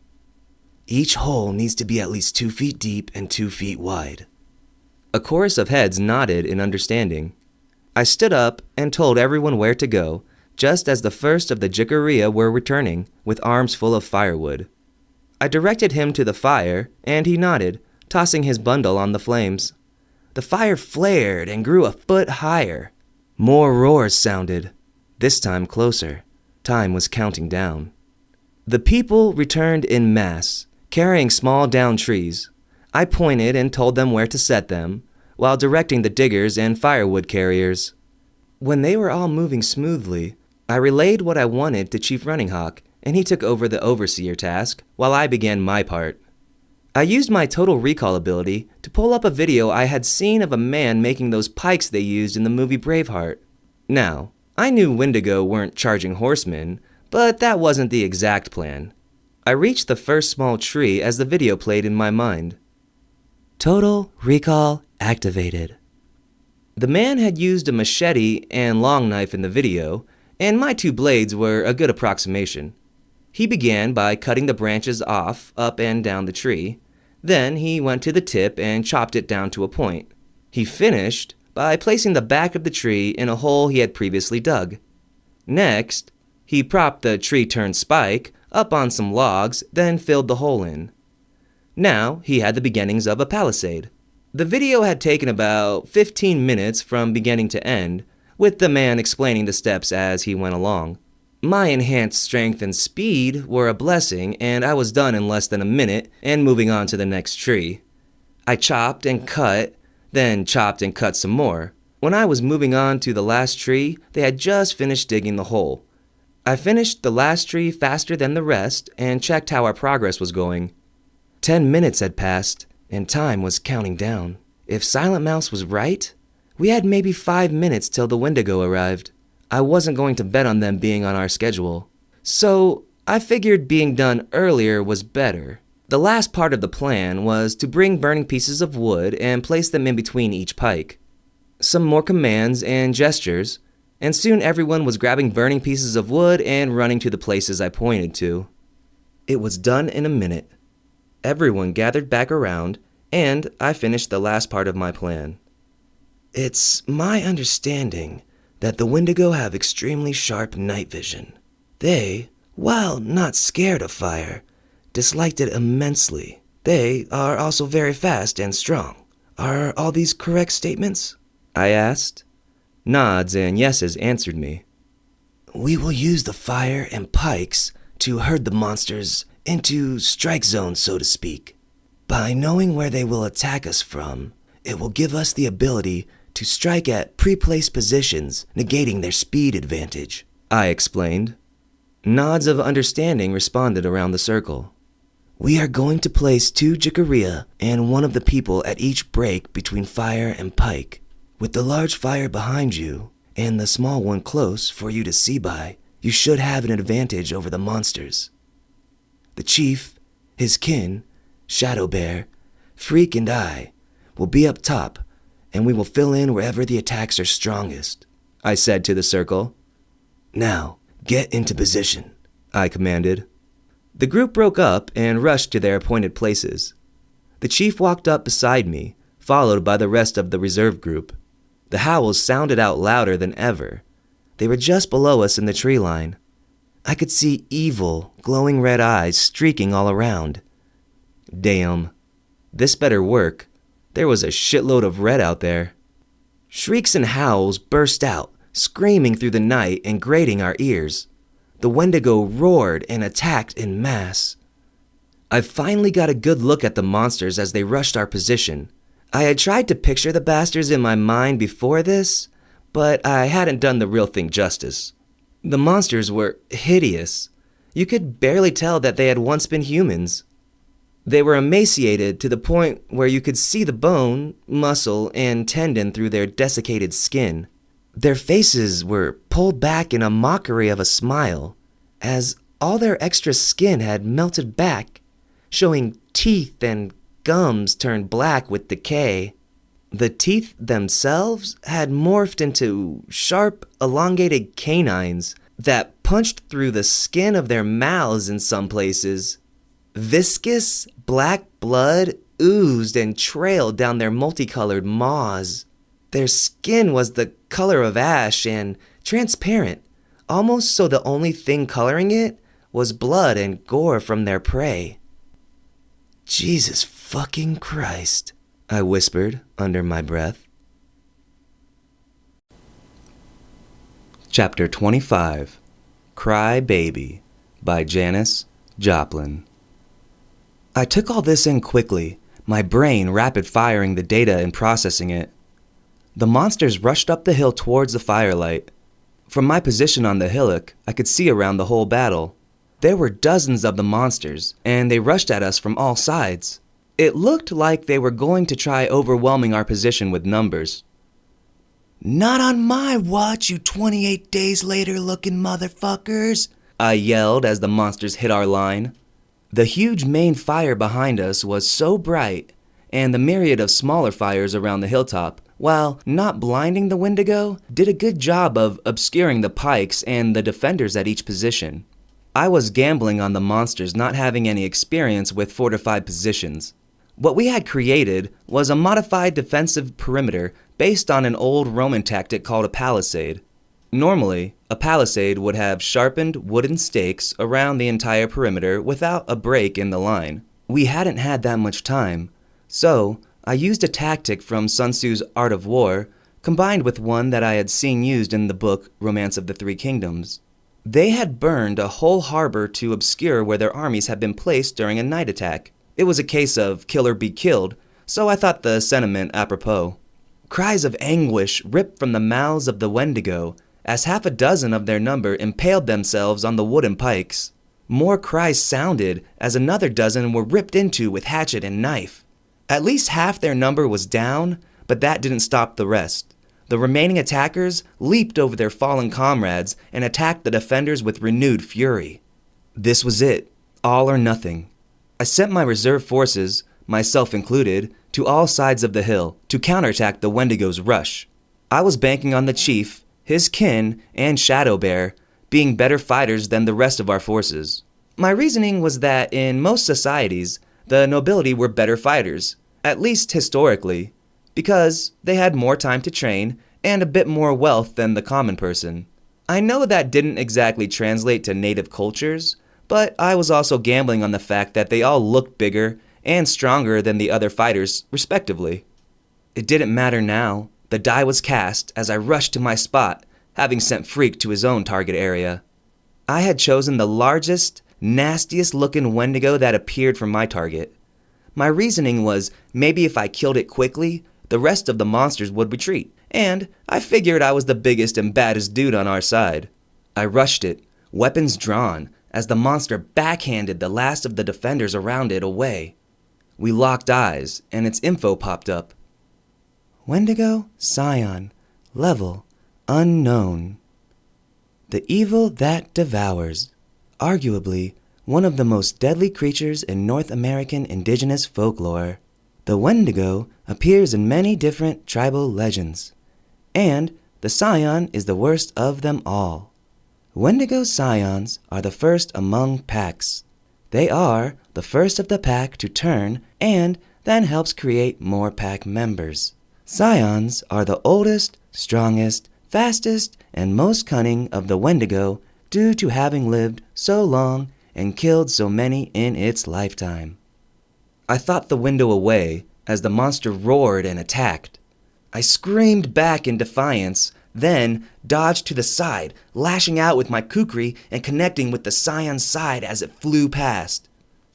Each hole needs to be at least 2 feet deep and 2 feet wide. A chorus of heads nodded in understanding. I stood up and told everyone where to go, just as the first of the Jicaria were returning, with arms full of firewood. I directed him to the fire, and he nodded, tossing his bundle on the flames. The fire flared and grew a foot higher. More roars sounded, this time closer. Time was counting down. The people returned en masse, carrying small down trees. I pointed and told them where to set them, while directing the diggers and firewood carriers. When they were all moving smoothly, I relayed what I wanted to Chief Running Hawk, and he took over the overseer task, while I began my part. I used my total recall ability to pull up a video I had seen of a man making those pikes they used in the movie Braveheart. Now, I knew Wendigo weren't charging horsemen, but that wasn't the exact plan. I reached the first small tree as the video played in my mind. Total recall activated. The man had used a machete and long knife in the video, and my 2 blades were a good approximation. He began by cutting the branches off up and down the tree. Then he went to the tip and chopped it down to a point. He finished by placing the back of the tree in a hole he had previously dug. Next, he propped the tree-turned spike up on some logs, then filled the hole in. Now he had the beginnings of a palisade. The video had taken about 15 minutes from beginning to end, with the man explaining the steps as he went along. My enhanced strength and speed were a blessing, and I was done in less than a minute and moving on to the next tree. I chopped and cut, then chopped and cut some more. When I was moving on to the last tree, they had just finished digging the hole. I finished the last tree faster than the rest and checked how our progress was going. 10 minutes had passed, and time was counting down. If Silent Mouse was right, we had maybe 5 minutes till the Wendigo arrived. I wasn't going to bet on them being on our schedule, so I figured being done earlier was better. The last part of the plan was to bring burning pieces of wood and place them in between each pike. Some more commands and gestures, and soon everyone was grabbing burning pieces of wood and running to the places I pointed to. It was done in a minute. Everyone gathered back around, and I finished the last part of my plan. It's my understanding that the Wendigo have extremely sharp night vision. They, while not scared of fire, disliked it immensely. They are also very fast and strong. Are all these correct statements? I asked. Nods and yeses answered me. We will use the fire and pikes to herd the monsters into strike zones, so to speak. By knowing where they will attack us from, it will give us the ability to strike at pre-placed positions, negating their speed advantage, I explained. Nods of understanding responded around the circle. We are going to place 2 Jikaria and one of the people at each break between fire and pike. With the large fire behind you and the small one close for you to see by, you should have an advantage over the monsters. The chief, his kin, Shadow Bear, Freak, and I will be up top, and we will fill in wherever the attacks are strongest, I said to the circle. Now, get into position, I commanded. The group broke up and rushed to their appointed places. The chief walked up beside me, followed by the rest of the reserve group. The howls sounded out louder than ever. They were just below us in the tree line. I could see evil, glowing red eyes streaking all around. Damn, this better work. There was a shitload of red out there. Shrieks and howls burst out, screaming through the night and grating our ears. The Wendigo roared and attacked in mass. I finally got a good look at the monsters as they rushed our position. I had tried to picture the bastards in my mind before this, but I hadn't done the real thing justice. The monsters were hideous. You could barely tell that they had once been humans. They were emaciated to the point where you could see the bone, muscle, and tendon through their desiccated skin. Their faces were pulled back in a mockery of a smile, as all their extra skin had melted back, showing teeth and gums turned black with decay. The teeth themselves had morphed into sharp, elongated canines that punched through the skin of their mouths in some places. Viscous, black blood oozed and trailed down their multicolored maws. Their skin was the color of ash and transparent, almost so the only thing coloring it was blood and gore from their prey. Jesus fucking Christ, I whispered under my breath. Chapter 25, Cry Baby, by Janice Joplin. I took all this in quickly, my brain rapid-firing the data and processing it. The monsters rushed up the hill towards the firelight. From my position on the hillock, I could see around the whole battle. There were dozens of the monsters, and they rushed at us from all sides. It looked like they were going to try overwhelming our position with numbers. Not on my watch, you 28 days later looking motherfuckers, I yelled as the monsters hit our line. The huge main fire behind us was so bright, and the myriad of smaller fires around the hilltop, while not blinding the Wendigo, did a good job of obscuring the pikes and the defenders at each position. I was gambling on the monsters not having any experience with fortified positions. What we had created was a modified defensive perimeter based on an old Roman tactic called a palisade. Normally, a palisade would have sharpened wooden stakes around the entire perimeter without a break in the line. We hadn't had that much time, so I used a tactic from Sun Tzu's Art of War, combined with one that I had seen used in the book Romance of the Three Kingdoms. They had burned a whole harbor to obscure where their armies had been placed during a night attack. It was a case of kill or be killed, so I thought the sentiment apropos. Cries of anguish ripped from the mouths of the Wendigo as half a dozen of their number impaled themselves on the wooden pikes. More cries sounded as another dozen were ripped into with hatchet and knife. At least half their number was down, but that didn't stop the rest. The remaining attackers leaped over their fallen comrades and attacked the defenders with renewed fury. This was it, all or nothing. I sent my reserve forces, myself included, to all sides of the hill to counterattack the Wendigo's rush. I was banking on the chief, his kin, and Shadow Bear being better fighters than the rest of our forces. My reasoning was that in most societies, the nobility were better fighters, at least historically, because they had more time to train and a bit more wealth than the common person. I know that didn't exactly translate to native cultures, but I was also gambling on the fact that they all looked bigger and stronger than the other fighters, respectively. It didn't matter now. The die was cast as I rushed to my spot, having sent Freak to his own target area. I had chosen the largest, nastiest-looking Wendigo that appeared for my target. My reasoning was maybe if I killed it quickly, the rest of the monsters would retreat, and I figured I was the biggest and baddest dude on our side. I rushed it, weapons drawn, as the monster backhanded the last of the defenders around it away. We locked eyes, and its info popped up. Wendigo Scion, level unknown. The evil that devours, arguably one of the most deadly creatures in North American indigenous folklore. The Wendigo appears in many different tribal legends, and the Scion is the worst of them all. Wendigo Scions are the first among packs. They are the first of the pack to turn and then helps create more pack members. Scions are the oldest, strongest, fastest, and most cunning of the Wendigo due to having lived so long and killed so many in its lifetime. I thought the window away as the monster roared and attacked. I screamed back in defiance, then dodged to the side, lashing out with my kukri and connecting with the Scion's side as it flew past.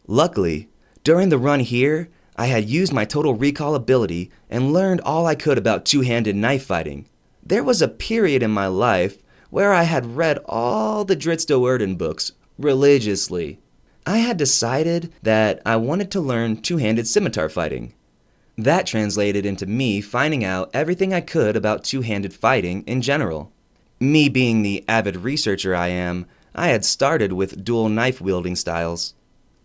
Luckily, during the run here, I had used my total recall ability and learned all I could about two-handed knife fighting. There was a period in my life where I had read all the Dritsto-Erden books religiously. I had decided that I wanted to learn two-handed scimitar fighting. That translated into me finding out everything I could about two-handed fighting in general. Me being the avid researcher I am, I had started with dual knife-wielding styles.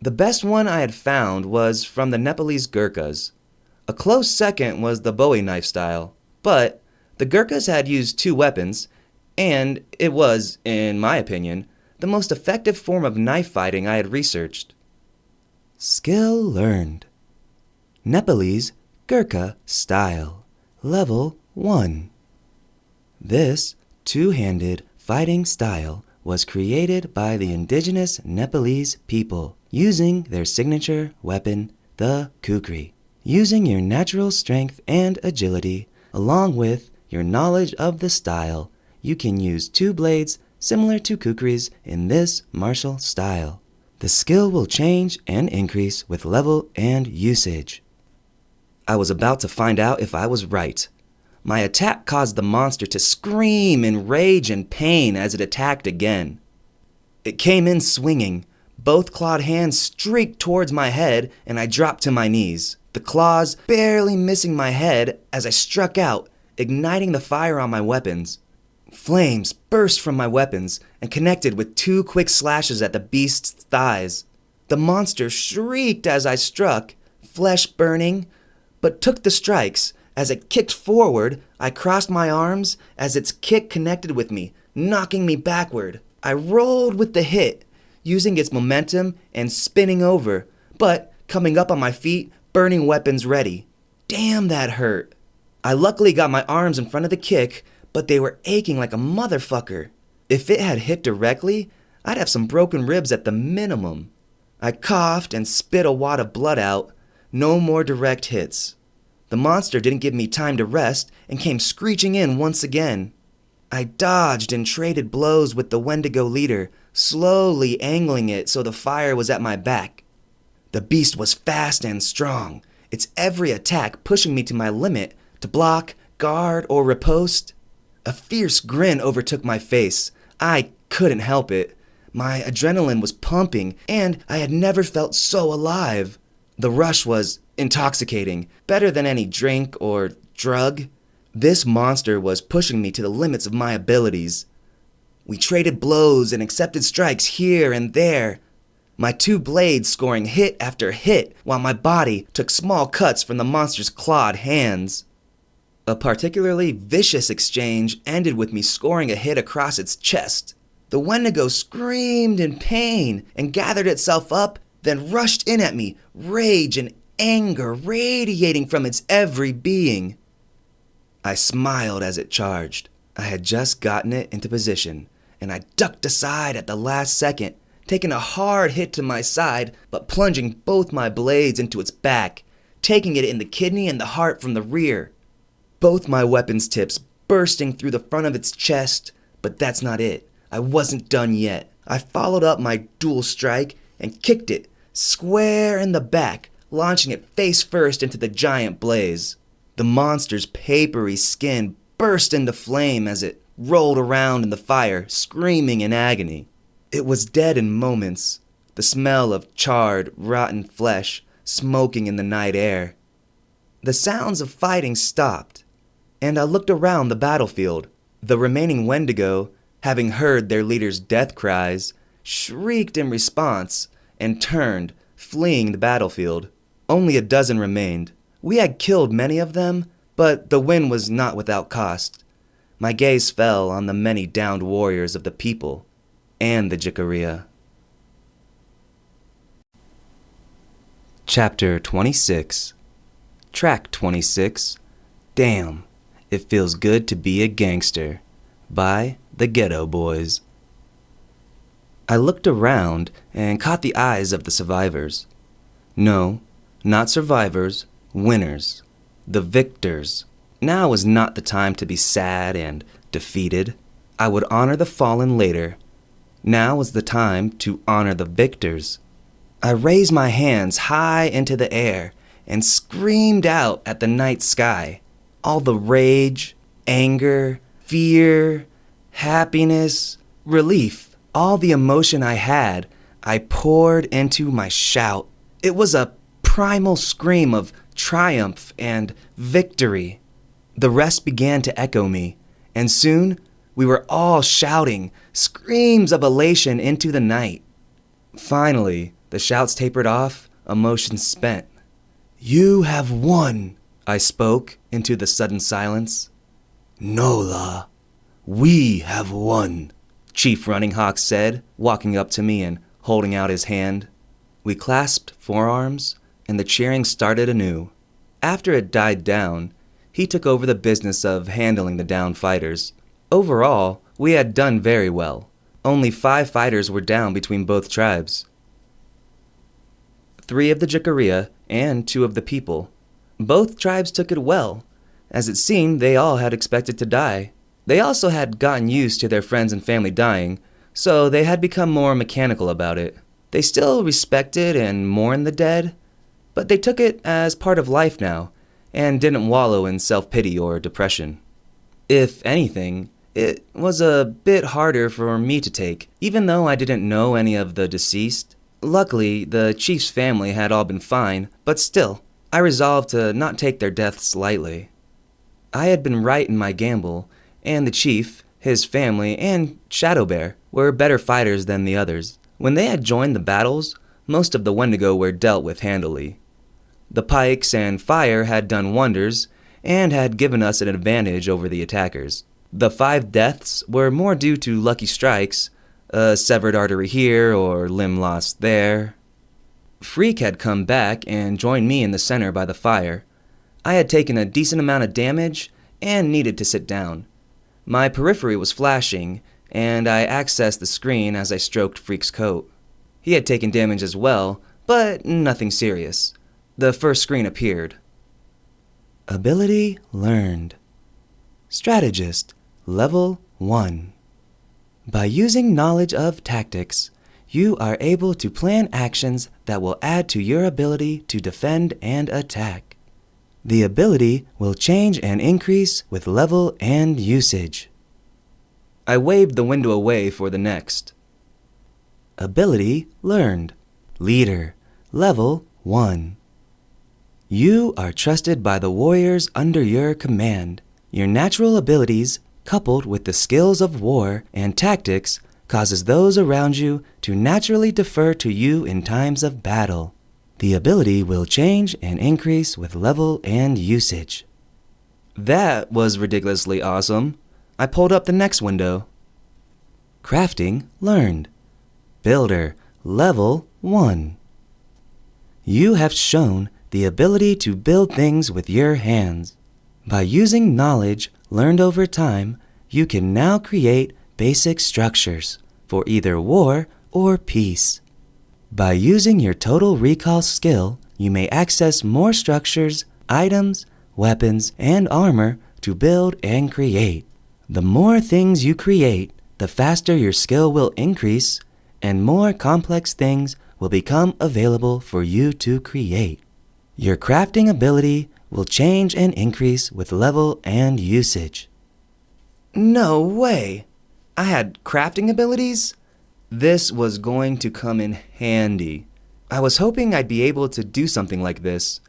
The best one I had found was from the Nepalese Gurkhas. A close second was the Bowie knife style, but the Gurkhas had used two weapons, and it was, in my opinion, the most effective form of knife fighting I had researched. Skill learned. Nepalese Gurkha style, level 1. This two-handed fighting style was created by the indigenous Nepalese people using their signature weapon, the kukri. Using your natural strength and agility, along with your knowledge of the style, you can use two blades similar to kukris in this martial style. The skill will change and increase with level and usage. I was about to find out if I was right. My attack caused the monster to scream in rage and pain as it attacked again. It came in swinging. Both clawed hands streaked towards my head, and I dropped to my knees, the claws barely missing my head as I struck out, igniting the fire on my weapons. Flames burst from my weapons and connected with two quick slashes at the beast's thighs. The monster shrieked as I struck, flesh burning, but took the strikes. As it kicked forward, I crossed my arms as its kick connected with me, knocking me backward. I rolled with the hit, using its momentum and spinning over, but coming up on my feet, burning weapons ready. Damn, that hurt. I luckily got my arms in front of the kick, but they were aching like a motherfucker. If it had hit directly, I'd have some broken ribs at the minimum. I coughed and spit a wad of blood out. No more direct hits. The monster didn't give me time to rest and came screeching in once again. I dodged and traded blows with the Wendigo leader, slowly angling it so the fire was at my back. The beast was fast and strong, its every attack pushing me to my limit to block, guard, or riposte. A fierce grin overtook my face. I couldn't help it. My adrenaline was pumping, and I had never felt so alive. The rush was intoxicating, better than any drink or drug. This monster was pushing me to the limits of my abilities. We traded blows and accepted strikes here and there, my two blades scoring hit after hit while my body took small cuts from the monster's clawed hands. A particularly vicious exchange ended with me scoring a hit across its chest. The Wendigo screamed in pain and gathered itself up, then rushed in at me, rage and anger radiating from its every being. I smiled as it charged. I had just gotten it into position, and I ducked aside at the last second, taking a hard hit to my side, but plunging both my blades into its back, taking it in the kidney and the heart from the rear. Both my weapons tips bursting through the front of its chest, but that's not it. I wasn't done yet. I followed up my dual strike and kicked it square in the back, launching it face first into the giant blaze. The monster's papery skin burst into flame as it rolled around in the fire, screaming in agony. It was dead in moments, the smell of charred, rotten flesh smoking in the night air. The sounds of fighting stopped, and I looked around the battlefield. The remaining Wendigo, having heard their leader's death cries, shrieked in response and turned, fleeing the battlefield. Only a dozen remained. We had killed many of them, but the win was not without cost. My gaze fell on the many downed warriors of the people and the Jikaria. Chapter 26. Track 26. Damn, It Feels Good to Be a Gangster by the Ghetto Boys. I looked around and caught the eyes of the survivors. No, not survivors, winners, the victors. Now was not the time to be sad and defeated. I would honor the fallen later. Now was the time to honor the victors. I raised my hands high into the air and screamed out at the night sky. All the rage, anger, fear, happiness, relief, all the emotion I had, I poured into my shout. It was a primal scream of triumph and victory. The rest began to echo me, and soon we were all shouting screams of elation into the night. Finally, the shouts tapered off, emotion spent. "You have won," I spoke into the sudden silence. "Nola, we have won," Chief Running Hawk said, walking up to me and holding out his hand. We clasped forearms, and the cheering started anew. After it died down, he took over the business of handling the downed fighters. Overall, we had done very well. Only 5 fighters were down between both tribes. 3 of the Jikaria and 2 of the people. Both tribes took it well, as it seemed they all had expected to die. They also had gotten used to their friends and family dying, so they had become more mechanical about it. They still respected and mourned the dead, but they took it as part of life now, and didn't wallow in self-pity or depression. If anything, it was a bit harder for me to take, even though I didn't know any of the deceased. Luckily, the chief's family had all been fine, but still, I resolved to not take their deaths lightly. I had been right in my gamble, and the chief, his family, and Shadowbear were better fighters than the others. When they had joined the battles, most of the Wendigo were dealt with handily. The pikes and fire had done wonders, and had given us an advantage over the attackers. The 5 deaths were more due to lucky strikes, A severed artery here or limb lost there. Freak had come back and joined me in the center by the fire. I had taken a decent amount of damage and needed to sit down. My periphery was flashing, and I accessed the screen as I stroked Freak's coat. He had taken damage as well, but nothing serious. The first screen appeared. Ability learned. Strategist, level 1. By using knowledge of tactics, you are able to plan actions that will add to your ability to defend and attack. The ability will change and increase with level and usage. I waved the window away for the next. Ability learned. Leader, level 1. You are trusted by the warriors under your command. Your natural abilities, coupled with the skills of war and tactics, causes those around you to naturally defer to you in times of battle. The ability will change and increase with level and usage. That was ridiculously awesome. I pulled up the next window. Crafting learned. Builder, level 1. You have shown the ability to build things with your hands. By using knowledge learned over time, you can now create basic structures for either war or peace. By using your total recall skill, you may access more structures, items, weapons, and armor to build and create. The more things you create, the faster your skill will increase, and more complex things will become available for you to create. Your crafting ability will change and increase with level and usage. No way! I had crafting abilities? This was going to come in handy. I was hoping I'd be able to do something like this.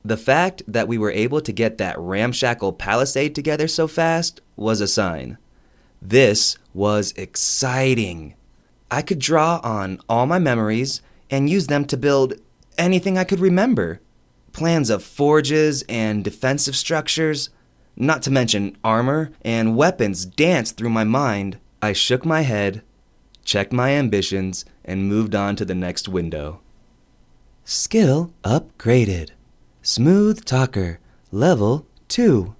The fact that we were able to get that ramshackle palisade together so fast was a sign. This was exciting. I could draw on all my memories and use them to build anything I could remember. Plans of forges and defensive structures, not to mention armor and weapons, danced through my mind. I shook my head, checked my ambitions, and moved on to the next window. Skill upgraded. Smooth Talker, level 2.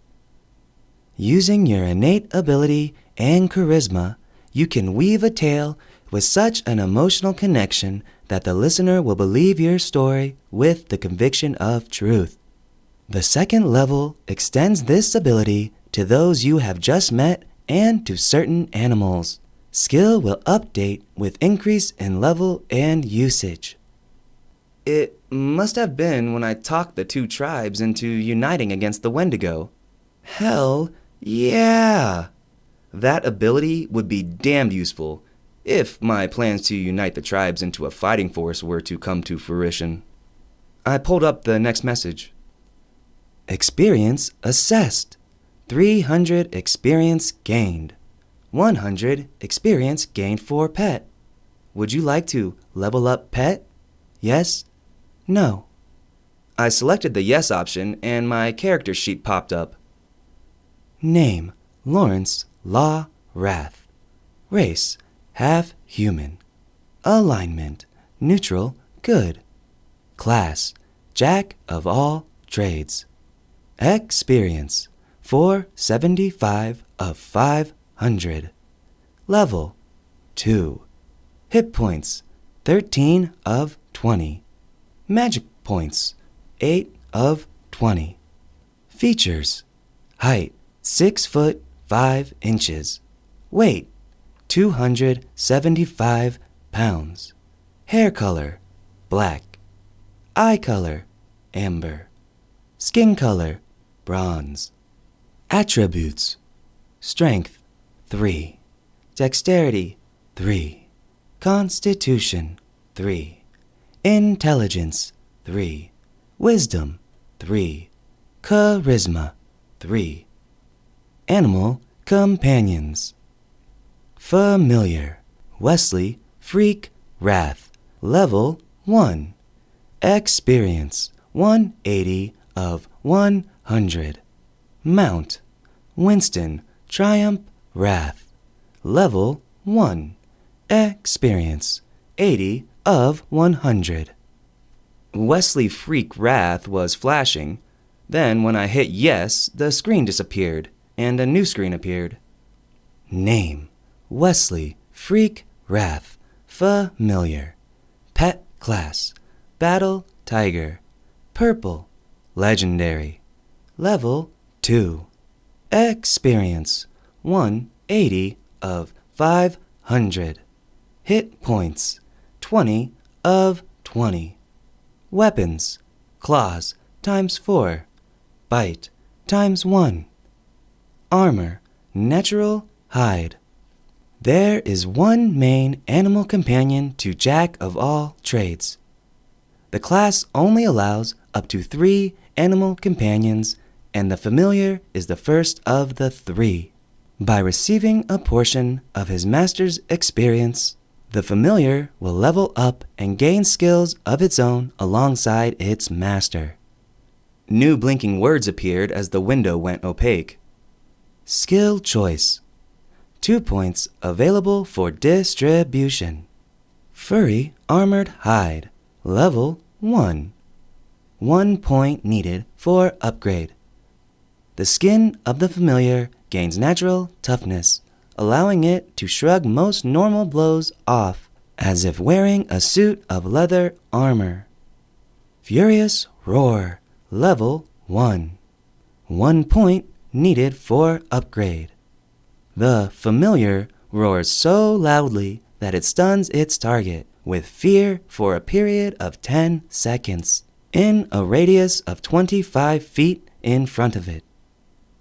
Using your innate ability and charisma, you can weave a tale with such an emotional connection that the listener will believe your story with the conviction of truth. The second level extends this ability to those you have just met and to certain animals. Skill will update with increase in level and usage. It must have been when I talked the two tribes into uniting against the Wendigo. Hell yeah! That ability would be damned useful if my plans to unite the tribes into a fighting force were to come to fruition. I pulled up the next message. Experience assessed. 300 experience gained. 100 experience gained for pet. Would you like to level up pet? Yes? No? I selected the yes option and my character sheet popped up. Name, Lawrence Law Wrath. Race, half human. Alignment, neutral, good. Class, Jack of all trades. Experience, 475 of 500. Level, 2. Hit points, 13 of 20. Magic points, 8 of 20. Features, height, 6 foot 5 inches. Weight, 275 pounds. Hair color, black. Eye color, amber. Skin color, bronze. Attributes, strength, 3. Dexterity, 3. Constitution, 3. Intelligence, 3. Wisdom, 3. Charisma, 3. Animal companions. Familiar, Wesley Freak Wrath, level 1. Experience, 180 of 100. Mount, Winston Triumph Wrath, level 1. Experience 80 of 100. Wesley Freak Wrath was flashing. Then when I hit yes, the screen disappeared, and a new screen appeared. Name: Wesley Freak Wrath. Familiar. Pet class: Battle Tiger. Purple. Legendary. Level 2. Experience 180 of 500. Hit points 20 of 20. Weapons: claws times 4. Bite times 1. Armor: natural hide. There is one main animal companion to Jack of all trades. The class only allows up to 3 animal companions, and the familiar is the first of the 3. By receiving a portion of his master's experience, the familiar will level up and gain skills of its own alongside its master. New blinking words appeared as the window went opaque. Skill choice: 2 points available for distribution. Furry Armored Hide, level 1. 1 point needed for upgrade. The skin of the familiar gains natural toughness, allowing it to shrug most normal blows off, as if wearing a suit of leather armor. Furious Roar, level 1. 1 point needed for upgrade. The familiar roars so loudly that it stuns its target with fear for a period of 10 seconds, in a radius of 25 feet in front of it.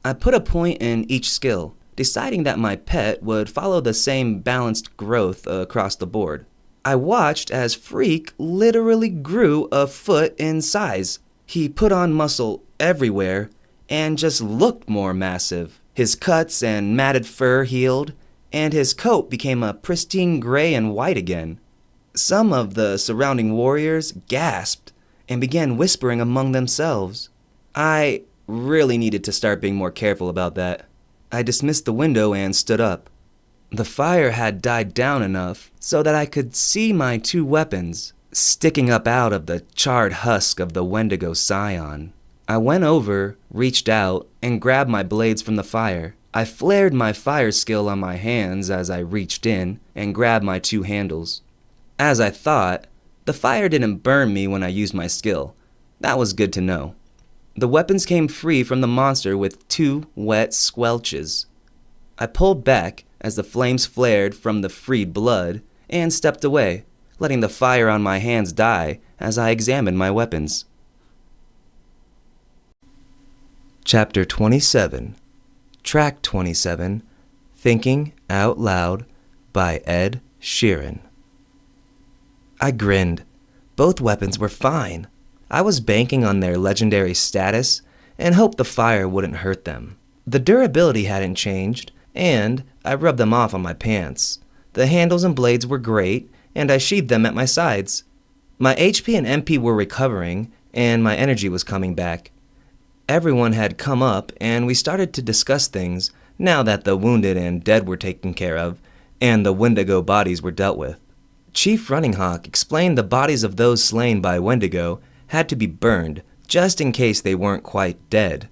I put a point in each skill, deciding that my pet would follow the same balanced growth across the board. I watched as Freak literally grew a foot in size. He put on muscle everywhere and just looked more massive. His cuts and matted fur healed, and his coat became a pristine gray and white again. Some of the surrounding warriors gasped and began whispering among themselves. I really needed to start being more careful about that. I dismissed the window and stood up. The fire had died down enough so that I could see my 2 weapons sticking up out of the charred husk of the Wendigo Scion. I went over, reached out, and grabbed my blades from the fire. I flared my fire skill on my hands as I reached in and grabbed my 2 handles. As I thought, the fire didn't burn me when I used my skill. That was good to know. The weapons came free from the monster with 2 wet squelches. I pulled back as the flames flared from the freed blood and stepped away, letting the fire on my hands die as I examined my weapons. Chapter 27, Track 27, Thinking Out Loud by Ed Sheeran. I grinned. Both weapons were fine. I was banking on their legendary status and hoped the fire wouldn't hurt them. The durability hadn't changed, and I rubbed them off on my pants. The handles and blades were great, and I sheathed them at my sides. My HP and MP were recovering, and my energy was coming back. Everyone had come up, and we started to discuss things now that the wounded and dead were taken care of, and the Wendigo bodies were dealt with. Chief Running Hawk explained the bodies of those slain by Wendigo had to be burned, just in case they weren't quite dead.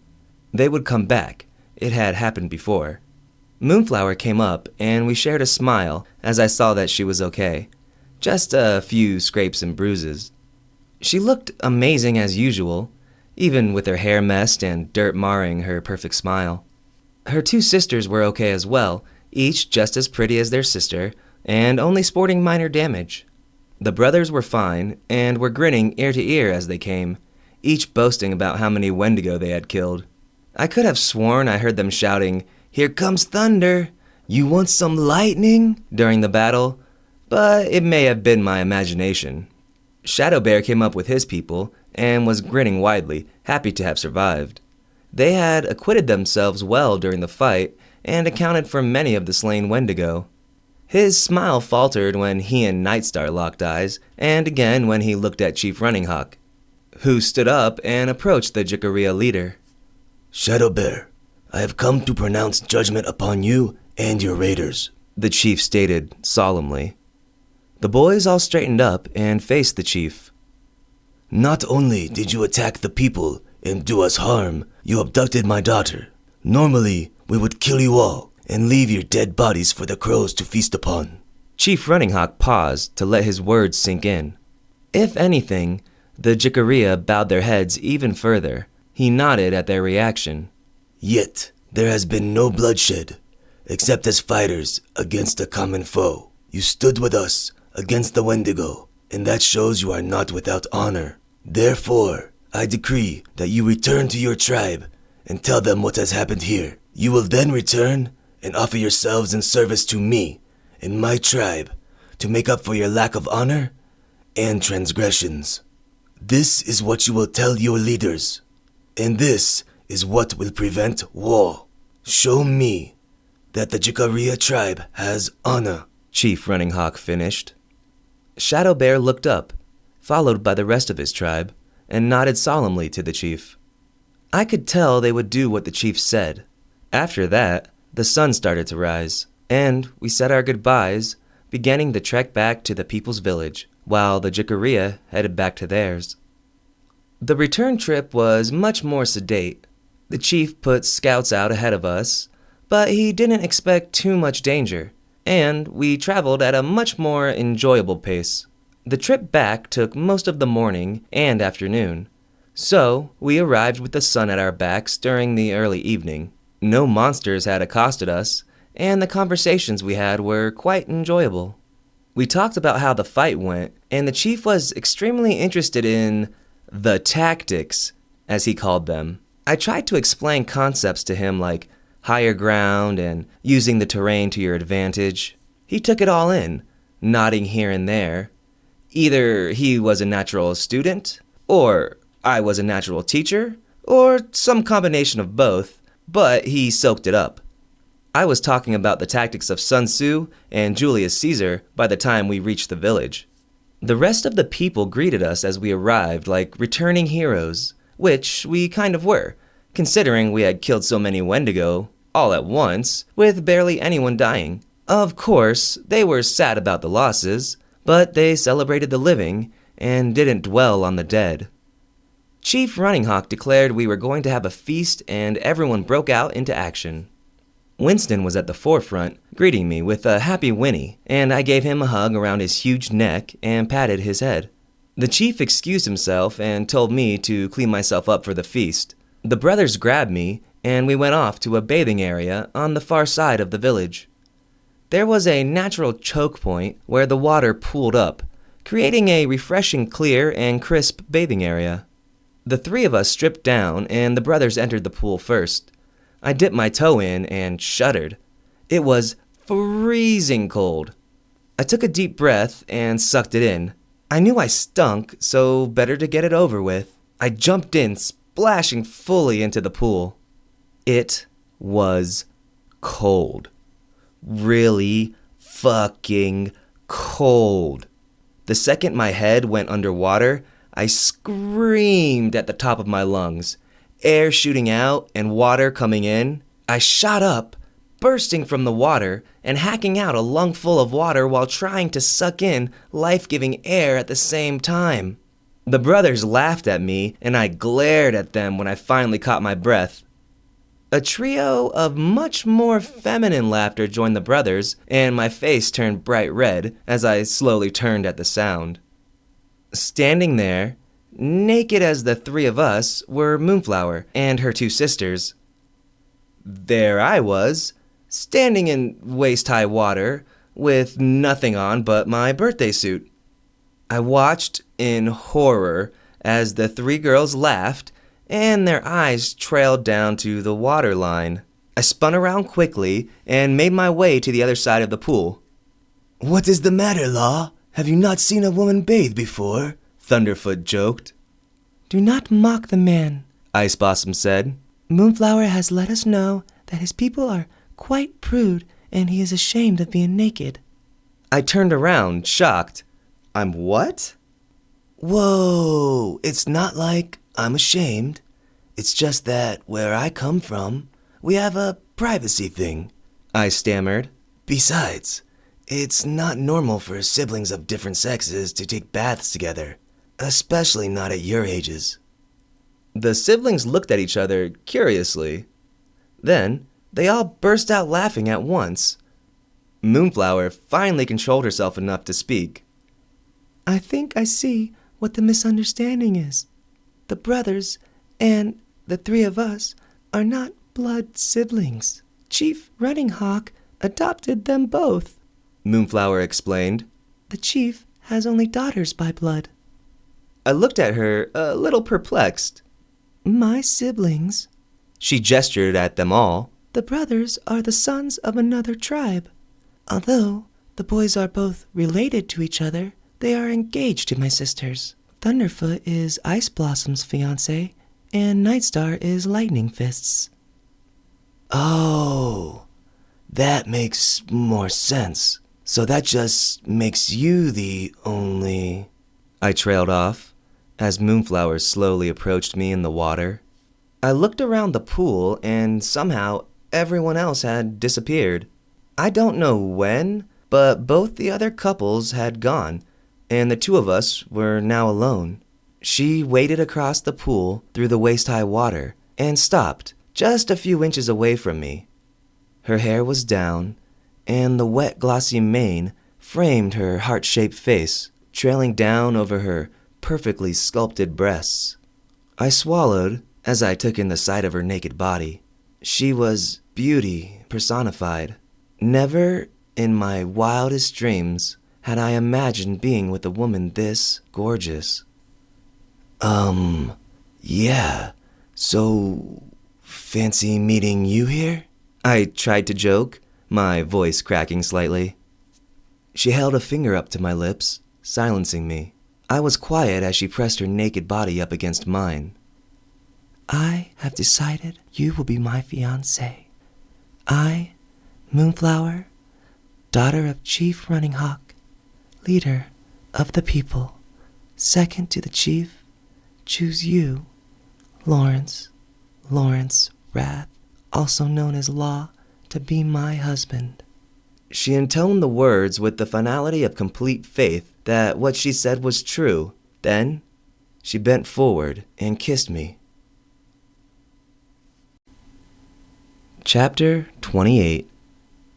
They would come back. It had happened before. Moonflower came up, and we shared a smile as I saw that she was okay. Just a few scrapes and bruises. She looked amazing as usual, even with her hair messed and dirt marring her perfect smile. Her 2 sisters were okay as well, each just as pretty as their sister, and only sporting minor damage. The brothers were fine, and were grinning ear to ear as they came, each boasting about how many Wendigo they had killed. I could have sworn I heard them shouting, "Here comes thunder! You want some lightning?" during the battle, but it may have been my imagination. Shadow Bear came up with his people, and was grinning widely, happy to have survived. They had acquitted themselves well during the fight, and accounted for many of the slain Wendigo. His smile faltered when he and Nightstar locked eyes, and again when he looked at Chief Running Hawk, who stood up and approached the Jikaria leader. Shadow Bear, I have come to pronounce judgment upon you and your raiders, the chief stated solemnly. The boys all straightened up and faced the chief. Not only did you attack the people and do us harm, you abducted my daughter. Normally, we would kill you all and leave your dead bodies for the crows to feast upon. Chief Running Hawk paused to let his words sink in. If anything, the Jikaria bowed their heads even further. He nodded at their reaction. Yet, there has been no bloodshed, except as fighters against a common foe. You stood with us against the Wendigo, and that shows you are not without honor. Therefore, I decree that you return to your tribe and tell them what has happened here. You will then return and offer yourselves in service to me and my tribe to make up for your lack of honor and transgressions. This is what you will tell your leaders, and this is what will prevent war. Show me that the Jikaria tribe has honor. Chief Running Hawk finished. Shadow Bear looked up, followed by the rest of his tribe, and nodded solemnly to the chief. I could tell they would do what the chief said. After that, the sun started to rise, and we said our goodbyes, beginning the trek back to the people's village, while the Jikaria headed back to theirs. The return trip was much more sedate. The chief put scouts out ahead of us, but he didn't expect too much danger, and we traveled at a much more enjoyable pace. The trip back took most of the morning and afternoon, so we arrived with the sun at our backs during the early evening. No monsters had accosted us, and the conversations we had were quite enjoyable. We talked about how the fight went, and the chief was extremely interested in the tactics, as he called them. I tried to explain concepts to him like higher ground and using the terrain to your advantage. He took it all in, nodding here and there. Either he was a natural student, or I was a natural teacher, or some combination of both, but he soaked it up. I was talking about the tactics of Sun Tzu and Julius Caesar by the time we reached the village. The rest of the people greeted us as we arrived like returning heroes, which we kind of were, considering we had killed so many Wendigo all at once, with barely anyone dying. Of course, they were sad about the losses, but they celebrated the living and didn't dwell on the dead. Chief Running Hawk declared we were going to have a feast, and everyone broke out into action. Winston was at the forefront, greeting me with a happy whinny, and I gave him a hug around his huge neck and patted his head. The chief excused himself and told me to clean myself up for the feast. The brothers grabbed me, and we went off to a bathing area on the far side of the village. There was a natural choke point where the water pooled up, creating a refreshing, clear, and crisp bathing area. The three of us stripped down, and the brothers entered the pool first. I dipped my toe in and shuddered. It was freezing cold. I took a deep breath and sucked it in. I knew I stunk, so better to get it over with. I jumped in, splashing fully into the pool. It was cold. Really fucking cold. The second my head went underwater, I screamed at the top of my lungs. Air shooting out and water coming in. I shot up, bursting from the water and hacking out a lungful of water while trying to suck in life-giving air at the same time. The brothers laughed at me, and I glared at them when I finally caught my breath. A trio of much more feminine laughter joined the brothers, and my face turned bright red as I slowly turned at the sound. Standing there, naked as the three of us, were Moonflower and her two sisters. There I was, standing in waist-high water, with nothing on but my birthday suit. I watched in horror as the three girls laughed, and their eyes trailed down to the waterline. I spun around quickly and made my way to the other side of the pool. "What is the matter, Law? Have you not seen a woman bathe before?" Thunderfoot joked. "Do not mock the man," Ice Blossom said. "Moonflower has let us know that his people are quite prude and he is ashamed of being naked." I turned around, shocked. I'm what? Whoa, it's not like I'm ashamed. It's just that where I come from, we have a privacy thing. I stammered. Besides, It's not normal for siblings of different sexes to take baths together, especially not at your ages. The siblings looked at each other curiously. Then, they all burst out laughing at once. Moonflower finally controlled herself enough to speak. I think I see what the misunderstanding is. The brothers and the three of us are not blood siblings. Chief Running Hawk adopted them both, Moonflower explained. The chief has only daughters by blood. I looked at her, a little perplexed. My siblings, she gestured at them all. The brothers are the sons of another tribe. Although the boys are both related to each other, they are engaged to my sisters. Thunderfoot is Ice Blossom's fiancé, and Nightstar is Lightning Fist's. Oh, that makes more sense. So that just makes you the only... I trailed off, as Moonflower slowly approached me in the water. I looked around the pool, and somehow everyone else had disappeared. I don't know when, but both the other couples had gone, and the two of us were now alone. She waded across the pool through the waist-high water and stopped just a few inches away from me. Her hair was down, and the wet, glossy mane framed her heart-shaped face, trailing down over her perfectly sculpted breasts. I swallowed as I took in the sight of her naked body. She was beauty personified. Never in my wildest dreams had I imagined being with a woman this gorgeous. Yeah, so fancy meeting you here? I tried to joke, my voice cracking slightly. She held a finger up to my lips, silencing me. I was quiet as she pressed her naked body up against mine. I have decided you will be my fiancé. I, Moonflower, daughter of Chief Running Hawk, leader of the people, second to the chief, choose you, Lawrence Wrath, also known as Law, to be my husband. She intoned the words with the finality of complete faith that what she said was true. Then, she bent forward and kissed me. Chapter 28,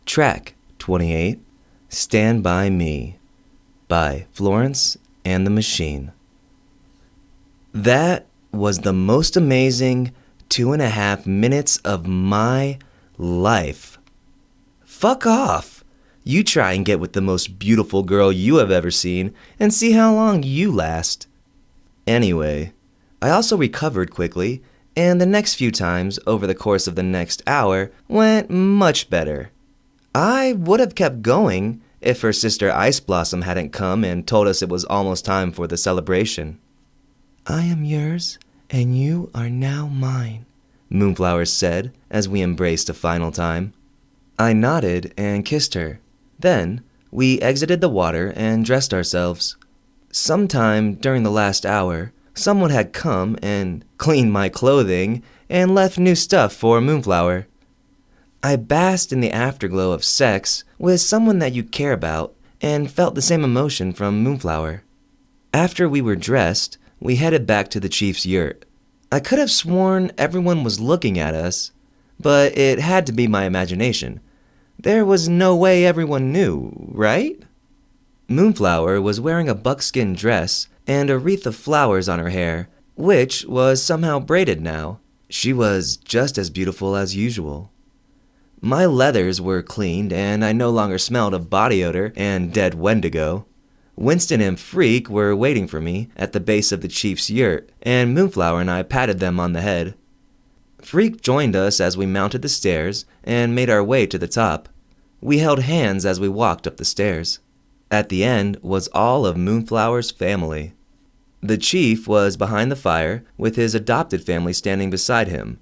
Track 28, Stand By Me, by Florence and the Machine. That was the most amazing 2.5 minutes of my life. Fuck off! You try and get with the most beautiful girl you have ever seen and see how long you last. Anyway, I also recovered quickly, and the next few times over the course of the next hour went much better. I would have kept going if her sister Ice Blossom hadn't come and told us it was almost time for the celebration. I am yours, and you are now mine, Moonflower said as we embraced a final time. I nodded and kissed her. Then, we exited the water and dressed ourselves. Sometime during the last hour, someone had come and cleaned my clothing and left new stuff for Moonflower. I basked in the afterglow of sex with someone that you care about and felt the same emotion from Moonflower. After we were dressed, we headed back to the chief's yurt. I could have sworn everyone was looking at us, but it had to be my imagination. There was no way everyone knew, right? Moonflower was wearing a buckskin dress and a wreath of flowers on her hair, which was somehow braided now. She was just as beautiful as usual. My leathers were cleaned, and I no longer smelled of body odor and dead Wendigo. Winston and Freak were waiting for me at the base of the chief's yurt, and Moonflower and I patted them on the head. Freak joined us as we mounted the stairs and made our way to the top. We held hands as we walked up the stairs. At the end was all of Moonflower's family. The chief was behind the fire, with his adopted family standing beside him.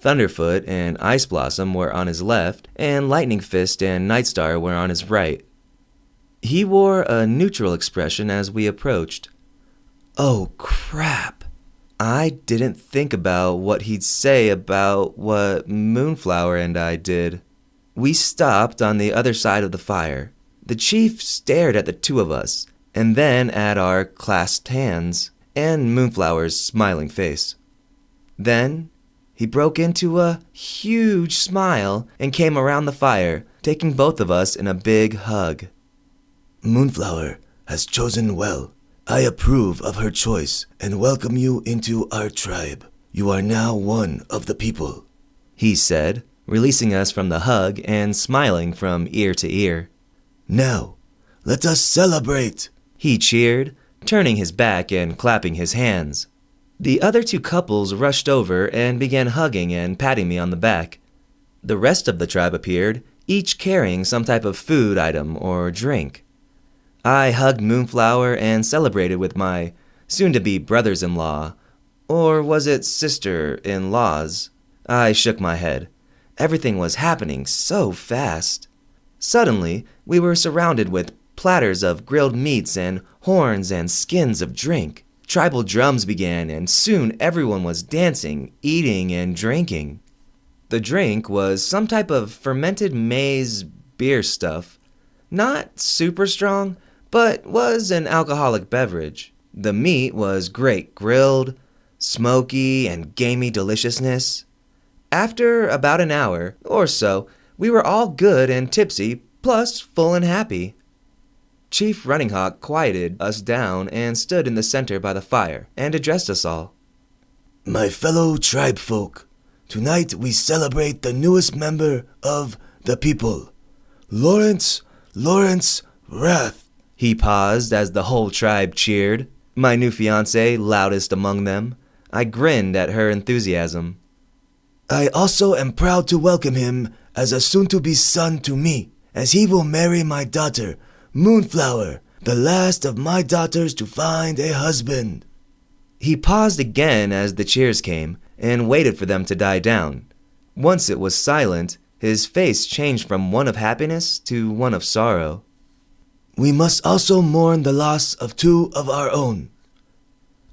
Thunderfoot and Ice Blossom were on his left, and Lightning Fist and Nightstar were on his right. He wore a neutral expression as we approached. Oh, crap. I didn't think about what he'd say about what Moonflower and I did. We stopped on the other side of the fire. The chief stared at the two of us, and then at our clasped hands and Moonflower's smiling face. Then he broke into a huge smile and came around the fire, taking both of us in a big hug. Moonflower has chosen well. I approve of her choice and welcome you into our tribe. You are now one of the people, he said, releasing us from the hug and smiling from ear to ear. Now, let us celebrate, he cheered, turning his back and clapping his hands. The other two couples rushed over and began hugging and patting me on the back. The rest of the tribe appeared, each carrying some type of food item or drink. I hugged Moonflower and celebrated with my soon-to-be brothers-in-law, or was it sister-in-laws? I shook my head. Everything was happening so fast. Suddenly, we were surrounded with platters of grilled meats and horns and skins of drink. Tribal drums began, and soon everyone was dancing, eating, and drinking. The drink was some type of fermented maize beer stuff. Not super strong, but was an alcoholic beverage. The meat was great grilled, smoky, and gamey deliciousness. After about an hour or so, we were all good and tipsy, plus full and happy. Chief Running Hawk quieted us down and stood in the center by the fire and addressed us all. My fellow tribe folk, tonight we celebrate the newest member of the people, Lawrence Wrath. He paused as the whole tribe cheered, my new fiancée loudest among them. I grinned at her enthusiasm. I also am proud to welcome him as a soon-to-be son to me, as he will marry my daughter, Moonflower, the last of my daughters to find a husband. He paused again as the cheers came and waited for them to die down. Once it was silent, his face changed from one of happiness to one of sorrow. We must also mourn the loss of two of our own.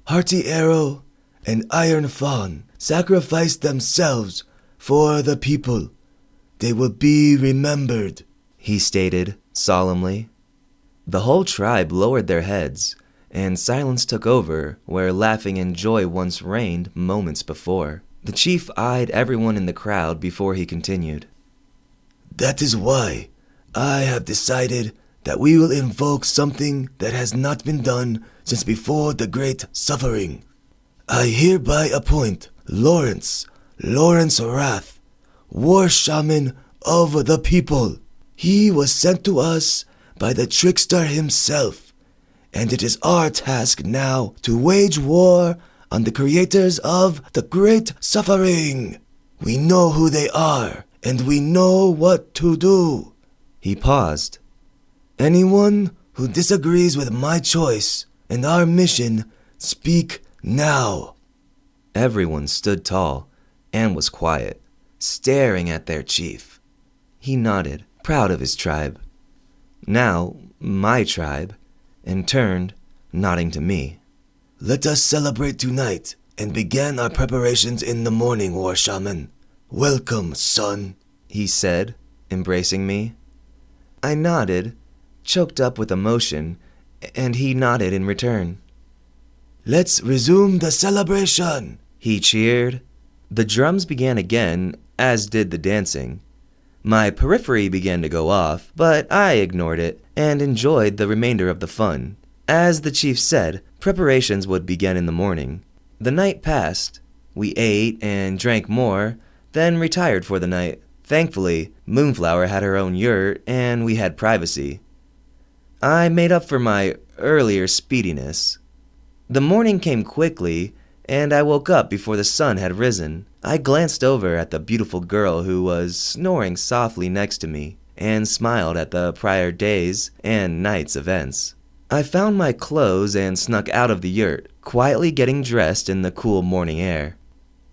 Hearty Arrow and Iron Fawn sacrificed themselves for the people. They will be remembered, he stated solemnly. The whole tribe lowered their heads, and silence took over where laughing and joy once reigned moments before. The chief eyed everyone in the crowd before he continued. That is why I have decided that we will invoke something that has not been done since before the Great Suffering. I hereby appoint Lawrence Wrath, War Shaman of the people. He was sent to us by the trickster himself, and it is our task now to wage war on the creators of the Great Suffering. We know who they are, and we know what to do. He paused. Anyone who disagrees with my choice and our mission, speak now. Everyone stood tall and was quiet, staring at their chief. He nodded, proud of his tribe. Now, my tribe, and turned, nodding to me. Let us celebrate tonight and begin our preparations in the morning, War Shaman. Welcome, son, he said, embracing me. I nodded, choked up with emotion, and he nodded in return. Let's resume the celebration, he cheered. The drums began again, as did the dancing. My periphery began to go off, but I ignored it and enjoyed the remainder of the fun. As the chief said, preparations would begin in the morning. The night passed. We ate and drank more, then retired for the night. Thankfully, Moonflower had her own yurt and we had privacy. I made up for my earlier speediness. The morning came quickly, and I woke up before the sun had risen. I glanced over at the beautiful girl who was snoring softly next to me and smiled at the prior day's and night's events. I found my clothes and snuck out of the yurt, quietly getting dressed in the cool morning air.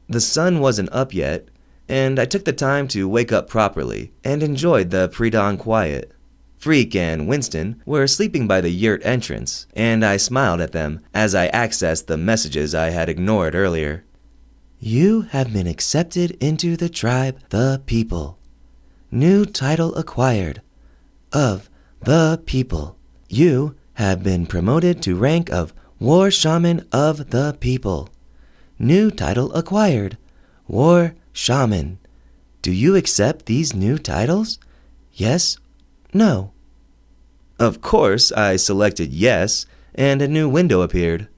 The sun wasn't up yet, and I took the time to wake up properly and enjoyed the pre-dawn quiet. Freak and Winston were sleeping by the yurt entrance, and I smiled at them as I accessed the messages I had ignored earlier. You have been accepted into the tribe, the people. New title acquired of the people. You have been promoted to rank of War Shaman of the People. New title acquired, War Shaman. Do you accept these new titles? Yes? No? Of course, I selected yes, and a new window appeared.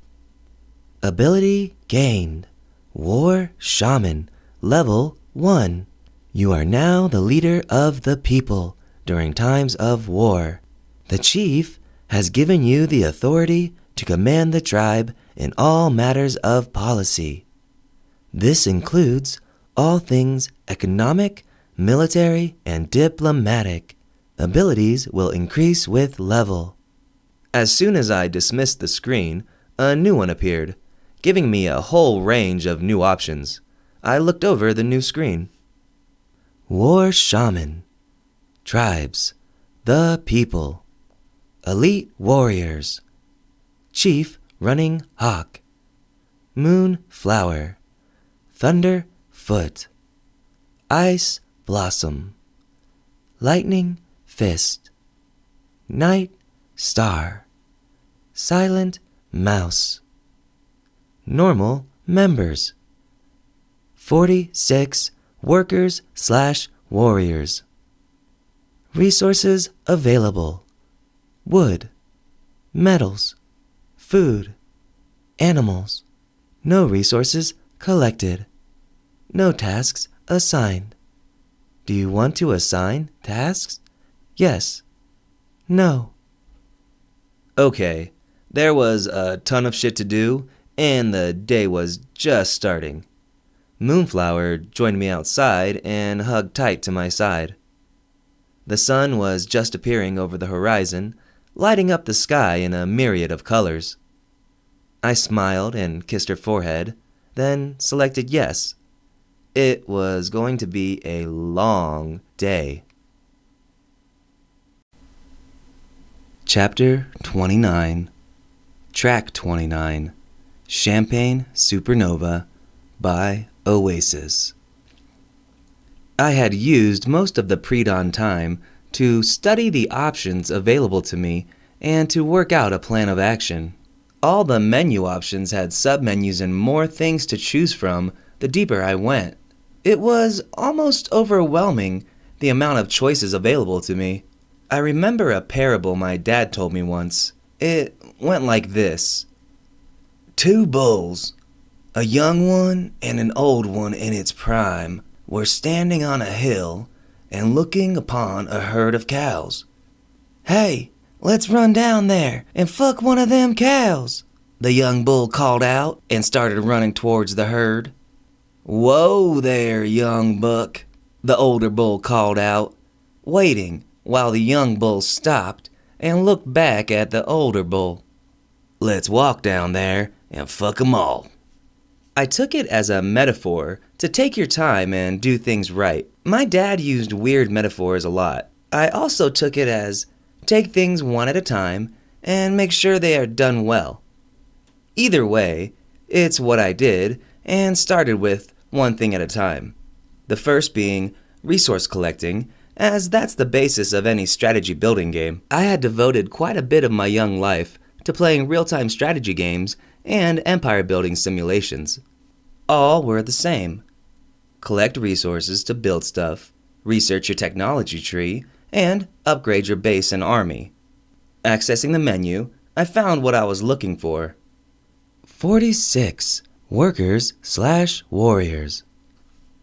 Ability gained. War Shaman, level 1. You are now the leader of the people during times of war. The chief has given you the authority to command the tribe in all matters of policy. This includes all things economic, military, and diplomatic. Abilities will increase with level. As soon as I dismissed the screen, a new one appeared, giving me a whole range of new options. I looked over the new screen. War Shaman. Tribes. The people. Elite warriors. Chief Running Hawk. Moon Flower. Thunder Foot. Ice Blossom. Lightning Fist. Night Star. Silent Mouse. Normal members. 46 workers/warriors. Resources available. Wood. Metals. Food. Animals. No resources collected. No tasks assigned. Do you want to assign tasks? Yes. No. Okay, there was a ton of shit to do, and the day was just starting. Moonflower joined me outside and hugged tight to my side. The sun was just appearing over the horizon, lighting up the sky in a myriad of colors. I smiled and kissed her forehead, then selected yes. It was going to be a long day. Chapter 29, Track 29, Champagne Supernova by Oasis. I had used most of the pre-dawn time to study the options available to me and to work out a plan of action. All the menu options had submenus and more things to choose from the deeper I went. It was almost overwhelming, the amount of choices available to me. I remember a parable my dad told me once. It went like this. 2 bulls, a young one and an old one in its prime, were standing on a hill and looking upon a herd of cows. "Hey, let's run down there and fuck one of them cows," the young bull called out and started running towards the herd. "Whoa there, young buck," the older bull called out, waiting while the young bull stopped and looked back at the older bull. "Let's walk down there and fuck 'em all." I took it as a metaphor to take your time and do things right. My dad used weird metaphors a lot. I also took it as take things one at a time and make sure they are done well. Either way, it's what I did and started with one thing at a time. The first being resource collecting, as that's the basis of any strategy building game. I had devoted quite a bit of my young life to playing real-time strategy games and empire building simulations. All were the same. Collect resources to build stuff, research your technology tree, and upgrade your base and army. Accessing the menu, I found what I was looking for. 46 workers/warriors.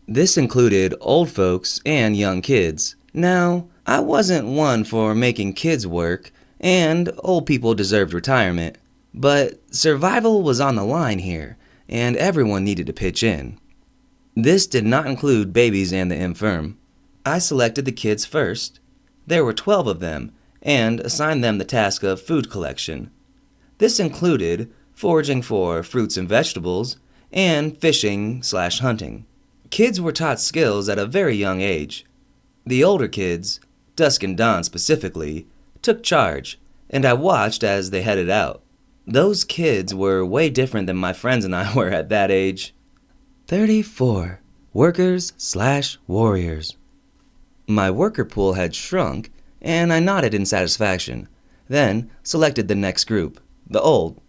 This included old folks and young kids. Now, I wasn't one for making kids work, and old people deserved retirement, but survival was on the line here, and everyone needed to pitch in. This did not include babies and the infirm. I selected the kids first. There were 12 of them, and assigned them the task of food collection. This included foraging for fruits and vegetables, and fishing/hunting. Kids were taught skills at a very young age. The older kids, Dusk and Dawn specifically, took charge, and I watched as they headed out. Those kids were way different than my friends and I were at that age. 34 workers/warriors. My worker pool had shrunk, and I nodded in satisfaction, then selected the next group, the old.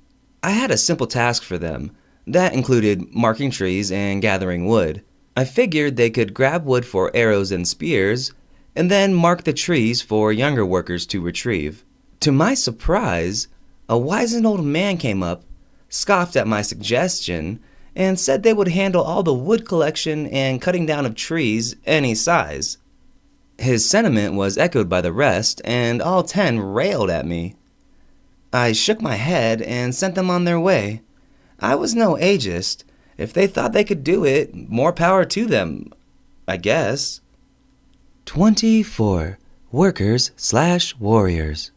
I had a simple task for them. That included marking trees and gathering wood. I figured they could grab wood for arrows and spears, and then mark the trees for younger workers to retrieve. To my surprise, a wizened old man came up, scoffed at my suggestion, and said they would handle all the wood collection and cutting down of trees any size. His sentiment was echoed by the rest, and all 10 railed at me. I shook my head and sent them on their way. I was no ageist. If they thought they could do it, more power to them, I guess. 24 Workers/Warriors.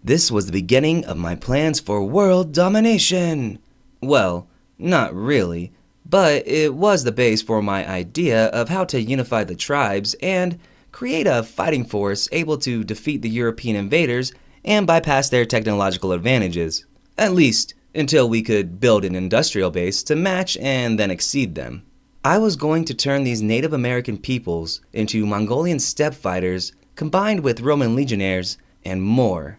This was the beginning of my plans for world domination. Well, not really, but it was the base for my idea of how to unify the tribes and create a fighting force able to defeat the European invaders and bypass their technological advantages, at least until we could build an industrial base to match and then exceed them. I was going to turn these Native American peoples into Mongolian steppe fighters combined with Roman legionnaires and more.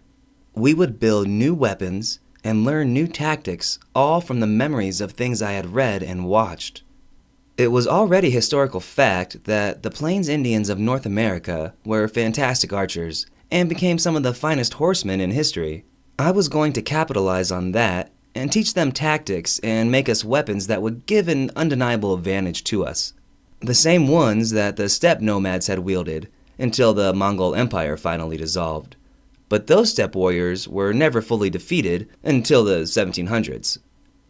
We would build new weapons and learn new tactics, all from the memories of things I had read and watched. It was already historical fact that the Plains Indians of North America were fantastic archers and became some of the finest horsemen in history. I was going to capitalize on that and teach them tactics and make us weapons that would give an undeniable advantage to us. The same ones that the steppe nomads had wielded until the Mongol Empire finally dissolved. But those steppe warriors were never fully defeated until the 1700s.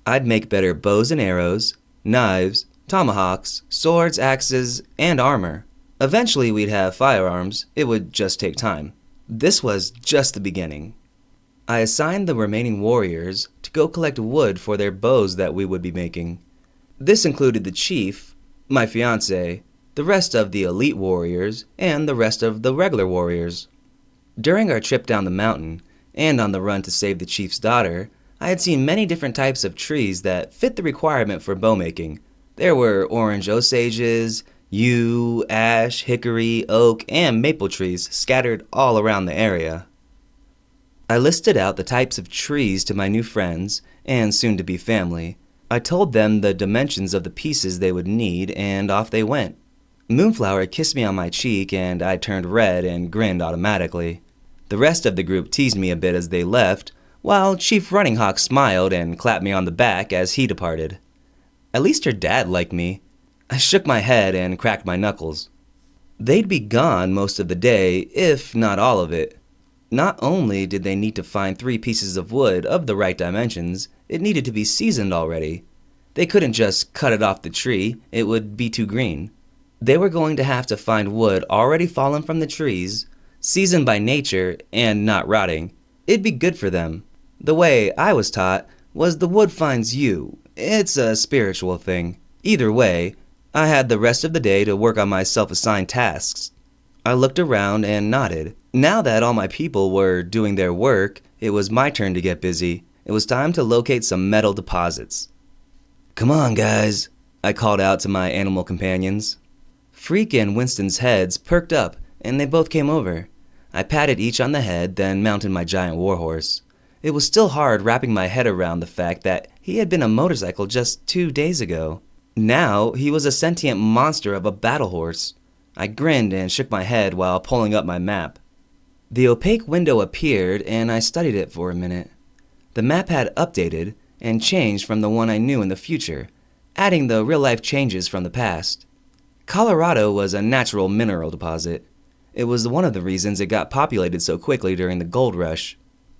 I'd make better bows and arrows, knives, tomahawks, swords, axes, and armor. Eventually we'd have firearms. It would just take time. This was just the beginning. I assigned the remaining warriors to go collect wood for their bows that we would be making. This included the chief, my fiancé, the rest of the elite warriors, and the rest of the regular warriors. During our trip down the mountain, and on the run to save the chief's daughter, I had seen many different types of trees that fit the requirement for bow making. There were orange osages, yew, ash, hickory, oak, and maple trees scattered all around the area. I listed out the types of trees to my new friends and soon-to-be family. I told them the dimensions of the pieces they would need, and off they went. Moonflower kissed me on my cheek, and I turned red and grinned automatically. The rest of the group teased me a bit as they left, while Chief Running Hawk smiled and clapped me on the back as he departed. At least her dad liked me. I shook my head and cracked my knuckles. They'd be gone most of the day, if not all of it. Not only did they need to find 3 pieces of wood of the right dimensions, it needed to be seasoned already. They couldn't just cut it off the tree, it would be too green. They were going to have to find wood already fallen from the trees, seasoned by nature, and not rotting. It'd be good for them. The way I was taught was the wood finds you. It's a spiritual thing. Either way, I had the rest of the day to work on my self-assigned tasks. I looked around and nodded. Now that all my people were doing their work, it was my turn to get busy. It was time to locate some metal deposits. "Come on, guys," I called out to my animal companions. Freak and Winston's heads perked up, and they both came over. I patted each on the head, then mounted my giant warhorse. It was still hard wrapping my head around the fact that he had been a motorcycle just 2 days ago. Now he was a sentient monster of a battle horse. I grinned and shook my head while pulling up my map. The opaque window appeared, and I studied it for a minute. The map had updated and changed from the one I knew in the future, adding the real-life changes from the past. Colorado was a natural mineral deposit. It was one of the reasons it got populated so quickly during the gold rush.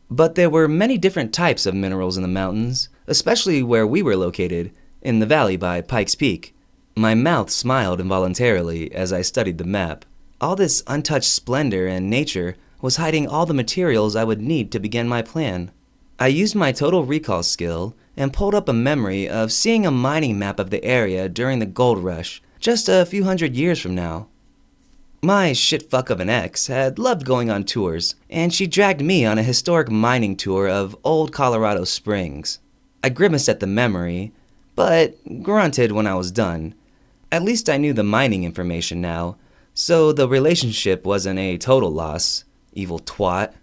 But there were many different types of minerals in the mountains, especially where we were located, in the valley by Pikes Peak. My mouth smiled involuntarily as I studied the map. All this untouched splendor and nature was hiding all the materials I would need to begin my plan. I used my total recall skill and pulled up a memory of seeing a mining map of the area during the gold rush, just a few hundred years from now. My shitfuck of an ex had loved going on tours, and she dragged me on a historic mining tour of old Colorado Springs. I grimaced at the memory, but grunted when I was done. At least I knew the mining information now, so the relationship wasn't a total loss, evil twat.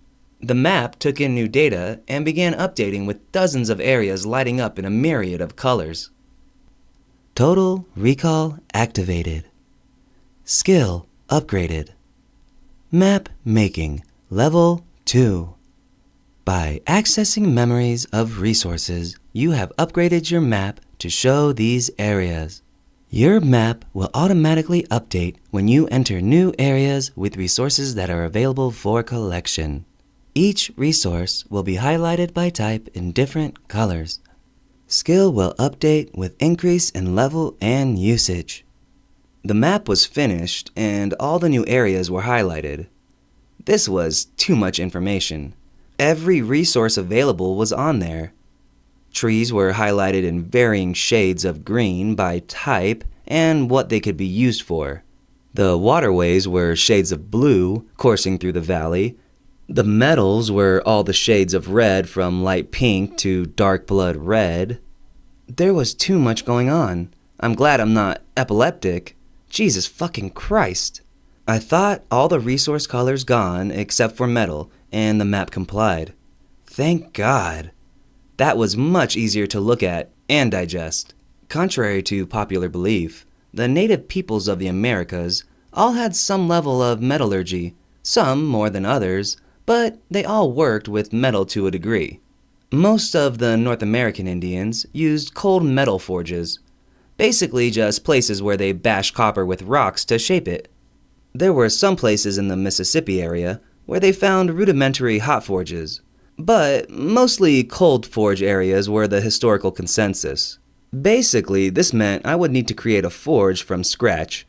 The map took in new data and began updating with dozens of areas lighting up in a myriad of colors. Total recall activated. Skill upgraded. Map making level 2. By accessing memories of resources, you have upgraded your map to show these areas. Your map will automatically update when you enter new areas with resources that are available for collection. Each resource will be highlighted by type in different colors. Skill will update with increase in level and usage. The map was finished and all the new areas were highlighted. This was too much information. Every resource available was on there. Trees were highlighted in varying shades of green by type and what they could be used for. The waterways were shades of blue coursing through the valley. The metals were all the shades of red from light pink to dark blood red. There was too much going on. I'm glad I'm not epileptic. Jesus fucking Christ. I thought all the resource colors gone except for metal, and the map complied. Thank God. That was much easier to look at and digest. Contrary to popular belief, the native peoples of the Americas all had some level of metallurgy, some more than others, but they all worked with metal to a degree. Most of the North American Indians used cold metal forges, basically just places where they bashed copper with rocks to shape it. There were some places in the Mississippi area where they found rudimentary hot forges, but mostly cold forge areas were the historical consensus. Basically, this meant I would need to create a forge from scratch.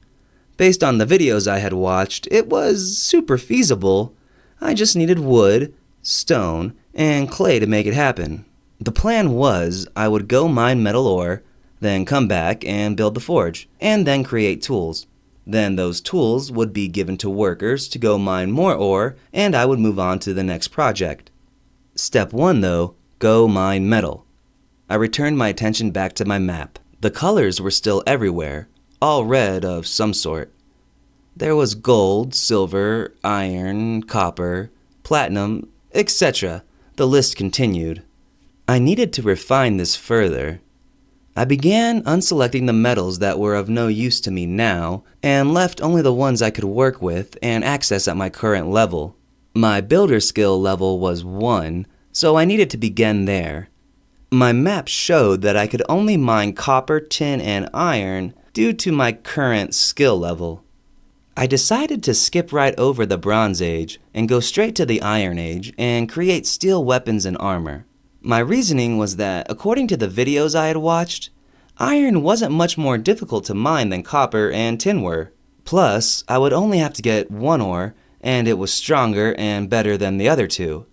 Based on the videos I had watched, it was super feasible. I just needed wood, stone, and clay to make it happen. The plan was I would go mine metal ore, then come back and build the forge, and then create tools. Then those tools would be given to workers to go mine more ore, and I would move on to the next project. Step 1 though, go mine metal. I returned my attention back to my map. The colors were still everywhere, all red of some sort. There was gold, silver, iron, copper, platinum, etc. The list continued. I needed to refine this further. I began unselecting the metals that were of no use to me now, and left only the ones I could work with and access at my current level. My builder skill level was 1, so I needed to begin there. My map showed that I could only mine copper, tin, and iron due to my current skill level. I decided to skip right over the Bronze Age and go straight to the Iron Age and create steel weapons and armor. My reasoning was that, according to the videos I had watched, iron wasn't much more difficult to mine than copper and tin were. Plus, I would only have to get one ore, and it was stronger and better than the other two.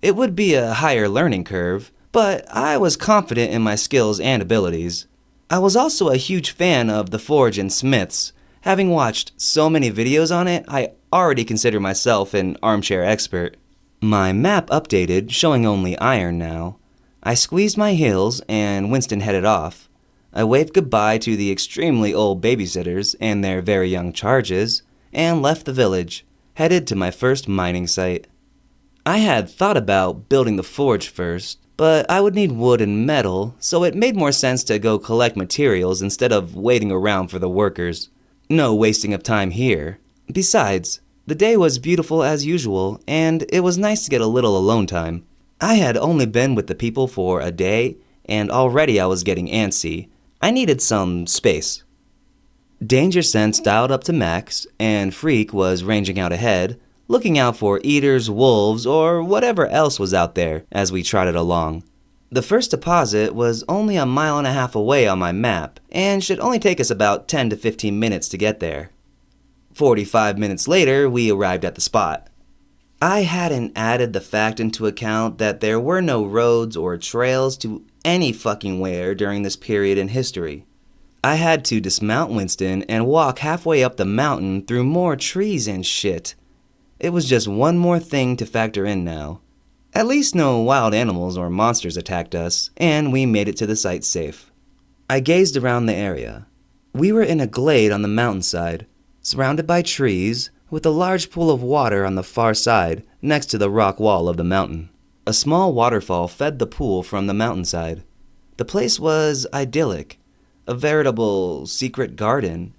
It would be a higher learning curve, but I was confident in my skills and abilities. I was also a huge fan of the Forge and Smiths. Having watched so many videos on it, I already consider myself an armchair expert. My map updated, showing only iron now. I squeezed my heels and Winston headed off. I waved goodbye to the extremely old babysitters and their very young charges, and left the village, headed to my first mining site. I had thought about building the forge first, but I would need wood and metal, so it made more sense to go collect materials instead of waiting around for the workers. No wasting of time here. Besides, the day was beautiful as usual, and it was nice to get a little alone time. I had only been with the people for a day, and already I was getting antsy. I needed some space. Danger sense dialed up to max, and Freak was ranging out ahead, looking out for eaters, wolves, or whatever else was out there as we trotted along. The first deposit was only 1.5 miles away on my map, and should only take us about 10 to 15 minutes to get there. 45 minutes later, we arrived at the spot. I hadn't added the fact into account that there were no roads or trails to any fucking where during this period in history. I had to dismount Winston and walk halfway up the mountain through more trees and shit. It was just one more thing to factor in now. At least no wild animals or monsters attacked us, and we made it to the site safe. I gazed around the area. We were in a glade on the mountainside. surrounded by trees, with a large pool of water on the far side next to the rock wall of the mountain. A small waterfall fed the pool from the mountainside. The place was idyllic, a veritable secret garden.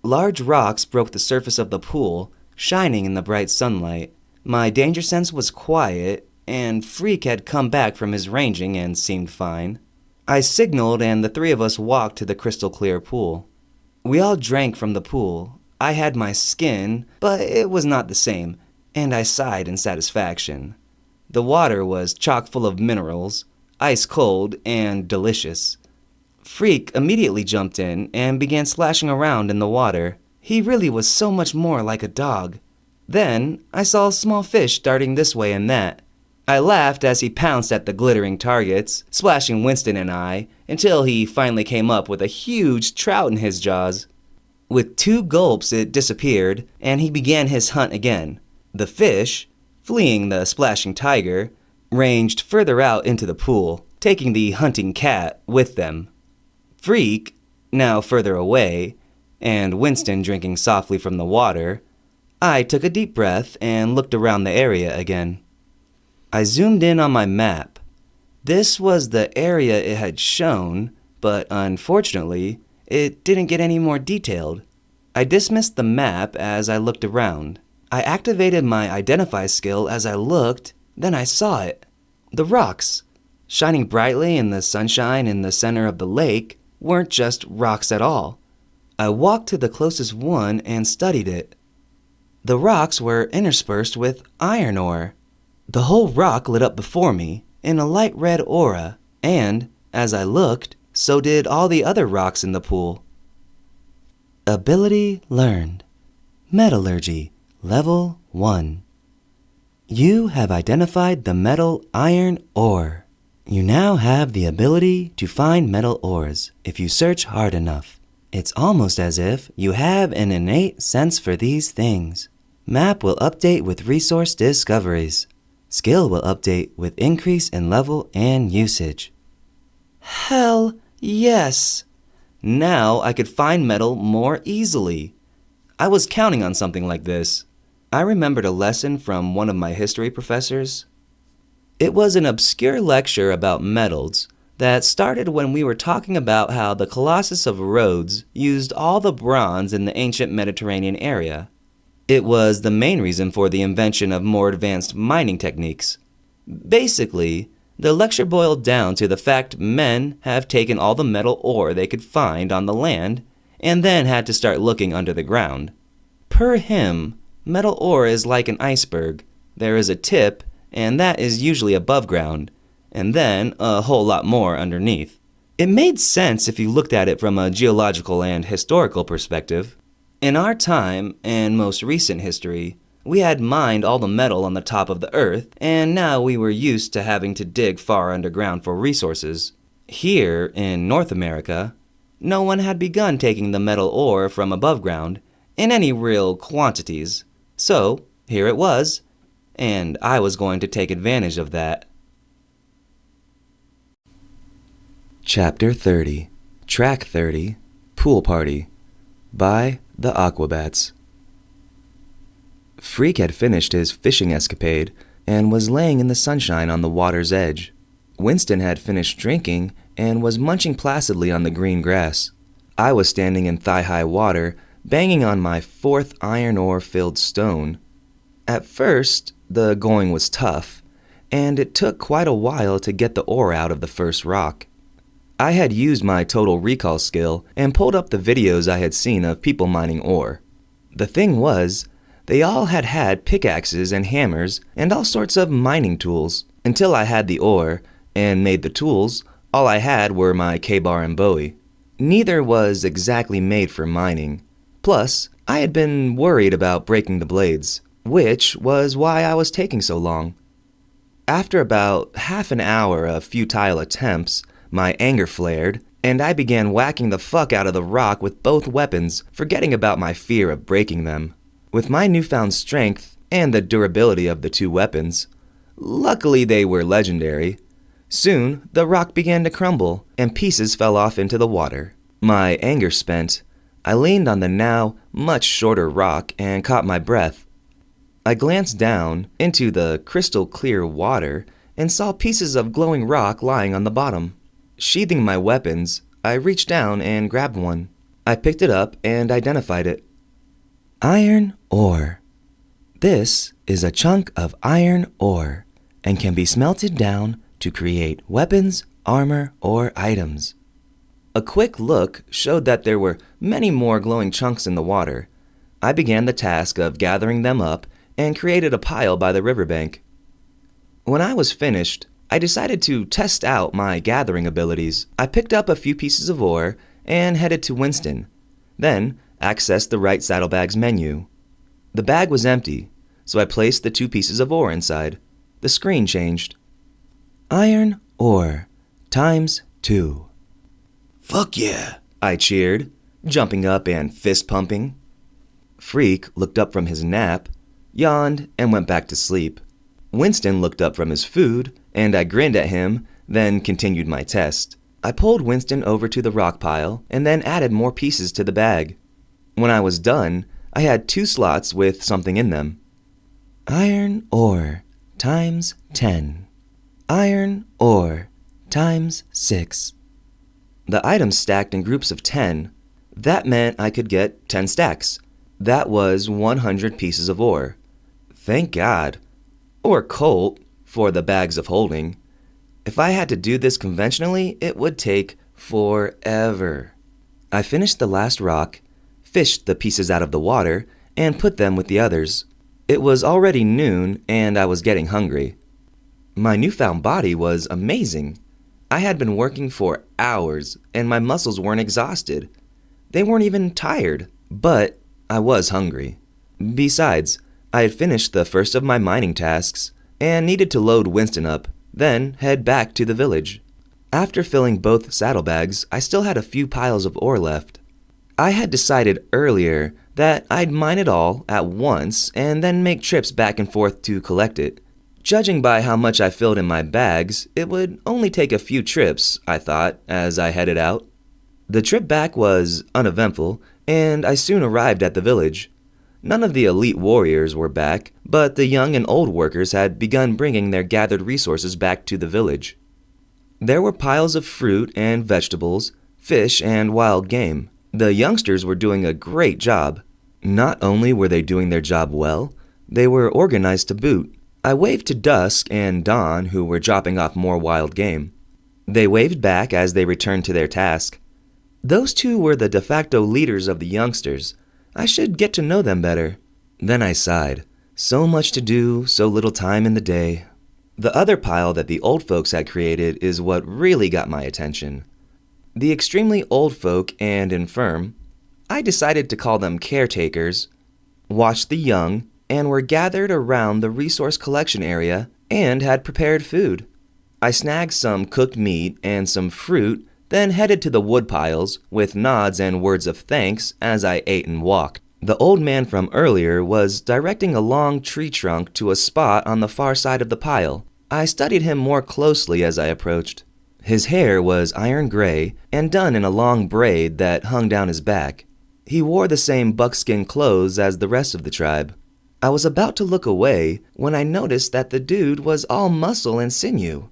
Large rocks broke the surface of the pool, shining in the bright sunlight. My danger sense was quiet, and Freak had come back from his ranging and seemed fine. I signaled, and the three of us walked to the crystal-clear pool. We all drank from the pool. I had my skin, but it was not the same, and I sighed in satisfaction. The water was chock full of minerals, ice cold, and delicious. Freak immediately jumped in and began splashing around in the water. He really was so much more like a dog. Then I saw a small fish darting this way and that. I laughed as he pounced at the glittering targets, splashing Winston and I, until he finally came up with a huge trout in his jaws. With 2 gulps it disappeared, and he began his hunt again. The fish, fleeing the splashing tiger, ranged further out into the pool, taking the hunting cat with them. Freak, now further away, and Winston drinking softly from the water, I took a deep breath and looked around the area again. I zoomed in on my map. This was the area it had shown, but unfortunately, it didn't get any more detailed. I dismissed the map as I looked around. I activated my identify skill as I looked, then I saw it. The rocks, shining brightly in the sunshine in the center of the lake, weren't just rocks at all. I walked to the closest one and studied it. The rocks were interspersed with iron ore. The whole rock lit up before me in a light red aura, and, as I looked, so did all the other rocks in the pool. Ability learned. Metallurgy, level 1. You have identified the metal iron ore. You now have the ability to find metal ores if you search hard enough. It's almost as if you have an innate sense for these things. Map will update with resource discoveries. Skill will update with increase in level and usage. Hell yes! Now I could find metal more easily. I was counting on something like this. I remembered a lesson from one of my history professors. It was an obscure lecture about metals that started when we were talking about how the Colossus of Rhodes used all the bronze in the ancient Mediterranean area. It was the main reason for the invention of more advanced mining techniques. Basically, the lecture boiled down to the fact men have taken all the metal ore they could find on the land and then had to start looking under the ground. Per him, metal ore is like an iceberg. There is a tip, and that is usually above ground, and then a whole lot more underneath. It made sense if you looked at it from a geological and historical perspective. In our time, and most recent history, we had mined all the metal on the top of the earth, and now we were used to having to dig far underground for resources. Here, in North America, no one had begun taking the metal ore from above ground in any real quantities. So, here it was, and I was going to take advantage of that. Chapter 30, Track 30, Pool Party, by the Aquabats. Freak had finished his fishing escapade and was laying in the sunshine on the water's edge. Winston had finished drinking and was munching placidly on the green grass. I was standing in thigh-high water, banging on my 4th iron ore-filled stone. At first, the going was tough, and it took quite a while to get the ore out of the first rock. I had used my total recall skill and pulled up the videos I had seen of people mining ore. The thing was, they all had pickaxes and hammers and all sorts of mining tools. Until I had the ore and made the tools, all I had were my K-bar and Bowie. Neither was exactly made for mining. Plus, I had been worried about breaking the blades, which was why I was taking so long. After about half an hour of futile attempts, my anger flared, and I began whacking the fuck out of the rock with both weapons, forgetting about my fear of breaking them. With my newfound strength and the durability of the 2 weapons, luckily they were legendary, soon the rock began to crumble and pieces fell off into the water. My anger spent, I leaned on the now much shorter rock and caught my breath. I glanced down into the crystal clear water and saw pieces of glowing rock lying on the bottom. Sheathing my weapons, I reached down and grabbed one. I picked it up and identified it. Iron ore. This is a chunk of iron ore and can be smelted down to create weapons, armor, or items. A quick look showed that there were many more glowing chunks in the water. I began the task of gathering them up and created a pile by the riverbank. When I was finished, I decided to test out my gathering abilities. I picked up a few pieces of ore and headed to Winston, then accessed the right saddlebags menu. The bag was empty, so I placed the 2 pieces of ore inside. The screen changed. Iron ore times 2. Fuck yeah, I cheered, jumping up and fist-pumping. Freak looked up from his nap, yawned, and went back to sleep. Winston looked up from his food, and I grinned at him, then continued my test. I pulled Winston over to the rock pile and then added more pieces to the bag. When I was done, I had 2 slots with something in them. Iron ore times 10. Iron ore times 6. The items stacked in groups of 10. That meant I could get 10 stacks. That was 100 pieces of ore. Thank God. Or Colt, for the bags of holding. If I had to do this conventionally, it would take forever. I finished the last rock, fished the pieces out of the water, and put them with the others. It was already noon, and I was getting hungry. My newfound body was amazing. I had been working for hours, and my muscles weren't exhausted. They weren't even tired, but I was hungry. Besides, I had finished the first of my mining tasks, and needed to load Winston up, then head back to the village. After filling both saddlebags, I still had a few piles of ore left. I had decided earlier that I'd mine it all at once and then make trips back and forth to collect it. Judging by how much I filled in my bags, it would only take a few trips, I thought, as I headed out. The trip back was uneventful, and I soon arrived at the village. None of the elite warriors were back, but the young and old workers had begun bringing their gathered resources back to the village. There were piles of fruit and vegetables, fish and wild game. The youngsters were doing a great job. Not only were they doing their job well, they were organized to boot. I waved to Dusk and Dawn, who were dropping off more wild game. They waved back as they returned to their task. Those 2 were the de facto leaders of the youngsters. I should get to know them better. Then I sighed. So much to do, so little time in the day. The other pile that the old folks had created is what really got my attention. The extremely old folk and infirm, I decided to call them caretakers, watched the young, and were gathered around the resource collection area and had prepared food. I snagged some cooked meat and some fruit, then headed to the wood piles with nods and words of thanks as I ate and walked. The old man from earlier was directing a long tree trunk to a spot on the far side of the pile. I studied him more closely as I approached. His hair was iron gray and done in a long braid that hung down his back. He wore the same buckskin clothes as the rest of the tribe. I was about to look away when I noticed that the dude was all muscle and sinew.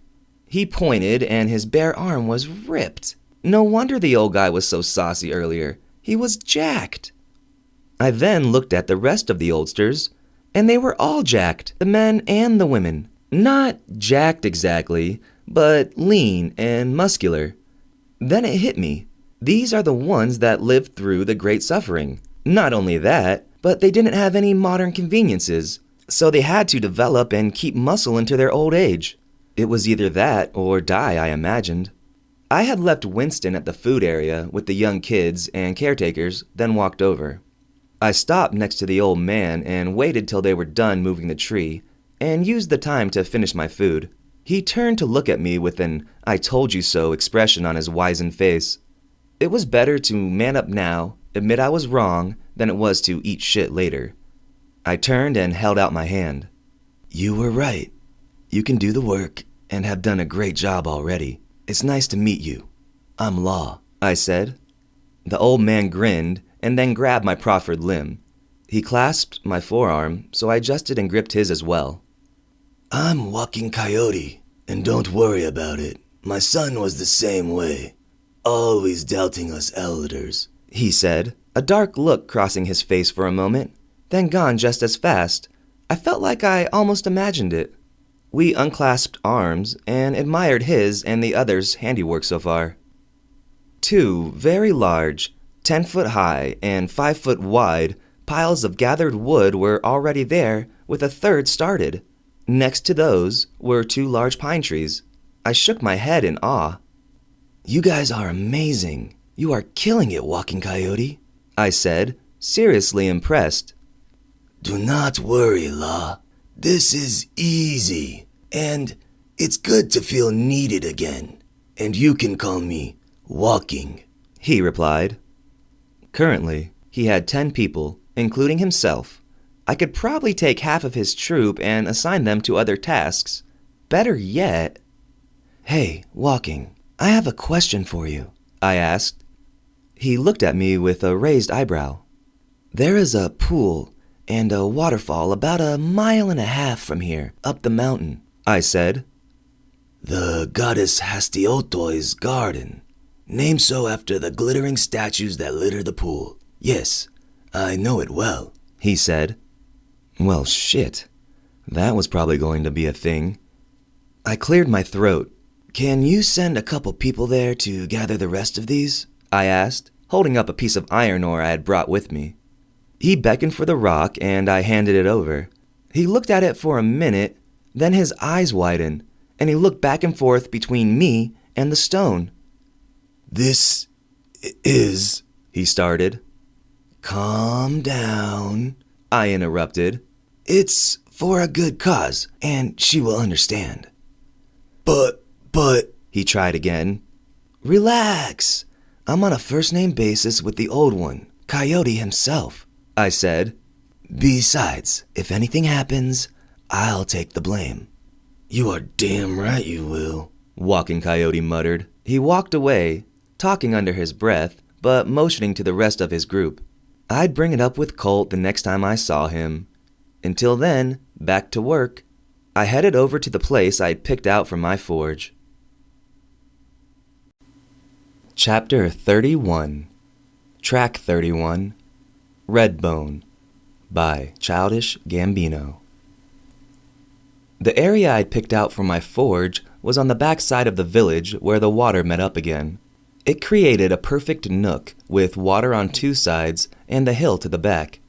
He pointed and his bare arm was ripped. No wonder the old guy was so saucy earlier. He was jacked. I then looked at the rest of the oldsters, and they were all jacked, the men and the women. Not jacked exactly, but lean and muscular. Then it hit me. These are the ones that lived through the Great Suffering. Not only that, but they didn't have any modern conveniences, so they had to develop and keep muscle into their old age. It was either that or die, I imagined. I had left Winston at the food area with the young kids and caretakers, then walked over. I stopped next to the old man and waited till they were done moving the tree, and used the time to finish my food. He turned to look at me with an "I told you so" expression on his wizened face. It was better to man up now, admit I was wrong, than it was to eat shit later. I turned and held out my hand. You were right. You can do the work and have done a great job already. It's nice to meet you. I'm Law, I said. The old man grinned and then grabbed my proffered limb. He clasped my forearm, so I adjusted and gripped his as well. I'm Walking Coyote, and don't worry about it. My son was the same way. Always doubting us elders, he said, a dark look crossing his face for a moment, then gone just as fast. I felt like I almost imagined it. We unclasped arms and admired his and the others' handiwork so far. 2 very large, 10-foot high and 5-foot wide piles of gathered wood were already there, with a third started. Next to those were 2 large pine trees. I shook my head in awe. You guys are amazing. You are killing it, Walking Coyote, I said, seriously impressed. Do not worry, La. This is easy, and it's good to feel needed again. And you can call me Walking, he replied. Currently, he had 10 people, including himself. I could probably take half of his troop and assign them to other tasks. Better yet... Hey, Walking, I have a question for you, I asked. He looked at me with a raised eyebrow. There is a pool and a waterfall about 1.5 miles from here, up the mountain, I said. The goddess Hastiotoi's garden, named so after the glittering statues that litter the pool. Yes, I know it well, he said. Well, shit. That was probably going to be a thing. I cleared my throat. Can you send a couple people there to gather the rest of these? I asked, holding up a piece of iron ore I had brought with me. He beckoned for the rock, and I handed it over. He looked at it for a minute, then his eyes widened, and he looked back and forth between me and the stone. This is... he started. Calm down, I interrupted. It's for a good cause, and she will understand. But, he tried again. Relax. I'm on a first-name basis with the old one, Coyote himself, I said. Besides, if anything happens, I'll take the blame. You are damn right you will, Walking Coyote muttered. He walked away, talking under his breath, but motioning to the rest of his group. I'd bring it up with Colt the next time I saw him. Until then, back to work. I headed over to the place I'd picked out for my forge. Chapter 31, Track 31, Redbone, by Childish Gambino. The area I'd picked out for my forge was on the back side of the village where the water met up again. It created a perfect nook with water on 2 sides and the hill to the back.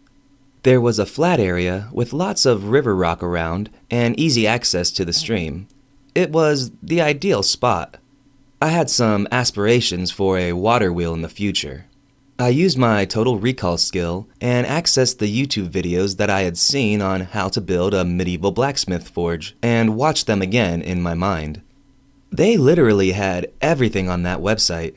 There was a flat area with lots of river rock around and easy access to the stream. It was the ideal spot. I had some aspirations for a water wheel in the future. I used my total recall skill and accessed the YouTube videos that I had seen on how to build a medieval blacksmith forge and watched them again in my mind. They literally had everything on that website.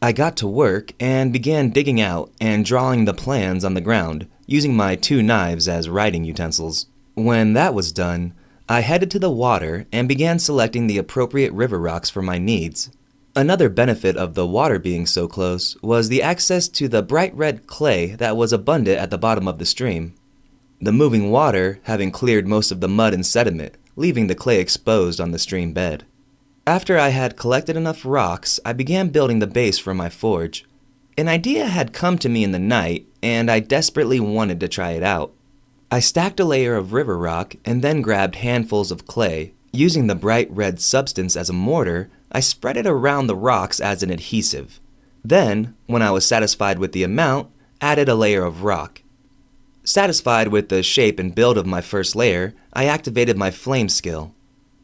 I got to work and began digging out and drawing the plans on the ground, using my 2 knives as writing utensils. When that was done, I headed to the water and began selecting the appropriate river rocks for my needs. Another benefit of the water being so close was the access to the bright red clay that was abundant at the bottom of the stream. The moving water having cleared most of the mud and sediment, leaving the clay exposed on the stream bed. After I had collected enough rocks, I began building the base for my forge. An idea had come to me in the night, and I desperately wanted to try it out. I stacked a layer of river rock and then grabbed handfuls of clay. Using the bright red substance as a mortar, I spread it around the rocks as an adhesive. Then, when I was satisfied with the amount, added a layer of rock. Satisfied with the shape and build of my first layer, I activated my flame skill.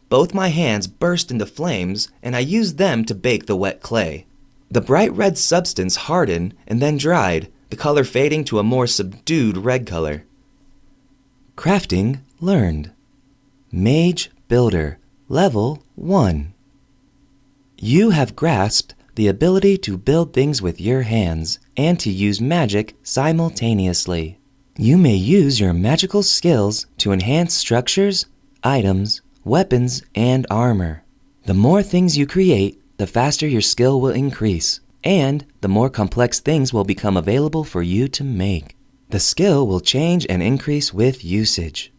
Both my hands burst into flames, and I used them to bake the wet clay. The bright red substance hardened and then dried, the color fading to a more subdued red color. Crafting learned. Mage Builder, Level 1. You have grasped the ability to build things with your hands and to use magic simultaneously. You may use your magical skills to enhance structures, items, weapons, and armor. The more things you create, the faster your skill will increase. and the more complex things will become available for you to make. The skill will change and increase with usage.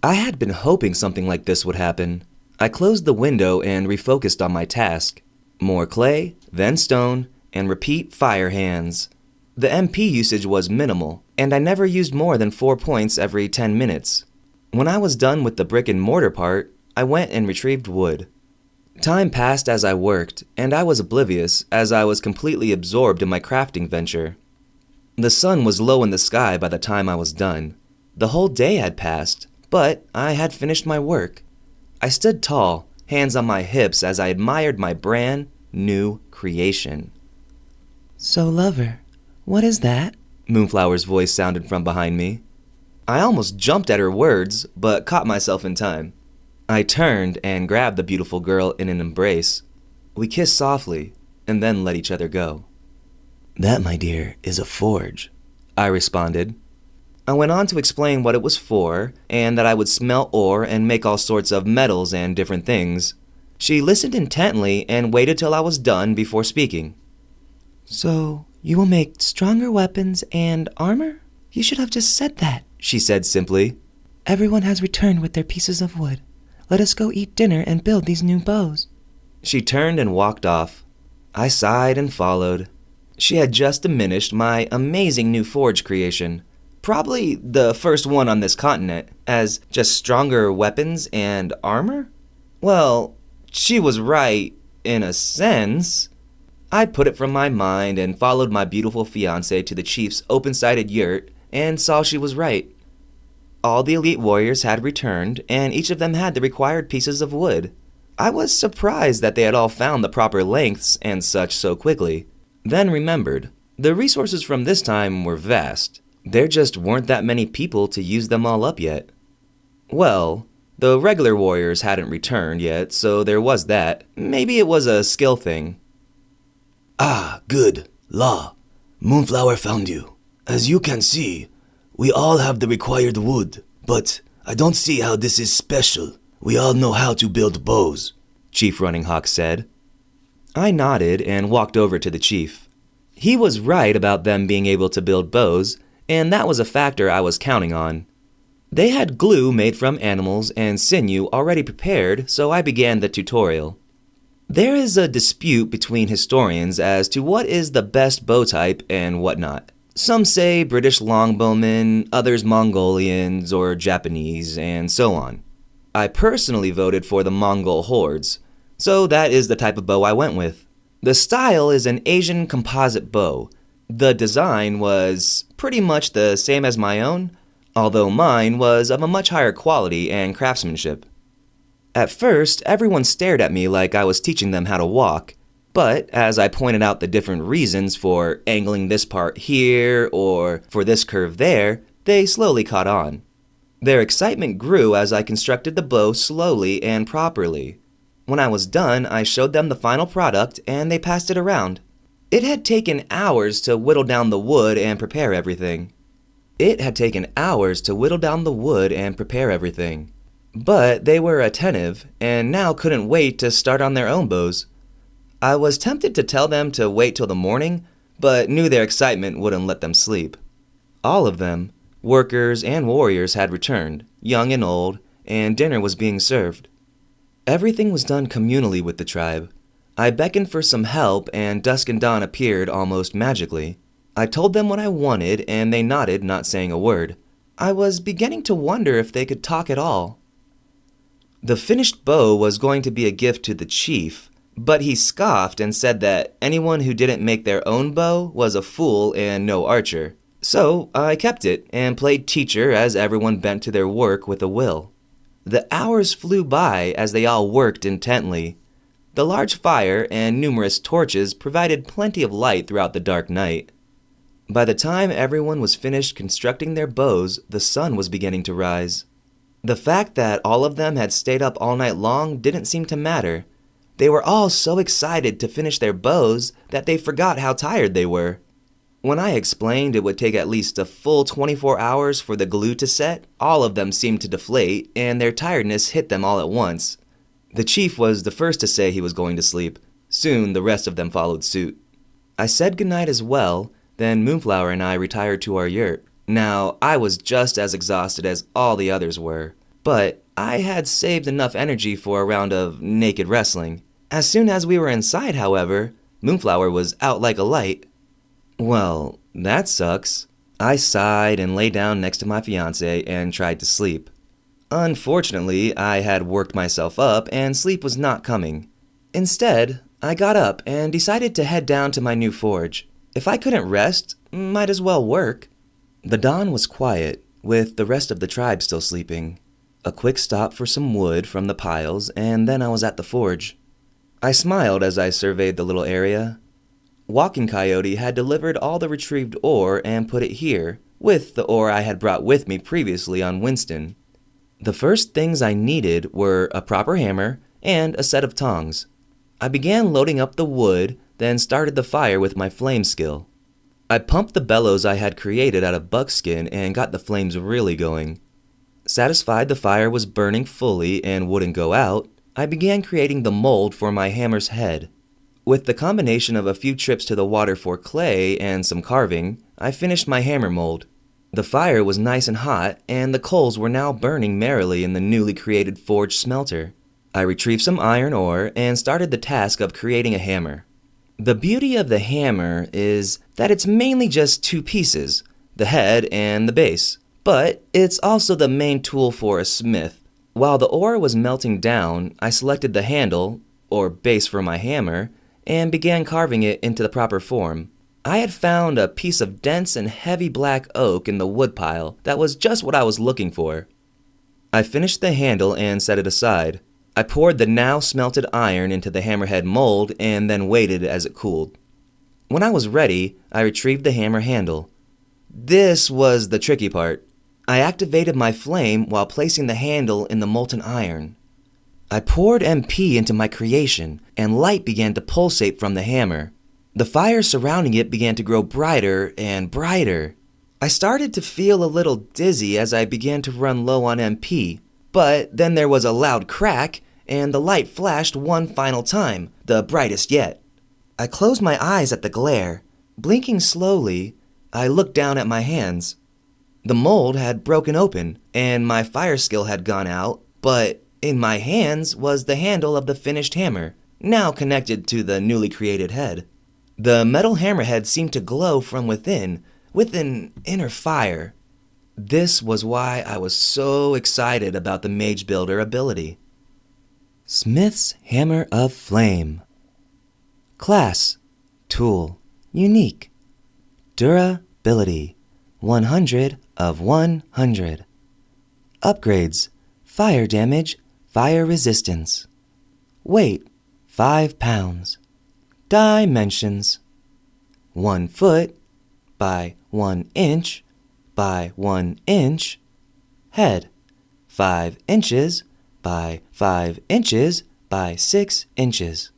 I had been hoping something like this would happen. I closed the window and refocused on my task. More clay, then stone, and repeat fire hands. The MP usage was minimal, and I never used more than 4 points every 10 minutes. When I was done with the brick and mortar part, I went and retrieved wood. Time passed as I worked, and I was oblivious as I was completely absorbed in my crafting venture. The sun was low in the sky by the time I was done. The whole day had passed, but I had finished my work. I stood tall, hands on my hips as I admired my brand new creation. So, lover, what is that? Moonflower's voice sounded from behind me. I almost jumped at her words, but caught myself in time. I turned and grabbed the beautiful girl in an embrace. We kissed softly, and then let each other go. That, my dear, is a forge, I responded. I went on to explain what it was for, and that I would smelt ore and make all sorts of metals and different things. She listened intently and waited till I was done before speaking. So, you will make stronger weapons and armor? You should have just said that, she said simply. Everyone has returned with their pieces of wood. Let us go eat dinner and build these new bows. She turned and walked off. I sighed and followed. She had just diminished my amazing new forge creation, probably the first one on this continent, as just stronger weapons and armor? Well, she was right, in a sense. I put it from my mind and followed my beautiful fiancée to the chief's open-sided yurt and saw she was right. All the elite warriors had returned, and each of them had the required pieces of wood. I was surprised that they had all found the proper lengths and such so quickly. Then remembered, the resources from this time were vast. There just weren't that many people to use them all up yet. Well, the regular warriors hadn't returned yet, so there was that. Maybe it was a skill thing. Ah, good. La, Moonflower found you. As you can see, we all have the required wood, but I don't see how this is special. We all know how to build bows, Chief Running Hawk said. I nodded and walked over to the chief. He was right about them being able to build bows, and that was a factor I was counting on. They had glue made from animals and sinew already prepared, so I began the tutorial. There is a dispute between historians as to what is the best bow type and whatnot. Some say British longbowmen, others Mongolians or Japanese, and so on. I personally voted for the Mongol hordes, so that is the type of bow I went with. The style is an Asian composite bow. The design was pretty much the same as my own, although mine was of a much higher quality and craftsmanship. At first, everyone stared at me like I was teaching them how to walk, but as I pointed out the different reasons for angling this part here or for this curve there, they slowly caught on. Their excitement grew as I constructed the bow slowly and properly. When I was done, I showed them the final product and they passed it around. It had taken hours to whittle down the wood and prepare everything. But they were attentive and now couldn't wait to start on their own bows. I was tempted to tell them to wait till the morning, but knew their excitement wouldn't let them sleep. All of them, workers and warriors, had returned, young and old, and dinner was being served. Everything was done communally with the tribe. I beckoned for some help, and dusk and dawn appeared almost magically. I told them what I wanted, and they nodded, not saying a word. I was beginning to wonder if they could talk at all. The finished bow was going to be a gift to the chief, but he scoffed and said that anyone who didn't make their own bow was a fool and no archer. So I kept it and played teacher as everyone bent to their work with a will. The hours flew by as they all worked intently. The large fire and numerous torches provided plenty of light throughout the dark night. By the time everyone was finished constructing their bows, the sun was beginning to rise. The fact that all of them had stayed up all night long didn't seem to matter. They were all so excited to finish their bows that they forgot how tired they were. When I explained it would take at least a full 24 hours for the glue to set, all of them seemed to deflate, and their tiredness hit them all at once. The chief was the first to say he was going to sleep, Soon, the rest of them followed suit. I said goodnight as well, then Moonflower and I retired to our yurt. Now, I was just as exhausted as all the others were, but I had saved enough energy for a round of naked wrestling. As soon as we were inside, however, Moonflower was out like a light. Well, that sucks. I sighed and lay down next to my fiancé and tried to sleep. Unfortunately, I had worked myself up and sleep was not coming. Instead, I got up and decided to head down to my new forge. If I couldn't rest, might as well work. The dawn was quiet, with the rest of the tribe still sleeping. A quick stop for some wood from the piles, and then I was at the forge. I smiled as I surveyed the little area. Walking Coyote had delivered all the retrieved ore and put it here, with the ore I had brought with me previously on Winston. The first things I needed were a proper hammer and a set of tongs. I began loading up the wood, then started the fire with my flame skill. I pumped the bellows I had created out of buckskin and got the flames really going. Satisfied the fire was burning fully and wouldn't go out, I began creating the mold for my hammer's head. With the combination of a few trips to the water for clay and some carving, I finished my hammer mold. The fire was nice and hot, and the coals were now burning merrily in the newly created forge smelter. I retrieved some iron ore and started the task of creating a hammer. The beauty of the hammer is that it's mainly just two pieces, the head and the base, but it's also the main tool for a smith. While the ore was melting down, I selected the handle, or base for my hammer, and began carving it into the proper form. I had found a piece of dense and heavy black oak in the woodpile that was just what I was looking for. I finished the handle and set it aside. I poured the now smelted iron into the hammerhead mold and then waited as it cooled. When I was ready, I retrieved the hammer handle. This was the tricky part. I activated my flame while placing the handle in the molten iron. I poured MP into my creation, and light began to pulsate from the hammer. The fire surrounding it began to grow brighter and brighter. I started to feel a little dizzy as I began to run low on MP, but then there was a loud crack, and the light flashed one final time, the brightest yet. I closed my eyes at the glare. Blinking slowly, I looked down at my hands. The mold had broken open, and my fire skill had gone out, but in my hands was the handle of the finished hammer, now connected to the newly created head. The metal hammerhead seemed to glow from within, with an inner fire. This was why I was so excited about the Mage Builder ability. Smith's Hammer of Flame. Class: Tool: Unique. Durability: 100 of 100. Upgrades: Fire damage, fire resistance. Weight: 5 pounds. Dimensions: 1 foot by 1 inch by 1 inch. Head: 5 inches by 5 inches by 6 inches.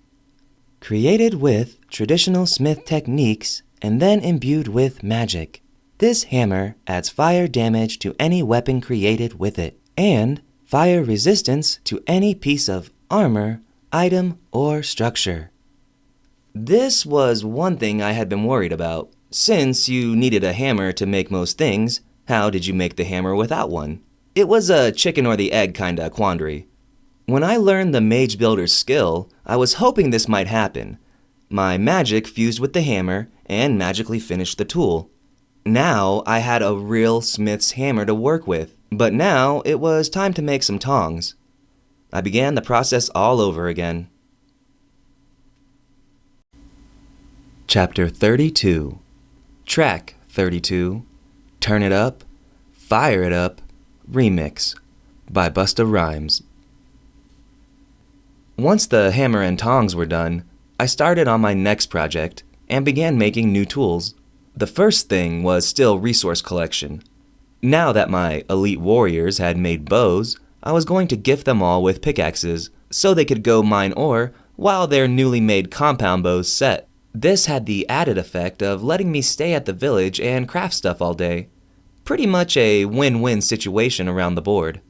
Created with traditional smith techniques and then imbued with magic. This hammer adds fire damage to any weapon created with it, and fire resistance to any piece of armor, item, or structure. This was one thing I had been worried about. Since you needed a hammer to make most things, how did you make the hammer without one? It was a chicken or the egg kinda quandary. When I learned the Mage Builder's skill, I was hoping this might happen. My magic fused with the hammer and magically finished the tool. Now I had a real smith's hammer to work with, but now it was time to make some tongs. I began the process all over again. Chapter 32. Track 32. Turn It Up, Fire It Up, Remix by Busta Rhymes. Once the hammer and tongs were done, I started on my next project and began making new tools. The first thing was still resource collection. Now that my elite warriors had made bows, I was going to gift them all with pickaxes so they could go mine ore while their newly made compound bows set. This had the added effect of letting me stay at the village and craft stuff all day. Pretty much a win-win situation around the board.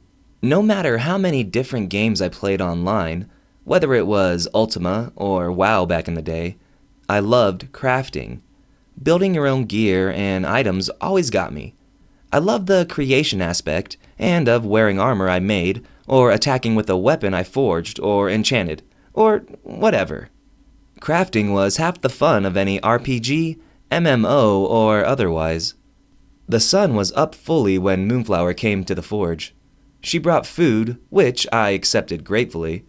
No matter how many different games I played online, Whether it was Ultima or WoW back in the day, I loved crafting. Building your own gear and items always got me. I loved the creation aspect and of wearing armor I made or attacking with a weapon I forged or enchanted, or whatever. Crafting was half the fun of any RPG, MMO, or otherwise. The sun was up fully when Moonflower came to the forge. She brought food, which I accepted gratefully.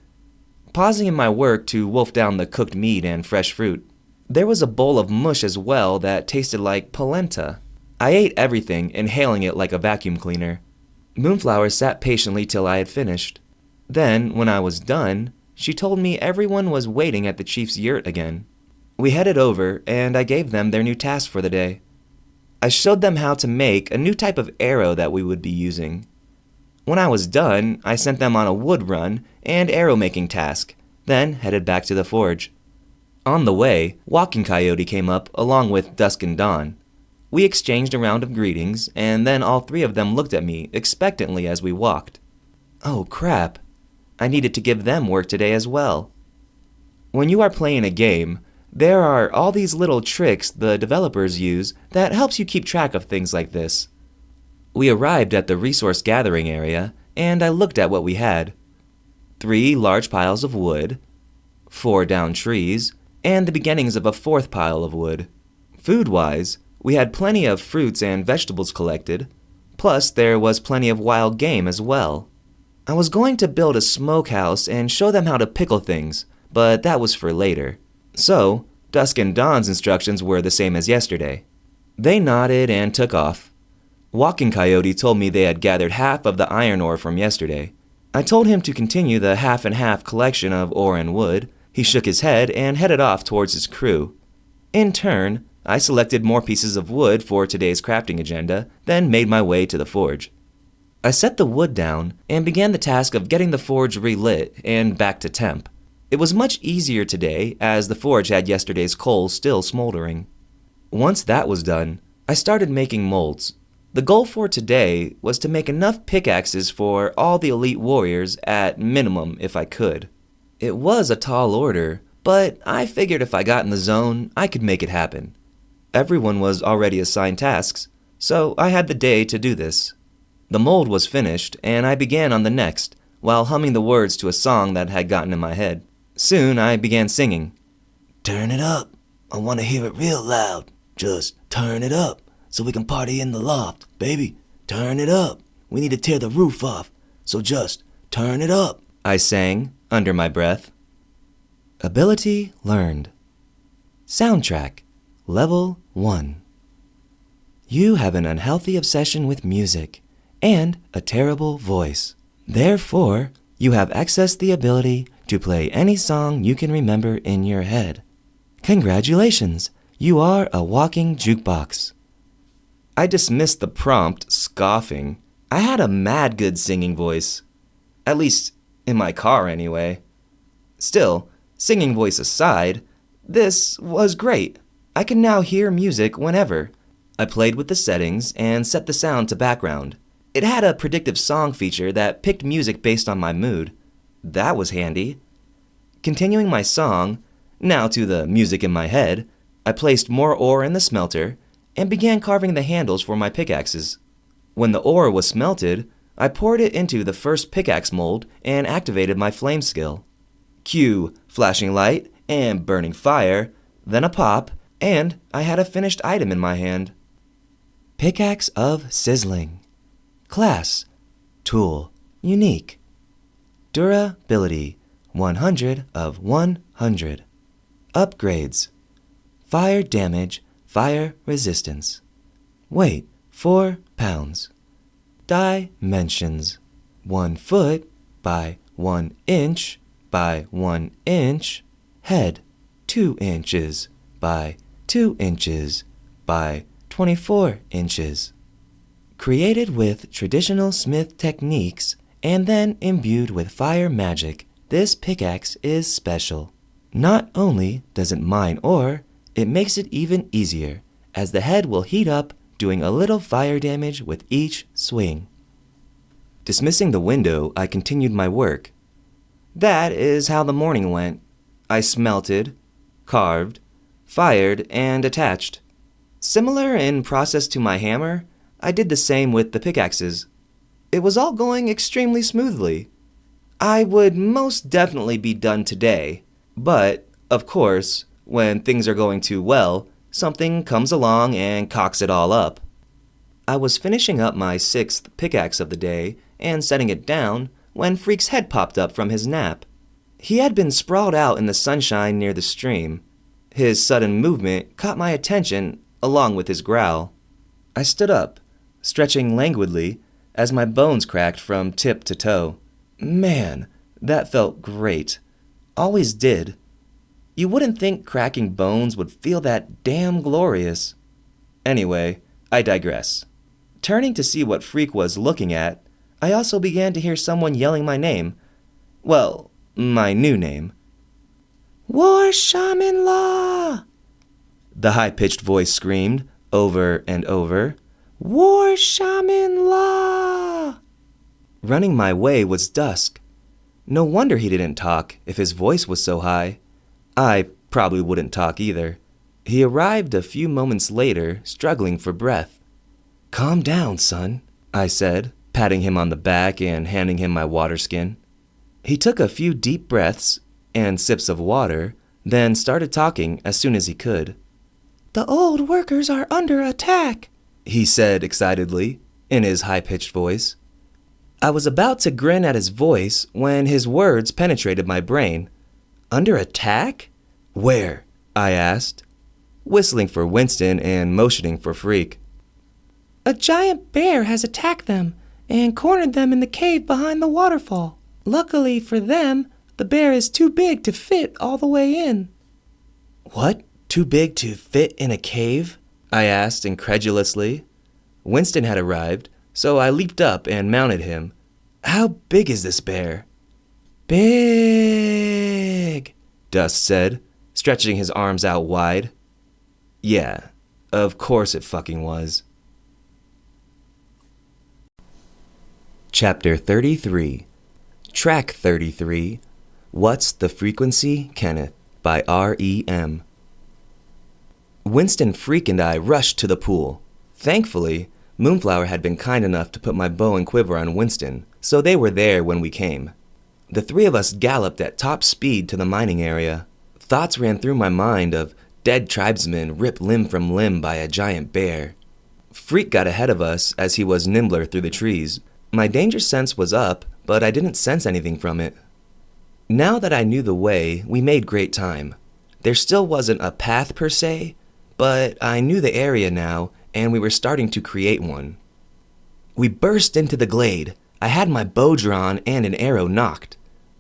Pausing in my work to wolf down the cooked meat and fresh fruit, there was a bowl of mush as well that tasted like polenta. I ate everything, inhaling it like a vacuum cleaner. Moonflower sat patiently till I had finished. Then, when I was done, she told me everyone was waiting at the chief's yurt again. We headed over, and I gave them their new task for the day. I showed them how to make a new type of arrow that we would be using. When I was done, I sent them on a wood run and arrow-making task, then headed back to the forge. On the way, Walking Coyote came up along with Dusk and Dawn. We exchanged a round of greetings, and then all three of them looked at me expectantly as we walked. Oh crap, I needed to give them work today as well. When you are playing a game, there are all these little tricks the developers use that helps you keep track of things like this. We arrived at the resource gathering area, and I looked at what we had. 3 large piles of wood, 4 downed trees, and the beginnings of a 4th pile of wood. Food-wise, we had plenty of fruits and vegetables collected, plus there was plenty of wild game as well. I was going to build a smokehouse and show them how to pickle things, but that was for later. So, Dusk and Dawn's instructions were the same as yesterday. They nodded and took off. Walking Coyote told me they had gathered half of the iron ore from yesterday. I told him to continue the half-and-half collection of ore and wood. He shook his head and headed off towards his crew. In turn, I selected more pieces of wood for today's crafting agenda, then made my way to the forge. I set the wood down and began the task of getting the forge relit and back to temp. It was much easier today as the forge had yesterday's coal still smoldering. Once that was done, I started making molds. The goal for today was to make enough pickaxes for all the elite warriors at minimum if I could. It was a tall order, but I figured if I got in the zone, I could make it happen. Everyone was already assigned tasks, so I had the day to do this. The mold was finished, and I began on the next, while humming the words to a song that had gotten in my head. Soon I began singing. Turn it up. I want to hear it real loud. Just turn it up so we can party in the loft. Baby, turn it up. We need to tear the roof off, so just turn it up, I sang, under my breath. Ability learned. Soundtrack, Level 1. You have an unhealthy obsession with music and a terrible voice. Therefore, you have accessed the ability to play any song you can remember in your head. Congratulations, you are a walking jukebox. I dismissed the prompt, scoffing. I had a mad good singing voice. At least, in my car anyway. Still, singing voice aside, this was great. I can now hear music whenever. I played with the settings and set the sound to background. It had a predictive song feature that picked music based on my mood. That was handy. Continuing my song, now to the music in my head, I placed more ore in the smelter and began carving the handles for my pickaxes. When the ore was smelted, I poured it into the first pickaxe mold and activated my flame skill. Cue flashing light and burning fire, then a pop, and I had a finished item in my hand. Pickaxe of Sizzling. Class, Tool, Unique. Durability, 100 of 100. Upgrades. Fire damage, fire resistance. Weight, 4 pounds. Dimensions, 1 foot by 1 inch by 1 inch. Head, 2 inches by 2 inches by 24 inches. Created with traditional smith techniques and then imbued with fire magic, this pickaxe is special. Not only does it mine ore, it makes it even easier, as the head will heat up, doing a little fire damage with each swing. Dismissing the window, I continued my work. That is how the morning went. I smelted, carved, fired, and attached. Similar in process to my hammer, I did the same with the pickaxes. It was all going extremely smoothly. I would most definitely be done today, but, of course, when things are going too well, something comes along and cocks it all up. I was finishing up my 6th pickaxe of the day and setting it down when Freak's head popped up from his nap. He had been sprawled out in the sunshine near the stream. His sudden movement caught my attention along with his growl. I stood up, stretching languidly as my bones cracked from tip to toe. Man, that felt great. Always did. You wouldn't think cracking bones would feel that damn glorious. Anyway, I digress. Turning to see what Freak was looking at, I also began to hear someone yelling my name. Well, my new name. War Shaman Law! The high-pitched voice screamed, over and over. War Shaman Law! Running my way was dusk. No wonder he didn't talk if his voice was so high. I probably wouldn't talk either. He arrived a few moments later, struggling for breath. Calm down, son, I said, patting him on the back and handing him my water skin. He took a few deep breaths and sips of water, then started talking as soon as he could. The old workers are under attack, he said excitedly, in his high-pitched voice. I was about to grin at his voice when his words penetrated my brain. Under attack? Where? I asked, whistling for Winston and motioning for Freak. A giant bear has attacked them and cornered them in the cave behind the waterfall. Luckily for them, the bear is too big to fit all the way in. What? Too big to fit in a cave? I asked incredulously. Winston had arrived, so I leaped up and mounted him. How big is this bear? Big, Dust said, stretching his arms out wide. Yeah, of course it fucking was. Chapter 33, Track 33, What's the Frequency, Kenneth, by R.E.M. Winston, Freak, and I rushed to the pool. Thankfully, Moonflower had been kind enough to put my bow and quiver on Winston, so they were there when we came. The three of us galloped at top speed to the mining area. Thoughts ran through my mind of dead tribesmen ripped limb from limb by a giant bear. Freak got ahead of us as he was nimbler through the trees. My danger sense was up, but I didn't sense anything from it. Now that I knew the way, we made great time. There still wasn't a path per se, but I knew the area now, and we were starting to create one. We burst into the glade. I had my bow drawn and an arrow nocked.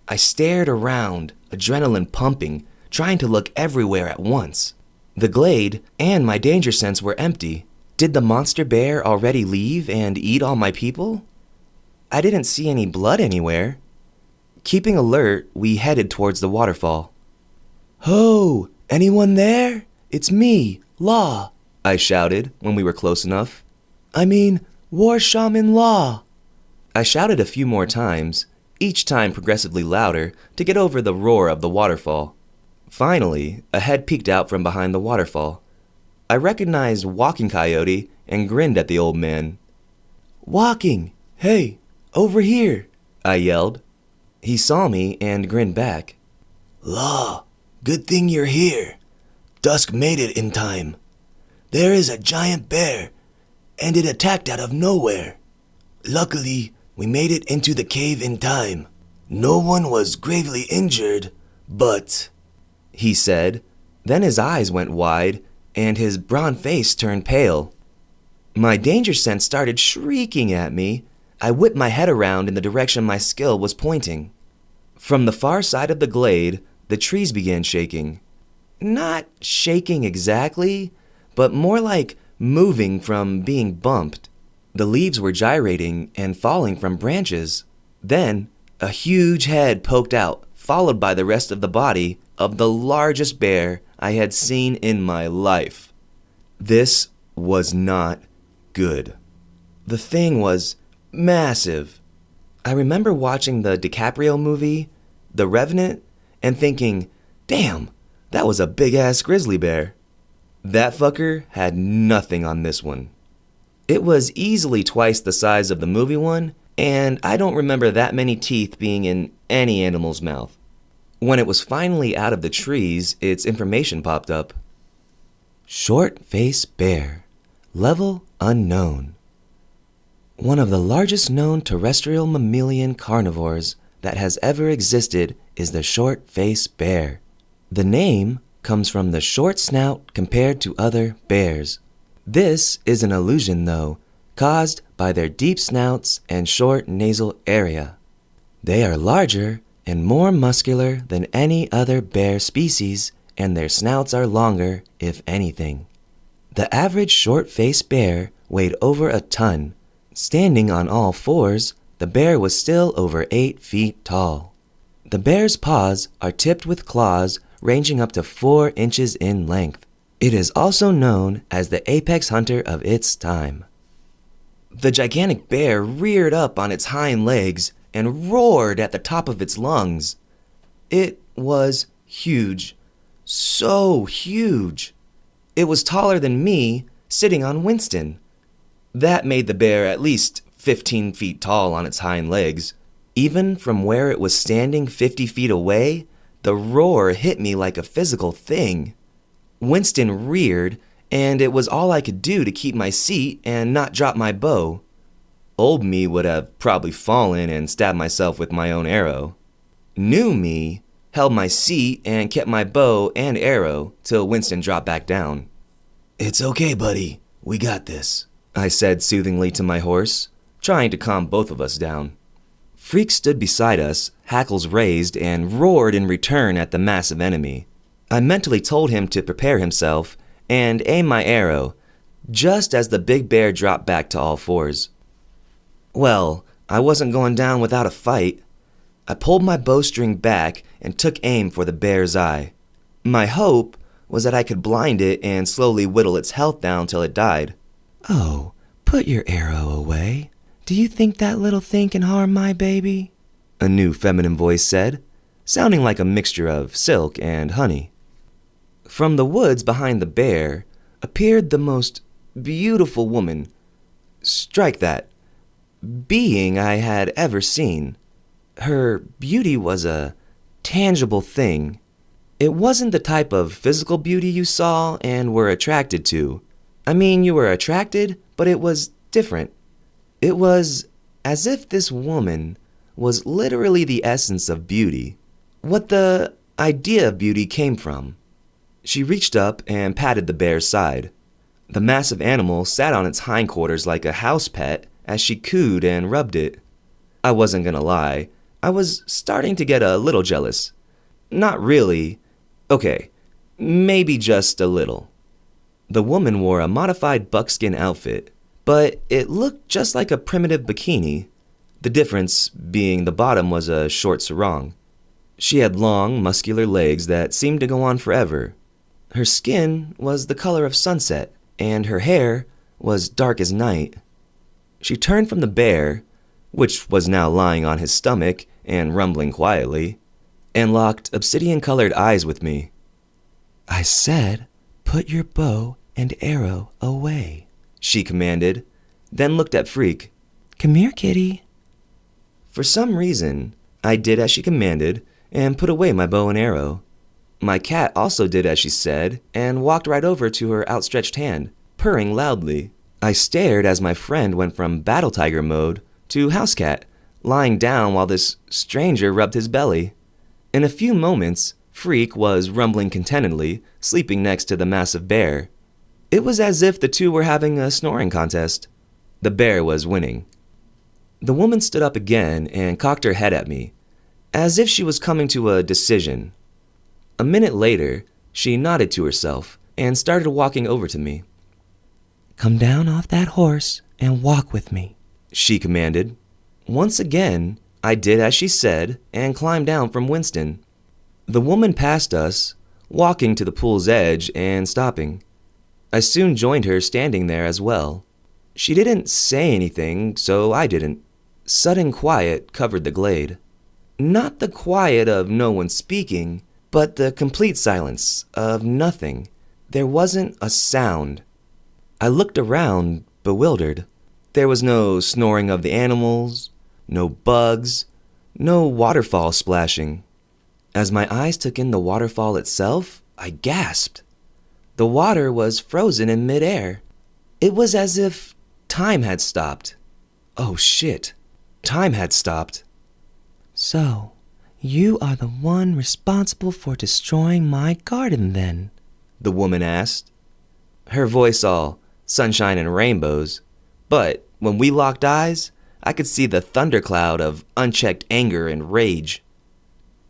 I stared around, adrenaline pumping, trying to look everywhere at once. The glade and my danger sense were empty. Did the monster bear already leave and eat all my people? I didn't see any blood anywhere. Keeping alert, we headed towards the waterfall. Ho! Anyone there? It's me, Law, I shouted when we were close enough. I mean, War Shaman Law. I shouted a few more times, each time progressively louder, to get over the roar of the waterfall. Finally, a head peeked out from behind the waterfall. I recognized Walking Coyote and grinned at the old man. Walking! Hey, over here! I yelled. He saw me and grinned back. Law, good thing you're here. Dusk made it in time. There is a giant bear, and it attacked out of nowhere. Luckily, we made it into the cave in time. No one was gravely injured, but... he said. Then his eyes went wide, and his brown face turned pale. My danger sense started shrieking at me. I whipped my head around in the direction my skill was pointing. From the far side of the glade, the trees began shaking. Not shaking exactly, but more like moving from being bumped. The leaves were gyrating and falling from branches. Then, a huge head poked out, followed by the rest of the body of the largest bear I had seen in my life. This was not good. The thing was massive. I remember watching the DiCaprio movie, the Revenant, and thinking, damn, that was a big-ass grizzly bear. That fucker had nothing on this one. It was easily twice the size of the movie one, and I don't remember that many teeth being in any animal's mouth. When it was finally out of the trees, its information popped up. Short-faced bear. Level unknown. One of the largest known terrestrial mammalian carnivores that has ever existed is the short-faced bear. The name comes from the short snout compared to other bears. This is an illusion, though, caused by their deep snouts and short nasal area. They are larger and more muscular than any other bear species, and their snouts are longer, if anything. The average short-faced bear weighed over a ton. Standing on all fours, the bear was still over 8 feet tall. The bear's paws are tipped with claws ranging up to 4 inches in length. It is also known as the apex hunter of its time. The gigantic bear reared up on its hind legs and roared at the top of its lungs. It was huge. So huge. It was taller than me, sitting on Winston. That made the bear at least 15 feet tall on its hind legs. Even from where it was standing 50 feet away, the roar hit me like a physical thing. Winston reared, and it was all I could do to keep my seat and not drop my bow. Old me would have probably fallen and stabbed myself with my own arrow. New me held my seat and kept my bow and arrow till Winston dropped back down. It's okay, buddy. We got this, I said soothingly to my horse, trying to calm both of us down. Freak stood beside us, hackles raised, and roared in return at the massive enemy. I mentally told him to prepare himself and aim my arrow, just as the big bear dropped back to all fours. Well, I wasn't going down without a fight. I pulled my bowstring back and took aim for the bear's eye. My hope was that I could blind it and slowly whittle its health down till it died. Oh, put your arrow away. Do you think that little thing can harm my baby? A new feminine voice said, sounding like a mixture of silk and honey. From the woods behind the bear appeared the most beautiful woman. Strike that. Being I had ever seen. Her beauty was a tangible thing. It wasn't the type of physical beauty you saw and were attracted to. I mean, you were attracted, but it was different. It was as if this woman was literally the essence of beauty, what the idea of beauty came from. She reached up and patted the bear's side. The massive animal sat on its hindquarters like a house pet as she cooed and rubbed it. I wasn't gonna lie, I was starting to get a little jealous. Not really. Okay, maybe just a little. The woman wore a modified buckskin outfit, but it looked just like a primitive bikini, the difference being the bottom was a short sarong. She had long, muscular legs that seemed to go on forever. Her skin was the color of sunset, and her hair was dark as night. She turned from the bear, which was now lying on his stomach and rumbling quietly, and locked obsidian-colored eyes with me. I said, put your bow and arrow away, she commanded, then looked at Freak. Come here, kitty. For some reason, I did as she commanded and put away my bow and arrow. My cat also did as she said and walked right over to her outstretched hand, purring loudly. I stared as my friend went from battle tiger mode to house cat, lying down while this stranger rubbed his belly. In a few moments, Freak was rumbling contentedly, sleeping next to the massive bear. It was as if the two were having a snoring contest. The bear was winning. The woman stood up again and cocked her head at me, as if she was coming to a decision. A minute later, she nodded to herself and started walking over to me. Come down off that horse and walk with me, she commanded. Once again, I did as she said and climbed down from Winston. The woman passed us, walking to the pool's edge and stopping. I soon joined her standing there as well. She didn't say anything, so I didn't. Sudden quiet covered the glade. Not the quiet of no one speaking, but the complete silence of nothing. There wasn't a sound. I looked around, bewildered. There was no snoring of the animals, no bugs, no waterfall splashing. As my eyes took in the waterfall itself, I gasped. The water was frozen in midair. It was as if time had stopped. Oh shit, time had stopped. So, you are the one responsible for destroying my garden then? The woman asked. Her voice all sunshine and rainbows, but when we locked eyes, I could see the thundercloud of unchecked anger and rage.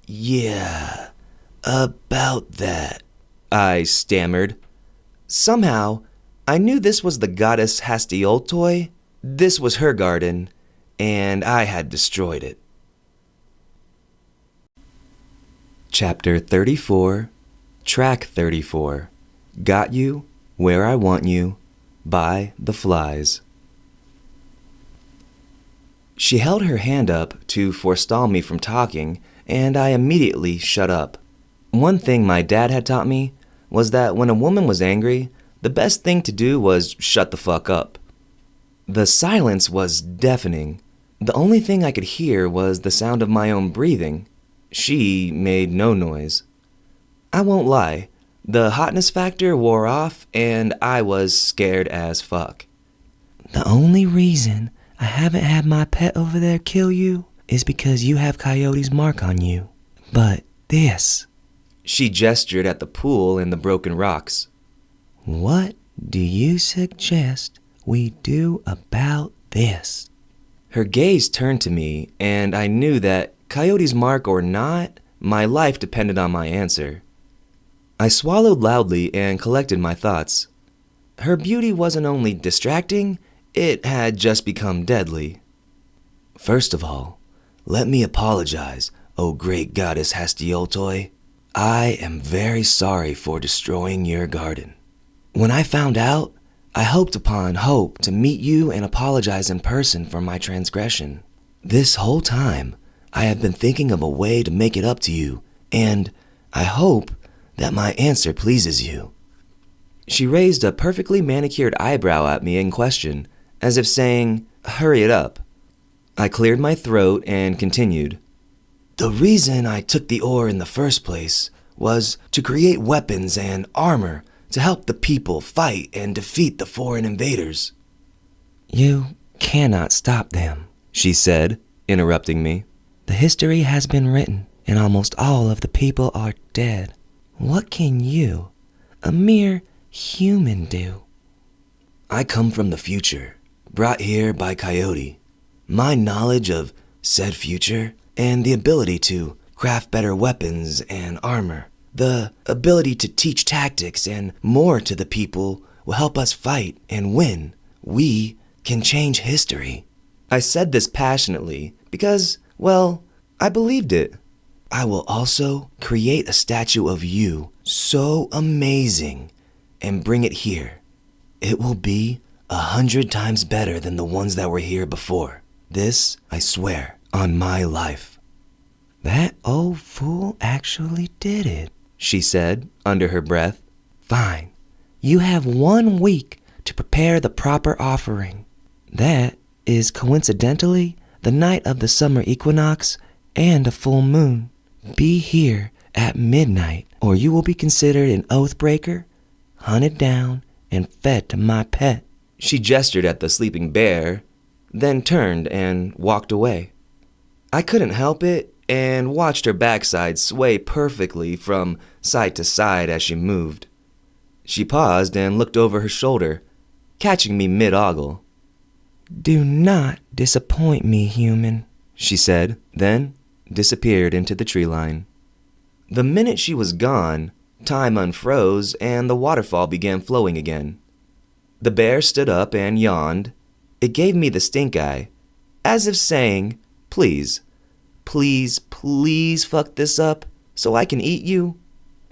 Yeah, about that, I stammered. Somehow, I knew this was the goddess Hastioltoi. This was her garden, and I had destroyed it. Chapter 34, Track 34, Got You, Where I Want You, by The Flies. She held her hand up to forestall me from talking, and I immediately shut up. One thing my dad had taught me was that when a woman was angry, the best thing to do was shut the fuck up. The silence was deafening. The only thing I could hear was the sound of my own breathing. She made no noise. I won't lie, the hotness factor wore off and I was scared as fuck. The only reason I haven't had my pet over there kill you is because you have Coyote's mark on you. But this... She gestured at the pool and the broken rocks. What do you suggest we do about this? Her gaze turned to me, and I knew that, Coyote's mark or not, my life depended on my answer. I swallowed loudly and collected my thoughts. Her beauty wasn't only distracting, it had just become deadly. First of all, let me apologize, O great goddess Hastioltoi. I am very sorry for destroying your garden. When I found out, I hoped upon hope to meet you and apologize in person for my transgression. This whole time, I have been thinking of a way to make it up to you, and I hope that my answer pleases you. She raised a perfectly manicured eyebrow at me in question, as if saying, hurry it up. I cleared my throat and continued. The reason I took the ore in the first place was to create weapons and armor to help the people fight and defeat the foreign invaders. You cannot stop them, she said, interrupting me. The history has been written, and almost all of the people are dead. What can you, a mere human, do? I come from the future, brought here by Coyote. My knowledge of said future and the ability to craft better weapons and armor, the ability to teach tactics and more to the people will help us fight and win. We can change history. I said this passionately because, well, I believed it. I will also create a statue of you so amazing and bring it here. It will be 100 times better than the ones that were here before. This, I swear, on my life. That old fool actually did it, she said under her breath. Fine. You have 1 week to prepare the proper offering. That is coincidentally the night of the summer equinox and a full moon. Be here at midnight, or you will be considered an oath-breaker, hunted down, and fed to my pet. She gestured at the sleeping bear, then turned and walked away. I couldn't help it and watched her backside sway perfectly from side to side as she moved. She paused and looked over her shoulder, catching me mid-ogle. Do not disappoint me, human, she said, then disappeared into the tree line. The minute she was gone, time unfroze and the waterfall began flowing again. The bear stood up and yawned. It gave me the stink eye, as if saying, please, please, please fuck this up so I can eat you.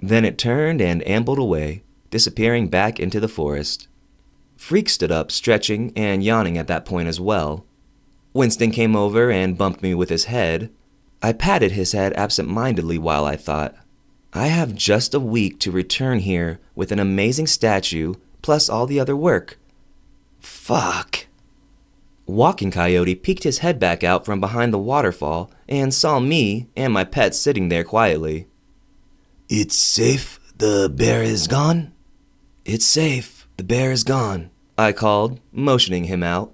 Then it turned and ambled away, disappearing back into the forest. Freak stood up, stretching and yawning at that point as well. Winston came over and bumped me with his head. I patted his head absent-mindedly while I thought, I have just a week to return here with an amazing statue, plus all the other work. Fuck. Walking Coyote peeked his head back out from behind the waterfall and saw me and my pet sitting there quietly. It's safe? The bear is gone? It's safe. The bear is gone, I called, motioning him out.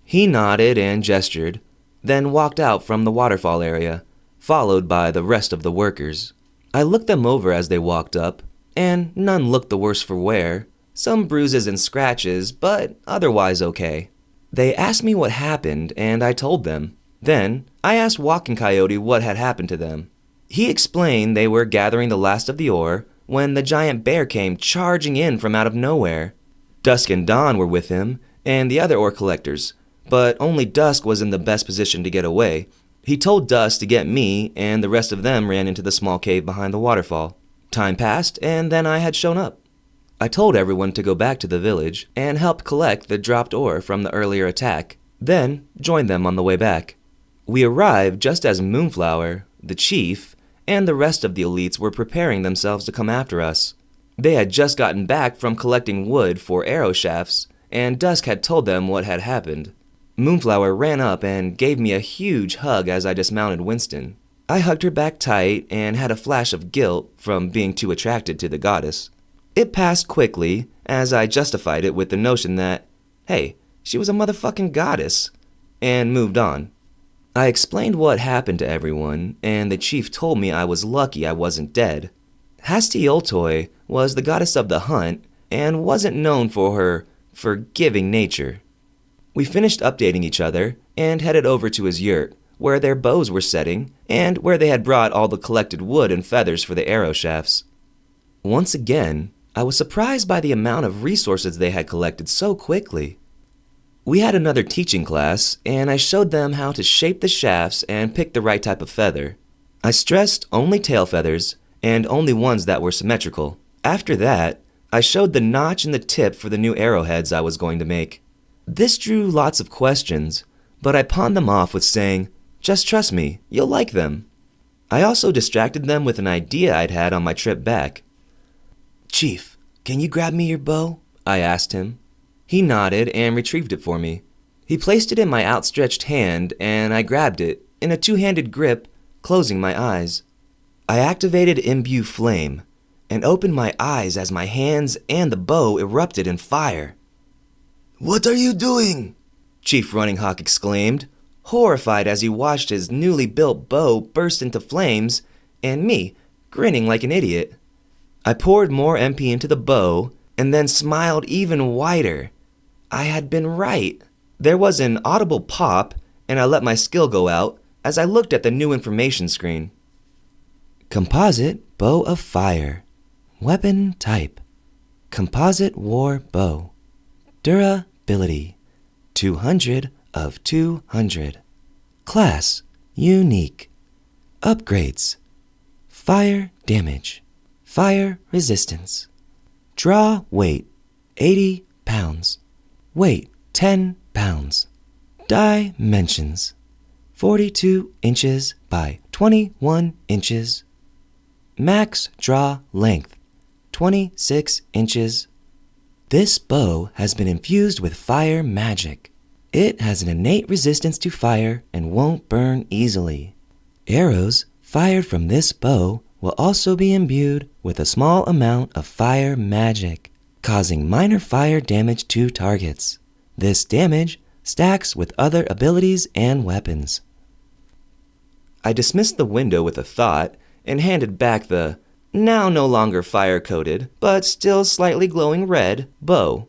He nodded and gestured, then walked out from the waterfall area, followed by the rest of the workers. I looked them over as they walked up, and none looked the worse for wear. Some bruises and scratches, but otherwise okay. They asked me what happened, and I told them. Then, I asked Walking Coyote what had happened to them. He explained they were gathering the last of the ore when the giant bear came charging in from out of nowhere. Dusk and Dawn were with him, and the other ore collectors, but only Dusk was in the best position to get away. He told Dusk to get me, and the rest of them ran into the small cave behind the waterfall. Time passed, and then I had shown up. I told everyone to go back to the village and help collect the dropped ore from the earlier attack, then joined them on the way back. We arrived just as Moonflower, the chief, and the rest of the elites were preparing themselves to come after us. They had just gotten back from collecting wood for arrow shafts, and Dusk had told them what had happened. Moonflower ran up and gave me a huge hug as I dismounted Winston. I hugged her back tight and had a flash of guilt from being too attracted to the goddess. It passed quickly, as I justified it with the notion that, hey, she was a motherfucking goddess, and moved on. I explained what happened to everyone, and the chief told me I was lucky I wasn't dead. Hastioltoi was the goddess of the hunt, and wasn't known for her forgiving nature. We finished updating each other, and headed over to his yurt, where their bows were setting, and where they had brought all the collected wood and feathers for the arrow shafts. Once again, I was surprised by the amount of resources they had collected so quickly. We had another teaching class, and I showed them how to shape the shafts and pick the right type of feather. I stressed only tail feathers, and only ones that were symmetrical. After that, I showed the notch in the tip for the new arrowheads I was going to make. This drew lots of questions, but I pawned them off with saying, just trust me, you'll like them. I also distracted them with an idea I'd had on my trip back. Chief, can you grab me your bow? I asked him. He nodded and retrieved it for me. He placed it in my outstretched hand, and I grabbed it in a two-handed grip, closing my eyes. I activated Imbue Flame and opened my eyes as my hands and the bow erupted in fire. What are you doing? Chief Running Hawk exclaimed, horrified as he watched his newly built bow burst into flames, and me grinning like an idiot. I poured more MP into the bow, and then smiled even wider. I had been right. There was an audible pop, and I let my skill go out as I looked at the new information screen. Composite Bow of Fire. Weapon Type: Composite War Bow. Durability: 200 of 200. Class: Unique. Upgrades: Fire Damage, Fire Resistance. Draw weight: 80 pounds. Weight: 10 pounds. Dimensions: 42 inches by 21 inches. Max draw length: 26 inches. This bow has been infused with fire magic. It has an innate resistance to fire and won't burn easily. Arrows fired from this bow will also be imbued with a small amount of fire magic, causing minor fire damage to targets. This damage stacks with other abilities and weapons. I dismissed the window with a thought and handed back the, now no longer fire-coated, but still slightly glowing red, bow.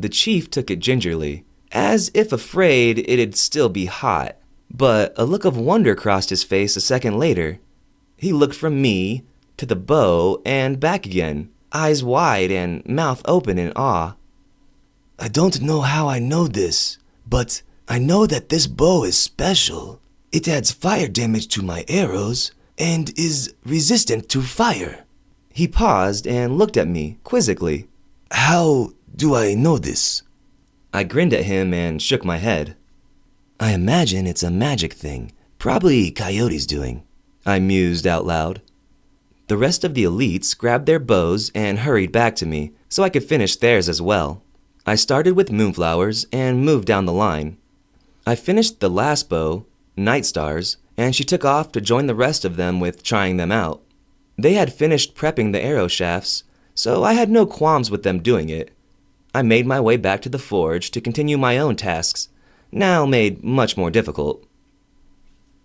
The chief took it gingerly, as if afraid it'd still be hot, but a look of wonder crossed his face a second later. He looked from me to the bow and back again, eyes wide and mouth open in awe. I don't know how I know this, but I know that this bow is special. It adds fire damage to my arrows and is resistant to fire. He paused and looked at me quizzically. How do I know this? I grinned at him and shook my head. I imagine it's a magic thing, Probably Coyote's doing, I mused out loud. The rest of the elites grabbed their bows and hurried back to me so I could finish theirs as well. I started with Moonflowers and moved down the line. I finished the last bow, Night Stars, and she took off to join the rest of them with trying them out. They had finished prepping the arrow shafts, so I had no qualms with them doing it. I made my way back to the forge to continue my own tasks, now made much more difficult.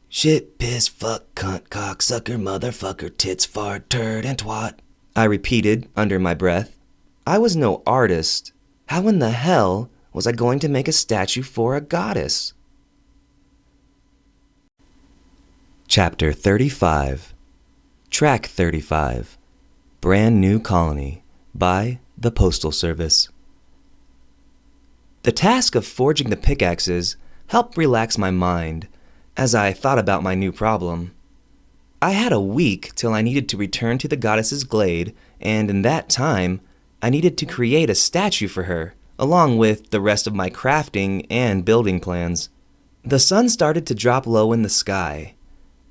Shit, piss, fuck, cunt, cocksucker, motherfucker, tits, fart, turd, and twat, I repeated under my breath. I was no artist. How in the hell was I going to make a statue for a goddess? Chapter 35. Track 35. Brand New Colony by the Postal Service. The task of forging the pickaxes helped relax my mind as I thought about my new problem. I had a week till I needed to return to the goddess's glade, and in that time, I needed to create a statue for her, along with the rest of my crafting and building plans. The sun started to drop low in the sky.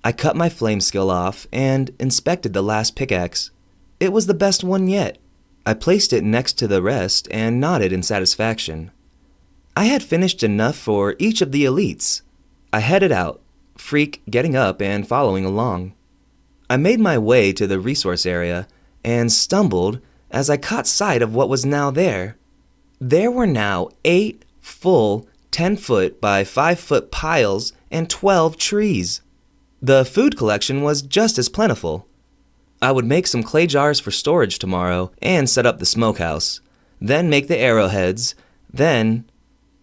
I cut my flame skill off and inspected the last pickaxe. It was the best one yet. I placed it next to the rest and nodded in satisfaction. I had finished enough for each of the elites. I headed out, Freak getting up and following along. I made my way to the resource area and stumbled as I caught sight of what was now there. There were now 8 full 10-foot by 5-foot piles and 12 trees. The food collection was just as plentiful. I would make some clay jars for storage tomorrow and set up the smokehouse, then make the arrowheads, then...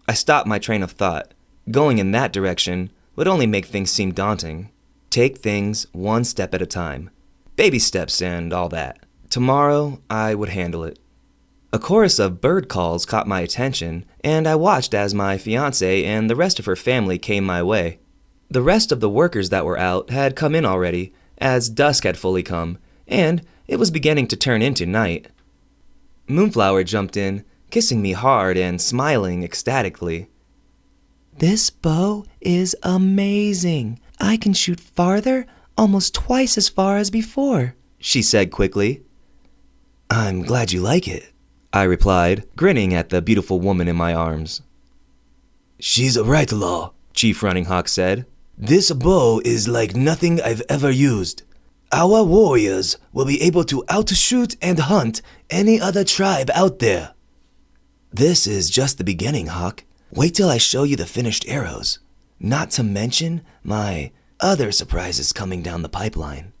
I stopped my train of thought. Going in that direction would only make things seem daunting. Take things one step at a time. Baby steps and all that. Tomorrow, I would handle it. A chorus of bird calls caught my attention, and I watched as my fiancée and the rest of her family came my way. The rest of the workers that were out had come in already, as dusk had fully come, and it was beginning to turn into night. Moonflower jumped in, kissing me hard and smiling ecstatically. This bow is amazing. I can shoot farther, almost twice as far as before, she said quickly. I'm glad you like it, I replied, grinning at the beautiful woman in my arms. She's a right law, Chief Running Hawk said. This bow is like nothing I've ever used. Our warriors will be able to outshoot and hunt any other tribe out there. This is just the beginning, Hawk. Wait till I show you the finished arrows. Not to mention my other surprises coming down the pipeline,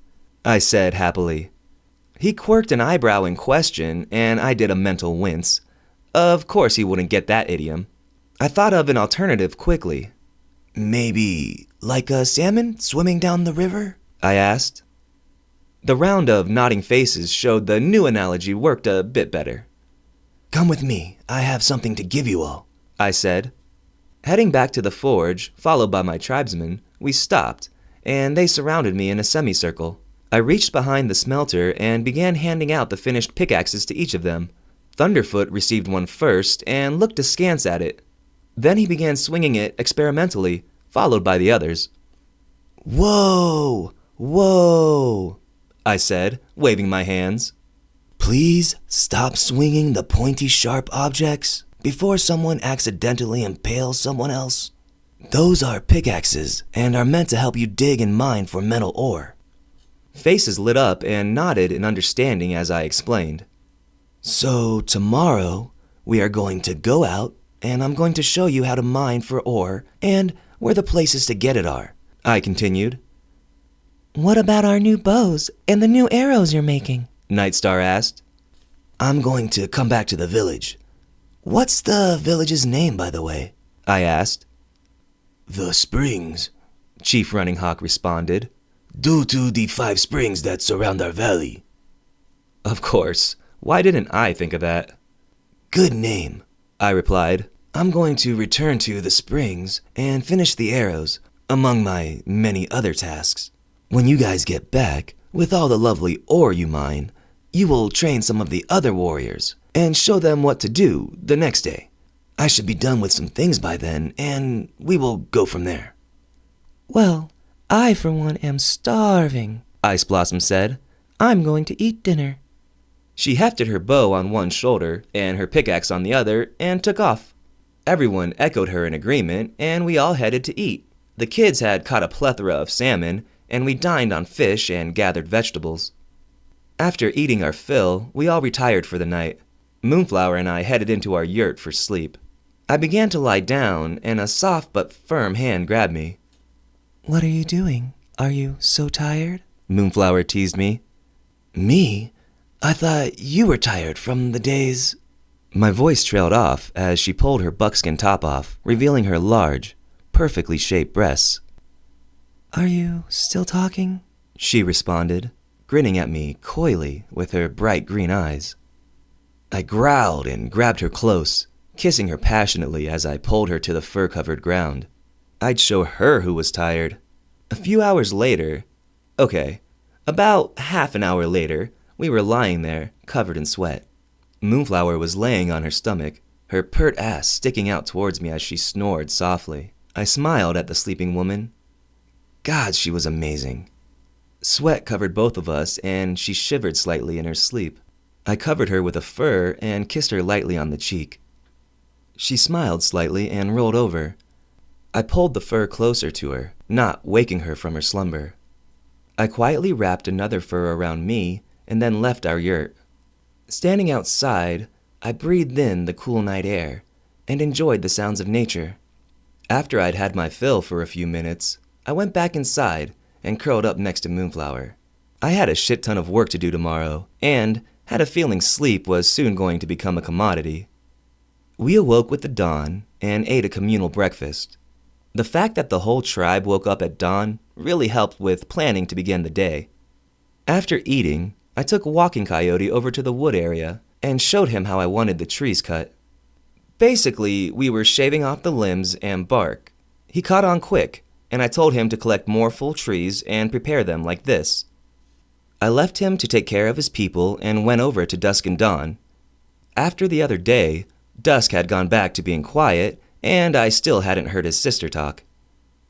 I said happily. He quirked an eyebrow in question, and I did a mental wince. Of course he wouldn't get that idiom. I thought of an alternative quickly. Maybe like a salmon swimming down the river? I asked. The round of nodding faces showed the new analogy worked a bit better. Come with me, I have something to give you all, I said. Heading back to the forge, followed by my tribesmen, we stopped, and they surrounded me in a semicircle. I reached behind the smelter and began handing out the finished pickaxes to each of them. Thunderfoot received one first and looked askance at it. Then he began swinging it experimentally, followed by the others. Whoa! Whoa! I said, waving my hands. Please stop swinging the pointy, sharp objects before someone accidentally impales someone else. Those are pickaxes and are meant to help you dig and mine for metal ore. Faces lit up and nodded in understanding as I explained. So tomorrow, we are going to go out and I'm going to show you how to mine for ore and where the places to get it are, I continued. What about our new bows and the new arrows you're making? Nightstar asked. I'm going to come back to the village. What's the village's name, by the way? I asked. The Springs, Chief Running Hawk responded. Due to the 5 springs that surround our valley. Of course. Why didn't I think of that? Good name, I replied. I'm going to return to the springs and finish the arrows, among my many other tasks. When you guys get back, with all the lovely ore you mine, you will train some of the other warriors and show them what to do the next day. I should be done with some things by then, and we will go from there. Well, I, for one, am starving, Ice Blossom said. I'm going to eat dinner. She hefted her bow on one shoulder and her pickaxe on the other and took off. Everyone echoed her in agreement, and we all headed to eat. The kids had caught a plethora of salmon, and we dined on fish and gathered vegetables. After eating our fill, we all retired for the night. Moonflower and I headed into our yurt for sleep. I began to lie down, and a soft but firm hand grabbed me. What are you doing? Are you so tired? Moonflower teased me. Me? I thought you were tired from the days... My voice trailed off as she pulled her buckskin top off, revealing her large, perfectly shaped breasts. Are you still talking? She responded, grinning at me coyly with her bright green eyes. I growled and grabbed her close, kissing her passionately as I pulled her to the fur-covered ground. I'd show her who was tired. A few hours later, about half an hour later, we were lying there, covered in sweat. Moonflower was laying on her stomach, her pert ass sticking out towards me as she snored softly. I smiled at the sleeping woman. God, she was amazing. Sweat covered both of us, and she shivered slightly in her sleep. I covered her with a fur and kissed her lightly on the cheek. She smiled slightly and rolled over. I pulled the fur closer to her, not waking her from her slumber. I quietly wrapped another fur around me and then left our yurt. Standing outside, I breathed in the cool night air and enjoyed the sounds of nature. After I'd had my fill for a few minutes, I went back inside and curled up next to Moonflower. I had a shit ton of work to do tomorrow and had a feeling sleep was soon going to become a commodity. We awoke with the dawn and ate a communal breakfast. The fact that the whole tribe woke up at dawn really helped with planning to begin the day. After eating, I took Walking Coyote over to the wood area and showed him how I wanted the trees cut. Basically, we were shaving off the limbs and bark. He caught on quick, and I told him to collect more full trees and prepare them like this. I left him to take care of his people and went over to Dusk and Dawn. After the other day, Dusk had gone back to being quiet, and I still hadn't heard his sister talk.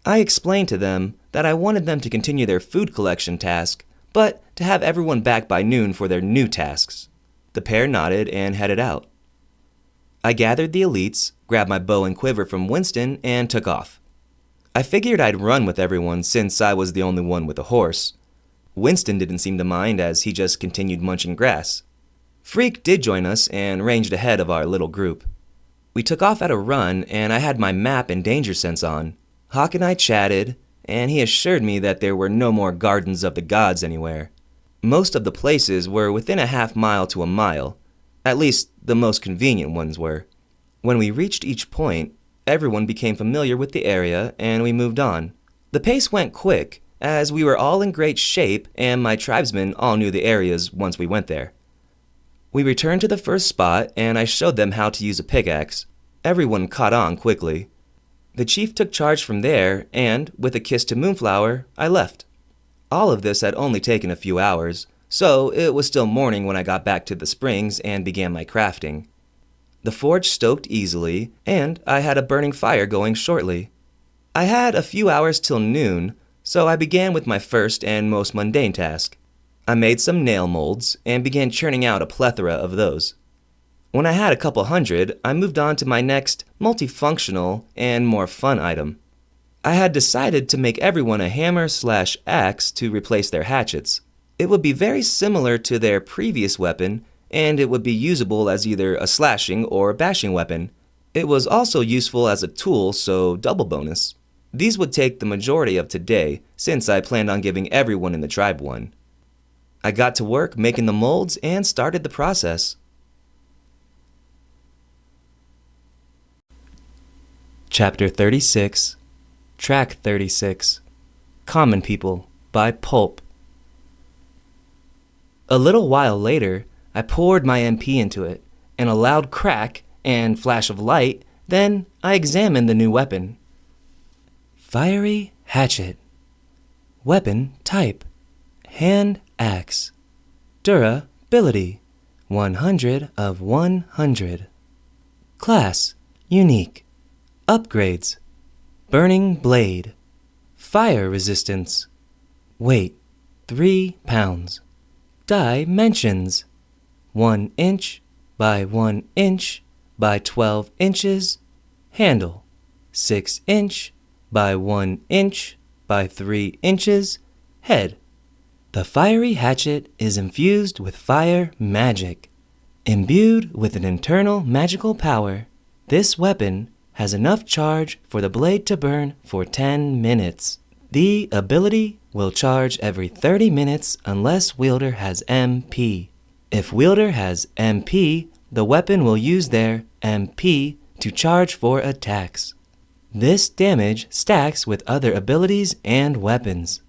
I explained to them that I wanted them to continue their food collection task, but to have everyone back by noon for their new tasks. The pair nodded and headed out. I gathered the elites, grabbed my bow and quiver from Winston, and took off. I figured I'd run with everyone since I was the only one with a horse. Winston didn't seem to mind as he just continued munching grass. Freak did join us and ranged ahead of our little group. We took off at a run, and I had my map and danger sense on. Hawk and I chatted, and he assured me that there were no more gardens of the gods anywhere. Most of the places were within a half-mile to a mile. At least, the most convenient ones were. When we reached each point, everyone became familiar with the area, and we moved on. The pace went quick, as we were all in great shape, and my tribesmen all knew the areas once we went there. We returned to the first spot, and I showed them how to use a pickaxe. Everyone caught on quickly. The chief took charge from there, and, with a kiss to Moonflower, I left. All of this had only taken a few hours, so it was still morning when I got back to the springs and began my crafting. The forge stoked easily, and I had a burning fire going shortly. I had a few hours till noon, so I began with my first and most mundane task. I made some nail molds and began churning out a plethora of those. When I had a couple hundred, I moved on to my next multifunctional and more fun item. I had decided to make everyone a hammer/axe to replace their hatchets. It would be very similar to their previous weapon, and it would be usable as either a slashing or bashing weapon. It was also useful as a tool, so double bonus. These would take the majority of today, since I planned on giving everyone in the tribe one. I got to work making the molds and started the process. Chapter 36, Track 36, Common People by Pulp. A little while later, I poured my MP into it, and a loud crack and flash of light, then I examined the new weapon. Fiery Hatchet. Weapon type: Hand Axe. Durability: 100 of 100. Class: Unique. Upgrades: Burning Blade, Fire resistance. Weight, 3 pounds. Dimensions, 1 inch by 1 inch by 12 inches. Handle, 6 inch by 1 inch by 3 inches. Head. The fiery hatchet is infused with fire magic. Imbued with an internal magical power, this weapon has enough charge for the blade to burn for 10 minutes. The ability will charge every 30 minutes unless wielder has MP. If wielder has MP, the weapon will use their MP to charge for attacks. This damage stacks with other abilities and weapons.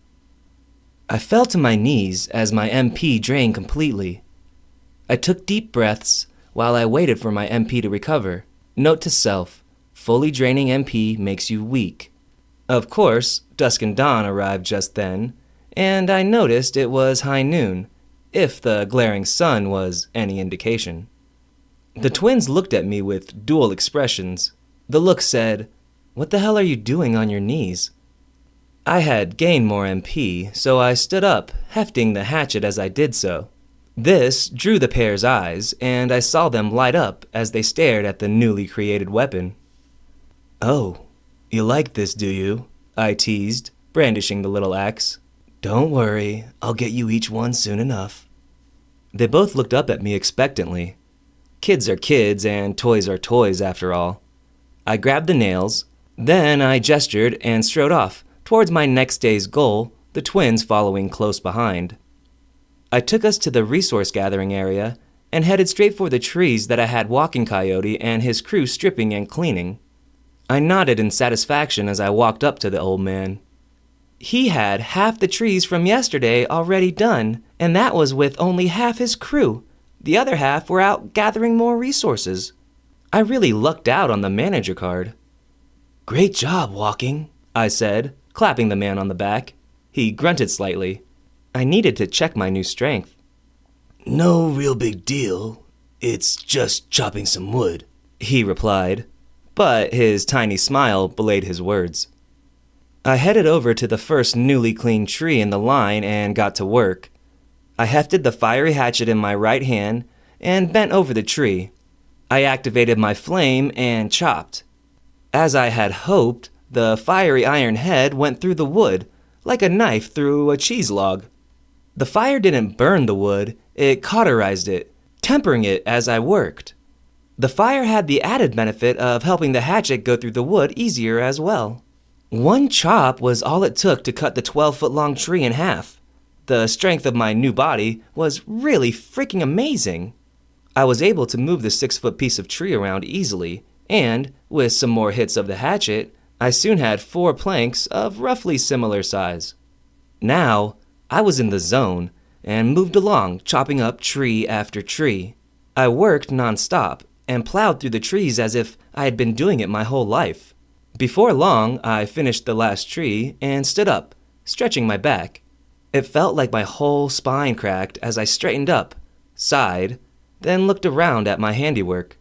I fell to my knees as my MP drained completely. I took deep breaths while I waited for my MP to recover. Note to self, fully draining MP makes you weak. Of course, dusk and dawn arrived just then, and I noticed it was high noon, if the glaring sun was any indication. The twins looked at me with dual expressions. The look said, "What the hell are you doing on your knees?" I had gained more MP, so I stood up, hefting the hatchet as I did so. This drew the pair's eyes, and I saw them light up as they stared at the newly created weapon. "Oh, you like this, do you?" I teased, brandishing the little axe. "Don't worry, I'll get you each one soon enough." They both looked up at me expectantly. Kids are kids, and toys are toys after all. I grabbed the nails, then I gestured and strode off towards my next day's goal, the twins following close behind. I took us to the resource gathering area and headed straight for the trees that I had Walking Coyote and his crew stripping and cleaning. I nodded in satisfaction as I walked up to the old man. He had half the trees from yesterday already done, and that was with only half his crew. The other half were out gathering more resources. I really lucked out on the manager card. "Great job, Walking," I said, clapping the man on the back. He grunted slightly. I needed to check my new strength. "No real big deal. It's just chopping some wood," he replied, but his tiny smile belied his words. I headed over to the first newly cleaned tree in the line and got to work. I hefted the fiery hatchet in my right hand and bent over the tree. I activated my flame and chopped. As I had hoped, the fiery iron head went through the wood, like a knife through a cheese log. The fire didn't burn the wood, it cauterized it, tempering it as I worked. The fire had the added benefit of helping the hatchet go through the wood easier as well. One chop was all it took to cut the 12-foot-long tree in half. The strength of my new body was really freaking amazing. I was able to move the 6-foot piece of tree around easily, and, with some more hits of the hatchet, I soon had 4 planks of roughly similar size. Now, I was in the zone, and moved along, chopping up tree after tree. I worked non-stop, and plowed through the trees as if I had been doing it my whole life. Before long, I finished the last tree and stood up, stretching my back. It felt like my whole spine cracked as I straightened up, sighed, then looked around at my handiwork.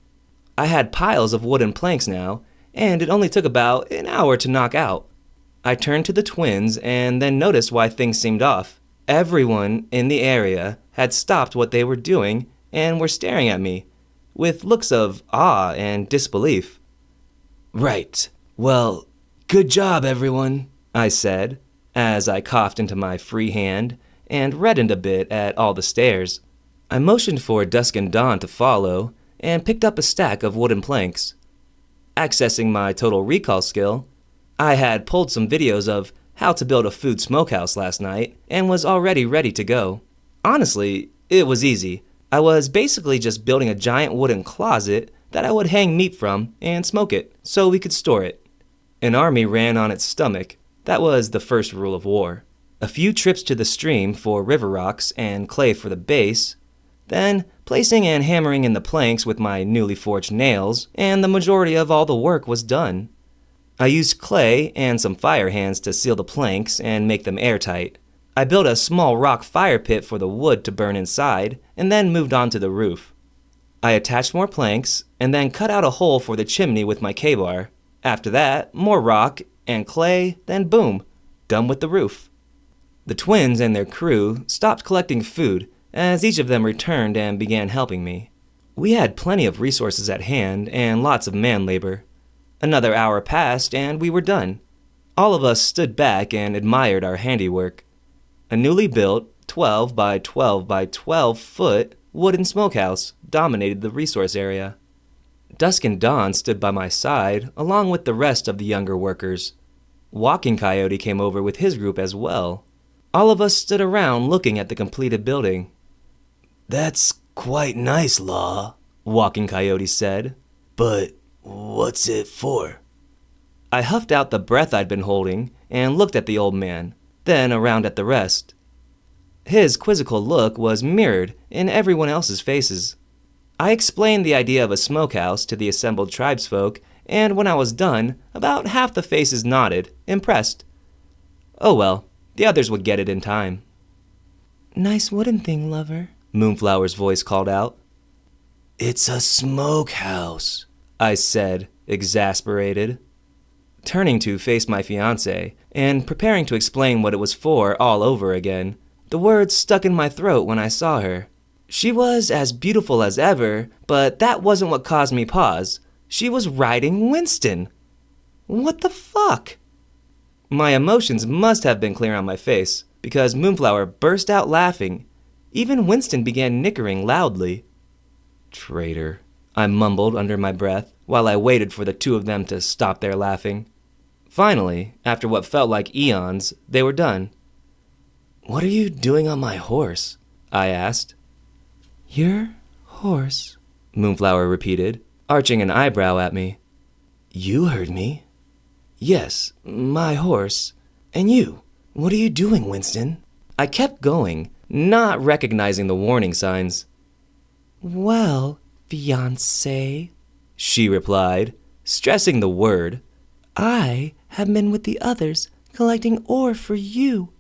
I had piles of wooden planks now, and it only took about an hour to knock out. I turned to the twins and then noticed why things seemed off. Everyone in the area had stopped what they were doing and were staring at me, with looks of awe and disbelief. "Right. Well, good job, everyone," I said, as I coughed into my free hand and reddened a bit at all the stares. I motioned for Dusk and Dawn to follow and picked up a stack of wooden planks. Accessing my total recall skill, I had pulled some videos of how to build a food smokehouse last night and was already ready to go. Honestly, it was easy. I was basically just building a giant wooden closet that I would hang meat from and smoke it so we could store it. An army ran on its stomach. That was the first rule of war. A few trips to the stream for river rocks and clay for the base, then placing and hammering in the planks with my newly forged nails, and the majority of all the work was done. I used clay and some fire hands to seal the planks and make them airtight. I built a small rock fire pit for the wood to burn inside, and then moved on to the roof. I attached more planks, and then cut out a hole for the chimney with my K-bar. After that, more rock and clay, then boom, done with the roof. The twins and their crew stopped collecting food as each of them returned and began helping me. We had plenty of resources at hand and lots of man labor. Another hour passed and we were done. All of us stood back and admired our handiwork. A newly built 12 by 12 by 12 foot wooden smokehouse dominated the resource area. Dusk and Dawn stood by my side along with the rest of the younger workers. Walking Coyote came over with his group as well. All of us stood around looking at the completed building. "That's quite nice, Law," Walking Coyote said. "But what's it for?" I huffed out the breath I'd been holding and looked at the old man, then around at the rest. His quizzical look was mirrored in everyone else's faces. I explained the idea of a smokehouse to the assembled tribesfolk, and when I was done, about half the faces nodded, impressed. Oh well, the others would get it in time. Nice wooden thing, lover, Moonflower's voice called out. "It's a smokehouse," I said, exasperated. Turning to face my fiancée and preparing to explain what it was for all over again, the words stuck in my throat when I saw her. She was as beautiful as ever, but that wasn't what caused me pause. She was riding Winston. What the fuck? My emotions must have been clear on my face, because Moonflower burst out laughing. Even Winston began nickering loudly. Traitor, I mumbled under my breath, while I waited for the two of them to stop their laughing. Finally, after what felt like eons, they were done. What are you doing on my horse? I asked. Your horse, Moonflower repeated, arching an eyebrow at me. You heard me. Yes, my horse. And you, what are you doing, Winston? I kept going, not recognizing the warning signs. Well, fiancé, she replied, stressing the word. I have been with the others collecting ore for you,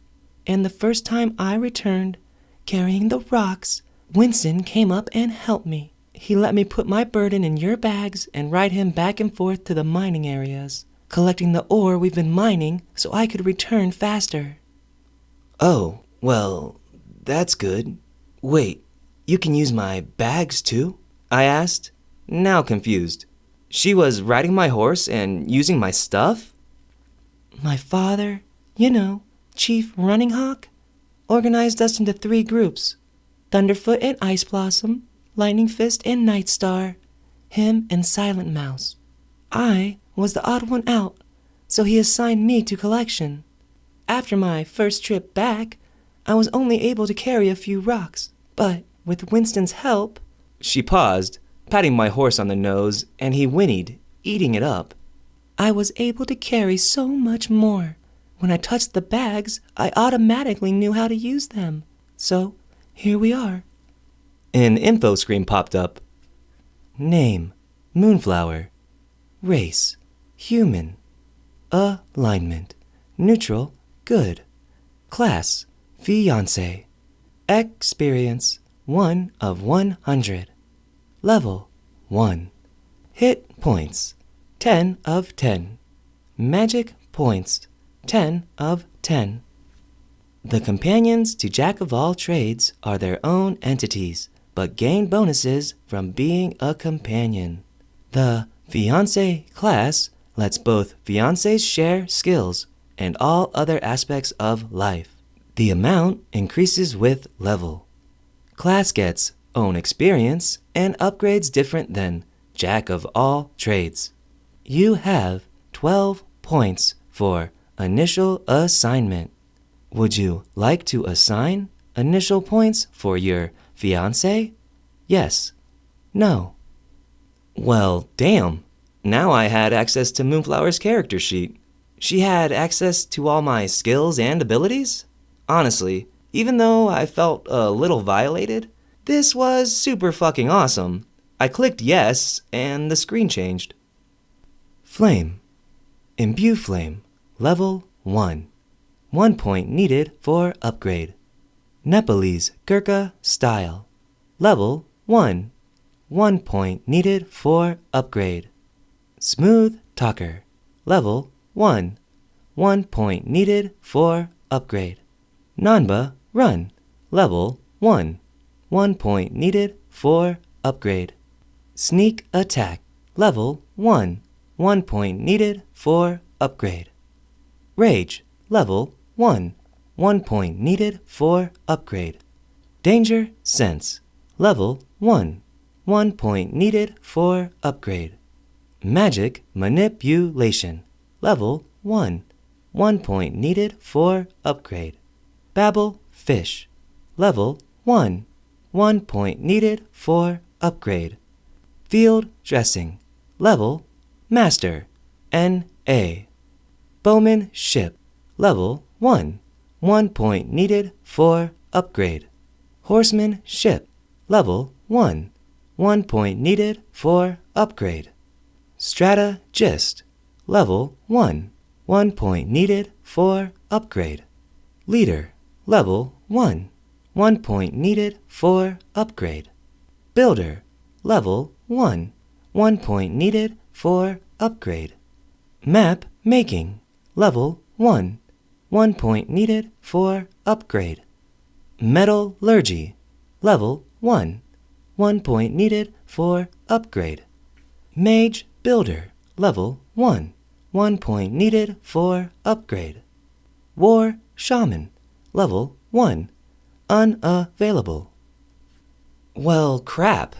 and the first time I returned, carrying the rocks, Winston came up and helped me. He let me put my burden in your bags and ride him back and forth to the mining areas, collecting the ore we've been mining so I could return faster. Oh, well, that's good. Wait, you can use my bags too? I asked, now confused. She was riding my horse and using my stuff? My father, Chief Running Hawk, organized us into 3 groups. Thunderfoot and Ice Blossom, Lightning Fist and Night Star, him and Silent Mouse. I was the odd one out, so he assigned me to collection. After my first trip back, I was only able to carry a few rocks, but with Winston's help... She paused, patting my horse on the nose, and he whinnied, eating it up. I was able to carry so much more. When I touched the bags, I automatically knew how to use them. So, here we are. An info screen popped up. Name, Moonflower. Race, human. Alignment, neutral, good. Class, fiancé. Experience, 1 of 100. Level, 1. Hit points, 10 of 10. Magic points, 10 of 10. The companions to Jack of all trades are their own entities, but gain bonuses from being a companion. The fiancé class lets both fiancés share skills and all other aspects of life. The amount increases with level. Class gets own experience and upgrades different than Jack of all trades. You have 12 points for initial assignment. Would you like to assign initial points for your fiancé? Yes. No. Well, damn. Now I had access to Moonflower's character sheet. She had access to all my skills and abilities? Honestly, even though I felt a little violated, this was super fucking awesome. I clicked yes, and the screen changed. Flame. Imbue Flame. Level 1. 1 point needed for upgrade. Nepalese Gurkha Style. Level 1. 1 point needed for upgrade. Smooth Talker. Level 1. 1 point needed for upgrade. Nanba, run. Level 1. 1 point needed for upgrade. Sneak attack. Level 1. 1 point needed for upgrade. Rage. Level 1. 1 point needed for upgrade. Danger sense. Level 1. 1 point needed for upgrade. Magic manipulation. Level 1. 1 point needed for upgrade. Babble fish. Level 1. 1 point needed for upgrade. Field dressing. Level master. NA. Bowman ship. Level 1. 1 point needed for upgrade. Horseman ship. Level 1. 1 point needed for upgrade. Strategist. Level 1. 1 point needed for upgrade. Leader. Level 1. 1 point needed for upgrade. Builder. Level 1. 1 point needed for upgrade. Map making. Level 1. 1 point needed for upgrade. Metallurgy. Level 1. 1 point needed for upgrade. Mage builder. Level 1. 1 point needed for upgrade. War shaman. Level 1. Unavailable. Well, crap.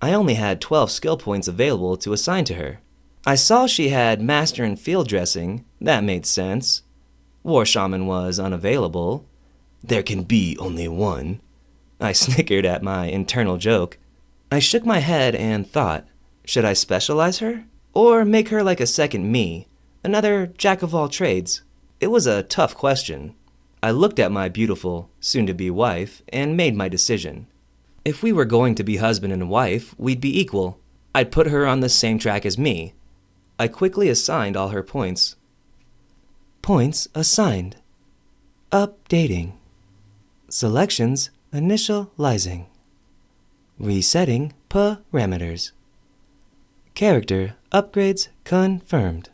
I only had 12 skill points available to assign to her. I saw she had master in field dressing. That made sense. War shaman was unavailable. There can be only one. I snickered at my internal joke. I shook my head and thought, should I specialize her? Or make her like a second me? Another jack-of-all-trades? It was a tough question. I looked at my beautiful, soon-to-be wife and made my decision. If we were going to be husband and wife, we'd be equal. I'd put her on the same track as me. I quickly assigned all her points. Points assigned. Updating. Selections initializing. Resetting parameters. Character upgrades confirmed.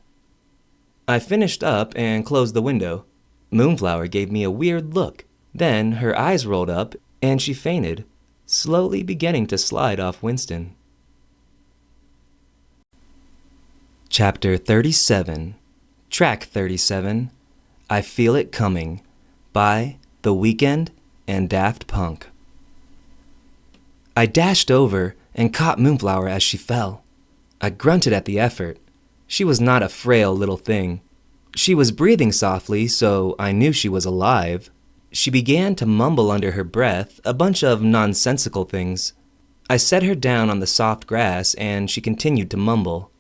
I finished up and closed the window. Moonflower gave me a weird look. Then her eyes rolled up and she fainted, slowly beginning to slide off Winston. Chapter 37. Track 37. I Feel It Coming by The Weeknd and Daft Punk. I dashed over and caught Moonflower as she fell. I grunted at the effort. She was not a frail little thing. She was breathing softly, so I knew she was alive. She began to mumble under her breath a bunch of nonsensical things. I set her down on the soft grass and she continued to mumble.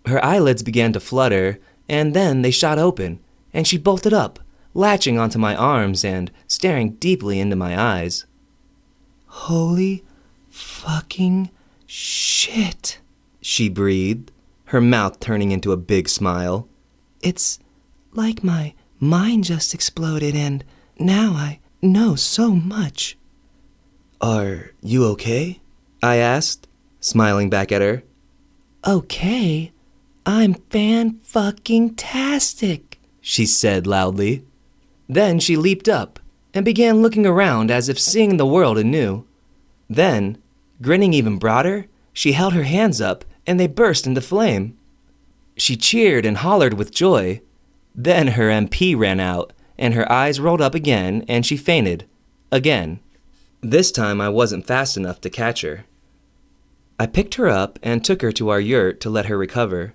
Her eyelids began to flutter, and then they shot open, and she bolted up, latching onto my arms and staring deeply into my eyes. Holy fucking shit, she breathed, her mouth turning into a big smile. It's like my mind just exploded and now I know so much. Are you okay? I asked, smiling back at her. Okay, I'm fan-fucking-tastic, she said loudly. Then she leaped up and began looking around as if seeing the world anew. Then, grinning even broader, she held her hands up and they burst into flame. She cheered and hollered with joy. Then her MP ran out and her eyes rolled up again and she fainted. Again. This time I wasn't fast enough to catch her. I picked her up and took her to our yurt to let her recover.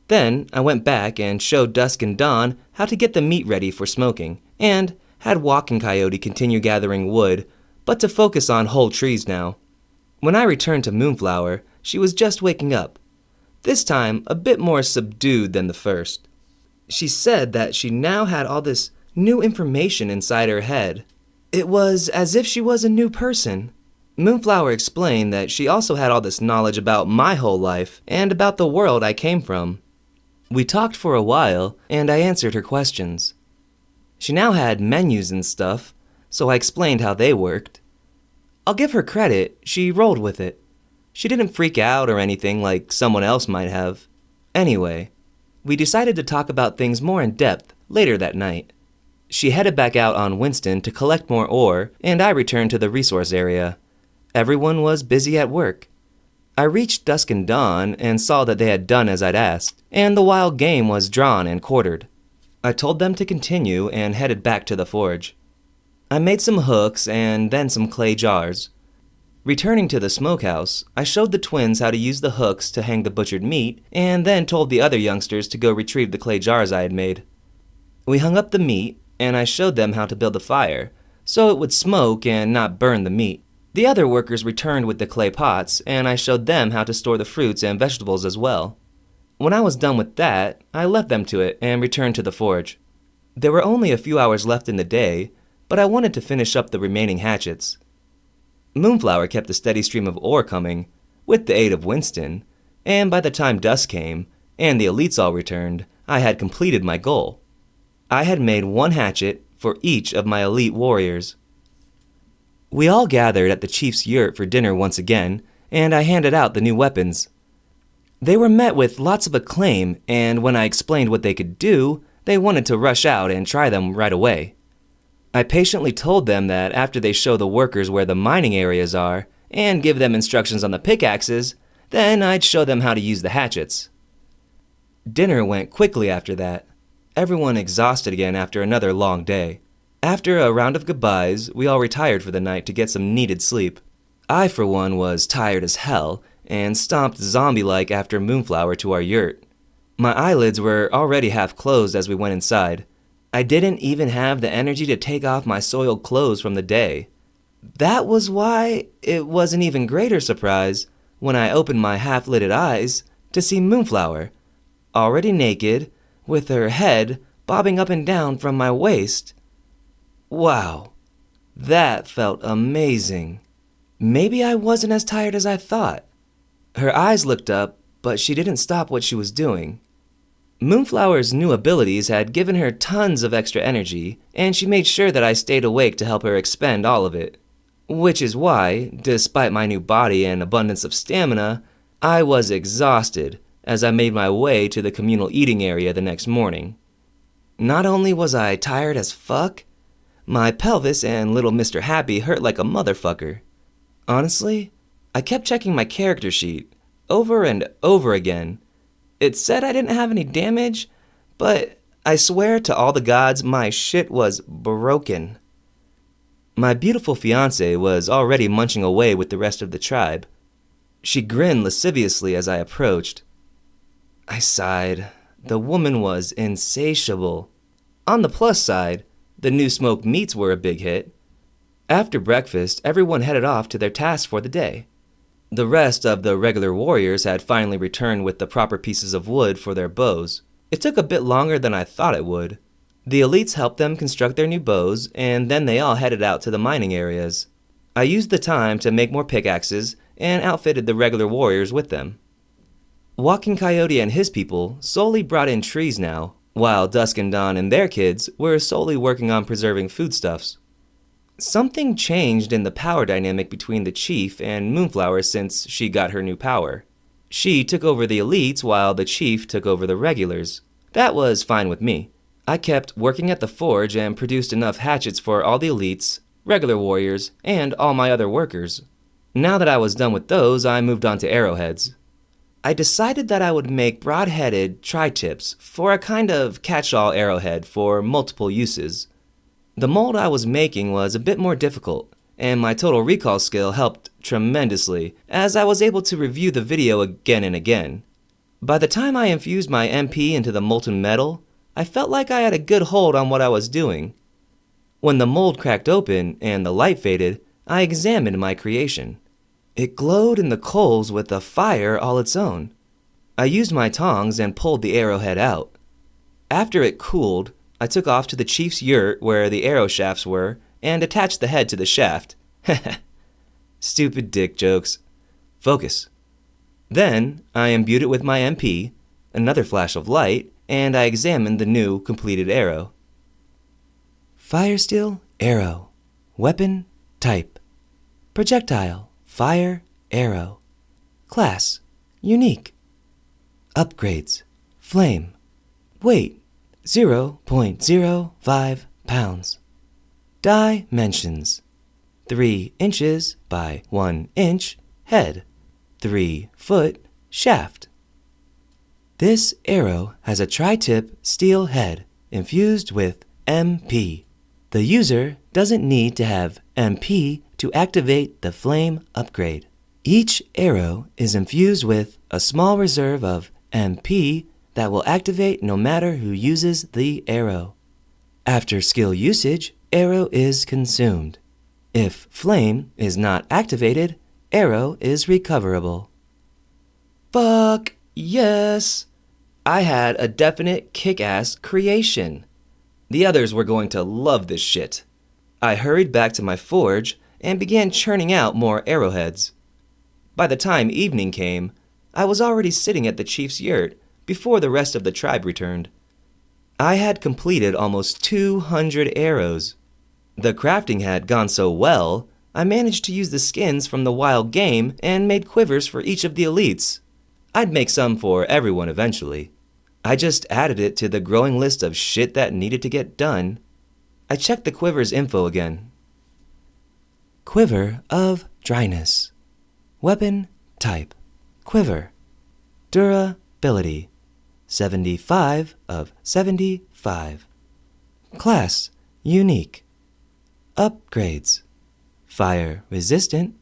Then I went back and showed Dusk and Dawn how to get the meat ready for smoking, and had Walking Coyote continue gathering wood, but to focus on whole trees now. When I returned to Moonflower, she was just waking up, this time a bit more subdued than the first. She said that she now had all this new information inside her head. It was as if she was a new person. Moonflower explained that she also had all this knowledge about my whole life and about the world I came from. We talked for a while, and I answered her questions. She now had menus and stuff, so I explained how they worked. I'll give her credit, she rolled with it. She didn't freak out or anything like someone else might have. Anyway, we decided to talk about things more in depth later that night. She headed back out on Winston to collect more ore, and I returned to the resource area. Everyone was busy at work. I reached dusk and dawn and saw that they had done as I'd asked, and the wild game was drawn and quartered. I told them to continue and headed back to the forge. I made some hooks and then some clay jars. Returning to the smokehouse, I showed the twins how to use the hooks to hang the butchered meat, and then told the other youngsters to go retrieve the clay jars I had made. We hung up the meat, and I showed them how to build a fire, so it would smoke and not burn the meat. The other workers returned with the clay pots, and I showed them how to store the fruits and vegetables as well. When I was done with that, I left them to it and returned to the forge. There were only a few hours left in the day, but I wanted to finish up the remaining hatchets. Moonflower kept a steady stream of ore coming, with the aid of Winston, and by the time dusk came, and the elites all returned, I had completed my goal. I had made one hatchet for each of my elite warriors. We all gathered at the chief's yurt for dinner once again, and I handed out the new weapons. They were met with lots of acclaim, and when I explained what they could do, they wanted to rush out and try them right away. I patiently told them that after they show the workers where the mining areas are and give them instructions on the pickaxes, then I'd show them how to use the hatchets. Dinner went quickly after that, everyone exhausted again after another long day. After a round of goodbyes, we all retired for the night to get some needed sleep. I, for one, was tired as hell and stomped zombie-like after Moonflower to our yurt. My eyelids were already half closed as we went inside. I didn't even have the energy to take off my soiled clothes from the day. That was why it was an even greater surprise when I opened my half-lidded eyes to see Moonflower, already naked, with her head bobbing up and down from my waist. Wow, that felt amazing. Maybe I wasn't as tired as I thought. Her eyes looked up, but she didn't stop what she was doing. Moonflower's new abilities had given her tons of extra energy, and she made sure that I stayed awake to help her expend all of it. Which is why, despite my new body and abundance of stamina, I was exhausted as I made my way to the communal eating area the next morning. Not only was I tired as fuck, my pelvis and little Mr. Happy hurt like a motherfucker. Honestly, I kept checking my character sheet over and over again. It said I didn't have any damage, but I swear to all the gods my shit was broken. My beautiful fiancée was already munching away with the rest of the tribe. She grinned lasciviously as I approached. I sighed. The woman was insatiable. On the plus side, the new smoked meats were a big hit. After breakfast, everyone headed off to their tasks for the day. The rest of the regular warriors had finally returned with the proper pieces of wood for their bows. It took a bit longer than I thought it would. The elites helped them construct their new bows, and then they all headed out to the mining areas. I used the time to make more pickaxes and outfitted the regular warriors with them. Walking Coyote and his people solely brought in trees now, while Dusk and Dawn and their kids were solely working on preserving foodstuffs. Something changed in the power dynamic between the chief and Moonflower since she got her new power. She took over the elites while the chief took over the regulars. That was fine with me. I kept working at the forge and produced enough hatchets for all the elites, regular warriors, and all my other workers. Now that I was done with those, I moved on to arrowheads. I decided that I would make broad-headed tri-tips for a kind of catch-all arrowhead for multiple uses. The mold I was making was a bit more difficult, and my total recall skill helped tremendously as I was able to review the video again and again. By the time I infused my MP into the molten metal, I felt like I had a good hold on what I was doing. When the mold cracked open and the light faded, I examined my creation. It glowed in the coals with a fire all its own. I used my tongs and pulled the arrowhead out. After it cooled, I took off to the chief's yurt where the arrow shafts were and attached the head to the shaft. Stupid dick jokes. Focus. Then I imbued it with my MP, another flash of light, and I examined the new completed arrow. Fire steel, arrow. Weapon, type. Projectile, fire, arrow. Class, unique. Upgrades, flame. Wait, 0.05 pounds. Dimensions: 3 inches by 1 inch head, 3 foot shaft. This arrow has a tri-tip steel head infused with MP. The user doesn't need to have MP to activate the flame upgrade. Each arrow is infused with a small reserve of MP that will activate no matter who uses the arrow. After skill usage, arrow is consumed. If flame is not activated, arrow is recoverable. Fuck yes! I had a definite kick-ass creation. The others were going to love this shit. I hurried back to my forge and began churning out more arrowheads. By the time evening came, I was already sitting at the chief's yurt before the rest of the tribe returned. I had completed almost 200 arrows. The crafting had gone so well, I managed to use the skins from the wild game and made quivers for each of the elites. I'd make some for everyone eventually. I just added it to the growing list of shit that needed to get done. I checked the quiver's info again. Quiver of dryness. Weapon type: quiver. Durability: 75 of 75. Class: unique. Upgrades: fire resistant,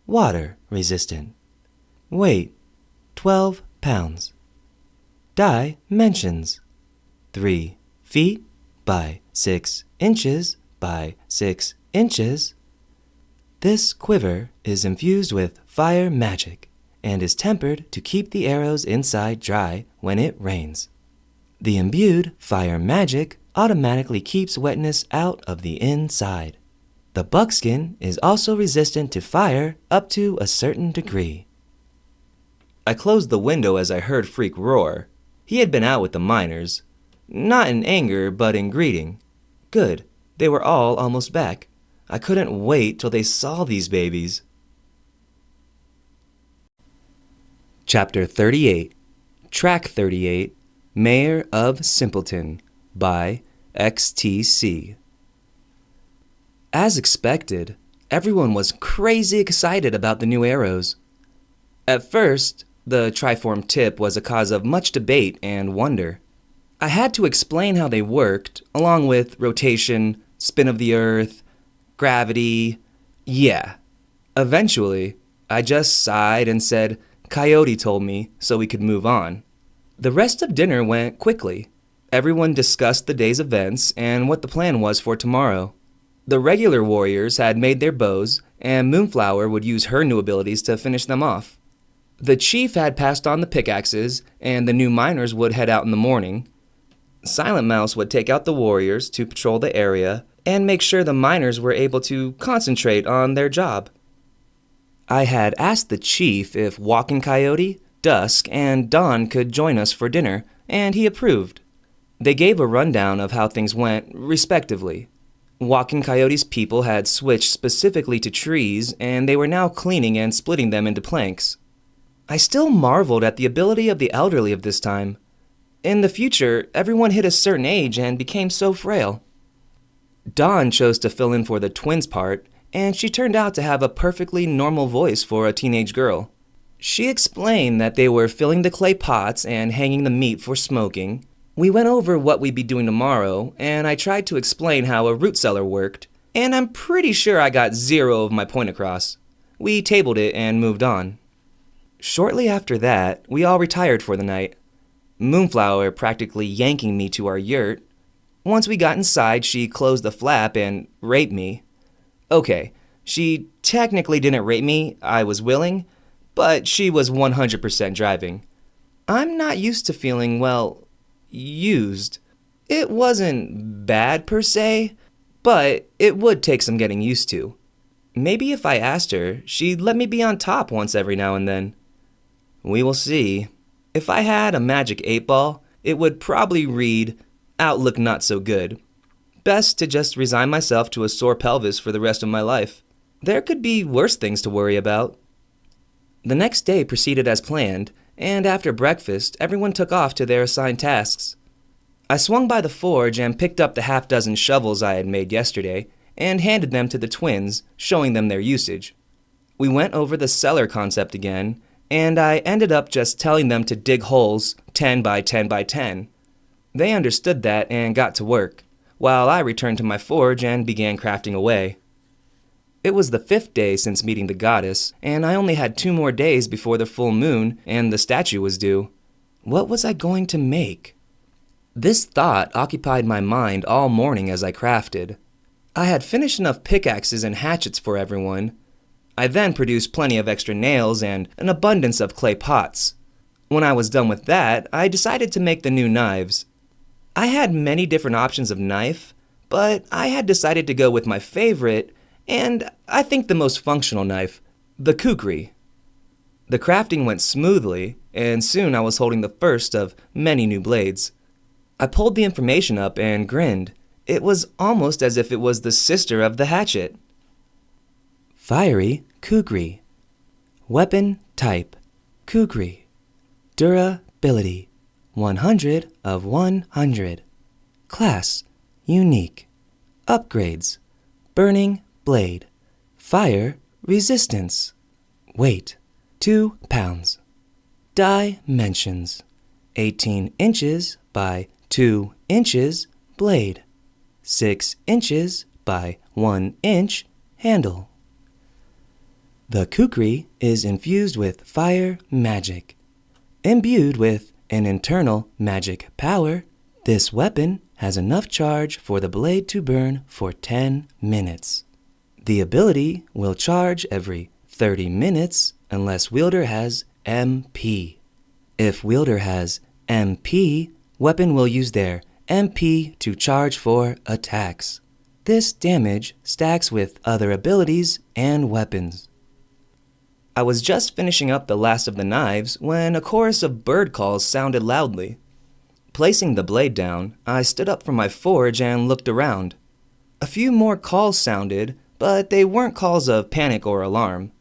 water resistant. Weight: 12 pounds. Dimensions: 3 feet by 6 inches by 6 inches. This quiver is infused with fire magic and is tempered to keep the arrows inside dry when it rains. The imbued fire magic automatically keeps wetness out of the inside. The buckskin is also resistant to fire up to a certain degree. I closed the window as I heard Freak roar. He had been out with the miners. Not in anger, but in greeting. Good. They were all almost back. I couldn't wait till they saw these babies. Chapter 38, Track 38, Mayor of Simpleton, by XTC. As expected, everyone was crazy excited about the new arrows. At first, the triform tip was a cause of much debate and wonder. I had to explain how they worked, along with rotation, spin of the earth, gravity. Yeah. Eventually, I just sighed and said, "Coyote told me," so we could move on. The rest of dinner went quickly. Everyone discussed the day's events and what the plan was for tomorrow. The regular warriors had made their bows, and Moonflower would use her new abilities to finish them off. The chief had passed on the pickaxes, and the new miners would head out in the morning. Silent Mouse would take out the warriors to patrol the area and make sure the miners were able to concentrate on their job. I had asked the chief if Walking Coyote, Dusk, and Dawn could join us for dinner, and he approved. They gave a rundown of how things went, respectively. Walking Coyote's people had switched specifically to trees, and they were now cleaning and splitting them into planks. I still marveled at the ability of the elderly of this time. In the future, everyone hit a certain age and became so frail. Dawn chose to fill in for the twins part, and she turned out to have a perfectly normal voice for a teenage girl. She explained that they were filling the clay pots and hanging the meat for smoking. We went over what we'd be doing tomorrow, and I tried to explain how a root cellar worked, and I'm pretty sure I got 0 of my point across. We tabled it and moved on. Shortly after that, we all retired for the night. Moonflower practically yanking me to our yurt. Once we got inside, she closed the flap and raped me. Okay, she technically didn't rape me, I was willing, but she was 100% driving. I'm not used to feeling, well, used. It wasn't bad per se, but it would take some getting used to. Maybe if I asked her, she'd let me be on top once every now and then. We will see. If I had a magic 8-ball, it would probably read, "Outlook not so good." Best to just resign myself to a sore pelvis for the rest of my life. There could be worse things to worry about. The next day proceeded as planned, and after breakfast, everyone took off to their assigned tasks. I swung by the forge and picked up the half-dozen shovels I had made yesterday and handed them to the twins, showing them their usage. We went over the cellar concept again, and I ended up just telling them to dig holes 10 by 10 by 10. They understood that and got to work, while I returned to my forge and began crafting away. It was the 5th day since meeting the goddess, and I only had 2 more days before the full moon and the statue was due. What was I going to make? This thought occupied my mind all morning as I crafted. I had finished enough pickaxes and hatchets for everyone. I then produced plenty of extra nails and an abundance of clay pots. When I was done with that, I decided to make the new knives. I had many different options of knife, but I had decided to go with my favorite, and I think the most functional knife, the kukri. The crafting went smoothly, and soon I was holding the first of many new blades. I pulled the information up and grinned. It was almost as if it was the sister of the hatchet. Fiery kukri. Weapon type kukri. Durability 100 of 100. Class unique. Upgrades: burning blade. Fire resistance. Weight 2 pounds. Dimensions: 18 inches by 2 inches blade. 6 inches by 1 inch handle. The kukri is infused with fire magic. Imbued with an internal magic power, this weapon has enough charge for the blade to burn for 10 minutes. The ability will charge every 30 minutes unless wielder has MP. If wielder has MP, weapon will use their MP to charge for attacks. This damage stacks with other abilities and weapons. I was just finishing up the last of the knives when a chorus of bird calls sounded loudly. Placing the blade down, I stood up from my forge and looked around. A few more calls sounded, but they weren't calls of panic or alarm.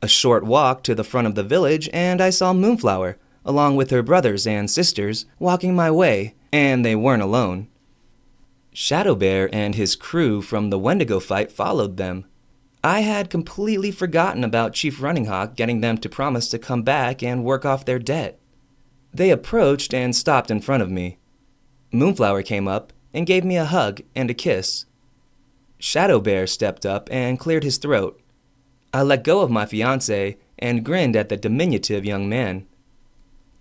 A short walk to the front of the village and I saw Moonflower, along with her brothers and sisters, walking my way, and they weren't alone. Shadowbear and his crew from the Wendigo fight followed them. I had completely forgotten about Chief Runninghawk getting them to promise to come back and work off their debt. They approached and stopped in front of me. Moonflower came up and gave me a hug and a kiss. Shadowbear stepped up and cleared his throat. I let go of my fiancé and grinned at the diminutive young man.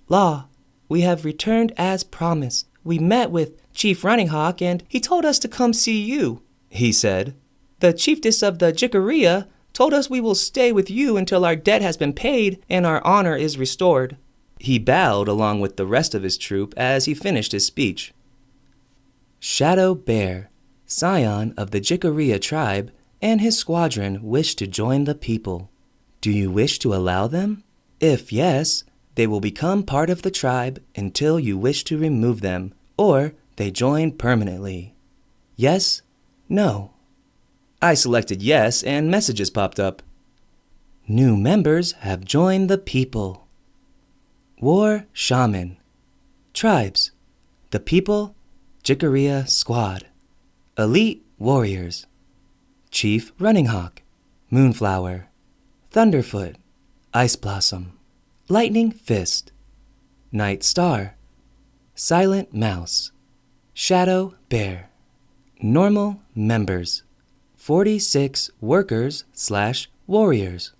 Law, we have returned as promised. We met with Chief Runninghawk and he told us to come see you, he said. The chiefess of the Jickeria told us we will stay with you until our debt has been paid and our honor is restored. He bowed along with the rest of his troop as he finished his speech. Shadow Bear, scion of the Jickeria tribe, and his squadron wish to join the people. Do you wish to allow them? If yes, they will become part of the tribe until you wish to remove them, or they join permanently. Yes? No? I selected yes, and messages popped up. New members have joined the people. War Shaman. Tribes. The People, Jickeria Squad. Elite Warriors. Chief Runninghawk. Moonflower. Thunderfoot. Ice Blossom. Lightning Fist. Night Star. Silent Mouse. Shadow Bear. Normal members. 46 workers/warriors.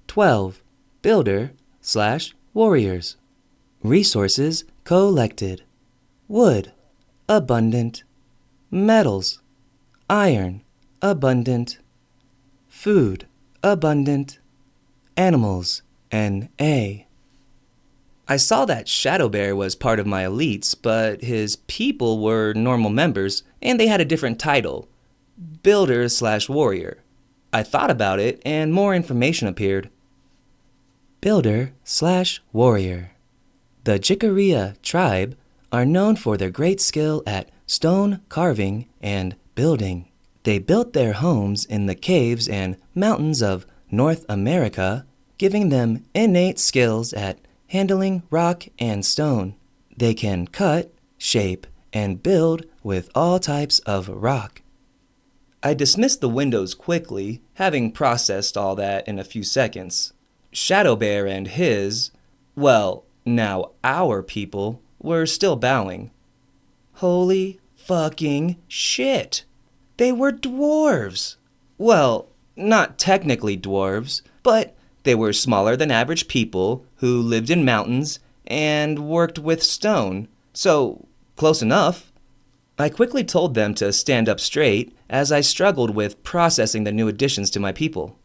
12 builder/warriors. Resources collected. Wood, abundant. Metals, iron, abundant. Food, abundant. Animals, NA. I saw that Shadowbear was part of my elites, but his people were normal members, and they had a different title. Builder/warrior. I thought about it, and more information appeared. Builder/warrior. The Jickeria tribe are known for their great skill at stone carving and building. They built their homes in the caves and mountains of North America, giving them innate skills at handling rock and stone. They can cut, shape, and build with all types of rock. I dismissed the windows quickly, having processed all that in a few seconds. Shadowbear and his, well, now our people, were still bowing. Holy fucking shit! They were dwarves! Well, not technically dwarves, but they were smaller than average people who lived in mountains and worked with stone, so close enough. I quickly told them to stand up straight as I struggled with processing the new additions to my people.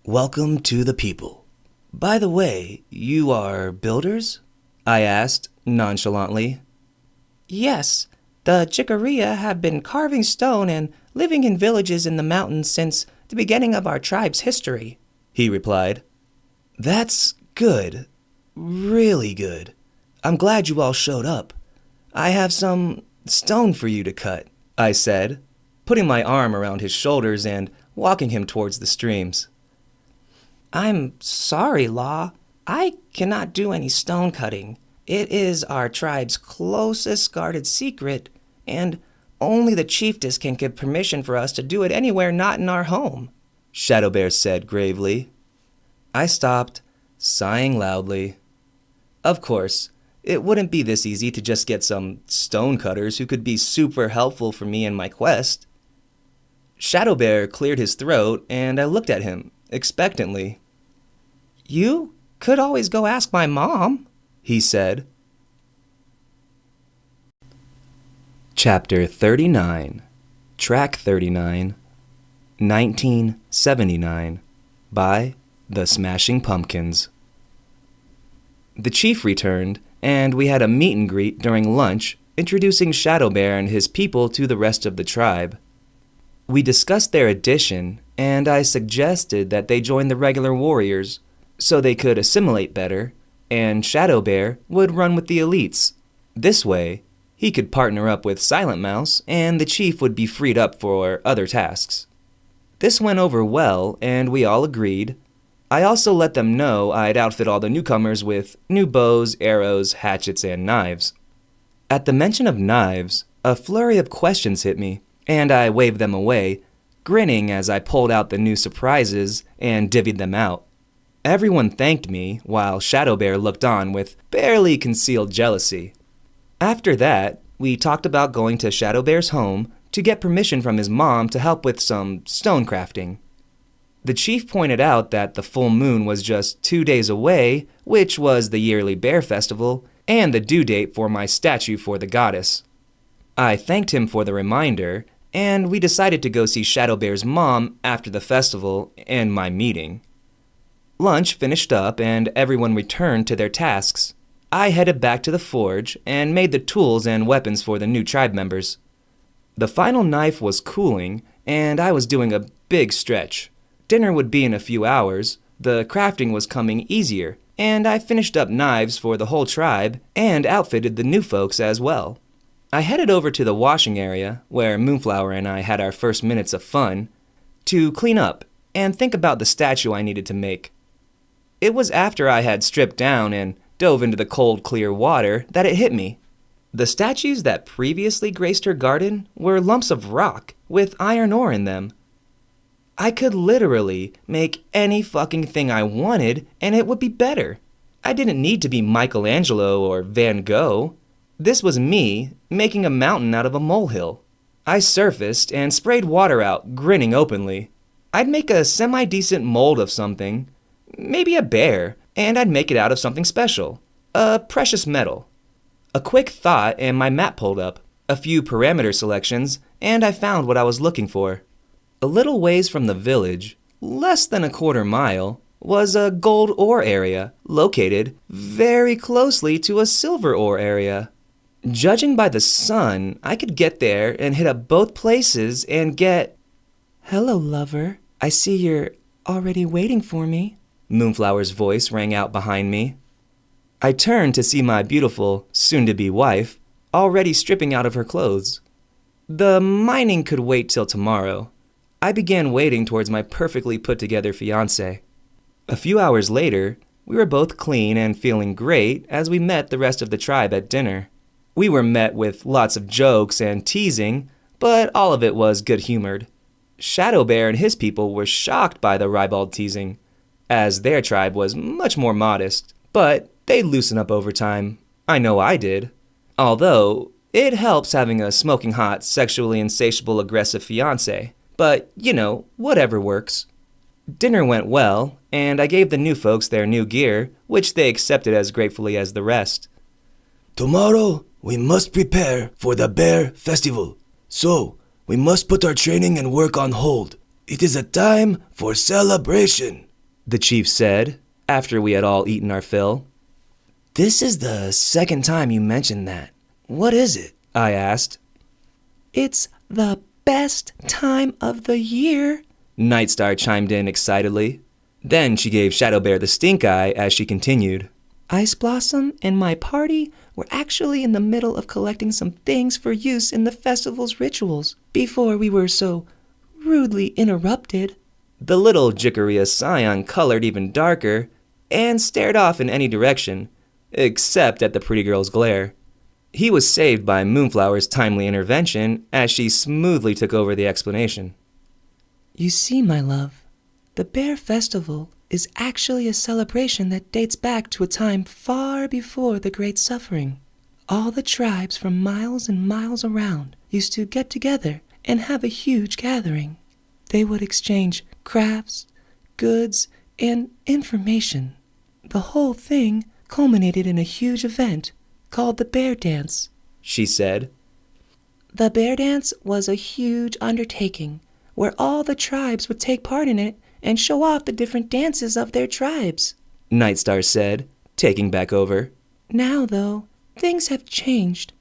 Welcome to the people. By the way, you are builders? I asked nonchalantly. Yes, the Chicoria have been carving stone and living in villages in the mountains since the beginning of our tribe's history, he replied. That's good. Really good. I'm glad you all showed up. I have some stone for you to cut, I said, putting my arm around his shoulders and walking him towards the streams. I'm sorry, Law. I cannot do any stone cutting. It is our tribe's closest guarded secret, and only the chiefess can give permission for us to do it anywhere not in our home, Shadowbear said gravely. I stopped, sighing loudly. Of course, it wouldn't be this easy to just get some stonecutters who could be super helpful for me in my quest. Shadowbear cleared his throat, and I looked at him expectantly. You could always go ask my mom, he said. Chapter 39, Track 39, 1979, by The Smashing Pumpkins. The chief returned, and we had a meet and greet during lunch, introducing Shadowbear and his people to the rest of the tribe. We discussed their addition, and I suggested that they join the regular warriors, so they could assimilate better, and Shadowbear would run with the elites. This way, he could partner up with Silent Mouse, and the chief would be freed up for other tasks. This went over well, and we all agreed. I also let them know I'd outfit all the newcomers with new bows, arrows, hatchets, and knives. At the mention of knives, a flurry of questions hit me, and I waved them away, grinning as I pulled out the new surprises and divvied them out. Everyone thanked me, while Shadowbear looked on with barely concealed jealousy. After that, we talked about going to Shadowbear's home to get permission from his mom to help with some stone crafting. The chief pointed out that the full moon was just 2 days away, which was the yearly bear festival, and the due date for my statue for the goddess. I thanked him for the reminder, and we decided to go see Shadowbear's mom after the festival and my meeting. Lunch finished up and everyone returned to their tasks. I headed back to the forge and made the tools and weapons for the new tribe members. The final knife was cooling, and I was doing a big stretch. Dinner would be in a few hours, the crafting was coming easier, and I finished up knives for the whole tribe and outfitted the new folks as well. I headed over to the washing area, where Moonflower and I had our first minutes of fun, to clean up and think about the statue I needed to make. It was after I had stripped down and dove into the cold, clear water that it hit me. The statues that previously graced her garden were lumps of rock with iron ore in them. I could literally make any fucking thing I wanted and it would be better. I didn't need to be Michelangelo or Van Gogh. This was me making a mountain out of a molehill. I surfaced and sprayed water out, grinning openly. I'd make a semi-decent mold of something, maybe a bear, and I'd make it out of something special, a precious metal. A quick thought and my map pulled up, a few parameter selections, and I found what I was looking for. A little ways from the village, less than a quarter mile, was a gold ore area located very closely to a silver ore area. Judging by the sun, I could get there and hit up both places and get... Hello, lover. I see you're already waiting for me. Moonflower's voice rang out behind me. I turned to see my beautiful, soon-to-be wife already stripping out of her clothes. The mining could wait till tomorrow. I began wading towards my perfectly put-together fiancé. A few hours later, we were both clean and feeling great as we met the rest of the tribe at dinner. We were met with lots of jokes and teasing, but all of it was good-humored. Shadow Bear and his people were shocked by the ribald teasing, as their tribe was much more modest, but they'd loosen up over time. I know I did. Although, it helps having a smoking hot, sexually insatiable, aggressive fiancé. But, whatever works. Dinner went well, and I gave the new folks their new gear, which they accepted as gratefully as the rest. Tomorrow, we must prepare for the Bear Festival. So, we must put our training and work on hold. It is a time for celebration, the chief said, after we had all eaten our fill. This is the second time you mentioned that. What is it? I asked. It's the best time of the year, Nightstar chimed in excitedly. Then she gave Shadow Bear the stink eye as she continued. Ice Blossom and my party were actually in the middle of collecting some things for use in the festival's rituals before we were so rudely interrupted. The little Jickeria scion colored even darker and stared off in any direction, except at the pretty girl's glare. He was saved by Moonflower's timely intervention as she smoothly took over the explanation. You see, my love, the Bear Festival is actually a celebration that dates back to a time far before the Great Suffering. All the tribes from miles and miles around used to get together and have a huge gathering. They would exchange crafts, goods, and information. The whole thing culminated in a huge event called the Bear Dance, she said. The Bear Dance was a huge undertaking where all the tribes would take part in it and show off the different dances of their tribes, Nightstar said, taking back over. Now, though, things have changed.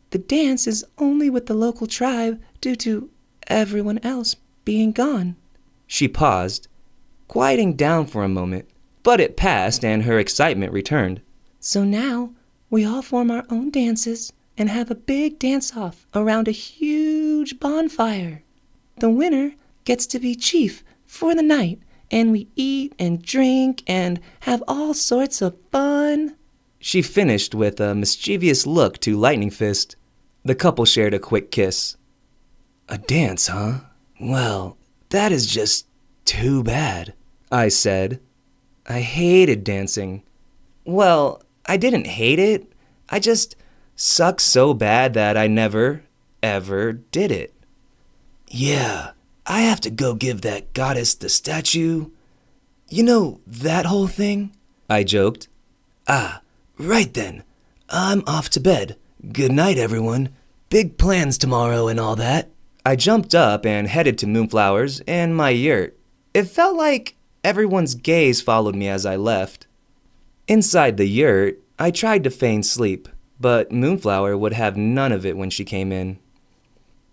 The dance is only with the local tribe due to everyone else being gone. She paused, quieting down for a moment, but it passed and her excitement returned. So now, we all form our own dances and have a big dance-off around a huge bonfire. The winner gets to be chief for the night, and we eat and drink and have all sorts of fun. She finished with a mischievous look to Lightning Fist. The couple shared a quick kiss. A dance, huh? Well, that is just too bad, I said. I hated dancing. Well, I didn't hate it. I just sucked so bad that I never, ever did it. Yeah, I have to go give that goddess the statue. You know, that whole thing? I joked. Ah, right then. I'm off to bed. Good night, everyone. Big plans tomorrow and all that. I jumped up and headed to Moonflower's and my yurt. It felt like everyone's gaze followed me as I left. Inside the yurt, I tried to feign sleep, but Moonflower would have none of it when she came in.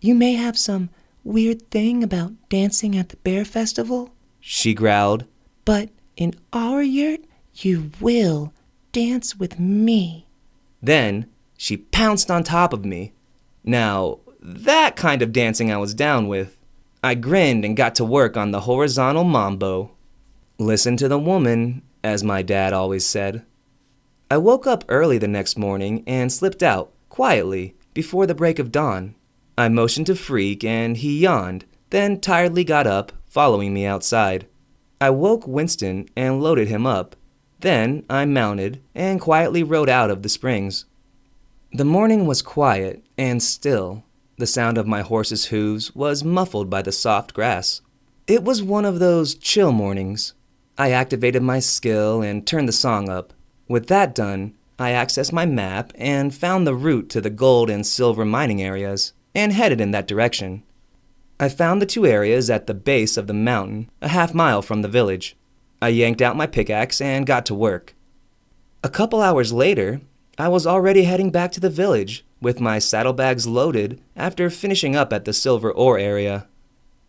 You may have some weird thing about dancing at the Bear Festival, she growled, but in our yurt, you will dance with me. Then she pounced on top of me. Now, that kind of dancing I was down with. I grinned and got to work on the horizontal mambo. Listen to the woman, as my dad always said. I woke up early the next morning and slipped out, quietly, before the break of dawn. I motioned to Freak and he yawned, then tiredly got up, following me outside. I woke Winston and loaded him up. Then I mounted and quietly rode out of the springs. The morning was quiet and still. The sound of my horse's hooves was muffled by the soft grass. It was one of those chill mornings. I activated my skill and turned the song up. With that done, I accessed my map and found the route to the gold and silver mining areas, and headed in that direction. I found the two areas at the base of the mountain, a half-mile from the village. I yanked out my pickaxe and got to work. A couple hours later, I was already heading back to the village, with my saddlebags loaded after finishing up at the silver ore area.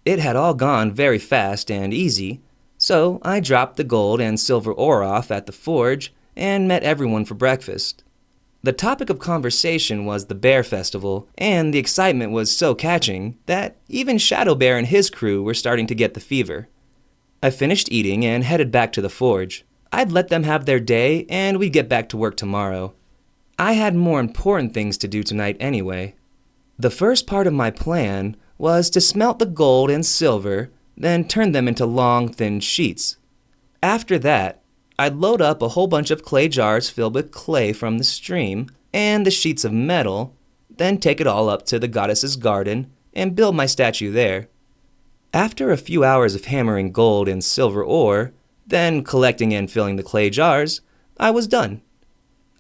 It had all gone very fast and easy, so I dropped the gold and silver ore off at the forge and met everyone for breakfast. The topic of conversation was the Bear Festival, and the excitement was so catching that even Shadow Bear and his crew were starting to get the fever. I finished eating and headed back to the forge. I'd let them have their day, and we'd get back to work tomorrow. I had more important things to do tonight anyway. The first part of my plan was to smelt the gold and silver, then turn them into long, thin sheets. After that, I'd load up a whole bunch of clay jars filled with clay from the stream and the sheets of metal, then take it all up to the goddess's garden and build my statue there. After a few hours of hammering gold and silver ore, then collecting and filling the clay jars, I was done.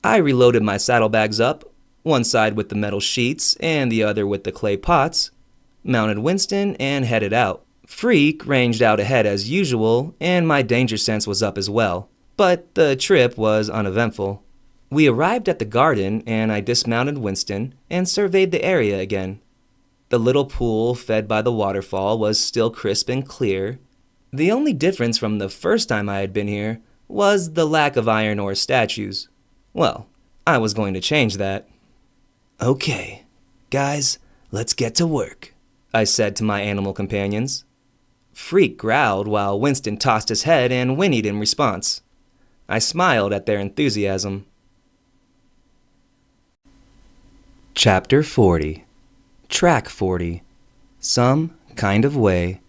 I reloaded my saddlebags up, one side with the metal sheets and the other with the clay pots, mounted Winston, and headed out. Freak ranged out ahead as usual, and my danger sense was up as well, but the trip was uneventful. We arrived at the garden, and I dismounted Winston and surveyed the area again. The little pool fed by the waterfall was still crisp and clear. The only difference from the first time I had been here was the lack of iron ore statues. Well, I was going to change that. Okay, guys, let's get to work, I said to my animal companions. Freak growled while Winston tossed his head and whinnied in response. I smiled at their enthusiasm. Chapter 40, Track 40, Some Kind of Way,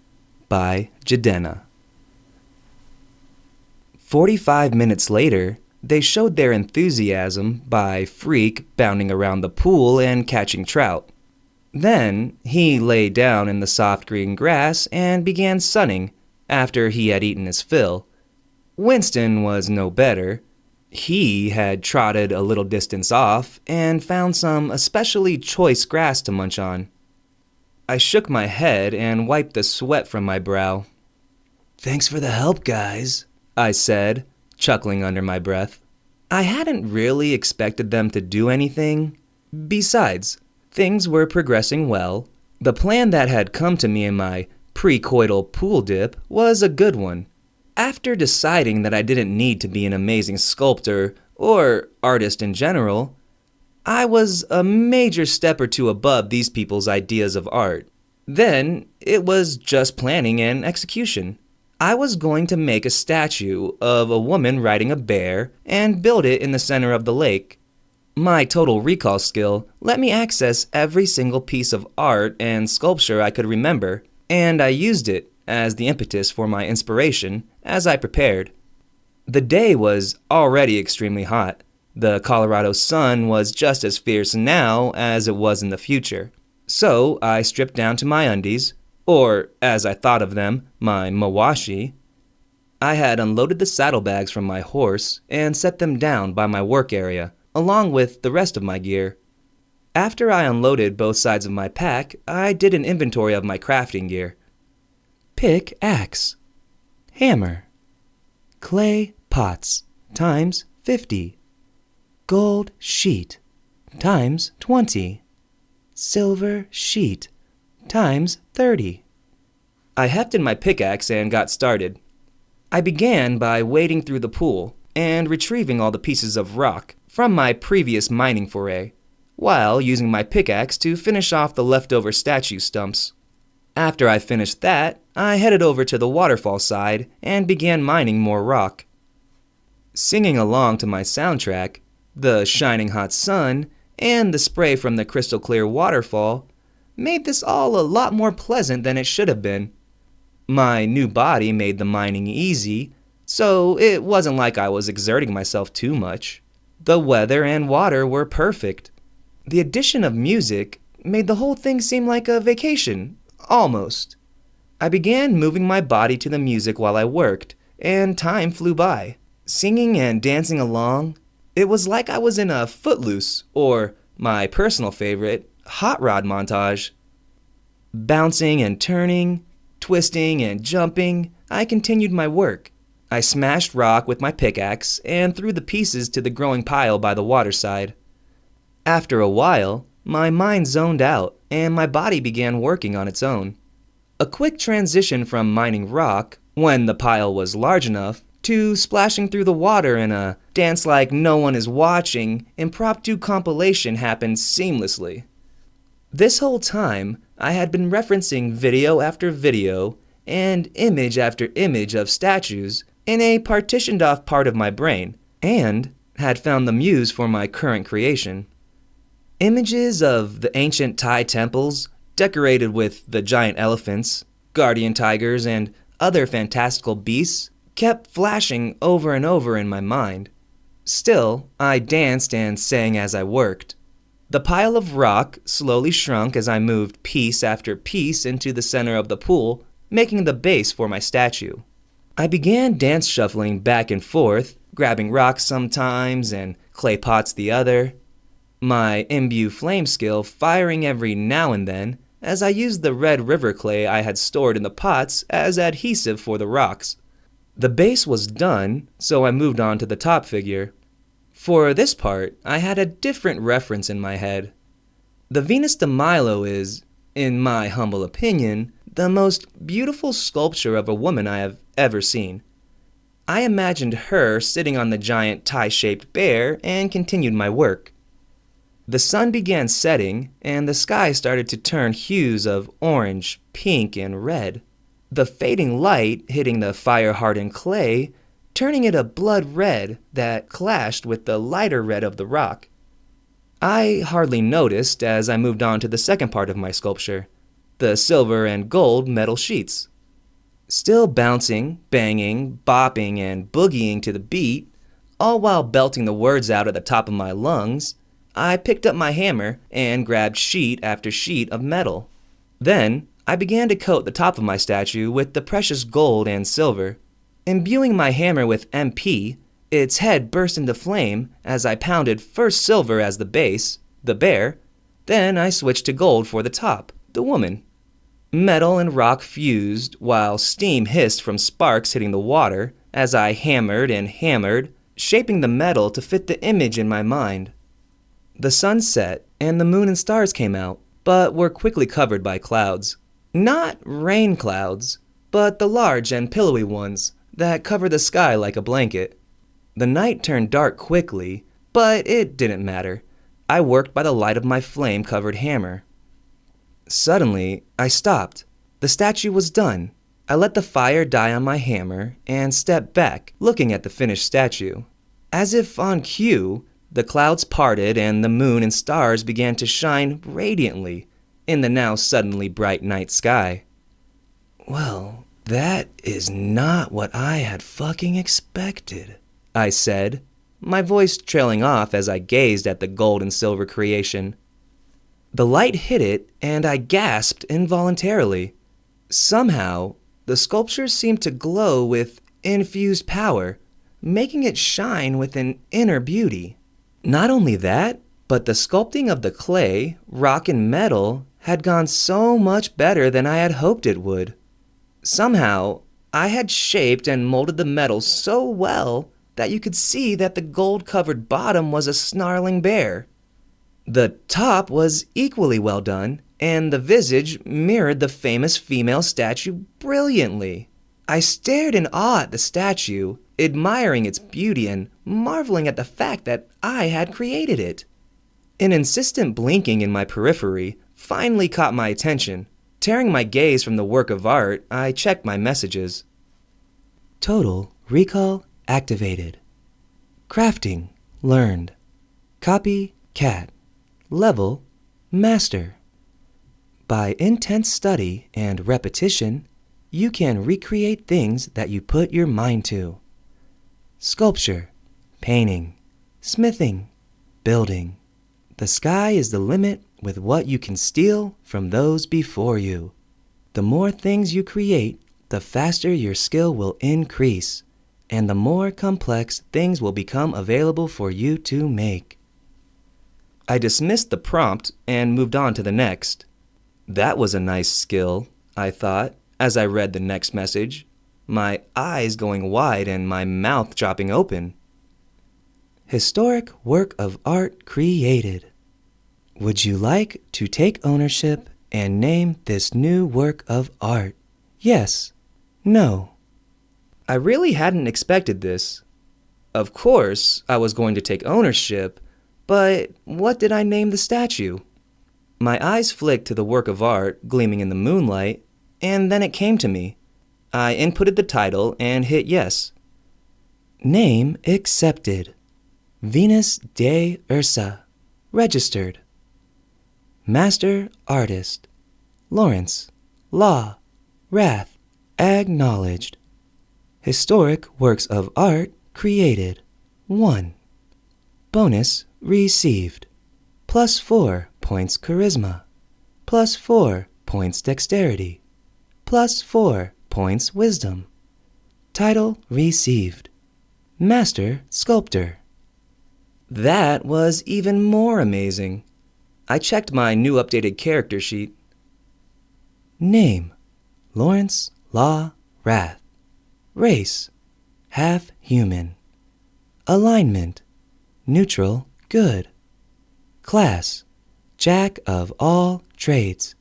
by Jidenna. 45 minutes later, they showed their enthusiasm by Freak bounding around the pool and catching trout. Then he lay down in the soft green grass and began sunning after he had eaten his fill. Winston was no better. He had trotted a little distance off and found some especially choice grass to munch on. I shook my head and wiped the sweat from my brow. Thanks for the help, guys, I said, chuckling under my breath. I hadn't really expected them to do anything. Besides, things were progressing well. The plan that had come to me in my pre-coital pool dip was a good one. After deciding that I didn't need to be an amazing sculptor or artist in general, I was a major step or two above these people's ideas of art. Then it was just planning and execution. I was going to make a statue of a woman riding a bear and build it in the center of the lake. My total recall skill let me access every single piece of art and sculpture I could remember, and I used it as the impetus for my inspiration as I prepared. The day was already extremely hot. The Colorado sun was just as fierce now as it was in the future. So I stripped down to my undies, or as I thought of them, my mawashi. I had unloaded the saddlebags from my horse and set them down by my work area, along with the rest of my gear. After I unloaded both sides of my pack, I did an inventory of my crafting gear. Pick axe, hammer, clay pots times 50, gold sheet times 20, silver sheet times 30. I hefted my pickaxe and got started. I began by wading through the pool and retrieving all the pieces of rock from my previous mining foray, while using my pickaxe to finish off the leftover statue stumps. After I finished that, I headed over to the waterfall side and began mining more rock. Singing along to my soundtrack, the shining hot sun and the spray from the crystal clear waterfall made this all a lot more pleasant than it should have been. My new body made the mining easy, so it wasn't like I was exerting myself too much. The weather and water were perfect. The addition of music made the whole thing seem like a vacation, almost. I began moving my body to the music while I worked, and time flew by. Singing and dancing along, it was like I was in a Footloose, or my personal favorite, Hot Rod montage. Bouncing and turning, twisting and jumping, I continued my work. I smashed rock with my pickaxe and threw the pieces to the growing pile by the waterside. After a while, my mind zoned out and my body began working on its own. A quick transition from mining rock, when the pile was large enough, to splashing through the water in a dance like no one is watching impromptu compilation happened seamlessly. This whole time, I had been referencing video after video and image after image of statues in a partitioned off part of my brain, and had found the muse for my current creation. Images of the ancient Thai temples, decorated with the giant elephants, guardian tigers, and other fantastical beasts, kept flashing over and over in my mind. Still, I danced and sang as I worked. The pile of rock slowly shrunk as I moved piece after piece into the center of the pool, making the base for my statue. I began dance shuffling back and forth, grabbing rocks sometimes and clay pots the other. My imbue flame skill firing every now and then as I used the red river clay I had stored in the pots as adhesive for the rocks. The base was done, so I moved on to the top figure. For this part, I had a different reference in my head. The Venus de Milo is, in my humble opinion, the most beautiful sculpture of a woman I have ever seen. I imagined her sitting on the giant tie-shaped bear and continued my work. The sun began setting, and the sky started to turn hues of orange, pink, and red. The fading light hitting the fire-hardened clay, turning it a blood red that clashed with the lighter red of the rock. I hardly noticed as I moved on to the second part of my sculpture, the silver and gold metal sheets. Still bouncing, banging, bopping, and boogieing to the beat, all while belting the words out at the top of my lungs, I picked up my hammer and grabbed sheet after sheet of metal. Then, I began to coat the top of my statue with the precious gold and silver. Imbuing my hammer with MP, its head burst into flame as I pounded first silver as the base, the bear, then I switched to gold for the top, the woman. Metal and rock fused while steam hissed from sparks hitting the water as I hammered and hammered, shaping the metal to fit the image in my mind. The sun set and the moon and stars came out, but were quickly covered by clouds. Not rain clouds, but the large and pillowy ones that cover the sky like a blanket. The night turned dark quickly, but it didn't matter. I worked by the light of my flame-covered hammer. Suddenly, I stopped. The statue was done. I let the fire die on my hammer and stepped back, looking at the finished statue. As if on cue, the clouds parted and the moon and stars began to shine radiantly in the now suddenly bright night sky. Well, that is not what I had fucking expected, I said, my voice trailing off as I gazed at the gold and silver creation. The light hit it, and I gasped involuntarily. Somehow, the sculpture seemed to glow with infused power, making it shine with an inner beauty. Not only that, but the sculpting of the clay, rock, and metal had gone so much better than I had hoped it would. Somehow, I had shaped and molded the metal so well that you could see that the gold-covered bottom was a snarling bear. The top was equally well done, and the visage mirrored the famous female statue brilliantly. I stared in awe at the statue, admiring its beauty and marveling at the fact that I had created it. An insistent blinking in my periphery finally caught my attention. Tearing my gaze from the work of art, I checked my messages. Total recall activated. Crafting learned. Copy cat. Level master. By intense study and repetition, you can recreate things that you put your mind to. Sculpture, painting, smithing, building. The sky is the limit with what you can steal from those before you. The more things you create, the faster your skill will increase, and the more complex things will become available for you to make. I dismissed the prompt and moved on to the next. That was a nice skill, I thought, as I read the next message, my eyes going wide and my mouth dropping open. Historic work of art created. Would you like to take ownership and name this new work of art? Yes. No. I really hadn't expected this. Of course, I was going to take ownership, but what did I name the statue? My eyes flicked to the work of art gleaming in the moonlight, and then it came to me. I inputted the title and hit yes. Name accepted. Venus de Ursa, registered. Master Artist, Lawrence, Law, Wrath, acknowledged. Historic works of art created, 1. Bonus received, +4 points charisma, +4 points dexterity, +4 points wisdom. Title received, Master Sculptor. That was even more amazing. I checked my new updated character sheet. Name, Lawrence Law Wrath. Race, half human. Alignment, neutral good. Class, Jack of all trades.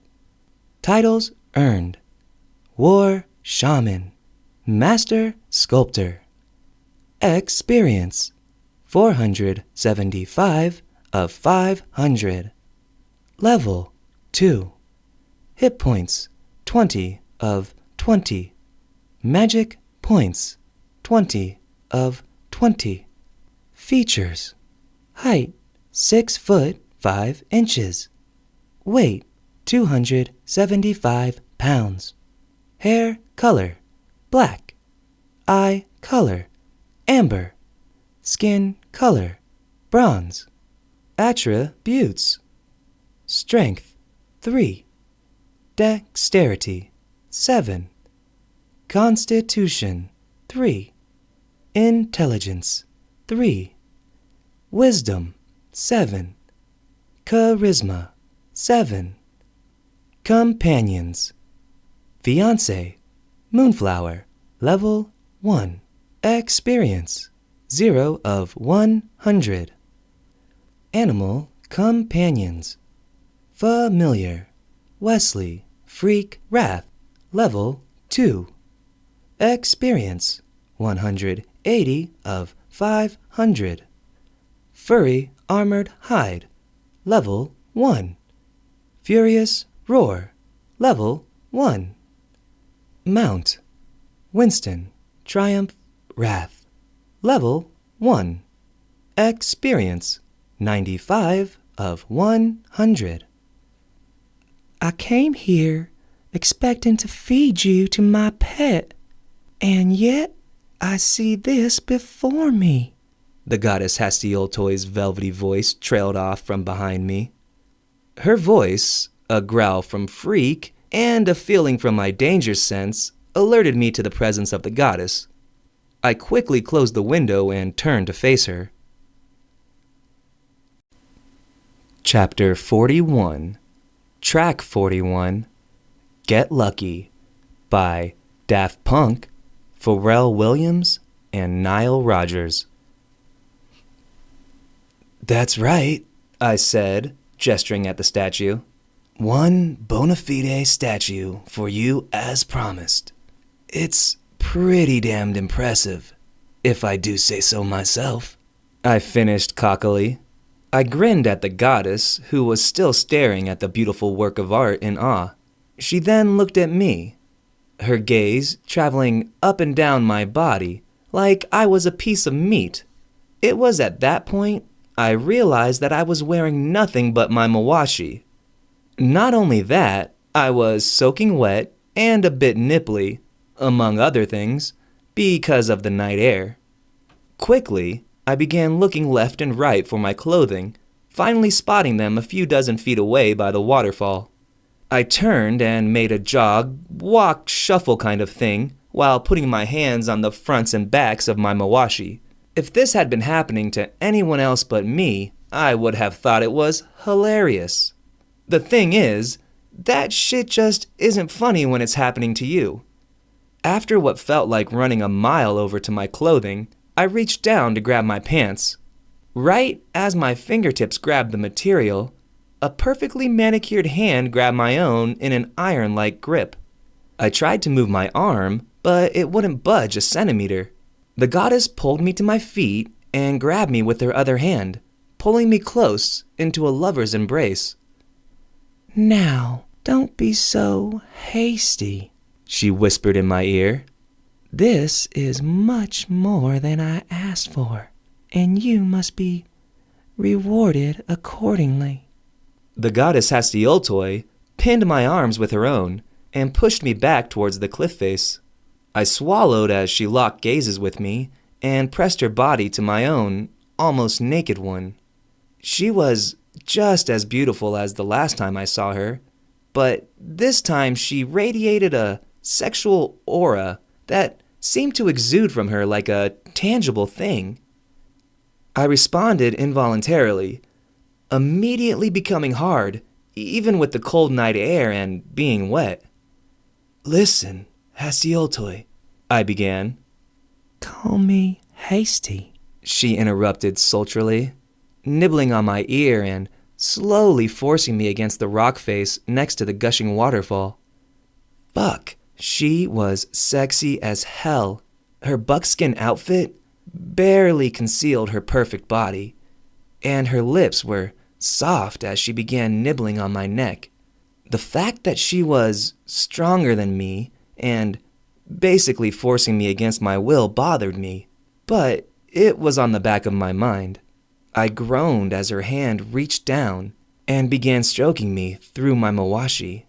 Titles earned, War Shaman, Master Sculptor. Experience, 475 of 500. Level 2. Hit points, 20 of 20. Magic points, 20 of 20. Features: height, 6 foot 5 inches. Weight, 275 pounds. Hair color, black. Eye color, amber. Skin color, bronze. Attributes: strength, 3. Dexterity, 7. Constitution, 3. Intelligence, 3. Wisdom, 7. Charisma, 7. Companions: Fiancé, Moonflower, level 1. Experience, 0 of 100. Animal companions: Familiar, Wesley, Freak, Wrath, level 2. Experience, 180 of 500. Furry Armored Hide, level 1. Furious Roar, level 1. Mount, Winston, Triumph, Wrath, level 1. Experience, 95 of 100. I came here expecting to feed you to my pet, and yet I see this before me. The goddess Hastioltoy's velvety voice trailed off from behind me. Her voice, a growl from Freak, and a feeling from my danger sense alerted me to the presence of the goddess. I quickly closed the window and turned to face her. Chapter 41, Track 41, Get Lucky, by Daft Punk, Pharrell Williams, and Nile Rodgers. That's right, I said, gesturing at the statue. One bona fide statue for you as promised. It's pretty damned impressive, if I do say so myself. I finished cockily. I grinned at the goddess, who was still staring at the beautiful work of art in awe. She then looked at me, her gaze traveling up and down my body like I was a piece of meat. It was at that point I realized that I was wearing nothing but my mawashi. Not only that, I was soaking wet and a bit nipply, among other things, because of the night air. Quickly, I began looking left and right for my clothing, finally spotting them a few dozen feet away by the waterfall. I turned and made a jog, walk, shuffle kind of thing, while putting my hands on the fronts and backs of my mawashi. If this had been happening to anyone else but me, I would have thought it was hilarious. The thing is, that shit just isn't funny when it's happening to you. After what felt like running a mile over to my clothing, I reached down to grab my pants. Right as my fingertips grabbed the material, a perfectly manicured hand grabbed my own in an iron-like grip. I tried to move my arm, but it wouldn't budge a centimeter. The goddess pulled me to my feet and grabbed me with her other hand, pulling me close into a lover's embrace. Now, don't be so hasty, she whispered in my ear. This is much more than I asked for, and you must be rewarded accordingly. The goddess Hastioltoi pinned my arms with her own and pushed me back towards the cliff face. I swallowed as she locked gazes with me and pressed her body to my own, almost naked one. She was just as beautiful as the last time I saw her, but this time she radiated a sexual aura that seemed to exude from her like a tangible thing. I responded involuntarily, immediately becoming hard, even with the cold night air and being wet. Listen, Hastioltoi, I began. Call me hasty, she interrupted sultrily, nibbling on my ear and slowly forcing me against the rock face next to the gushing waterfall. Fuck, she was sexy as hell. Her buckskin outfit barely concealed her perfect body, and her lips were soft as she began nibbling on my neck. The fact that she was stronger than me and basically forcing me against my will bothered me, but it was on the back of my mind. I groaned as her hand reached down and began stroking me through my mawashi.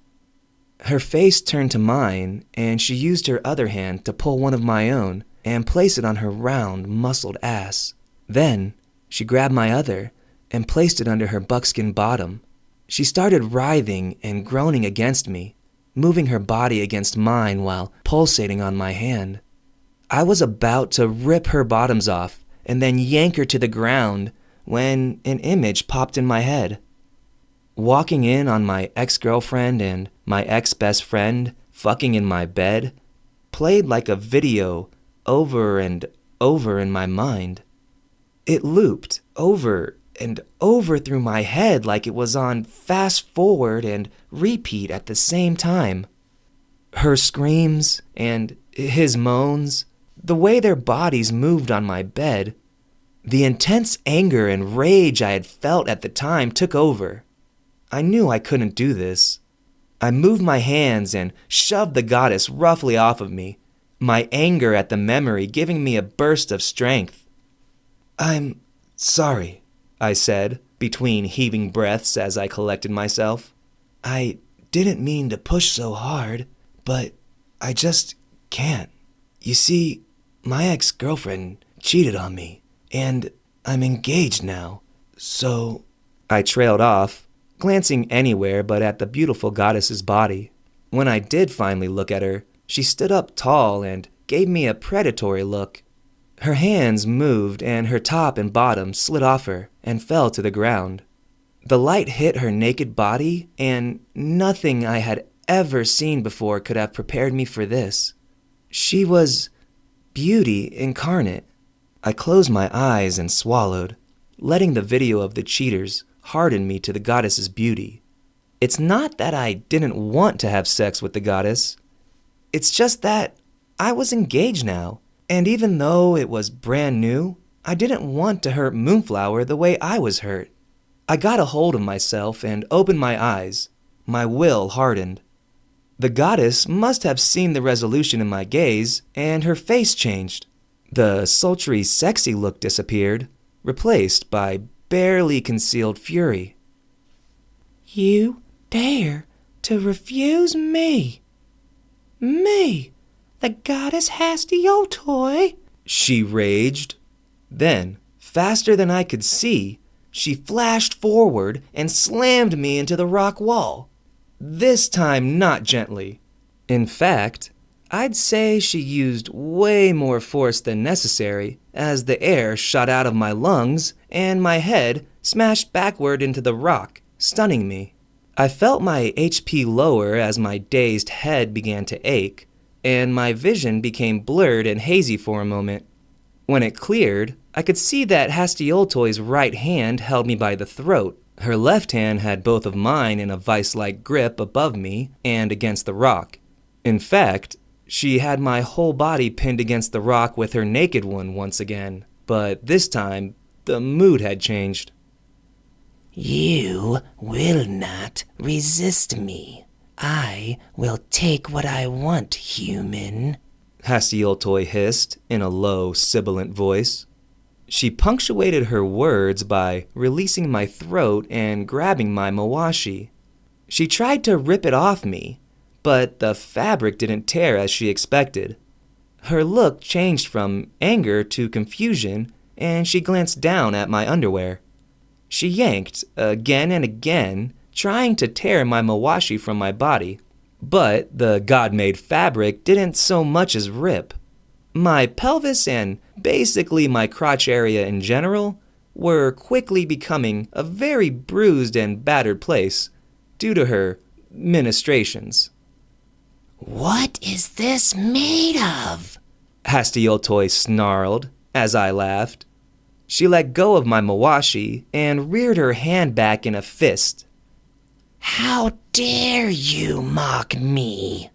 Her face turned to mine, and she used her other hand to pull one of my own and place it on her round, muscled ass. Then she grabbed my other and placed it under her buckskin bottom. She started writhing and groaning against me, moving her body against mine while pulsating on my hand. I was about to rip her bottoms off and then yank her to the ground when an image popped in my head. Walking in on my ex-girlfriend and my ex-best friend fucking in my bed played like a video over and over in my mind. It looped over and over through my head like it was on fast forward and repeat at the same time. Her screams and his moans, the way their bodies moved on my bed, the intense anger and rage I had felt at the time took over. I knew I couldn't do this. I moved my hands and shoved the goddess roughly off of me, my anger at the memory giving me a burst of strength. "I'm sorry," I said, between heaving breaths as I collected myself. "I didn't mean to push so hard, but I just can't. You see, my ex-girlfriend cheated on me, and I'm engaged now, so—" I trailed off, glancing anywhere but at the beautiful goddess's body. When I did finally look at her, she stood up tall and gave me a predatory look. Her hands moved and her top and bottom slid off her and fell to the ground. The light hit her naked body, and nothing I had ever seen before could have prepared me for this. She was beauty incarnate. I closed my eyes and swallowed, letting the video of the cheaters harden me to the goddess's beauty. It's not that I didn't want to have sex with the goddess. It's just that I was engaged now, and even though it was brand new, I didn't want to hurt Moonflower the way I was hurt. I got a hold of myself and opened my eyes. My will hardened. The goddess must have seen the resolution in my gaze, and her face changed. The sultry, sexy look disappeared, replaced by barely concealed fury. "You dare to refuse me? Me, the goddess Hastioltoi?" she raged. Then, faster than I could see, she flashed forward and slammed me into the rock wall. This time not gently. In fact, I'd say she used way more force than necessary as the air shot out of my lungs and my head smashed backward into the rock, stunning me. I felt my HP lower as my dazed head began to ache, and my vision became blurred and hazy for a moment. When it cleared, I could see that Hastioltoi's right hand held me by the throat. Her left hand had both of mine in a vice-like grip above me and against the rock. In fact, she had my whole body pinned against the rock with her naked one once again, but this time, the mood had changed. "You will not resist me. I will take what I want, human," Hastioltoi hissed in a low, sibilant voice. She punctuated her words by releasing my throat and grabbing my mawashi. She tried to rip it off me, but the fabric didn't tear as she expected. Her look changed from anger to confusion, and she glanced down at my underwear. She yanked again and again, trying to tear my mawashi from my body, but the God-made fabric didn't so much as rip. My pelvis and basically my crotch area in general were quickly becoming a very bruised and battered place due to her ministrations. What is this made of? Hastiotoi snarled as I laughed. She let go of my mawashi and reared her hand back in a fist. How dare you mock me?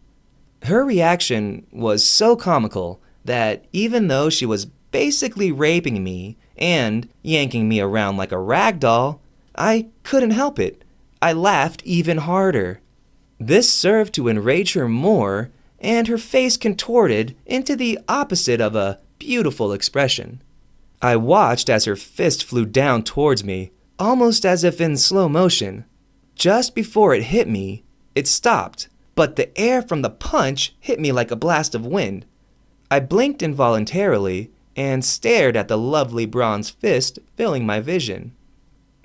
Her reaction was so comical that even though she was basically raping me and yanking me around like a rag doll, I couldn't help it. I laughed even harder. This served to enrage her more, and her face contorted into the opposite of a beautiful expression. I watched as her fist flew down towards me, almost as if in slow motion. Just before it hit me, it stopped, but the air from the punch hit me like a blast of wind. I blinked involuntarily and stared at the lovely bronze fist filling my vision.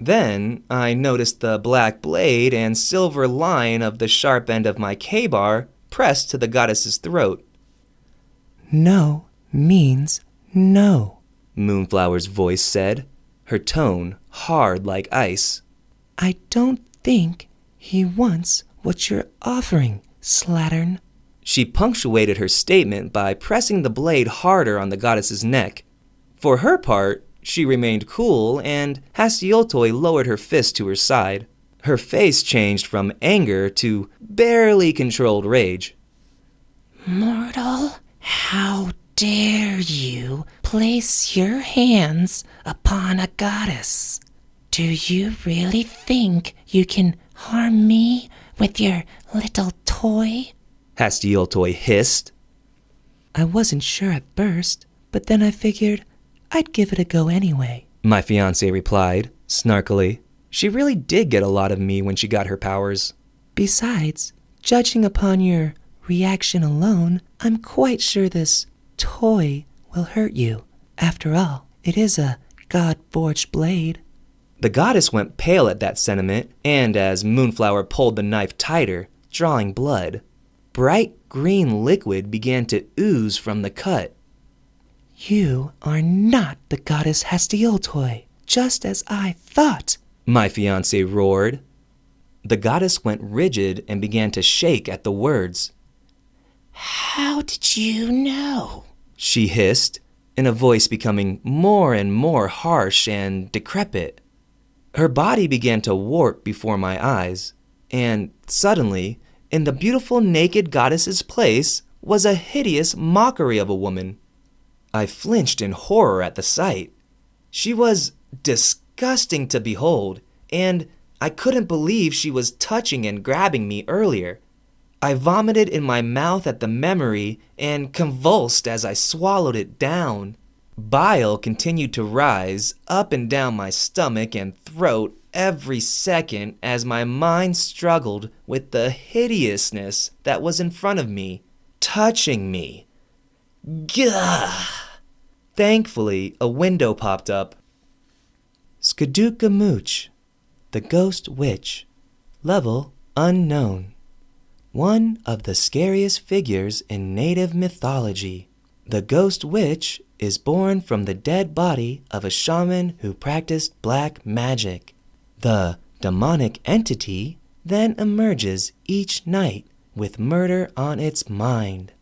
Then I noticed the black blade and silver line of the sharp end of my K-bar pressed to the goddess's throat. No means no, Moonflower's voice said, her tone hard like ice. I don't think he wants what you're offering, Slattern. She punctuated her statement by pressing the blade harder on the goddess's neck. For her part, she remained cool, and Hastiotoi lowered her fist to her side. Her face changed from anger to barely controlled rage. Mortal, how dare you place your hands upon a goddess? Do you really think you can harm me with your little toy? Hastiotoi hissed. I wasn't sure at first, but then I figured I'd give it a go anyway, My fiancé replied, snarkily. She really did get a lot of me when she got her powers. Besides, judging upon your reaction alone, I'm quite sure this toy will hurt you. After all, it is a god-forged blade. The goddess went pale at that sentiment, and as Moonflower pulled the knife tighter, drawing blood, bright green liquid began to ooze from the cut. You are not the goddess Hastiotoi, just as I thought, My fiancé roared. The goddess went rigid and began to shake at the words. How did you know? She hissed, in a voice becoming more and more harsh and decrepit. Her body began to warp before my eyes, and suddenly, in the beautiful naked goddess's place, was a hideous mockery of a woman. I flinched in horror at the sight. She was disgusting to behold, and I couldn't believe she was touching and grabbing me earlier. I vomited in my mouth at the memory and convulsed as I swallowed it down. Bile continued to rise up and down my stomach and throat every second as my mind struggled with the hideousness that was in front of me, touching me. Gah! Thankfully, a window popped up. Skaduka Mooch, the Ghost Witch. Level unknown. One of the scariest figures in native mythology. The Ghost Witch is born from the dead body of a shaman who practiced black magic. The demonic entity then emerges each night with murder on its mind.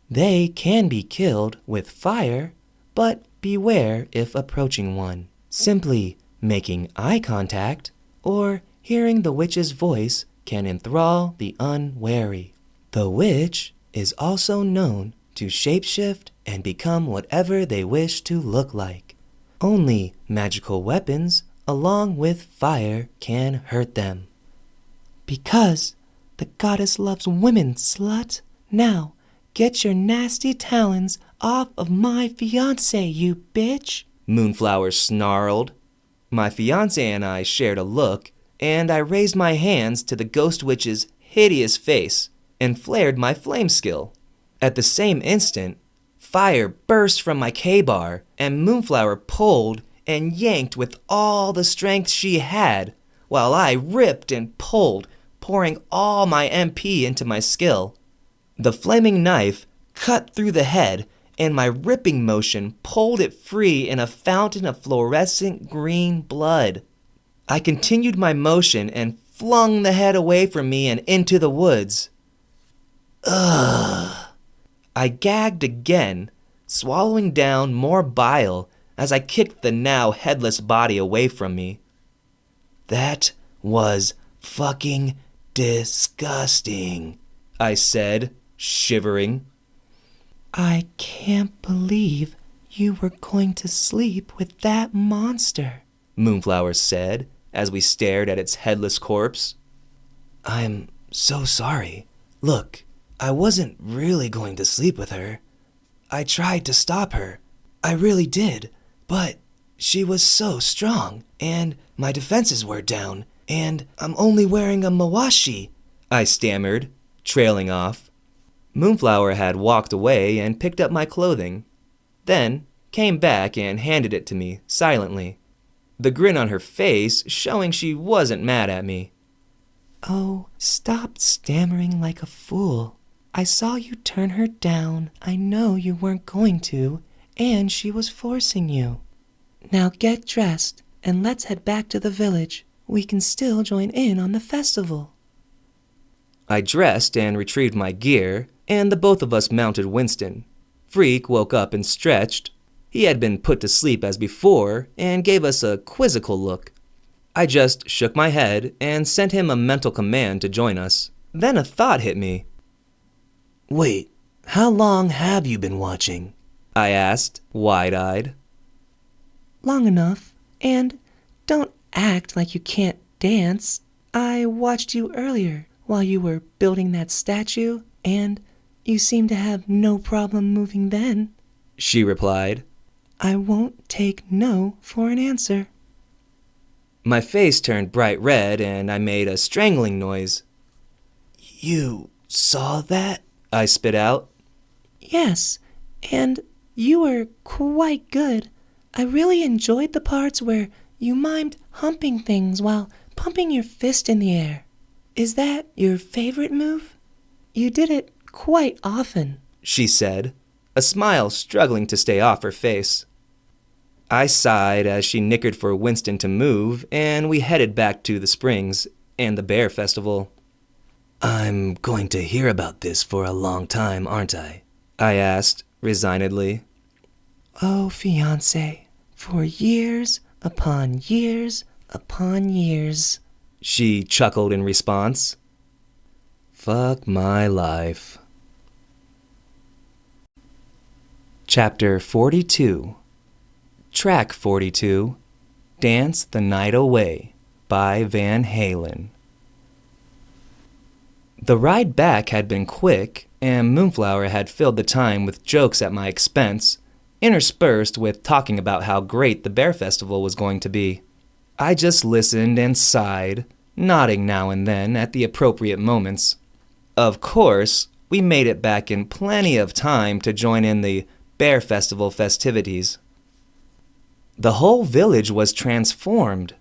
They can be killed with fire, but beware if approaching one. Simply making eye contact or hearing the witch's voice can enthrall the unwary. The witch is also known to shapeshift and become whatever they wish to look like. Only magical weapons along with fire can hurt them. Because the goddess loves women, slut. Now, get your nasty talons off of my fiancé, you bitch. Moonflower snarled. My fiancé and I shared a look, and I raised my hands to the ghost witch's hideous face and flared my flame skill. At the same instant, fire burst from my K-bar, and Moonflower pulled and yanked with all the strength she had, while I ripped and pulled, pouring all my MP into my skill. The flaming knife cut through the head, and my ripping motion pulled it free in a fountain of fluorescent green blood. I continued my motion and flung the head away from me and into the woods. Ugh. I gagged again, swallowing down more bile as I kicked the now headless body away from me. That was fucking disgusting, I said, shivering. I can't believe you were going to sleep with that monster, Moonflower said as we stared at its headless corpse. I'm so sorry. Look, I wasn't really going to sleep with her. I tried to stop her. I really did. But she was so strong, and my defenses were down, and I'm only wearing a mawashi, I stammered, trailing off. Moonflower had walked away and picked up my clothing, then came back and handed it to me silently, the grin on her face showing she wasn't mad at me. Oh, stop stammering like a fool. I saw you turn her down. I know you weren't going to, and she was forcing you. Now get dressed, and let's head back to the village. We can still join in on the festival. I dressed and retrieved my gear, and the both of us mounted Winston. Freak woke up and stretched. He had been put to sleep as before and gave us a quizzical look. I just shook my head and sent him a mental command to join us. Then a thought hit me. Wait, how long have you been watching? I asked, wide-eyed. Long enough, and don't act like you can't dance. I watched you earlier while you were building that statue, and you seemed to have no problem moving then, she replied. I won't take no for an answer. My face turned bright red and I made a strangling noise. You saw that? I spit out. Yes, and you were quite good. I really enjoyed the parts where you mimed humping things while pumping your fist in the air. Is that your favorite move? You did it quite often, she said, a smile struggling to stay off her face. I sighed as she nickered for Winston to move, and we headed back to the Springs and the Bear Festival. I'm going to hear about this for a long time, aren't I? I asked, resignedly. Oh, fiancé, for years upon years upon years, she chuckled in response. Fuck my life. Chapter 42. Track 42. Dance the Night Away by Van Halen. The ride back had been quick, and Moonflower had filled the time with jokes at my expense, interspersed with talking about how great the Bear Festival was going to be. I just listened and sighed, nodding now and then at the appropriate moments. Of course, we made it back in plenty of time to join in the Bear Festival festivities. The whole village was transformed.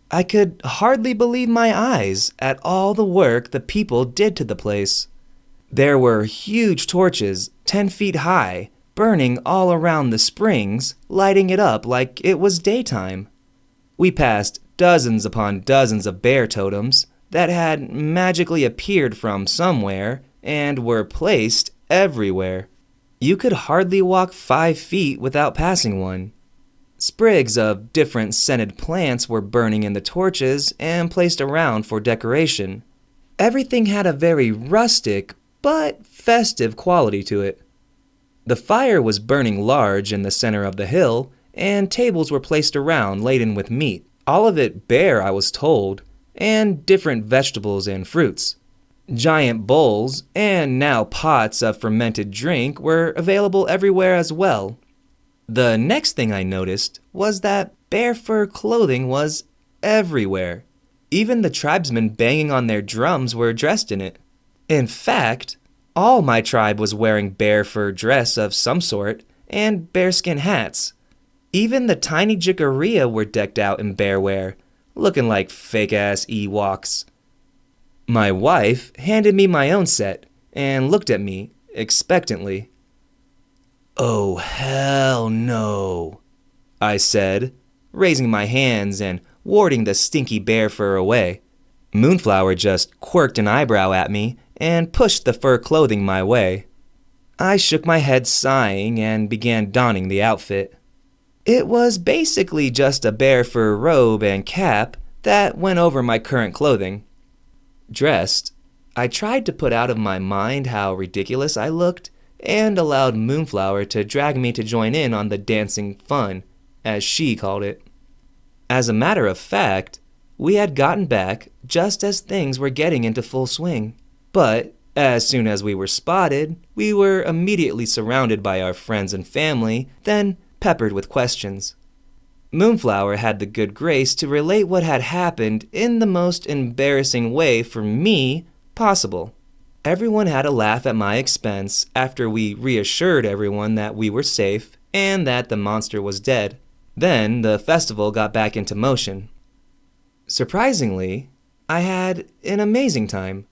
I could hardly believe my eyes at all the work the people did to the place. There were huge torches, 10 feet high, burning all around the springs, lighting it up like it was daytime. We passed dozens upon dozens of bear totems that had magically appeared from somewhere and were placed everywhere. You could hardly walk 5 feet without passing one. Sprigs of different scented plants were burning in the torches and placed around for decoration. Everything had a very rustic but festive quality to it. The fire was burning large in the center of the hill, and tables were placed around laden with meat, all of it bare, I was told, and different vegetables and fruits. Giant bowls and now pots of fermented drink were available everywhere as well. The next thing I noticed was that bear fur clothing was everywhere. Even the tribesmen banging on their drums were dressed in it. In fact, all my tribe was wearing bear fur dress of some sort and bearskin hats. Even the tiny Jikaria were decked out in bear wear, looking like fake-ass Ewoks. My wife handed me my own set and looked at me expectantly. "Oh, hell no," I said, raising my hands and warding the stinky bear fur away. Moonflower just quirked an eyebrow at me and pushed the fur clothing my way. I shook my head sighing and began donning the outfit. It was basically just a bear fur robe and cap that went over my current clothing. Dressed, I tried to put out of my mind how ridiculous I looked and allowed Moonflower to drag me to join in on the dancing fun, as she called it. As a matter of fact, we had gotten back just as things were getting into full swing. But as soon as we were spotted, we were immediately surrounded by our friends and family, then peppered with questions. Moonflower had the good grace to relate what had happened in the most embarrassing way for me possible. Everyone had a laugh at my expense after we reassured everyone that we were safe and that the monster was dead. Then the festival got back into motion. Surprisingly, I had an amazing time.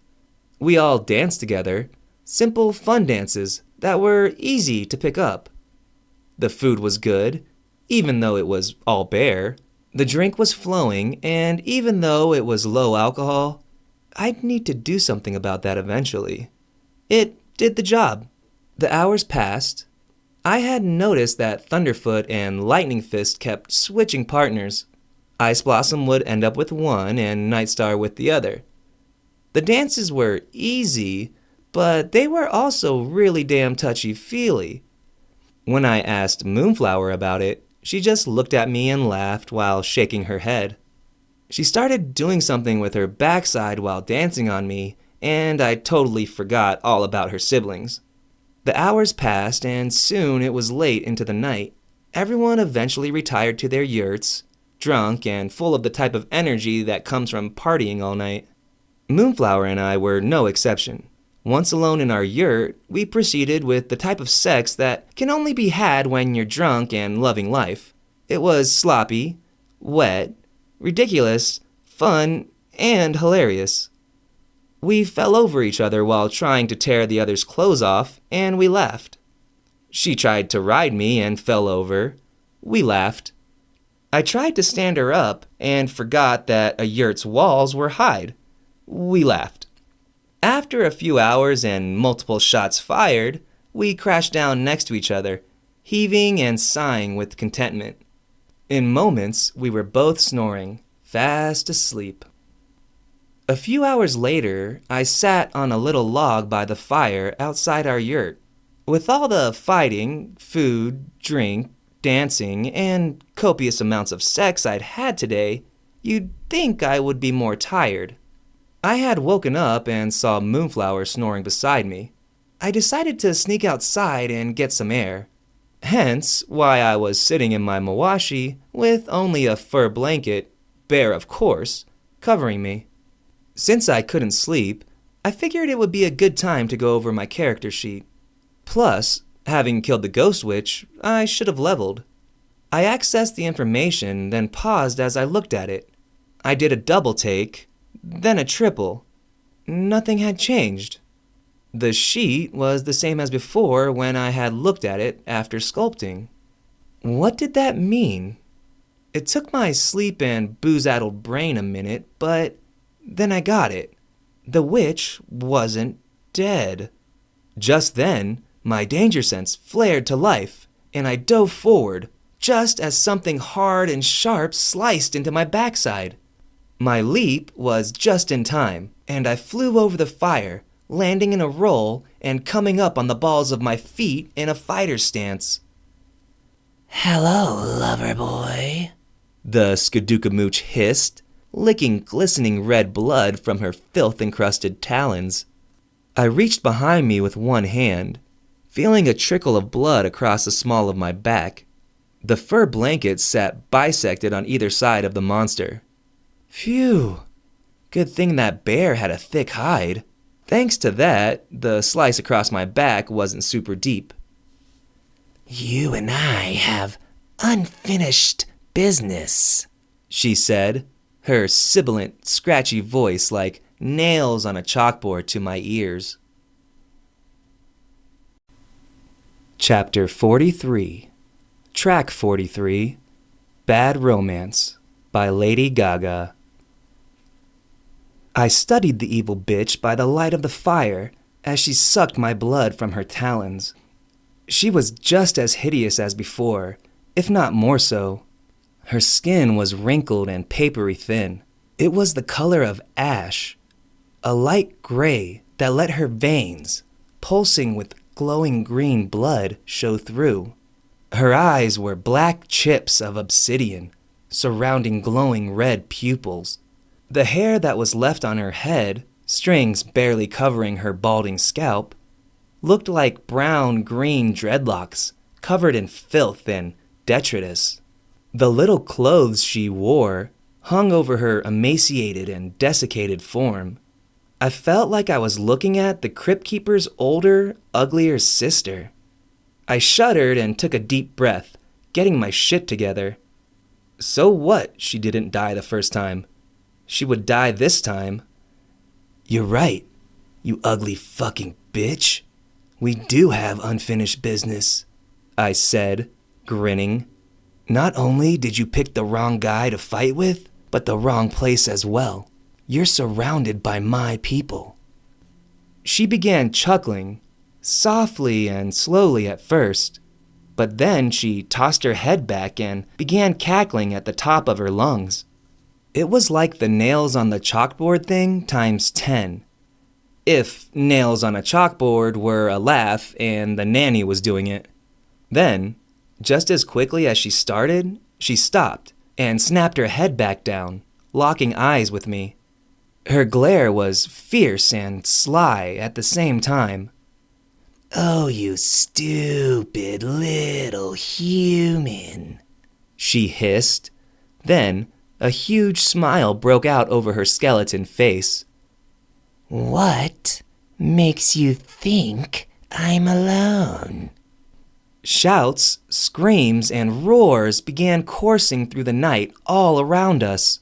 We all danced together, simple fun dances that were easy to pick up. The food was good, even though it was all bear. The drink was flowing, and even though it was low alcohol, I'd need to do something about that eventually. It did the job. The hours passed. I had noticed that Thunderfoot and Lightning Fist kept switching partners. Ice Blossom would end up with one and Nightstar with the other. The dances were easy, but they were also really damn touchy-feely. When I asked Moonflower about it, she just looked at me and laughed while shaking her head. She started doing something with her backside while dancing on me, and I totally forgot all about her siblings. The hours passed, and soon it was late into the night. Everyone eventually retired to their yurts, drunk and full of the type of energy that comes from partying all night. Moonflower and I were no exception. Once alone in our yurt, we proceeded with the type of sex that can only be had when you're drunk and loving life. It was sloppy, wet, ridiculous, fun, and hilarious. We fell over each other while trying to tear the other's clothes off, and we laughed. She tried to ride me and fell over. We laughed. I tried to stand her up and forgot that a yurt's walls were hide. We laughed. After a few hours and multiple shots fired, we crashed down next to each other, heaving and sighing with contentment. In moments, we were both snoring, fast asleep. A few hours later, I sat on a little log by the fire outside our yurt. With all the fighting, food, drink, dancing, and copious amounts of sex I'd had today, you'd think I would be more tired. I had woken up and saw Moonflower snoring beside me. I decided to sneak outside and get some air. Hence why I was sitting in my mawashi with only a fur blanket, bare of course, covering me. Since I couldn't sleep, I figured it would be a good time to go over my character sheet. Plus, having killed the ghost witch, I should have leveled. I accessed the information, then paused as I looked at it. I did a double take, then a triple. Nothing had changed. The sheet was the same as before when I had looked at it after sculpting. What did that mean? It took my sleep and booze-addled brain a minute, but then I got it. The witch wasn't dead. Just then, my danger sense flared to life, and I dove forward, just as something hard and sharp sliced into my backside. My leap was just in time, and I flew over the fire, landing in a roll and coming up on the balls of my feet in a fighter stance. "Hello, lover boy," the Skadookamooch hissed, licking glistening red blood from her filth-encrusted talons. I reached behind me with one hand, feeling a trickle of blood across the small of my back. The fur blankets sat bisected on either side of the monster. Phew! Good thing that bear had a thick hide. Thanks to that, the slice across my back wasn't super deep. You and I have unfinished business, She said, her sibilant, scratchy voice like nails on a chalkboard to my ears. Chapter 43, Track 43, Bad Romance, by Lady Gaga. I studied the evil bitch by the light of the fire as she sucked my blood from her talons. She was just as hideous as before, if not more so. Her skin was wrinkled and papery thin. It was the color of ash, a light gray that let her veins, pulsing with glowing green blood, show through. Her eyes were black chips of obsidian, surrounding glowing red pupils. The hair that was left on her head, strings barely covering her balding scalp, looked like brown-green dreadlocks covered in filth and detritus. The little clothes she wore hung over her emaciated and desiccated form. I felt like I was looking at the Crypt Keeper's older, uglier sister. I shuddered and took a deep breath, getting my shit together. So what she didn't die the first time? She would die this time. You're right, you ugly fucking bitch. We do have unfinished business, I said, grinning. Not only did you pick the wrong guy to fight with, but the wrong place as well. You're surrounded by my people. She began chuckling, softly and slowly at first, but then she tossed her head back and began cackling at the top of her lungs. It was like the nails on the chalkboard thing times 10. If nails on a chalkboard were a laugh and the nanny was doing it. Then, just as quickly as she started, she stopped and snapped her head back down, locking eyes with me. Her glare was fierce and sly at the same time. Oh, you stupid little human, she hissed. Then, a huge smile broke out over her skeleton face. What makes you think I'm alone? Shouts, screams, and roars began coursing through the night all around us.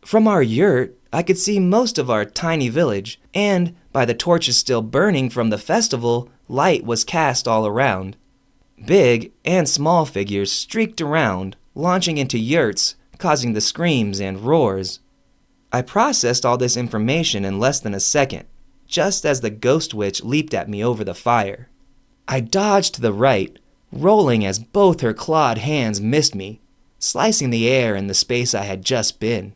From our yurt, I could see most of our tiny village, and by the torches still burning from the festival, light was cast all around. Big and small figures streaked around, launching into yurts, causing the screams and roars. I processed all this information in less than a second, just as the ghost witch leaped at me over the fire. I dodged to the right, rolling as both her clawed hands missed me, slicing the air in the space I had just been.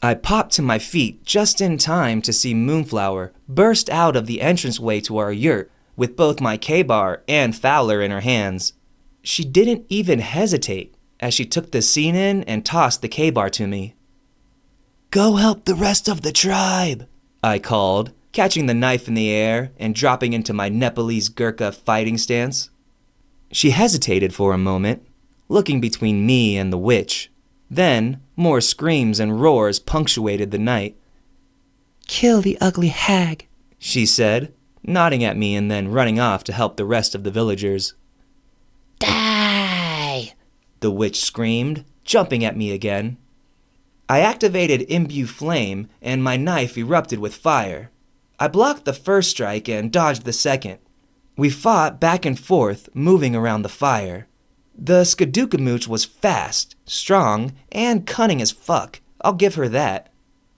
I popped to my feet just in time to see Moonflower burst out of the entranceway to our yurt with both my K-bar and Fowler in her hands. She didn't even hesitate as she took the scene in and tossed the K-bar to me. Go help the rest of the tribe, I called, catching the knife in the air and dropping into my Nepalese Gurkha fighting stance. She hesitated for a moment, looking between me and the witch. Then, more screams and roars punctuated the night. Kill the ugly hag, she said, nodding at me and then running off to help the rest of the villagers. Die! The witch screamed, jumping at me again. I activated Imbue Flame and my knife erupted with fire. I blocked the first strike and dodged the second. We fought back and forth, moving around the fire. The Skadookamooch was fast, strong, and cunning as fuck. I'll give her that.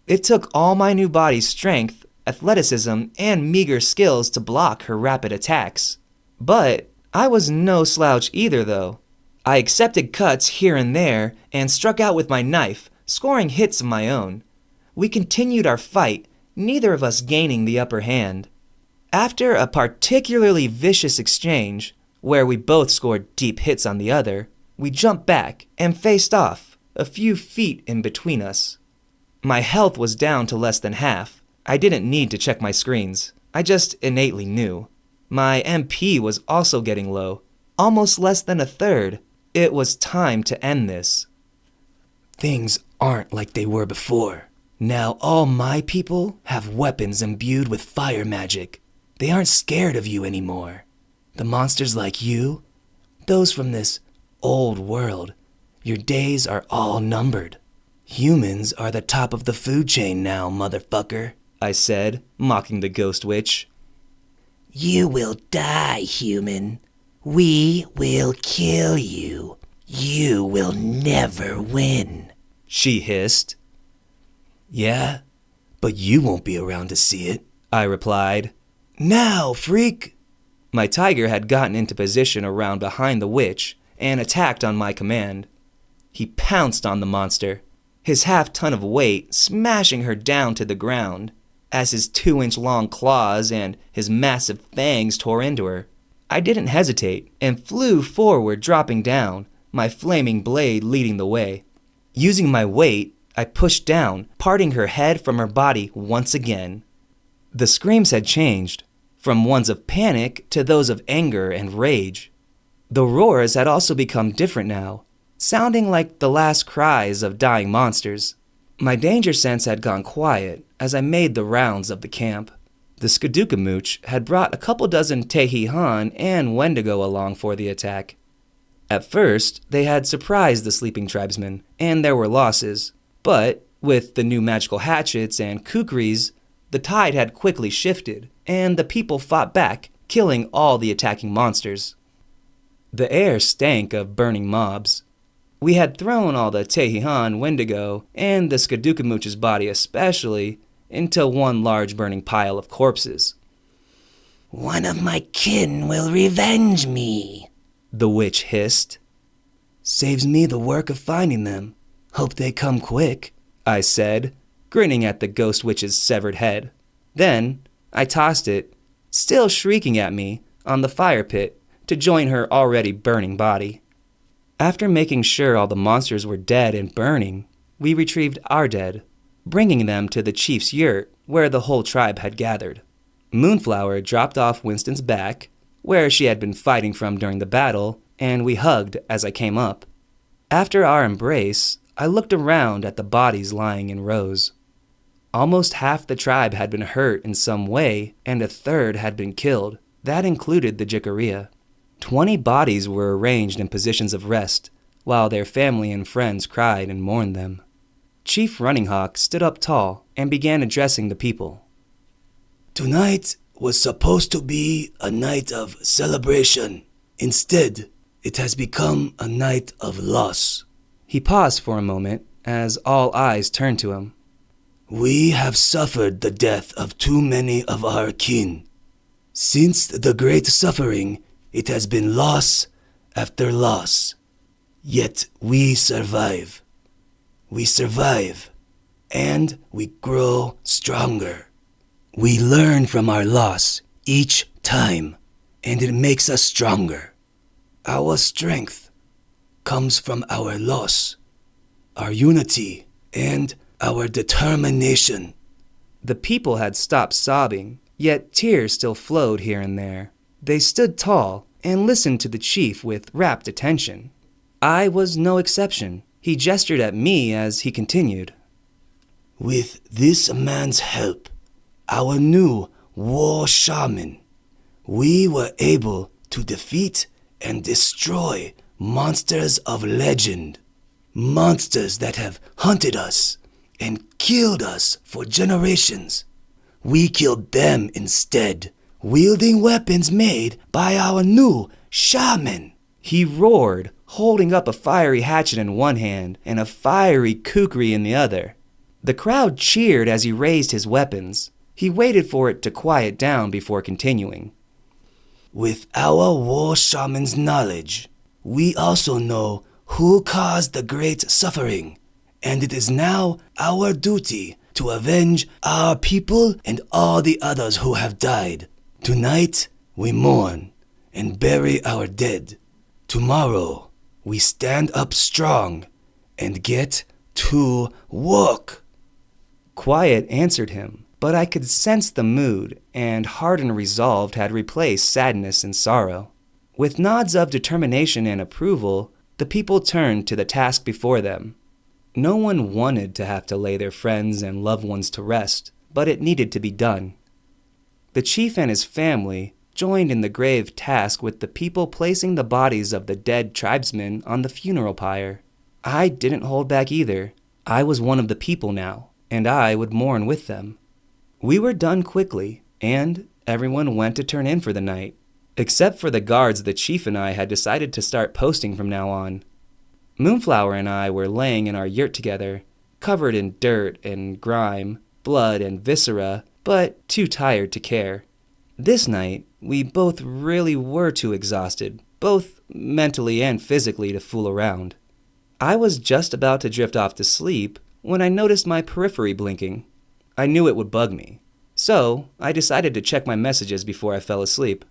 It took all my new body's strength, athleticism, and meager skills to block her rapid attacks. But I was no slouch either, though. I accepted cuts here and there and struck out with my knife, scoring hits of my own. We continued our fight, neither of us gaining the upper hand. After a particularly vicious exchange, where we both scored deep hits on the other, we jumped back and faced off, a few feet in between us. My health was down to less than half. I didn't need to check my screens. I just innately knew. My MP was also getting low, almost less than a third. It was time to end this. Things aren't like they were before. Now all my people have weapons imbued with fire magic. They aren't scared of you anymore. The monsters like you, those from this old world, your days are all numbered. Humans are the top of the food chain now, motherfucker, I said, mocking the ghost witch. You will die, human. We will kill you. You will never win, she hissed. Yeah, but you won't be around to see it, I replied. Now, freak! My tiger had gotten into position around behind the witch and attacked on my command. He pounced on the monster, his half-ton of weight smashing her down to the ground as his 2-inch long claws and his massive fangs tore into her. I didn't hesitate and flew forward, dropping down, my flaming blade leading the way. Using my weight, I pushed down, parting her head from her body once again. The screams had changed, from ones of panic to those of anger and rage. The roars had also become different now, sounding like the last cries of dying monsters. My danger sense had gone quiet as I made the rounds of the camp. The Skadukamooch had brought a couple dozen Tehihan and Wendigo along for the attack. At first, they had surprised the sleeping tribesmen, and there were losses. But, with the new magical hatchets and kukris, the tide had quickly shifted, and the people fought back, killing all the attacking monsters. The air stank of burning mobs. We had thrown all the Tehihan, Wendigo, and the Skadukamooch's body especially, into one large burning pile of corpses. One of my kin will revenge me, the witch hissed. Saves me the work of finding them. Hope they come quick, I said, grinning at the ghost witch's severed head. Then I tossed it, still shrieking at me, on the fire pit to join her already burning body. After making sure all the monsters were dead and burning, we retrieved our dead, bringing them to the chief's yurt where the whole tribe had gathered. Moonflower dropped off Winston's back, where she had been fighting from during the battle, and we hugged as I came up. After our embrace, I looked around at the bodies lying in rows. Almost half the tribe had been hurt in some way, and a third had been killed. That included the Jikaria. 20 bodies were arranged in positions of rest, while their family and friends cried and mourned them. Chief Running Hawk stood up tall and began addressing the people. Tonight was supposed to be a night of celebration. Instead, it has become a night of loss. He paused for a moment as all eyes turned to him. We have suffered the death of too many of our kin. Since the great suffering, it has been loss after loss. Yet we survive. We survive, and we grow stronger. We learn from our loss each time, and it makes us stronger. Our strength comes from our loss, our unity, and our determination. The people had stopped sobbing, yet tears still flowed here and there. They stood tall and listened to the chief with rapt attention. I was no exception. He gestured at me as he continued. With this man's help, our new war shaman, we were able to defeat and destroy monsters of legend. Monsters that have hunted us and killed us for generations. We killed them instead, wielding weapons made by our new shaman. He roared, holding up a fiery hatchet in one hand and a fiery kukri in the other. The crowd cheered as he raised his weapons. He waited for it to quiet down before continuing. With our war shaman's knowledge, we also know who caused the great suffering, and it is now our duty to avenge our people and all the others who have died. Tonight, we mourn and bury our dead. Tomorrow, we stand up strong and get to work. Quiet answered him, but I could sense the mood, and hardened resolve had replaced sadness and sorrow. With nods of determination and approval, the The people turned to the task before them. No one wanted to have to lay their friends and loved ones to rest, but it needed to be done. The chief and his family joined in the grave task with the people placing the bodies of the dead tribesmen on the funeral pyre. I didn't hold back either. I was one of the people now, and I would mourn with them. We were done quickly, and everyone went to turn in for the night, except for the guards the chief and I had decided to start posting from now on. Moonflower and I were laying in our yurt together, covered in dirt and grime, blood and viscera, but too tired to care. This night, we both really were too exhausted, both mentally and physically, to fool around. I was just about to drift off to sleep when I noticed my periphery blinking. I knew it would bug me, so I decided to check my messages before I fell asleep.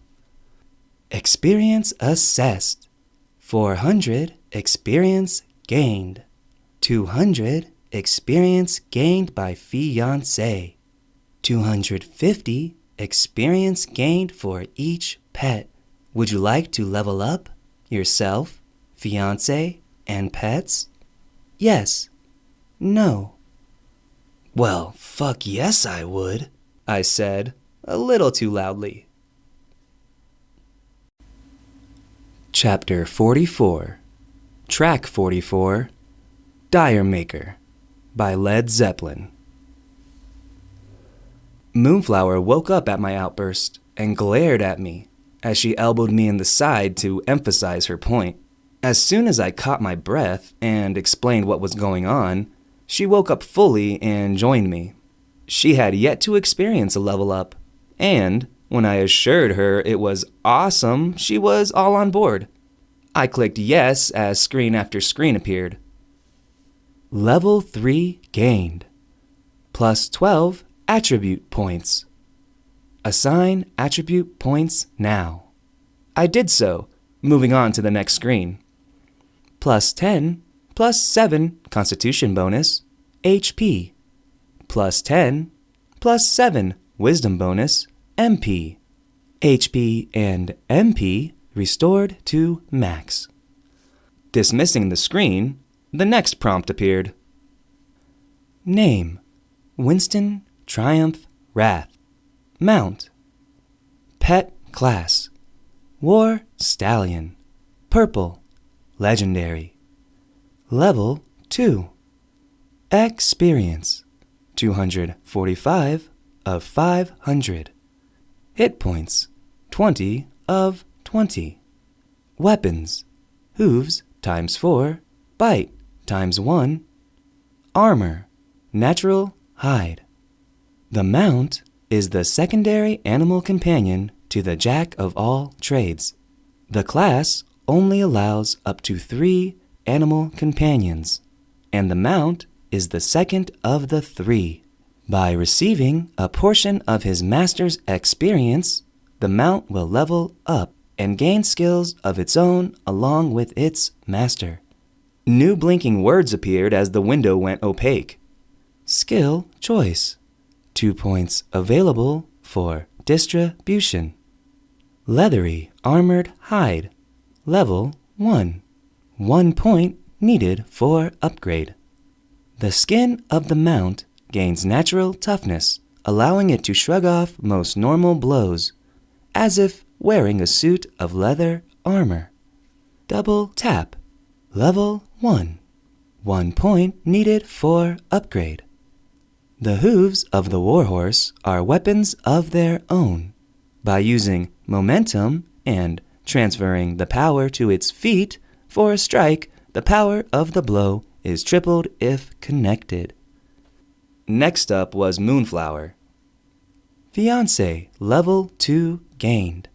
Experience assessed. 400 experience gained. 200 experience gained by fiancé. 250 experience gained for each pet. Would you like to level up yourself, fiancé, and pets? Yes. No. Well, fuck yes I would, I said, a little too loudly. Chapter 44, Track 44, Dire Maker, by Led Zeppelin. Moonflower woke up at my outburst and glared at me as she elbowed me in the side to emphasize her point. As soon as I caught my breath and explained what was going on, she woke up fully and joined me. She had yet to experience a level up, and when I assured her it was awesome, she was all on board. I clicked yes as screen after screen appeared. Level 3 gained. Plus 12 attribute points. Assign attribute points now. I did so, moving on to the next screen. Plus 10, plus 7 constitution bonus, HP. Plus 10, plus 7 wisdom bonus, MP. HP and MP restored to max. Dismissing the screen, the next prompt appeared. Name: Winston Triumph Wrath. Mount: Pet class: War Stallion. Purple. Legendary. Level 2. Experience: 245 of 500. Hit points: 20 of 20. Weapons: hooves times 4, bite times 1. Armor: natural hide. The mount is the secondary animal companion to the jack of all trades. The class only allows up to 3 animal companions, and the mount is the second of the 3. By receiving a portion of his master's experience, the mount will level up and gain skills of its own along with its master. New blinking words appeared as the window went opaque. Skill choice: 2 points available for distribution. Leathery armored hide. Level 1. 1 point needed for upgrade. The skin of the mount gains natural toughness, allowing it to shrug off most normal blows, as if wearing a suit of leather armor. Double tap. Level 1. 1 point needed for upgrade. The hooves of the warhorse are weapons of their own. By using momentum and transferring the power to its feet for a strike, the power of the blow is tripled if connected. Next up was Moonflower. Fiancé level 2 gained.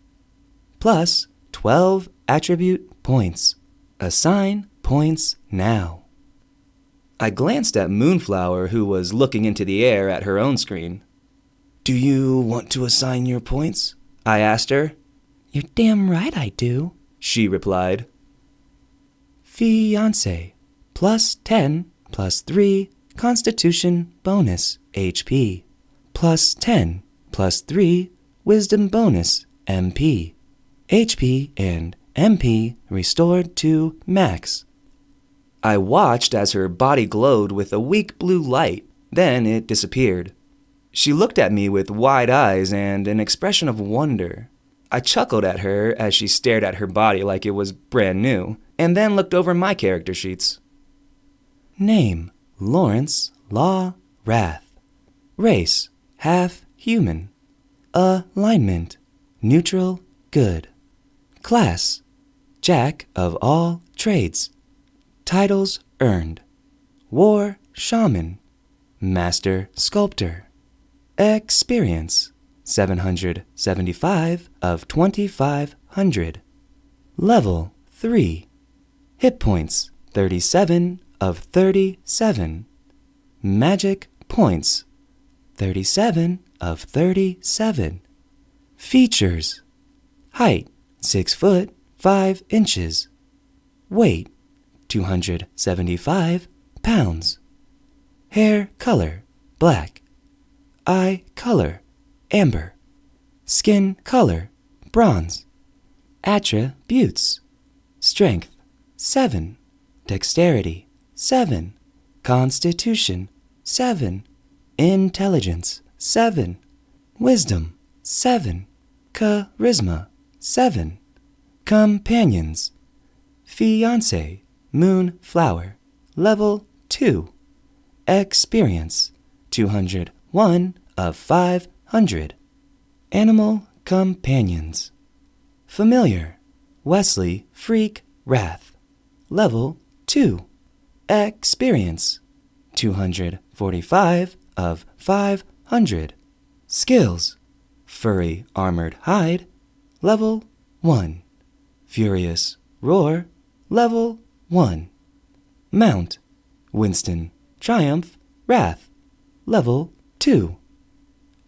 Plus 12 attribute points. Assign points now. I glanced at Moonflower, who was looking into the air at her own screen. Do you want to assign your points? I asked her. You're damn right I do, she replied. Fiancé, plus 10, plus 3, constitution bonus, HP. Plus 10, plus 3, wisdom bonus, MP. HP and MP restored to max. I watched as her body glowed with a weak blue light, then it disappeared. She looked at me with wide eyes and an expression of wonder. I chuckled at her as she stared at her body like it was brand new, and then looked over my character sheets. Name, Lawrence Law Wrath. Race, half human. Alignment, neutral, good. Class, Jack of all trades. Titles earned. War Shaman. Master Sculptor. Experience, 775 of 2500. Level 3. Hit points, 37 of 37. Magic points, 37 of 37. Features. Height, 6 foot, 5 inches. Weight, 275 pounds. Hair color, black. Eye color, amber. Skin color, bronze. Attributes. Strength, 7. Dexterity, 7. Constitution, 7. Intelligence, 7. Wisdom, 7. Charisma, 7. Companions. Fiancé, Moonflower, level 2. Experience, 201 of 500. Animal companions. Familiar, Wesley Freak Wrath, level 2. Experience, 245 of 500. Skills, Furry Armored Hide, level 1. Furious Roar, level 1. Mount, Winston Triumph Wrath, level 2.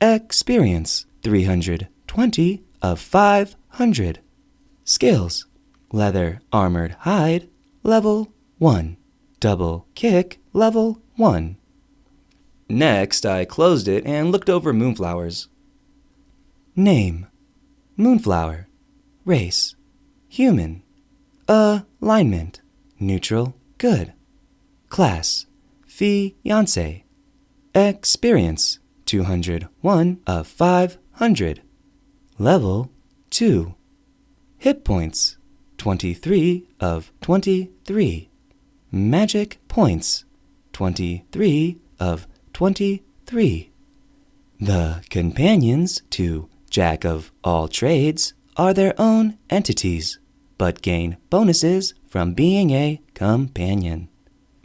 Experience, 320 of 500. Skills, Leather Armored Hide, level 1. Double Kick, level 1. Next, I closed it and looked over Moonflowers. Name, Moonflower. Race, human. Alignment, neutral, good. Class, fiancé. Experience, 201 of 500. Level 2. Hit points, 23 of 23. Magic points, 23 of 23. The companions to Jack of all trades are their own entities, but gain bonuses from being a companion.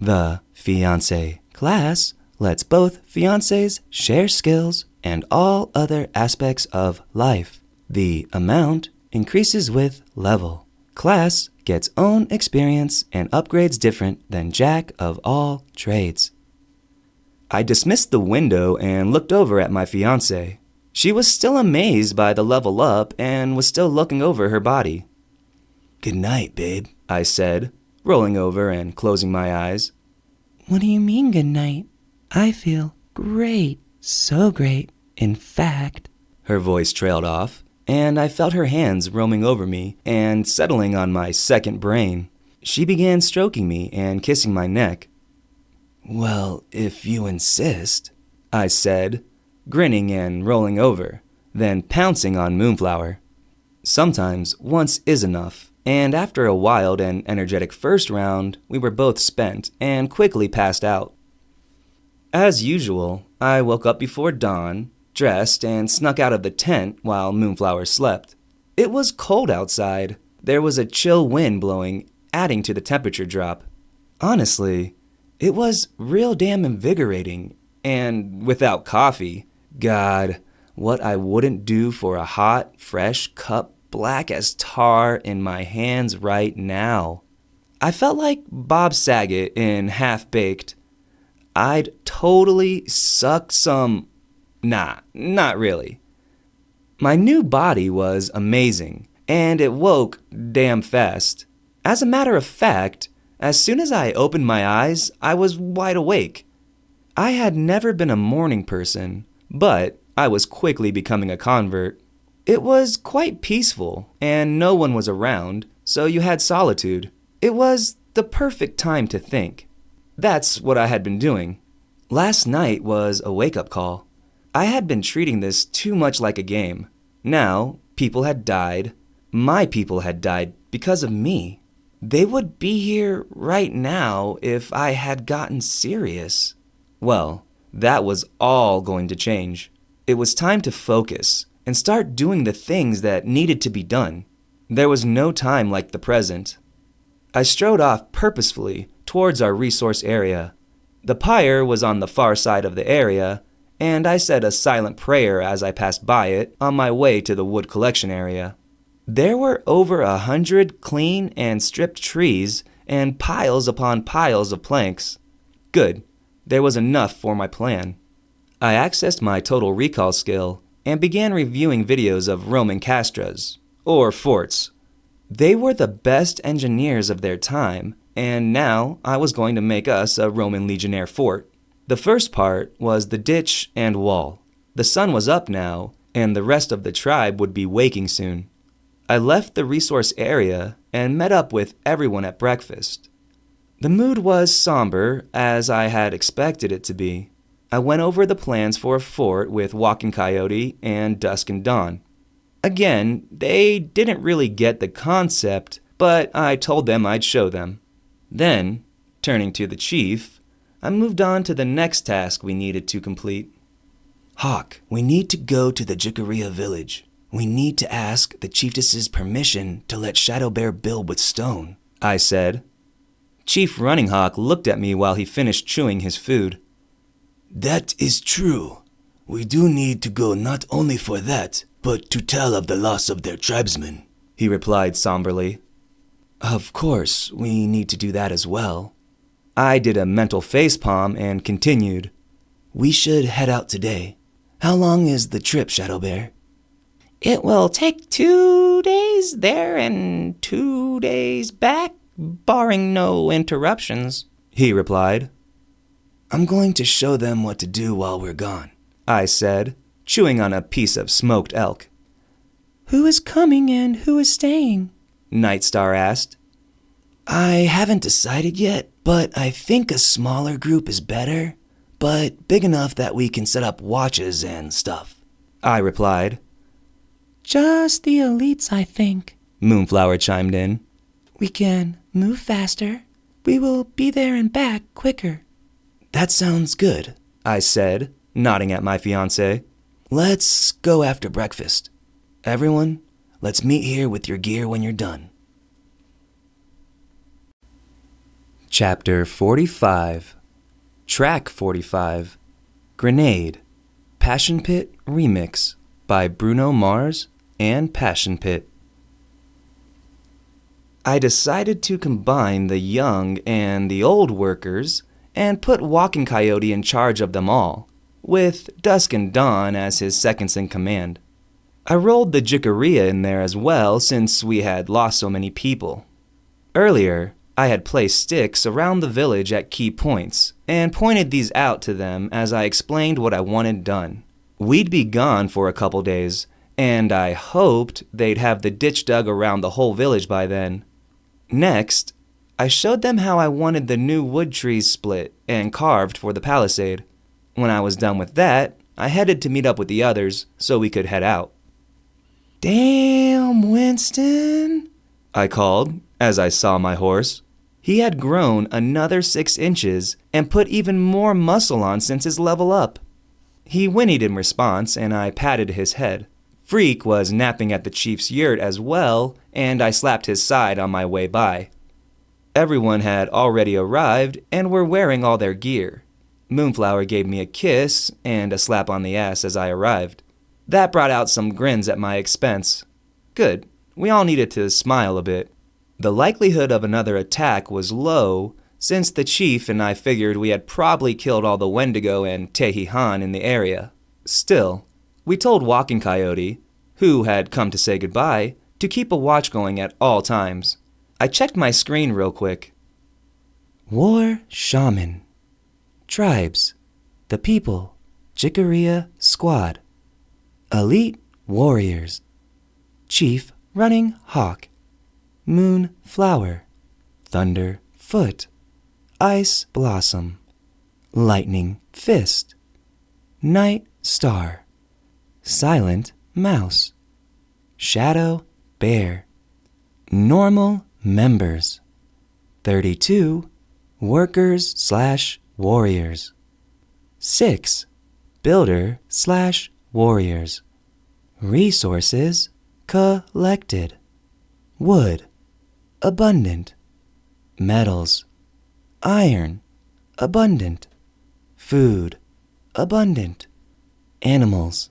The fiancé class lets both fiancés share skills and all other aspects of life. The amount increases with level. Class gets own experience and upgrades different than Jack of all trades. I dismissed the window and looked over at my fiancé. She was still amazed by the level up and was still looking over her body. Good night, babe, I said, rolling over and closing my eyes. What do you mean good night? I feel great, so great, in fact. Her voice trailed off, and I felt her hands roaming over me and settling on my second brain. She began stroking me and kissing my neck. Well, if you insist, I said, grinning and rolling over, then pouncing on Moonflower. Sometimes once is enough, and after a wild and energetic first round, we were both spent and quickly passed out. As usual, I woke up before dawn, dressed, and snuck out of the tent while Moonflower slept. It was cold outside. There was a chill wind blowing, adding to the temperature drop. Honestly, it was real damn invigorating, and without coffee, God, what I wouldn't do for a hot, fresh cup black as tar in my hands right now. I felt like Bob Saget in Half-Baked. I'd totally suck some... Nah, not really. My new body was amazing, and it woke damn fast. As a matter of fact, as soon as I opened my eyes, I was wide awake. I had never been a morning person, but I was quickly becoming a convert. It was quite peaceful, and no one was around, so you had solitude. It was the perfect time to think. That's what I had been doing. Last night was a wake-up call. I had been treating this too much like a game. Now, people had died. My people had died because of me. They would be here right now if I had gotten serious. Well, that was all going to change. It was time to focus and start doing the things that needed to be done. There was no time like the present. I strode off purposefully towards our resource area. The pyre was on the far side of the area, and I said a silent prayer as I passed by it on my way to the wood collection area. There were over 100 clean and stripped trees and piles upon piles of planks. Good, there was enough for my plan. I accessed my total recall skill and began reviewing videos of Roman castras, or forts. They were the best engineers of their time, and now I was going to make us a Roman legionnaire fort. The first part was the ditch and wall. The sun was up now, and the rest of the tribe would be waking soon. I left the resource area and met up with everyone at breakfast. The mood was somber, as I had expected it to be. I went over the plans for a fort with Walking Coyote and Dusk and Dawn. Again, they didn't really get the concept, but I told them I'd show them. Then, turning to the chief, I moved on to the next task we needed to complete. Hawk, we need to go to the Jikaria village. We need to ask the chiefess's permission to let Shadowbear build with stone, I said. Chief Running Hawk looked at me while he finished chewing his food. That is true. We do need to go not only for that, but to tell of the loss of their tribesmen, he replied somberly. Of course, we need to do that as well. I did a mental facepalm and continued. We should head out today. How long is the trip, Shadowbear? It will take 2 days there and 2 days back, barring no interruptions, he replied. I'm going to show them what to do while we're gone, I said, chewing on a piece of smoked elk. Who is coming and who is staying? Nightstar asked. I haven't decided yet, but I think a smaller group is better, but big enough that we can set up watches and stuff, I replied. Just the elites, I think, Moonflower chimed in. We can move faster. We will be there and back quicker. That sounds good, I said, nodding at my fiancé. Let's go after breakfast. Everyone, let's meet here with your gear when you're done. Chapter 45, Track 45, Grenade, Passion Pit Remix by Bruno Mars and Passion Pit. I decided to combine the young and the old workers and put Walking Coyote in charge of them all, with Dusk and Dawn as his seconds in command. I rolled the Jikaria in there as well since we had lost so many people. Earlier, I had placed sticks around the village at key points and pointed these out to them as I explained what I wanted done. We'd be gone for a couple days, and I hoped they'd have the ditch dug around the whole village by then. Next, I showed them how I wanted the new wood trees split and carved for the palisade. When I was done with that, I headed to meet up with the others so we could head out. Damn, Winston, I called as I saw my horse. He had grown another 6 inches and put even more muscle on since his level up. He whinnied in response, and I patted his head. Freak was napping at the chief's yurt as well, and I slapped his side on my way by. Everyone had already arrived and were wearing all their gear. Moonflower gave me a kiss and a slap on the ass as I arrived. That brought out some grins at my expense. Good, we all needed to smile a bit. The likelihood of another attack was low, since the chief and I figured we had probably killed all the Wendigo and Tehihan in the area. Still, we told Walking Coyote, who had come to say goodbye, to keep a watch going at all times. I checked my screen real quick. War Shaman. Tribes. The People. Jikaria Squad. Elite Warriors. Chief Running Hawk. Moon Flower. Thunder foot, ice blossom, lightning fist, night star, silent mouse, shadow bear, normal members, 32 workers/warriors, 6 builder/warriors, resources collected, wood abundant, metals, iron abundant, food abundant, animals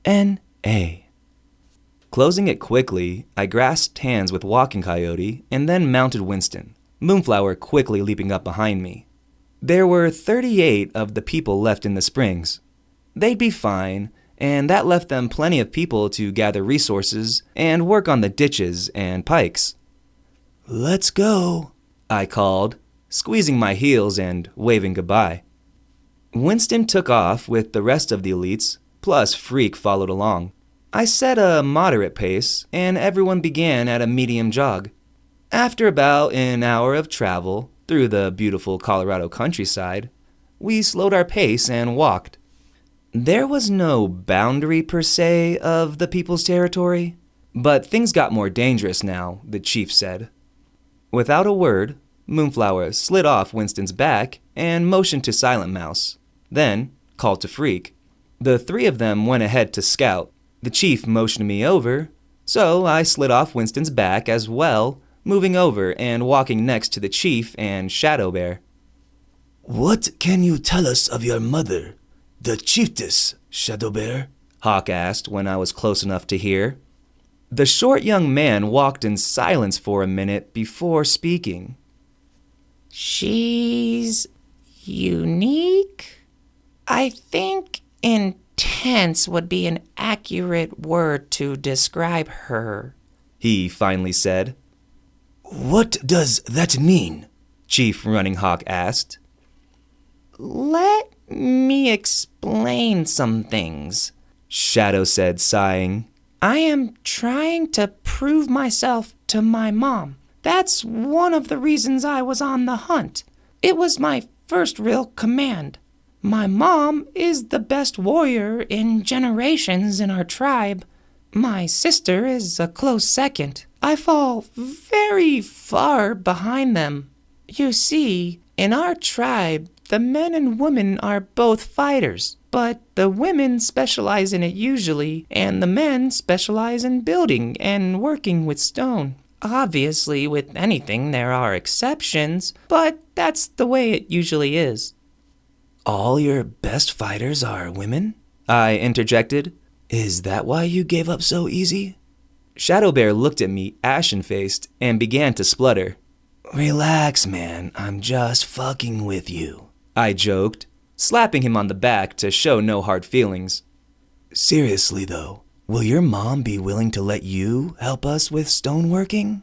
NA. Closing it quickly, I grasped hands with Walking Coyote and then mounted Winston, Moonflower quickly leaping up behind me. There were 38 of the people left in the springs. They'd be fine, and that left them plenty of people to gather resources and work on the ditches and pikes. "Let's go," I called, squeezing my heels and waving goodbye. Winston took off with the rest of the elites, plus Freak followed along. I set a moderate pace, and everyone began at a medium jog. After about an hour of travel through the beautiful Colorado countryside, we slowed our pace and walked. There was no boundary per se of the people's territory, but things got more dangerous now, the chief said. Without a word, Moonflower slid off Winston's back and motioned to Silent Mouse, then called to Freak. The three of them went ahead to scout. The chief motioned me over, so I slid off Winston's back as well, moving over and walking next to the chief and Shadow Bear. "What can you tell us of your mother, the chiefess, Shadow Bear?" Hawk asked when I was close enough to hear. The short young man walked in silence for a minute before speaking. She's unique? I think intense would be an accurate word to describe her, He finally said. "What does that mean?" Chief Running Hawk asked. Let me explain some things, Shadow said, sighing. I am trying to prove myself to my mom. That's one of the reasons I was on the hunt. It was my first real command. My mom is the best warrior in generations in our tribe. My sister is a close second. I fall very far behind them. You see, in our tribe, the men and women are both fighters, but the women specialize in it usually, and the men specialize in building and working with stone. Obviously, with anything there are exceptions, but that's the way it usually is. "All your best fighters are women?" I interjected. "Is that why you gave up so easy?" Shadow Bear looked at me ashen-faced and began to splutter. "Relax, man. I'm just fucking with you," I joked, slapping him on the back to show no hard feelings. "Seriously, though, will your mom be willing to let you help us with stoneworking?"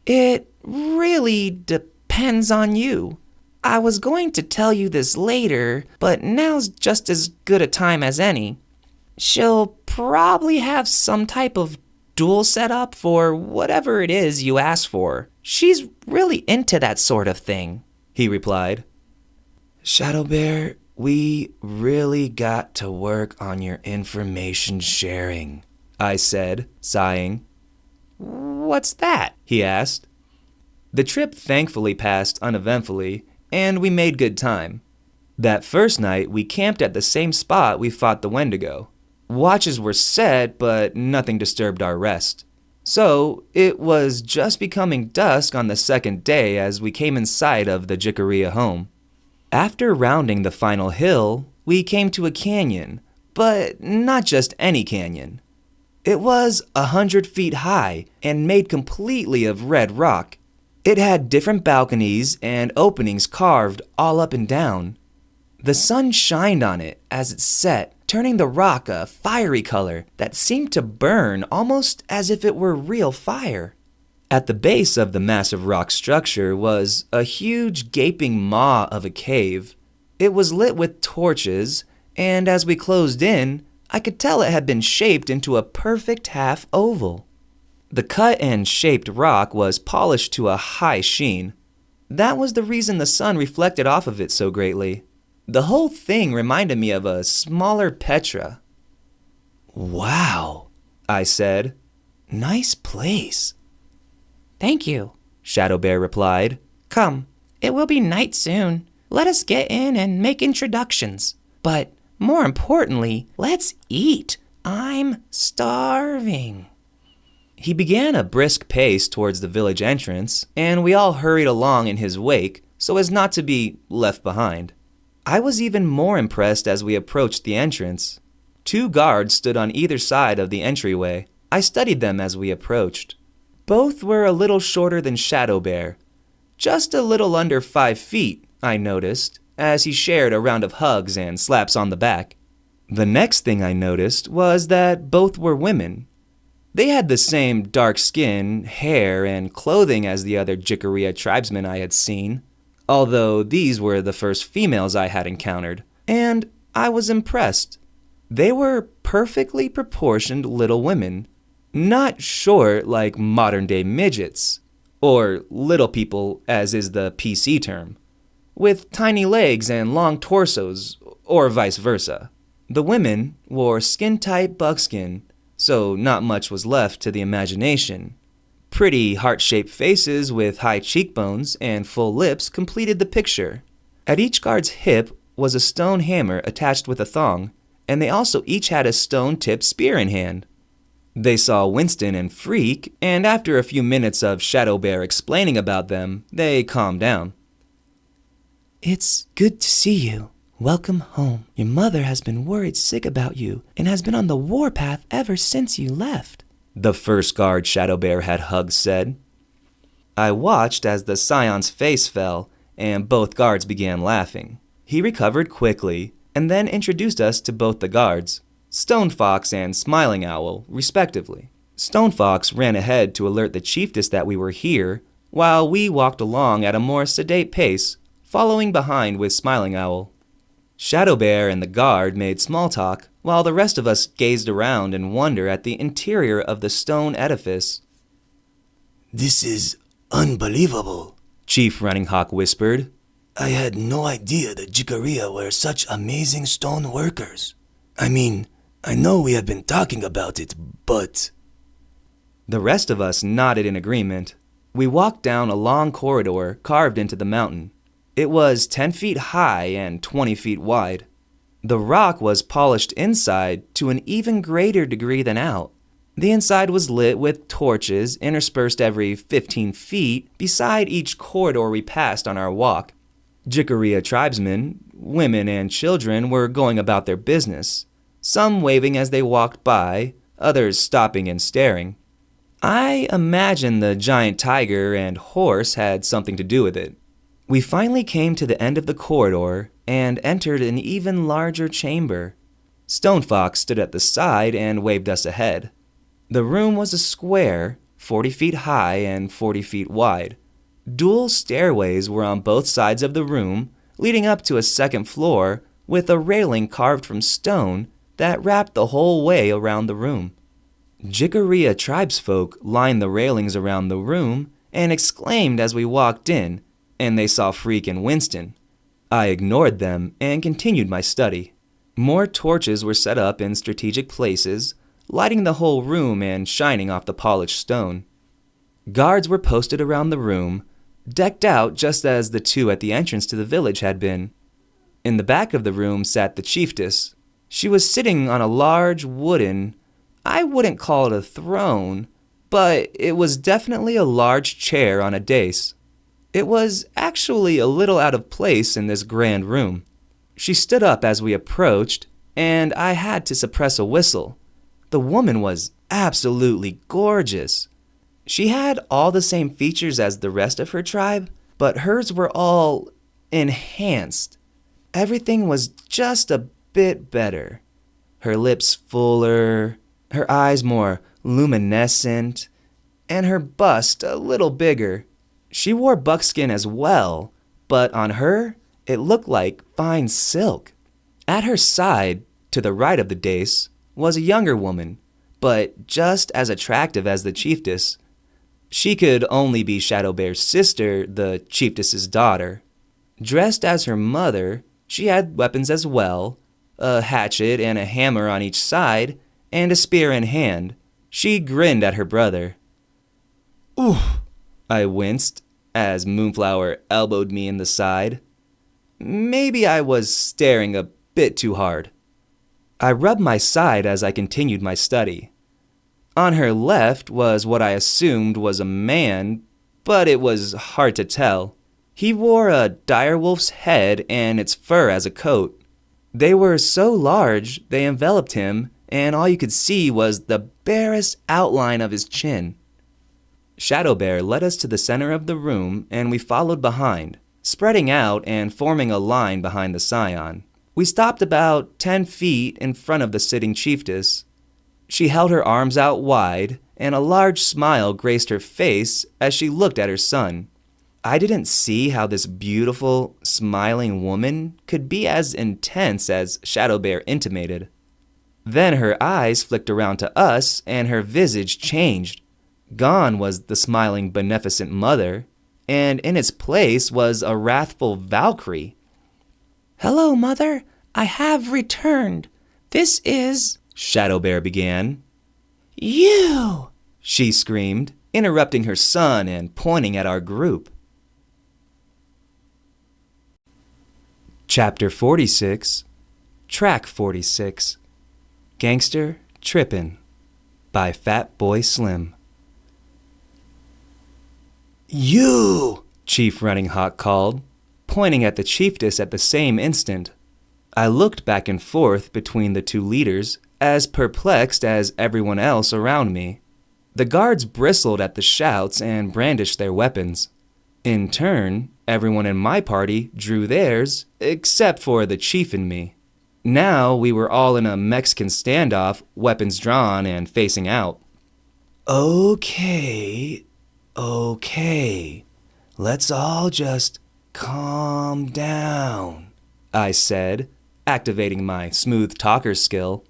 It really depends on you. I was going to tell you this later, but now's just as good a time as any. She'll probably have some type of duel set up for whatever it is you ask for. She's really into that sort of thing, he replied. "Shadow Bear, we really got to work on your information sharing," I said, sighing. What's that? He asked. The trip thankfully passed uneventfully, and we made good time. That first night, we camped at the same spot we fought the Wendigo. Watches were set, but nothing disturbed our rest. So, it was just becoming dusk on the second day as we came in sight of the Jicaria home. After rounding the final hill, we came to a canyon, but not just any canyon. It was 100 feet high and made completely of red rock. It had different balconies and openings carved all up and down. The sun shined on it as it set, turning the rock a fiery color that seemed to burn almost as if it were real fire. At the base of the massive rock structure was a huge gaping maw of a cave. It was lit with torches, and as we closed in, I could tell it had been shaped into a perfect half oval. The cut and shaped rock was polished to a high sheen. That was the reason the sun reflected off of it so greatly. The whole thing reminded me of a smaller Petra. Wow, I said. Nice place. Thank you, Shadow Bear replied. Come, it will be night soon. Let us get in and make introductions. But more importantly, let's eat. I'm starving. He began a brisk pace towards the village entrance, and we all hurried along in his wake so as not to be left behind. I was even more impressed as we approached the entrance. 2 guards stood on either side of the entryway. I studied them as we approached. Both were a little shorter than Shadow Bear. Just a little under 5 feet, I noticed, as he shared a round of hugs and slaps on the back. The next thing I noticed was that both were women. They had the same dark skin, hair, and clothing as the other Jikaria tribesmen I had seen, although these were the first females I had encountered, and I was impressed. They were perfectly proportioned little women, not short like modern-day midgets, or little people as is the PC term, with tiny legs and long torsos, or vice versa. The women wore skin-tight buckskin, so not much was left to the imagination. Pretty heart-shaped faces with high cheekbones and full lips completed the picture. At each guard's hip was a stone hammer attached with a thong, and they also each had a stone-tipped spear in hand. They saw Winston and Freak, and after a few minutes of Shadow Bear explaining about them, they calmed down. It's good to see you. Welcome home. Your mother has been worried sick about you and has been on the warpath ever since you left, the first guard Shadow Bear had hugged said. I watched as the Scion's face fell, and both guards began laughing. He recovered quickly, and then introduced us to both the guards, Stone Fox and Smiling Owl, respectively. Stone Fox ran ahead to alert the chiefess that we were here, while we walked along at a more sedate pace, following behind with Smiling Owl. Shadow Bear and the guard made small talk, while the rest of us gazed around in wonder at the interior of the stone edifice. This is unbelievable, Chief Running Hawk whispered. I had no idea that Jikaria were such amazing stone workers. I mean, I know we have been talking about it, but... The rest of us nodded in agreement. We walked down a long corridor carved into the mountain. It was 10 feet high and 20 feet wide. The rock was polished inside to an even greater degree than out. The inside was lit with torches interspersed every 15 feet beside each corridor we passed on our walk. Jikaria tribesmen, women, and children were going about their business, some waving as they walked by, others stopping and staring. I imagine the giant tiger and horse had something to do with it. We finally came to the end of the corridor and entered an even larger chamber. Stone Fox stood at the side and waved us ahead. The room was a square, 40 feet high and 40 feet wide. Dual stairways were on both sides of the room, leading up to a second floor with a railing carved from stone that wrapped the whole way around the room. Jikaria tribesfolk lined the railings around the room and exclaimed as we walked in, and they saw Freak and Winston. I ignored them and continued my study. More torches were set up in strategic places, lighting the whole room and shining off the polished stone. Guards were posted around the room, decked out just as the 2 at the entrance to the village had been. In the back of the room sat the chiefess. She was sitting on a large wooden, I wouldn't call it a throne, but it was definitely a large chair on a dais. It was actually a little out of place in this grand room. She stood up as we approached, and I had to suppress a whistle. The woman was absolutely gorgeous. She had all the same features as the rest of her tribe, but hers were all enhanced. Everything was just a bit better. Her lips fuller, her eyes more luminescent, and her bust a little bigger. She wore buckskin as well, but on her, it looked like fine silk. At her side, to the right of the dais, was a younger woman, but just as attractive as the chiefess. She could only be Shadowbear's sister, the chiefess's daughter. Dressed as her mother, she had weapons as well, a hatchet and a hammer on each side, and a spear in hand. She grinned at her brother. "Ooh," I winced as Moonflower elbowed me in the side. Maybe I was staring a bit too hard. I rubbed my side as I continued my study. On her left was what I assumed was a man, but it was hard to tell. He wore a direwolf's head and its fur as a coat. They were so large they enveloped him, and all you could see was the barest outline of his chin. Shadowbear led us to the center of the room, and we followed behind, spreading out and forming a line behind the scion. We stopped about 10 feet in front of the sitting chiefess. She held her arms out wide, and a large smile graced her face as she looked at her son. I didn't see how this beautiful, smiling woman could be as intense as Shadowbear intimated. Then her eyes flicked around to us, and her visage changed. Gone was the smiling, beneficent mother, and in its place was a wrathful Valkyrie. "Hello, Mother. I have returned. This is..." Shadowbear began. "You!" She screamed, interrupting her son and pointing at our group. Chapter 46, Track 46, Gangster Trippin' by Fat Boy Slim. You! Chief Running Hawk called, pointing at the chiefess at the same instant. I looked back and forth between the two leaders, as perplexed as everyone else around me. The guards bristled at the shouts and brandished their weapons. In turn, everyone in my party drew theirs, except for the chief and me. Now we were all in a Mexican standoff, weapons drawn and facing out. Okay. Let's all just calm down, I said, activating my smooth talker skill.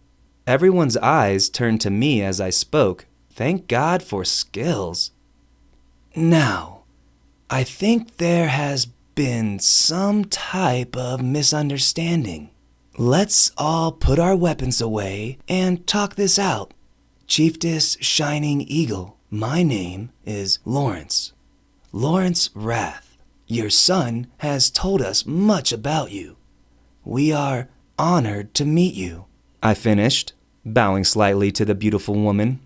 Everyone's eyes turned to me as I spoke. Thank God for skills. Now, I think there has been some type of misunderstanding. Let's all put our weapons away and talk this out. Chiefess Shining Eagle, my name is Lawrence. Lawrence Wrath. Your son has told us much about you. We are honored to meet you, I finished, bowing slightly to the beautiful woman.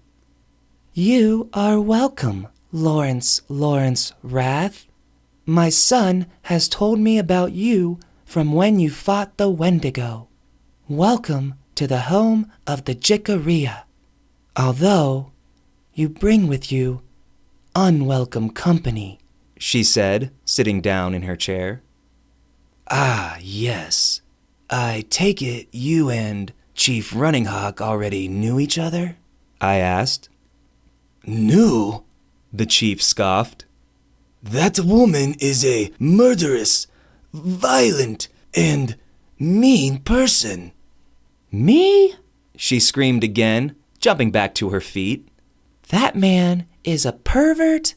"You are welcome, Lawrence Wrath. My son has told me about you from when you fought the Wendigo. Welcome to the home of the Jickeria. Although you bring with you unwelcome company," she said, sitting down in her chair. Ah, yes. I take it you and Chief Running Hawk already knew each other? I asked. Knew? The chief scoffed. That woman is a murderous, violent, and mean person. "Me?" She screamed again, jumping back to her feet. "That man is a pervert,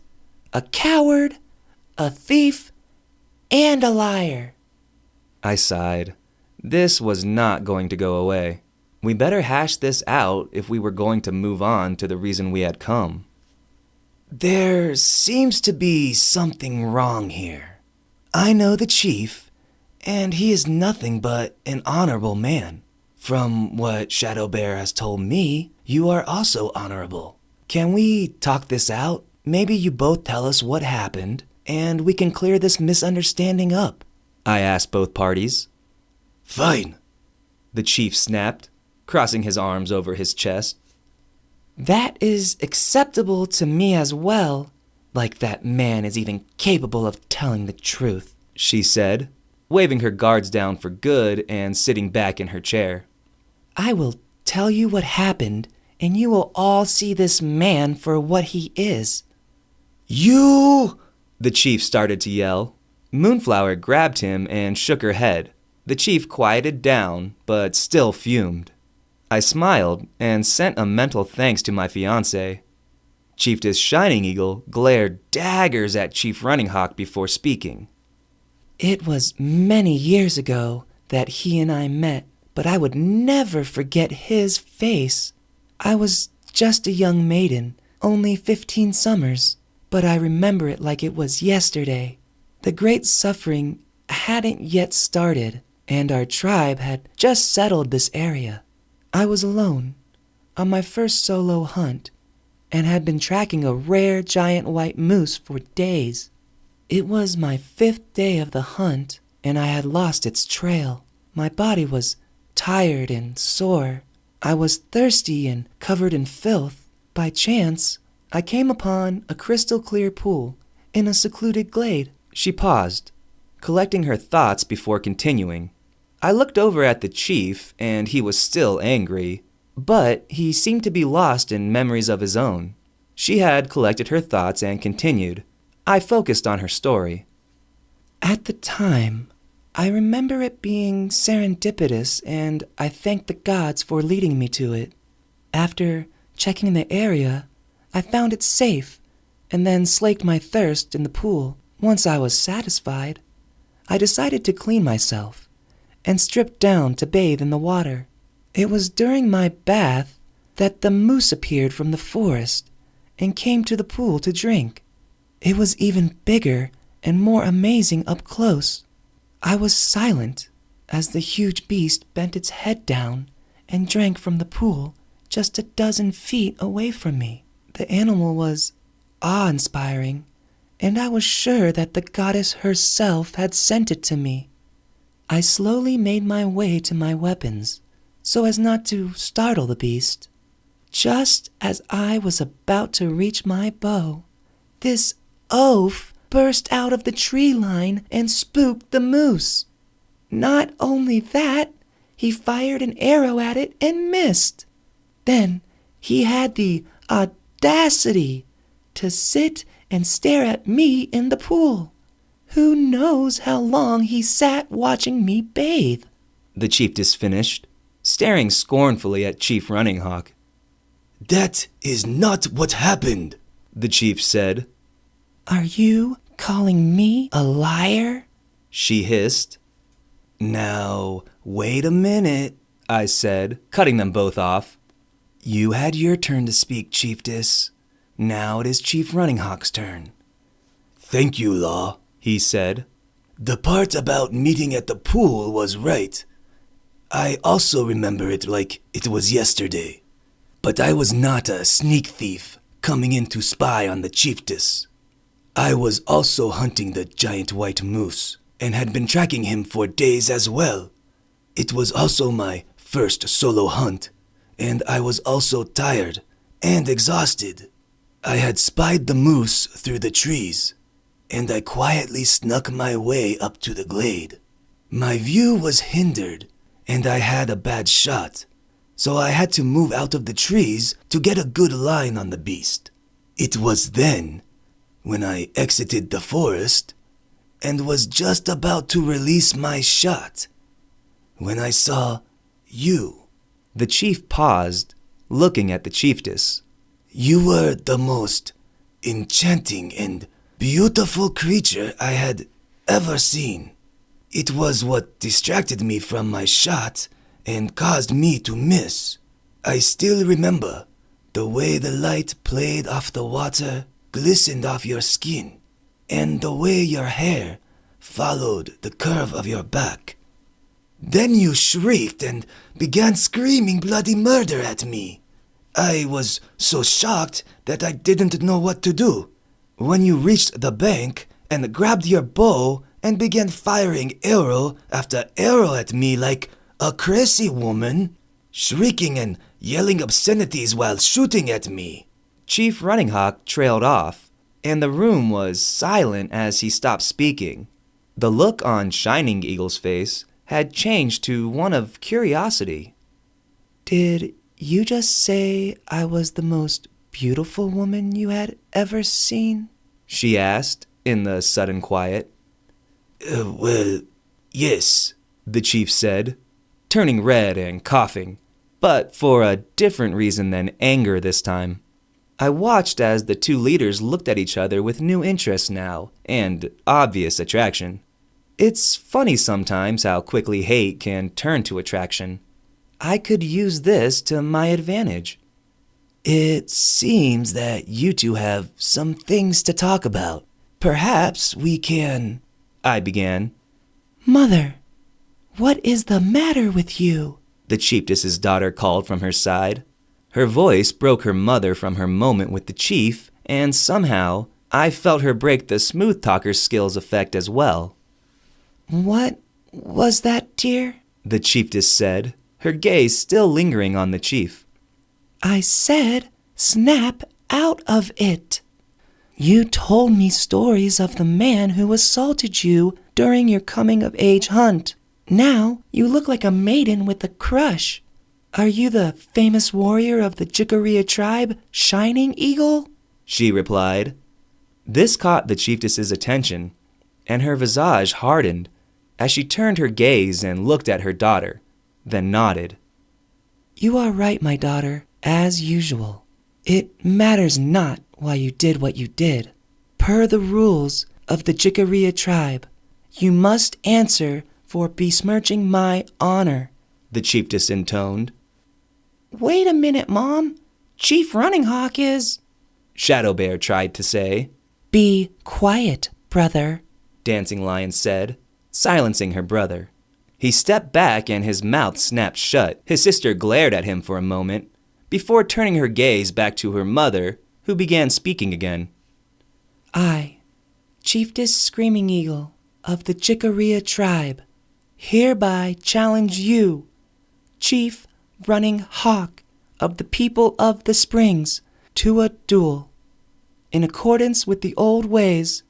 a coward, a thief, and a liar." I sighed. This was not going to go away. We better hash this out if we were going to move on to the reason we had come. There seems to be something wrong here. I know the chief, and he is nothing but an honorable man. From what Shadowbear has told me, you are also honorable. Can we talk this out? Maybe you both tell us what happened, and we can clear this misunderstanding up. I asked both parties. Fine, the chief snapped, crossing his arms over his chest. "That is acceptable to me as well, like that man is even capable of telling the truth," she said, waving her guards down for good and sitting back in her chair. "I will tell you what happened, and you will all see this man for what he is." You! The chief started to yell. Moonflower grabbed him and shook her head. The chief quieted down, but still fumed. I smiled and sent a mental thanks to my fiancé. Chiefess Shining Eagle glared daggers at Chief Running Hawk before speaking. It was many years ago that he and I met, but I would never forget his face. I was just a young maiden, only 15 summers, but I remember it like it was yesterday. The great suffering hadn't yet started, and our tribe had just settled this area. I was alone, on my first solo hunt, and had been tracking a rare giant white moose for days. It was my 5th day of the hunt, and I had lost its trail. My body was tired and sore. I was thirsty and covered in filth. By chance, I came upon a crystal-clear pool in a secluded glade. She paused, collecting her thoughts before continuing. I looked over at the chief, and he was still angry, but he seemed to be lost in memories of his own. She had collected her thoughts and continued. I focused on her story. At the time, I remember it being serendipitous, and I thanked the gods for leading me to it. After checking the area, I found it safe, and then slaked my thirst in the pool. Once I was satisfied, I decided to clean myself, and stripped down to bathe in the water. It was during my bath that the moose appeared from the forest and came to the pool to drink. It was even bigger and more amazing up close. I was silent as the huge beast bent its head down and drank from the pool just a dozen feet away from me. The animal was awe-inspiring, and I was sure that the goddess herself had sent it to me. I slowly made my way to my weapons, so as not to startle the beast. Just as I was about to reach my bow, this oaf burst out of the tree line and spooked the moose. Not only that, he fired an arrow at it and missed. Then he had the audacity to sit and stare at me in the pool. Who knows how long he sat watching me bathe? The chiefess finished, staring scornfully at Chief Running Hawk. That is not what happened, the chief said. Are you calling me a liar? She hissed. Now, wait a minute, I said, cutting them both off. You had your turn to speak, Chiefess. Now it is Chief Running Hawk's turn. Thank you, Law, he said. The part about meeting at the pool was right. I also remember it like it was yesterday. But I was not a sneak thief coming in to spy on the chiefess. I was also hunting the giant white moose and had been tracking him for days as well. It was also my first solo hunt, and I was also tired and exhausted. I had spied the moose through the trees, and I quietly snuck my way up to the glade. My view was hindered, and I had a bad shot, so I had to move out of the trees to get a good line on the beast. It was then, when I exited the forest, and was just about to release my shot, when I saw you. The chief paused, looking at the chiefess. You were the most enchanting and beautiful creature I had ever seen. It was what distracted me from my shot and caused me to miss. I still remember the way the light played off the water, glistened off your skin, and the way your hair followed the curve of your back. Then you shrieked and began screaming bloody murder at me. I was so shocked that I didn't know what to do. When you reached the bank and grabbed your bow and began firing arrow after arrow at me like a crazy woman, shrieking and yelling obscenities while shooting at me. Chief Running Hawk trailed off, and the room was silent as he stopped speaking. The look on Shining Eagle's face had changed to one of curiosity. Did you just say I was the most beautiful woman you had ever seen? She asked in the sudden quiet. Well, yes, the chief said, turning red and coughing, but for a different reason than anger this time. I watched as the two leaders looked at each other with new interest now, and obvious attraction. It's funny sometimes how quickly hate can turn to attraction. I could use this to my advantage. It seems that you two have some things to talk about. Perhaps we can... I began. Mother, what is the matter with you? The chiefess's daughter called from her side. Her voice broke her mother from her moment with the chief, and somehow I felt her break the smooth talker's skills effect as well. What was that, dear? The chiefess said, her gaze still lingering on the chief. I said, snap out of it. You told me stories of the man who assaulted you during your coming-of-age hunt. Now you look like a maiden with a crush. Are you the famous warrior of the Jikaria tribe, Shining Eagle? She replied. This caught the chiefess's attention, and her visage hardened as she turned her gaze and looked at her daughter, then nodded. You are right, my daughter, as usual. It matters not why you did what you did. Per the rules of the Jikaria tribe, you must answer for besmirching my honor, the chiefess intoned. Wait a minute, Mom. Chief Running Hawk is... Shadow Bear tried to say. Be quiet, brother, Dancing Lion said, silencing her brother. He stepped back and his mouth snapped shut. His sister glared at him for a moment, before turning her gaze back to her mother, who began speaking again. I, Chiefess Screaming Eagle of the Jikaria tribe, hereby challenge you, Chief Running Hawk of the people of the Springs, to a duel. In accordance with the old ways,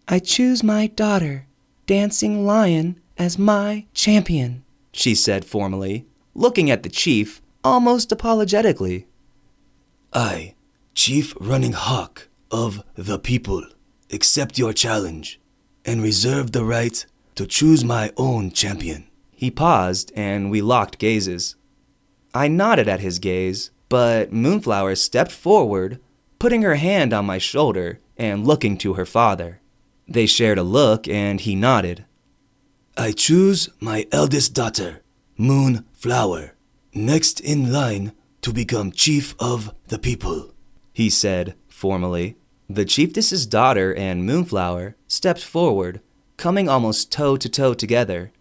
I choose my daughter, Dancing Lion, as my champion, she said formally, looking at the chief almost apologetically. I, Chief Running Hawk of the people, accept your challenge and reserve the right to choose my own champion. He paused and we locked gazes. I nodded at his gaze, but Moonflower stepped forward, putting her hand on my shoulder and looking to her father. They shared a look and he nodded. I choose my eldest daughter, Moonflower, next in line to become chief of the people, he said formally. The chiefess's daughter and Moonflower stepped forward, coming almost toe-to-toe together.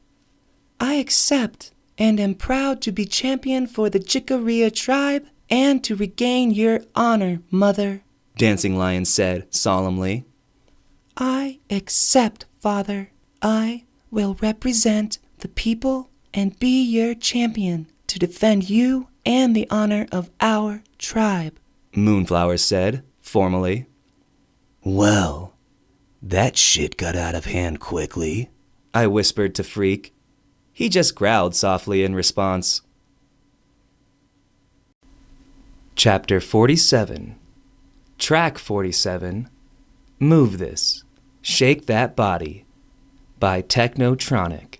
I accept and am proud to be champion for the Jikaria tribe and to regain your honor, Mother, Dancing Lion said solemnly. I accept, Father. I will represent the people and be your champion to defend you and the honor of our tribe, Moonflower said formally. Well, that shit got out of hand quickly, I whispered to Freak. He just growled softly in response. Chapter 47. Track 47. Move This. Shake That Body. By Technotronic.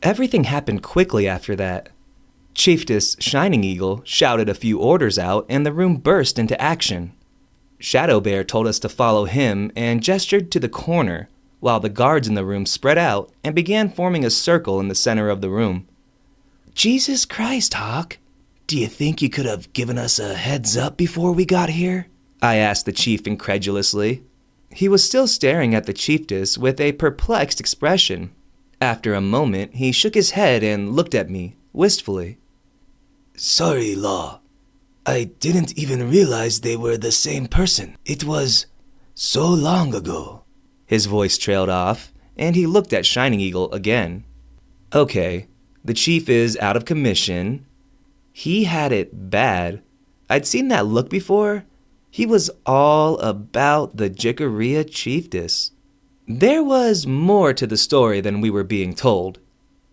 Everything happened quickly after that. Chiefess Shining Eagle shouted a few orders out and the room burst into action. Shadow Bear told us to follow him and gestured to the corner, while the guards in the room spread out and began forming a circle in the center of the room. Jesus Christ, Hawk. Do you think you could have given us a heads up before we got here? I asked the chief incredulously. He was still staring at the chiefess with a perplexed expression. After a moment, he shook his head and looked at me, wistfully. Sorry, Law. I didn't even realize they were the same person. It was so long ago. His voice trailed off, and he looked at Shining Eagle again. Okay, the chief is out of commission. He had it bad. I'd seen that look before. He was all about the Jikaria chiefess. There was more to the story than we were being told.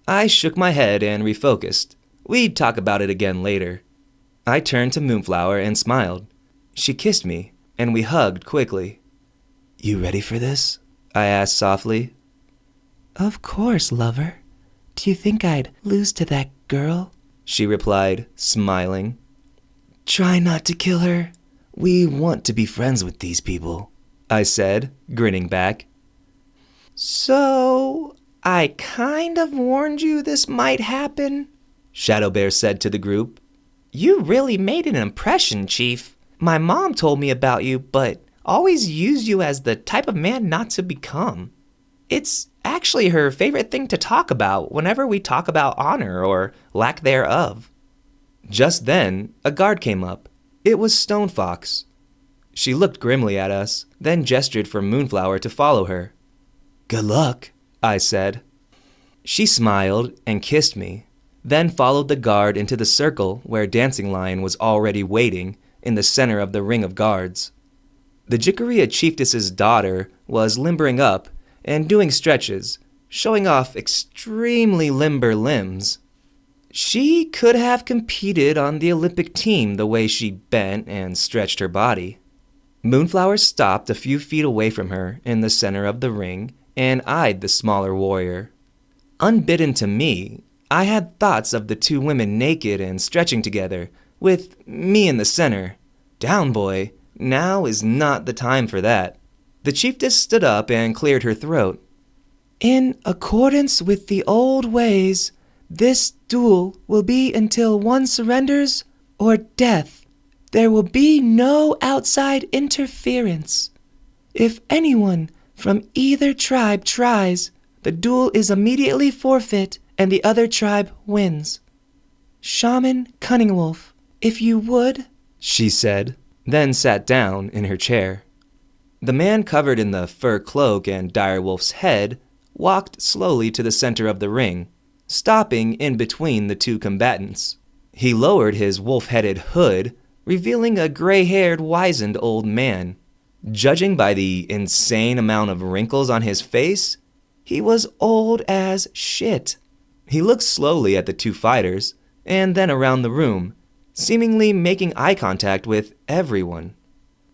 I shook my head and refocused. We'd talk about it again later. I turned to Moonflower and smiled. She kissed me, and we hugged quickly. You ready for this? I asked softly. Of course, lover. Do you think I'd lose to that girl? She replied, smiling. Try not to kill her. We want to be friends with these people, I said, grinning back. So, I kind of warned you this might happen, Shadow Bear said to the group. You really made an impression, Chief. My mom told me about you, but always used you as the type of man not to become. It's actually her favorite thing to talk about whenever we talk about honor or lack thereof. Just then, a guard came up. It was Stone Fox. She looked grimly at us, then gestured for Moonflower to follow her. Good luck, I said. She smiled and kissed me, then followed the guard into the circle where Dancing Lion was already waiting in the center of the ring of guards. The Jickeria Chieftess's daughter was limbering up and doing stretches, showing off extremely limber limbs. She could have competed on the Olympic team the way she bent and stretched her body. Moonflower stopped a few feet away from her in the center of the ring and eyed the smaller warrior. Unbidden to me, I had thoughts of the two women naked and stretching together, with me in the center. Down, boy, now is not the time for that. The chieftess stood up and cleared her throat. In accordance with the old ways, this duel will be until one surrenders or death. There will be no outside interference. If anyone from either tribe tries, the duel is immediately forfeit and the other tribe wins. Shaman Cunningwolf, if you would, she said, then sat down in her chair. The man covered in the fur cloak and direwolf's head walked slowly to the center of the ring, stopping in between the two combatants. He lowered his wolf-headed hood, revealing a gray-haired, wizened old man. Judging by the insane amount of wrinkles on his face, he was old as shit. He looked slowly at the two fighters, and then around the room, seemingly making eye contact with everyone.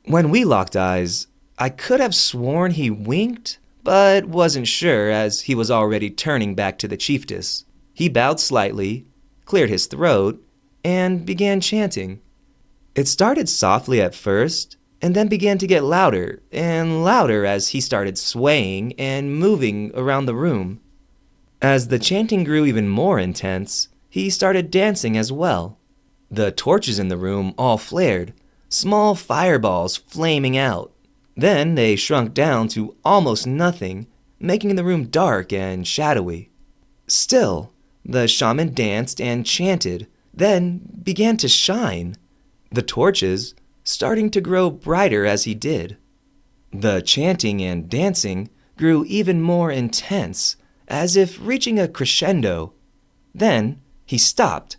When we locked eyes, I could have sworn he winked, but wasn't sure as he was already turning back to the chieftess. He bowed slightly, cleared his throat, and began chanting. It started softly at first, and then began to get louder and louder as he started swaying and moving around the room. As the chanting grew even more intense, he started dancing as well. The torches in the room all flared, small fireballs flaming out. Then they shrunk down to almost nothing, making the room dark and shadowy. Still, the shaman danced and chanted, then began to shine, the torches starting to grow brighter as he did. The chanting and dancing grew even more intense, as if reaching a crescendo. Then he stopped,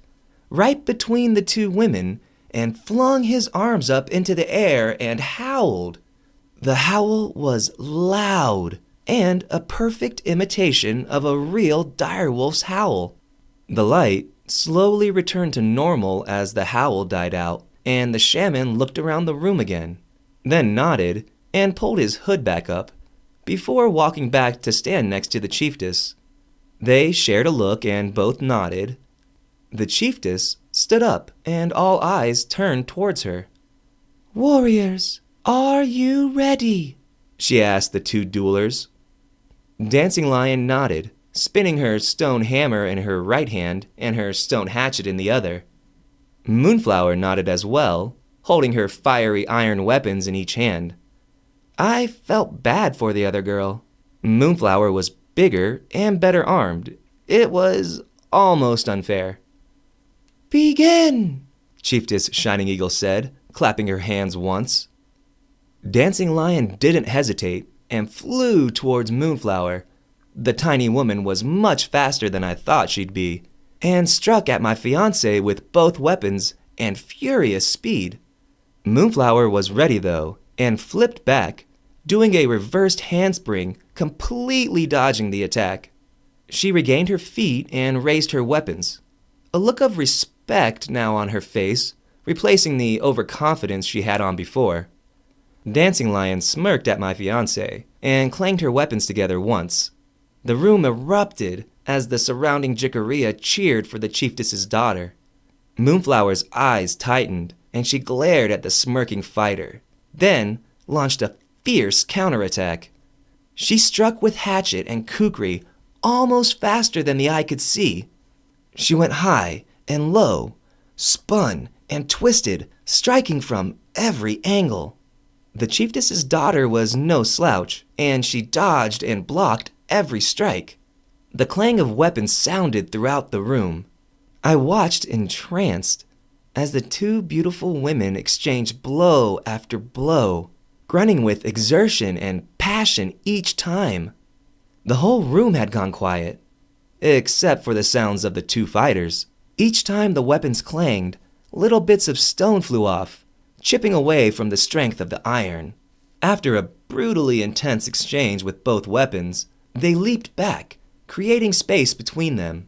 right between the two women, and flung his arms up into the air and howled. The howl was loud and a perfect imitation of a real direwolf's howl. The light slowly returned to normal as the howl died out, and the shaman looked around the room again, then nodded and pulled his hood back up before walking back to stand next to the chieftess. They shared a look and both nodded. The chieftess stood up and all eyes turned towards her. Warriors, are you ready? She asked the two duelers. Dancing Lion nodded, spinning her stone hammer in her right hand and her stone hatchet in the other. Moonflower nodded as well, holding her fiery iron weapons in each hand. I felt bad for the other girl. Moonflower was bigger and better armed. It was almost unfair. Begin, Chieftess Shining Eagle said, clapping her hands once. Dancing Lion didn't hesitate and flew towards Moonflower. The tiny woman was much faster than I thought she'd be, and struck at my fiancé with both weapons and furious speed. Moonflower was ready though, and flipped back, doing a reversed handspring, completely dodging the attack. She regained her feet and raised her weapons, a look of respect now on her face, replacing the overconfidence she had on before. Dancing Lion smirked at my fiancé and clanged her weapons together once. The room erupted as the surrounding Jickeria cheered for the chieftess's daughter. Moonflower's eyes tightened and she glared at the smirking fighter, then launched a fierce counterattack. She struck with hatchet and kukri almost faster than the eye could see. She went high and low, spun and twisted, striking from every angle. The chiefess's daughter was no slouch, and she dodged and blocked every strike. The clang of weapons sounded throughout the room. I watched entranced as the two beautiful women exchanged blow after blow, grunting with exertion and passion each time. The whole room had gone quiet, except for the sounds of the two fighters. Each time the weapons clanged, little bits of stone flew off, chipping away from the strength of the iron. After a brutally intense exchange with both weapons, they leaped back, creating space between them.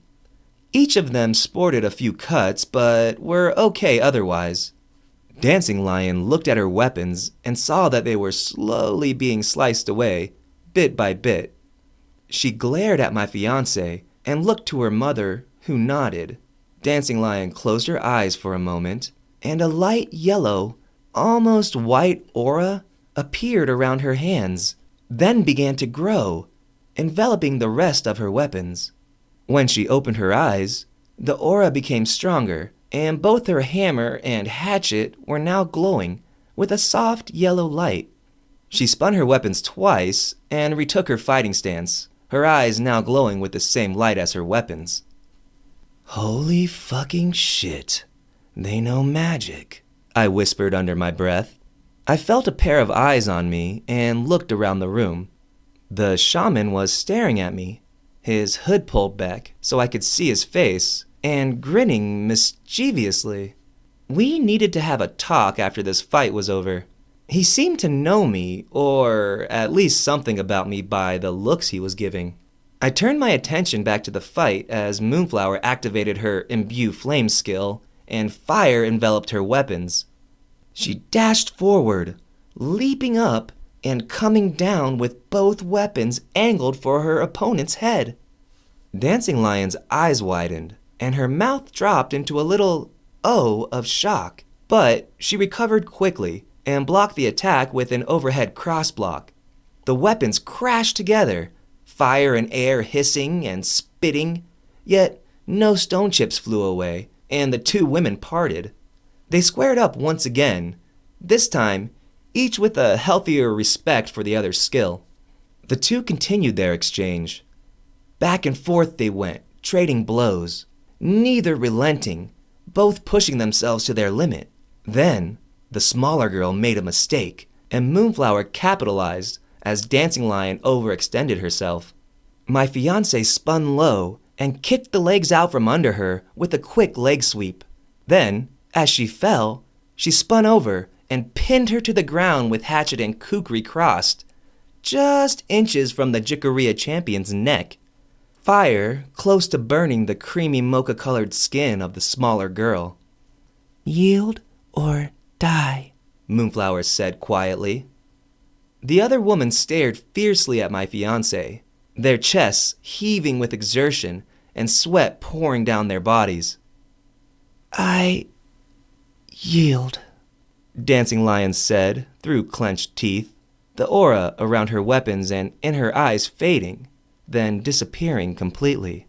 Each of them sported a few cuts, but were okay otherwise. Dancing Lion looked at her weapons and saw that they were slowly being sliced away, bit by bit. She glared at my fiancé and looked to her mother, who nodded. Dancing Lion closed her eyes for a moment, and a light yellow, almost white aura appeared around her hands, then began to grow, enveloping the rest of her weapons. When she opened her eyes, the aura became stronger, and both her hammer and hatchet were now glowing with a soft yellow light. She spun her weapons twice and retook her fighting stance, her eyes now glowing with the same light as her weapons. Holy fucking shit. They know magic, I whispered under my breath. I felt a pair of eyes on me and looked around the room. The shaman was staring at me, his hood pulled back so I could see his face, and grinning mischievously. We needed to have a talk after this fight was over. He seemed to know me, or at least something about me by the looks he was giving. I turned my attention back to the fight as Moonflower activated her Imbue Flame skill and fire enveloped her weapons. She dashed forward, leaping up and coming down with both weapons angled for her opponent's head. Dancing Lion's eyes widened, and her mouth dropped into a little O of shock, but she recovered quickly and blocked the attack with an overhead crossblock. The weapons crashed together, fire and air hissing and spitting, yet no stone chips flew away, and the two women parted. They squared up once again, this time each with a healthier respect for the other's skill. The two continued their exchange. Back and forth they went, trading blows, neither relenting, both pushing themselves to their limit. Then, the smaller girl made a mistake, and Moonflower capitalized as Dancing Lion overextended herself. My fiancé spun low and kicked the legs out from under her with a quick leg sweep. Then, as she fell, she spun over and pinned her to the ground with hatchet and kukri crossed, just inches from the Jikaria champion's neck. Fire close to burning the creamy mocha-colored skin of the smaller girl. Yield or die, Moonflower said quietly. The other woman stared fiercely at my fiancé, their chests heaving with exertion and sweat pouring down their bodies. I yield, Dancing Lion said through clenched teeth, the aura around her weapons and in her eyes fading, then disappearing completely.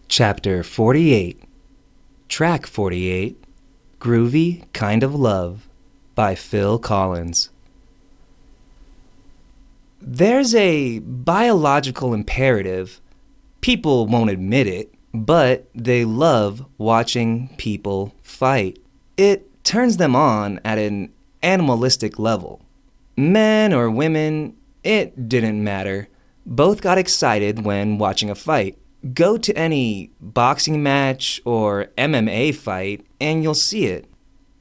Chapter 48, Track 48, Groovy Kind of Love, by Phil Collins. There's a biological imperative. People won't admit it, but they love watching people fight. It turns them on at an animalistic level. Men or women, it didn't matter. Both got excited when watching a fight. Go to any boxing match or MMA fight and you'll see it.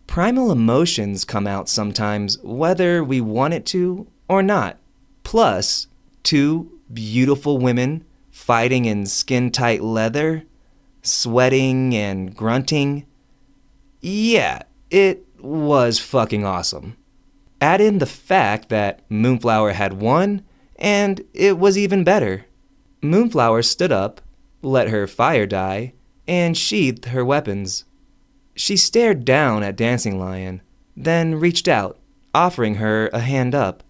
Primal emotions come out sometimes whether we want it to or not. Plus, two beautiful women fighting in skin-tight leather, sweating and grunting. Yeah, it was fucking awesome. Add in the fact that Moonflower had won, and it was even better. Moonflower stood up, let her fire die, and sheathed her weapons. She stared down at Dancing Lion, then reached out, offering her a hand up.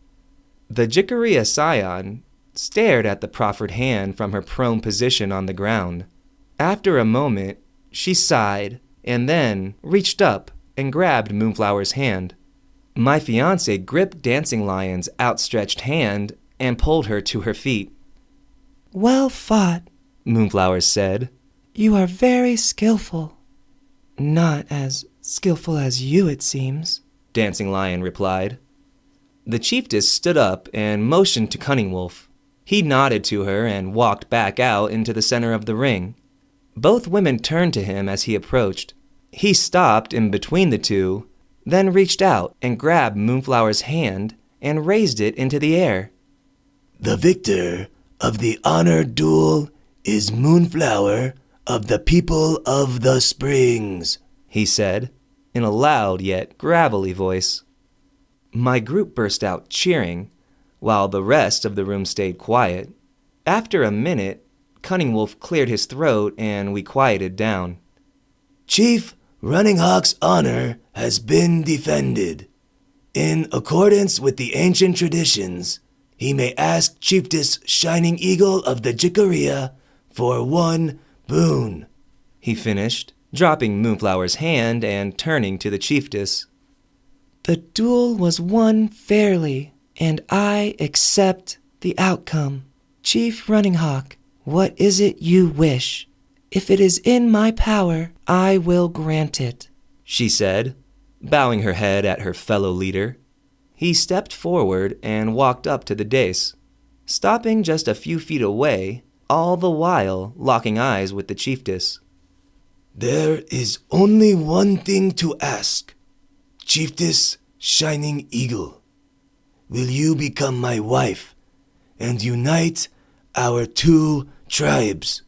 The Jikaria Scion stared at the proffered hand from her prone position on the ground. After a moment, she sighed and then reached up and grabbed Moonflower's hand. My fiancé gripped Dancing Lion's outstretched hand and pulled her to her feet. Well fought, Moonflower said. You are very skillful. Not as skillful as you, it seems, Dancing Lion replied. The chiefess stood up and motioned to Cunning Wolf. He nodded to her and walked back out into the center of the ring. Both women turned to him as he approached. He stopped in between the two, then reached out and grabbed Moonflower's hand and raised it into the air. The victor of the honor duel is Moonflower of the people of the springs, he said, in a loud yet gravelly voice. My group burst out cheering, while the rest of the room stayed quiet. After a minute, Cunning Wolf cleared his throat and we quieted down. Chief Running Hawk's honor has been defended. In accordance with the ancient traditions, he may ask Chiefess Shining Eagle of the Jikaria for one boon, he finished, dropping Moonflower's hand and turning to the chiefess. The duel was won fairly, and I accept the outcome. Chief Running Hawk, what is it you wish? If it is in my power, I will grant it, she said, bowing her head at her fellow leader. He stepped forward and walked up to the dais, stopping just a few feet away, all the while locking eyes with the chiefess. There is only one thing to ask. Chiefess Shining Eagle, will you become my wife and unite our two tribes?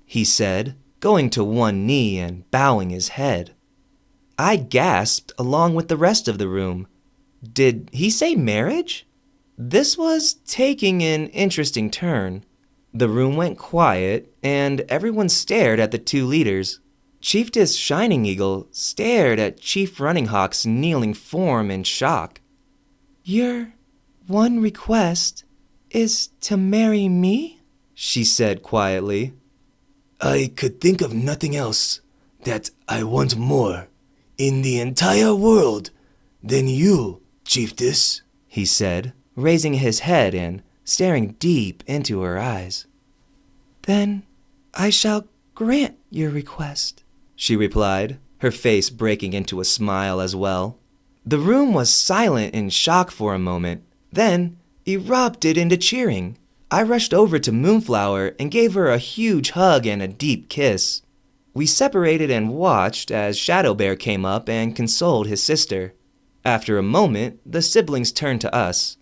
He said, going to one knee and bowing his head. I gasped along with the rest of the room. Did he say marriage? This was taking an interesting turn. The room went quiet, and everyone stared at the two leaders. Chiefess Shining Eagle stared at Chief Running Hawk's kneeling form in shock. Your one request is to marry me? She said quietly. I could think of nothing else that I want more in the entire world than you, Chiefess, he said, raising his head and staring deep into her eyes. Then I shall grant your request, she replied, her face breaking into a smile as well. The room was silent in shock for a moment, then erupted into cheering. I rushed over to Moonflower and gave her a huge hug and a deep kiss. We separated and watched as Shadow Bear came up and consoled his sister. After a moment, the siblings turned to us.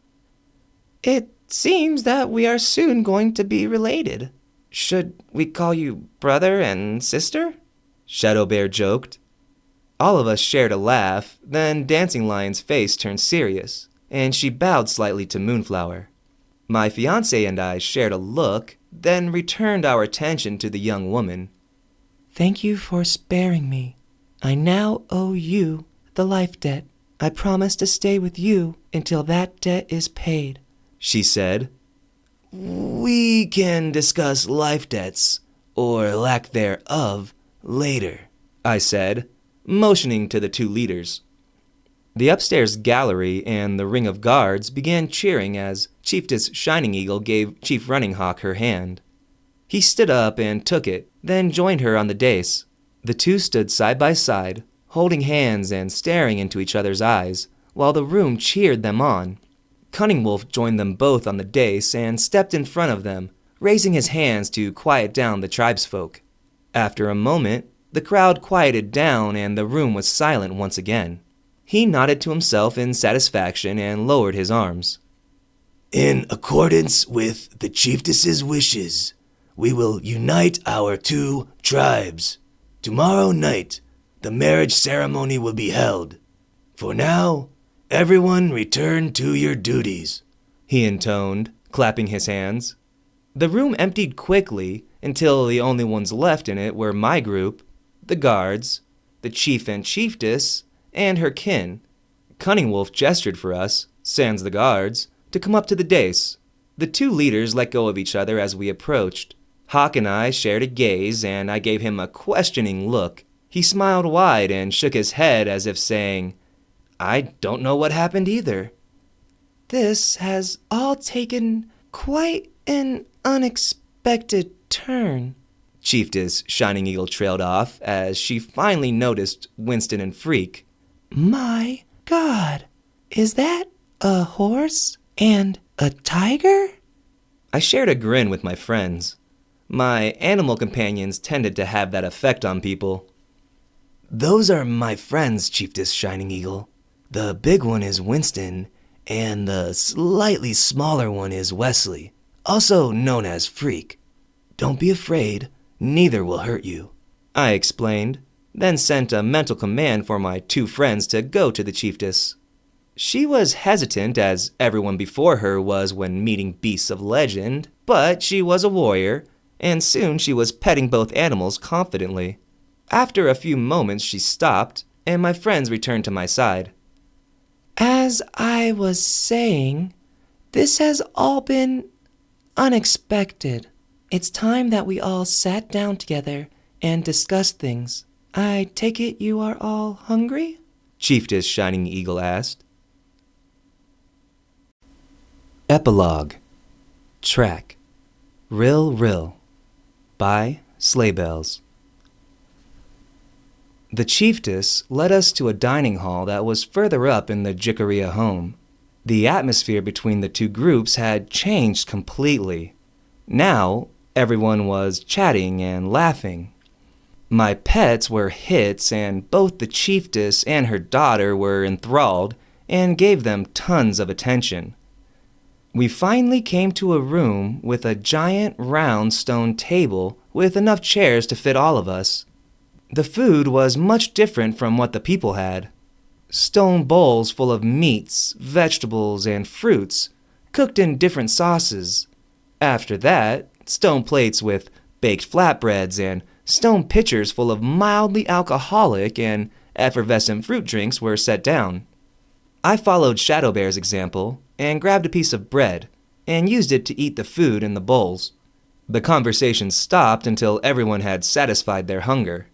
It seems that we are soon going to be related. Should we call you brother and sister? Shadow Bear joked. All of us shared a laugh, then Dancing Lion's face turned serious, and she bowed slightly to Moonflower. My fiancé and I shared a look, then returned our attention to the young woman. Thank you for sparing me. I now owe you the life debt. I promise to stay with you until that debt is paid, she said. We can discuss life debts, or lack thereof, later, I said, motioning to the two leaders. The upstairs gallery and the ring of guards began cheering as Chiefess Shining Eagle gave Chief Running Hawk her hand. He stood up and took it, then joined her on the dais. The two stood side by side, holding hands and staring into each other's eyes, while the room cheered them on. Cunning Wolf joined them both on the dais and stepped in front of them, raising his hands to quiet down the tribesfolk. After a moment, the crowd quieted down and the room was silent once again. He nodded to himself in satisfaction and lowered his arms. In accordance with the chiefess's wishes, we will unite our two tribes. Tomorrow night, the marriage ceremony will be held. For now, everyone return to your duties, he intoned, clapping his hands. The room emptied quickly until the only ones left in it were my group, the guards, the chief and chiefess, and her kin. Cunningwolf gestured for us, sans the guards, to come up to the dais. The two leaders let go of each other as we approached. Hawk and I shared a gaze, and I gave him a questioning look. He smiled wide and shook his head as if saying, "I don't know what happened either." This has all taken quite an unexpected turn. Chiefess Shining Eagle trailed off as she finally noticed Winston and Freak. My God, is that a horse and a tiger? I shared a grin with my friends. My animal companions tended to have that effect on people. Those are my friends, Chiefess Shining Eagle. The big one is Winston, and the slightly smaller one is Wesley, also known as Freak. Don't be afraid, neither will hurt you, I explained, then sent a mental command for my two friends to go to the chiefess. She was hesitant, as everyone before her was when meeting beasts of legend, but she was a warrior, and soon she was petting both animals confidently. After a few moments she stopped, and my friends returned to my side. As I was saying, this has all been unexpected. It's time that we all sat down together and discussed things. I take it you are all hungry? Chiefess Shining Eagle asked. Epilogue. Track. Rill Rill by Sleigh Bells. The chiefess led us to a dining hall that was further up in the Jickeria home. The atmosphere between the two groups had changed completely. Now, everyone was chatting and laughing. My pets were hits, and both the chiefess and her daughter were enthralled and gave them tons of attention. We finally came to a room with a giant round stone table with enough chairs to fit all of us. The food was much different from what the people had. Stone bowls full of meats, vegetables, and fruits, cooked in different sauces. After that, stone plates with baked flatbreads and stone pitchers full of mildly alcoholic and effervescent fruit drinks were set down. I followed Shadowbear's example and grabbed a piece of bread and used it to eat the food in the bowls. The conversation stopped until everyone had satisfied their hunger.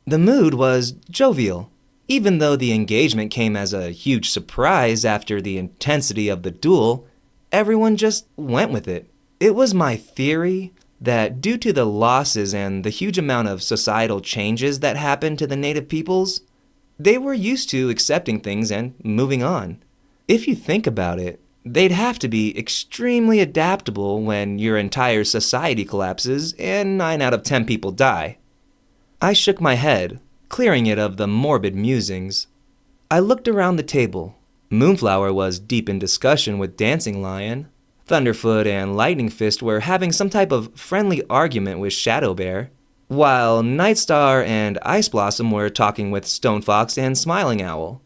The mood was jovial, even though the engagement came as a huge surprise after the intensity of the duel. Everyone just went with it. It was my theory that due to the losses and the huge amount of societal changes that happened to the native peoples, they were used to accepting things and moving on. If you think about it, they'd have to be extremely adaptable when your entire society collapses and 9 out of 10 people die. I shook my head, clearing it of the morbid musings. I looked around the table. Moonflower was deep in discussion with Dancing Lion. Thunderfoot and Lightning Fist were having some type of friendly argument with Shadowbear, while Nightstar and Ice Blossom were talking with Stonefox and Smiling Owl,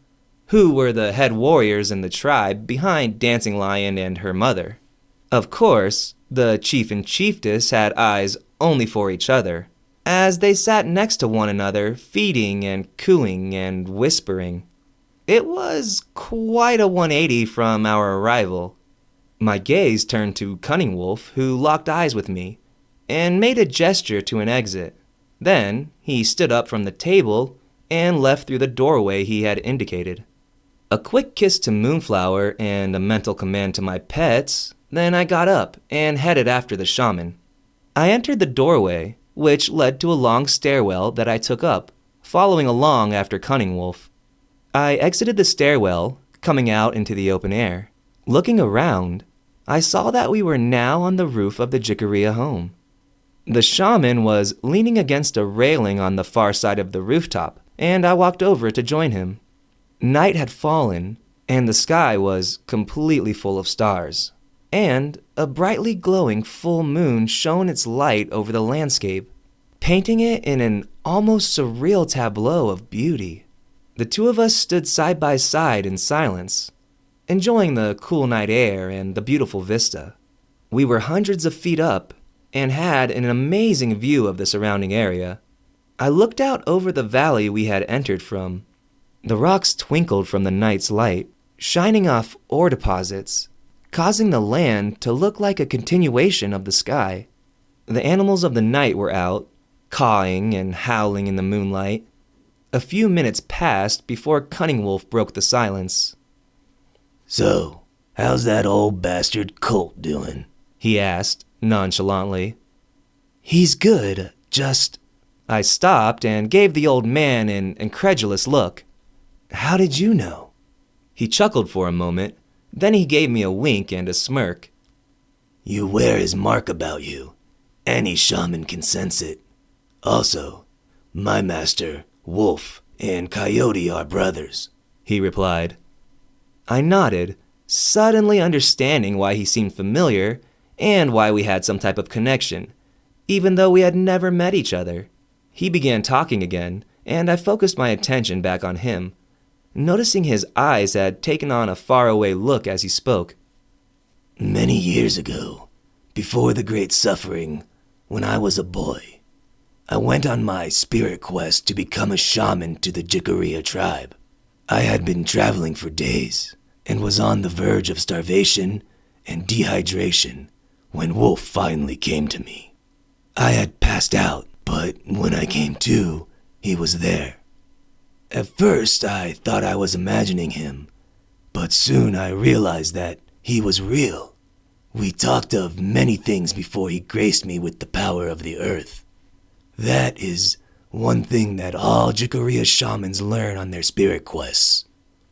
who were the head warriors in the tribe behind Dancing Lion and her mother. Of course, the chief and chiefess had eyes only for each other, as they sat next to one another, feeding and cooing and whispering. It was quite a 180 from our arrival. My gaze turned to Cunningwolf, who locked eyes with me, and made a gesture to an exit. Then he stood up from the table and left through the doorway he had indicated. A quick kiss to Moonflower and a mental command to my pets, then I got up and headed after the shaman. I entered the doorway, which led to a long stairwell that I took up, following along after Cunningwolf. I exited the stairwell, coming out into the open air. Looking around, I saw that we were now on the roof of the Jickeria home. The shaman was leaning against a railing on the far side of the rooftop, and I walked over to join him. Night had fallen, and the sky was completely full of stars, and a brightly glowing full moon shone its light over the landscape, painting it in an almost surreal tableau of beauty. The two of us stood side by side in silence, enjoying the cool night air and the beautiful vista. We were hundreds of feet up and had an amazing view of the surrounding area. I looked out over the valley we had entered from. The rocks twinkled from the night's light, shining off ore deposits, causing the land to look like a continuation of the sky. The animals of the night were out, cawing and howling in the moonlight. A few minutes passed before Cunning Wolf broke the silence. "So, how's that old bastard Colt doing?" he asked, nonchalantly. "He's good, just..." I stopped and gave the old man an incredulous look. "How did you know?" He chuckled for a moment, then he gave me a wink and a smirk. "You wear his mark about you. Any shaman can sense it. Also, my master, Wolf, and Coyote are brothers," he replied. I nodded, suddenly understanding why he seemed familiar and why we had some type of connection, even though we had never met each other. He began talking again, and I focused my attention back on him, noticing his eyes had taken on a faraway look as he spoke. "Many years ago, before the Great Suffering, when I was a boy, I went on my spirit quest to become a shaman to the Jikaria tribe. I had been traveling for days and was on the verge of starvation and dehydration when Wolf finally came to me. I had passed out, but when I came to, he was there. At first, I thought I was imagining him, but soon I realized that he was real. We talked of many things before he graced me with the power of the earth. That is one thing that all Jikaria shamans learn on their spirit quests,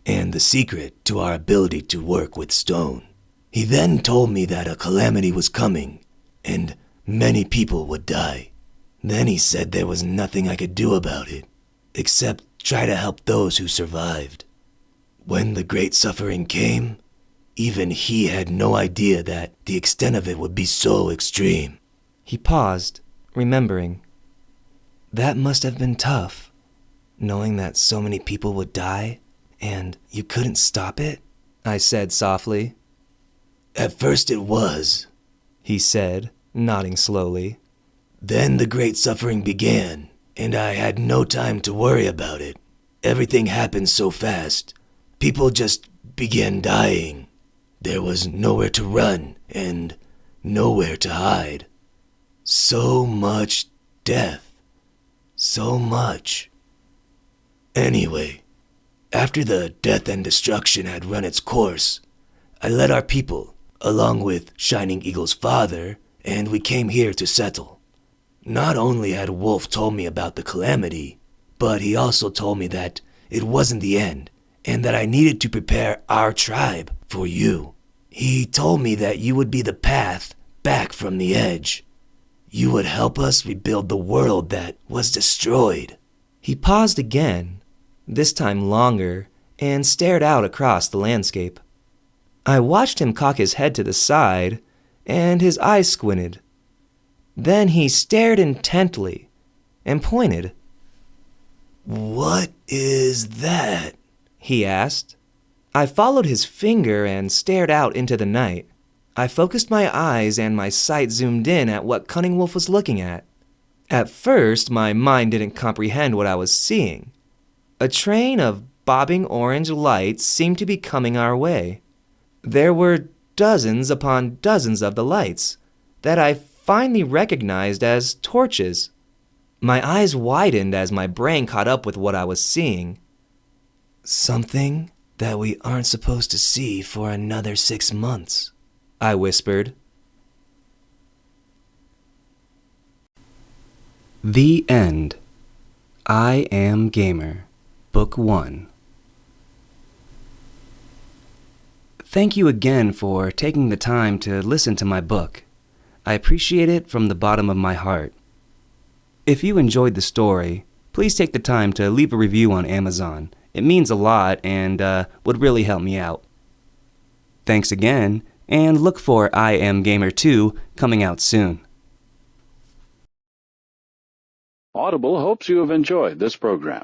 and the secret to our ability to work with stone. He then told me that a calamity was coming, and many people would die. Then he said there was nothing I could do about it, except try to help those who survived. When the Great Suffering came, even he had no idea that the extent of it would be so extreme." He paused, remembering. "That must have been tough, knowing that so many people would die, and you couldn't stop it," I said softly. "At first it was," he said, nodding slowly. "Then the Great Suffering began, and I had no time to worry about it. Everything happened so fast. People just began dying. There was nowhere to run and nowhere to hide. So much death. So much. Anyway, after the death and destruction had run its course, I led our people, along with Shining Eagle's father, and we came here to settle. Not only had Wolf told me about the calamity, but he also told me that it wasn't the end, and that I needed to prepare our tribe for you. He told me that you would be the path back from the edge. You would help us rebuild the world that was destroyed." He paused again, this time longer, and stared out across the landscape. I watched him cock his head to the side, and his eyes squinted. Then he stared intently and pointed. "What is that?" he asked. I followed his finger and stared out into the night. I focused my eyes and my sight zoomed in at what Cunning Wolf was looking at. At first, my mind didn't comprehend what I was seeing. A train of bobbing orange lights seemed to be coming our way. There were dozens upon dozens of the lights that I finally recognized as torches. My eyes widened as my brain caught up with what I was seeing. "Something that we aren't supposed to see for another 6 months," I whispered. The End. I Am Gamer, Book 1. Thank you again for taking the time to listen to my book. I appreciate it from the bottom of my heart. If you enjoyed the story, please take the time to leave a review on Amazon. It means a lot and would really help me out. Thanks again, and look for I Am Gamer 2 coming out soon. Audible hopes you have enjoyed this program.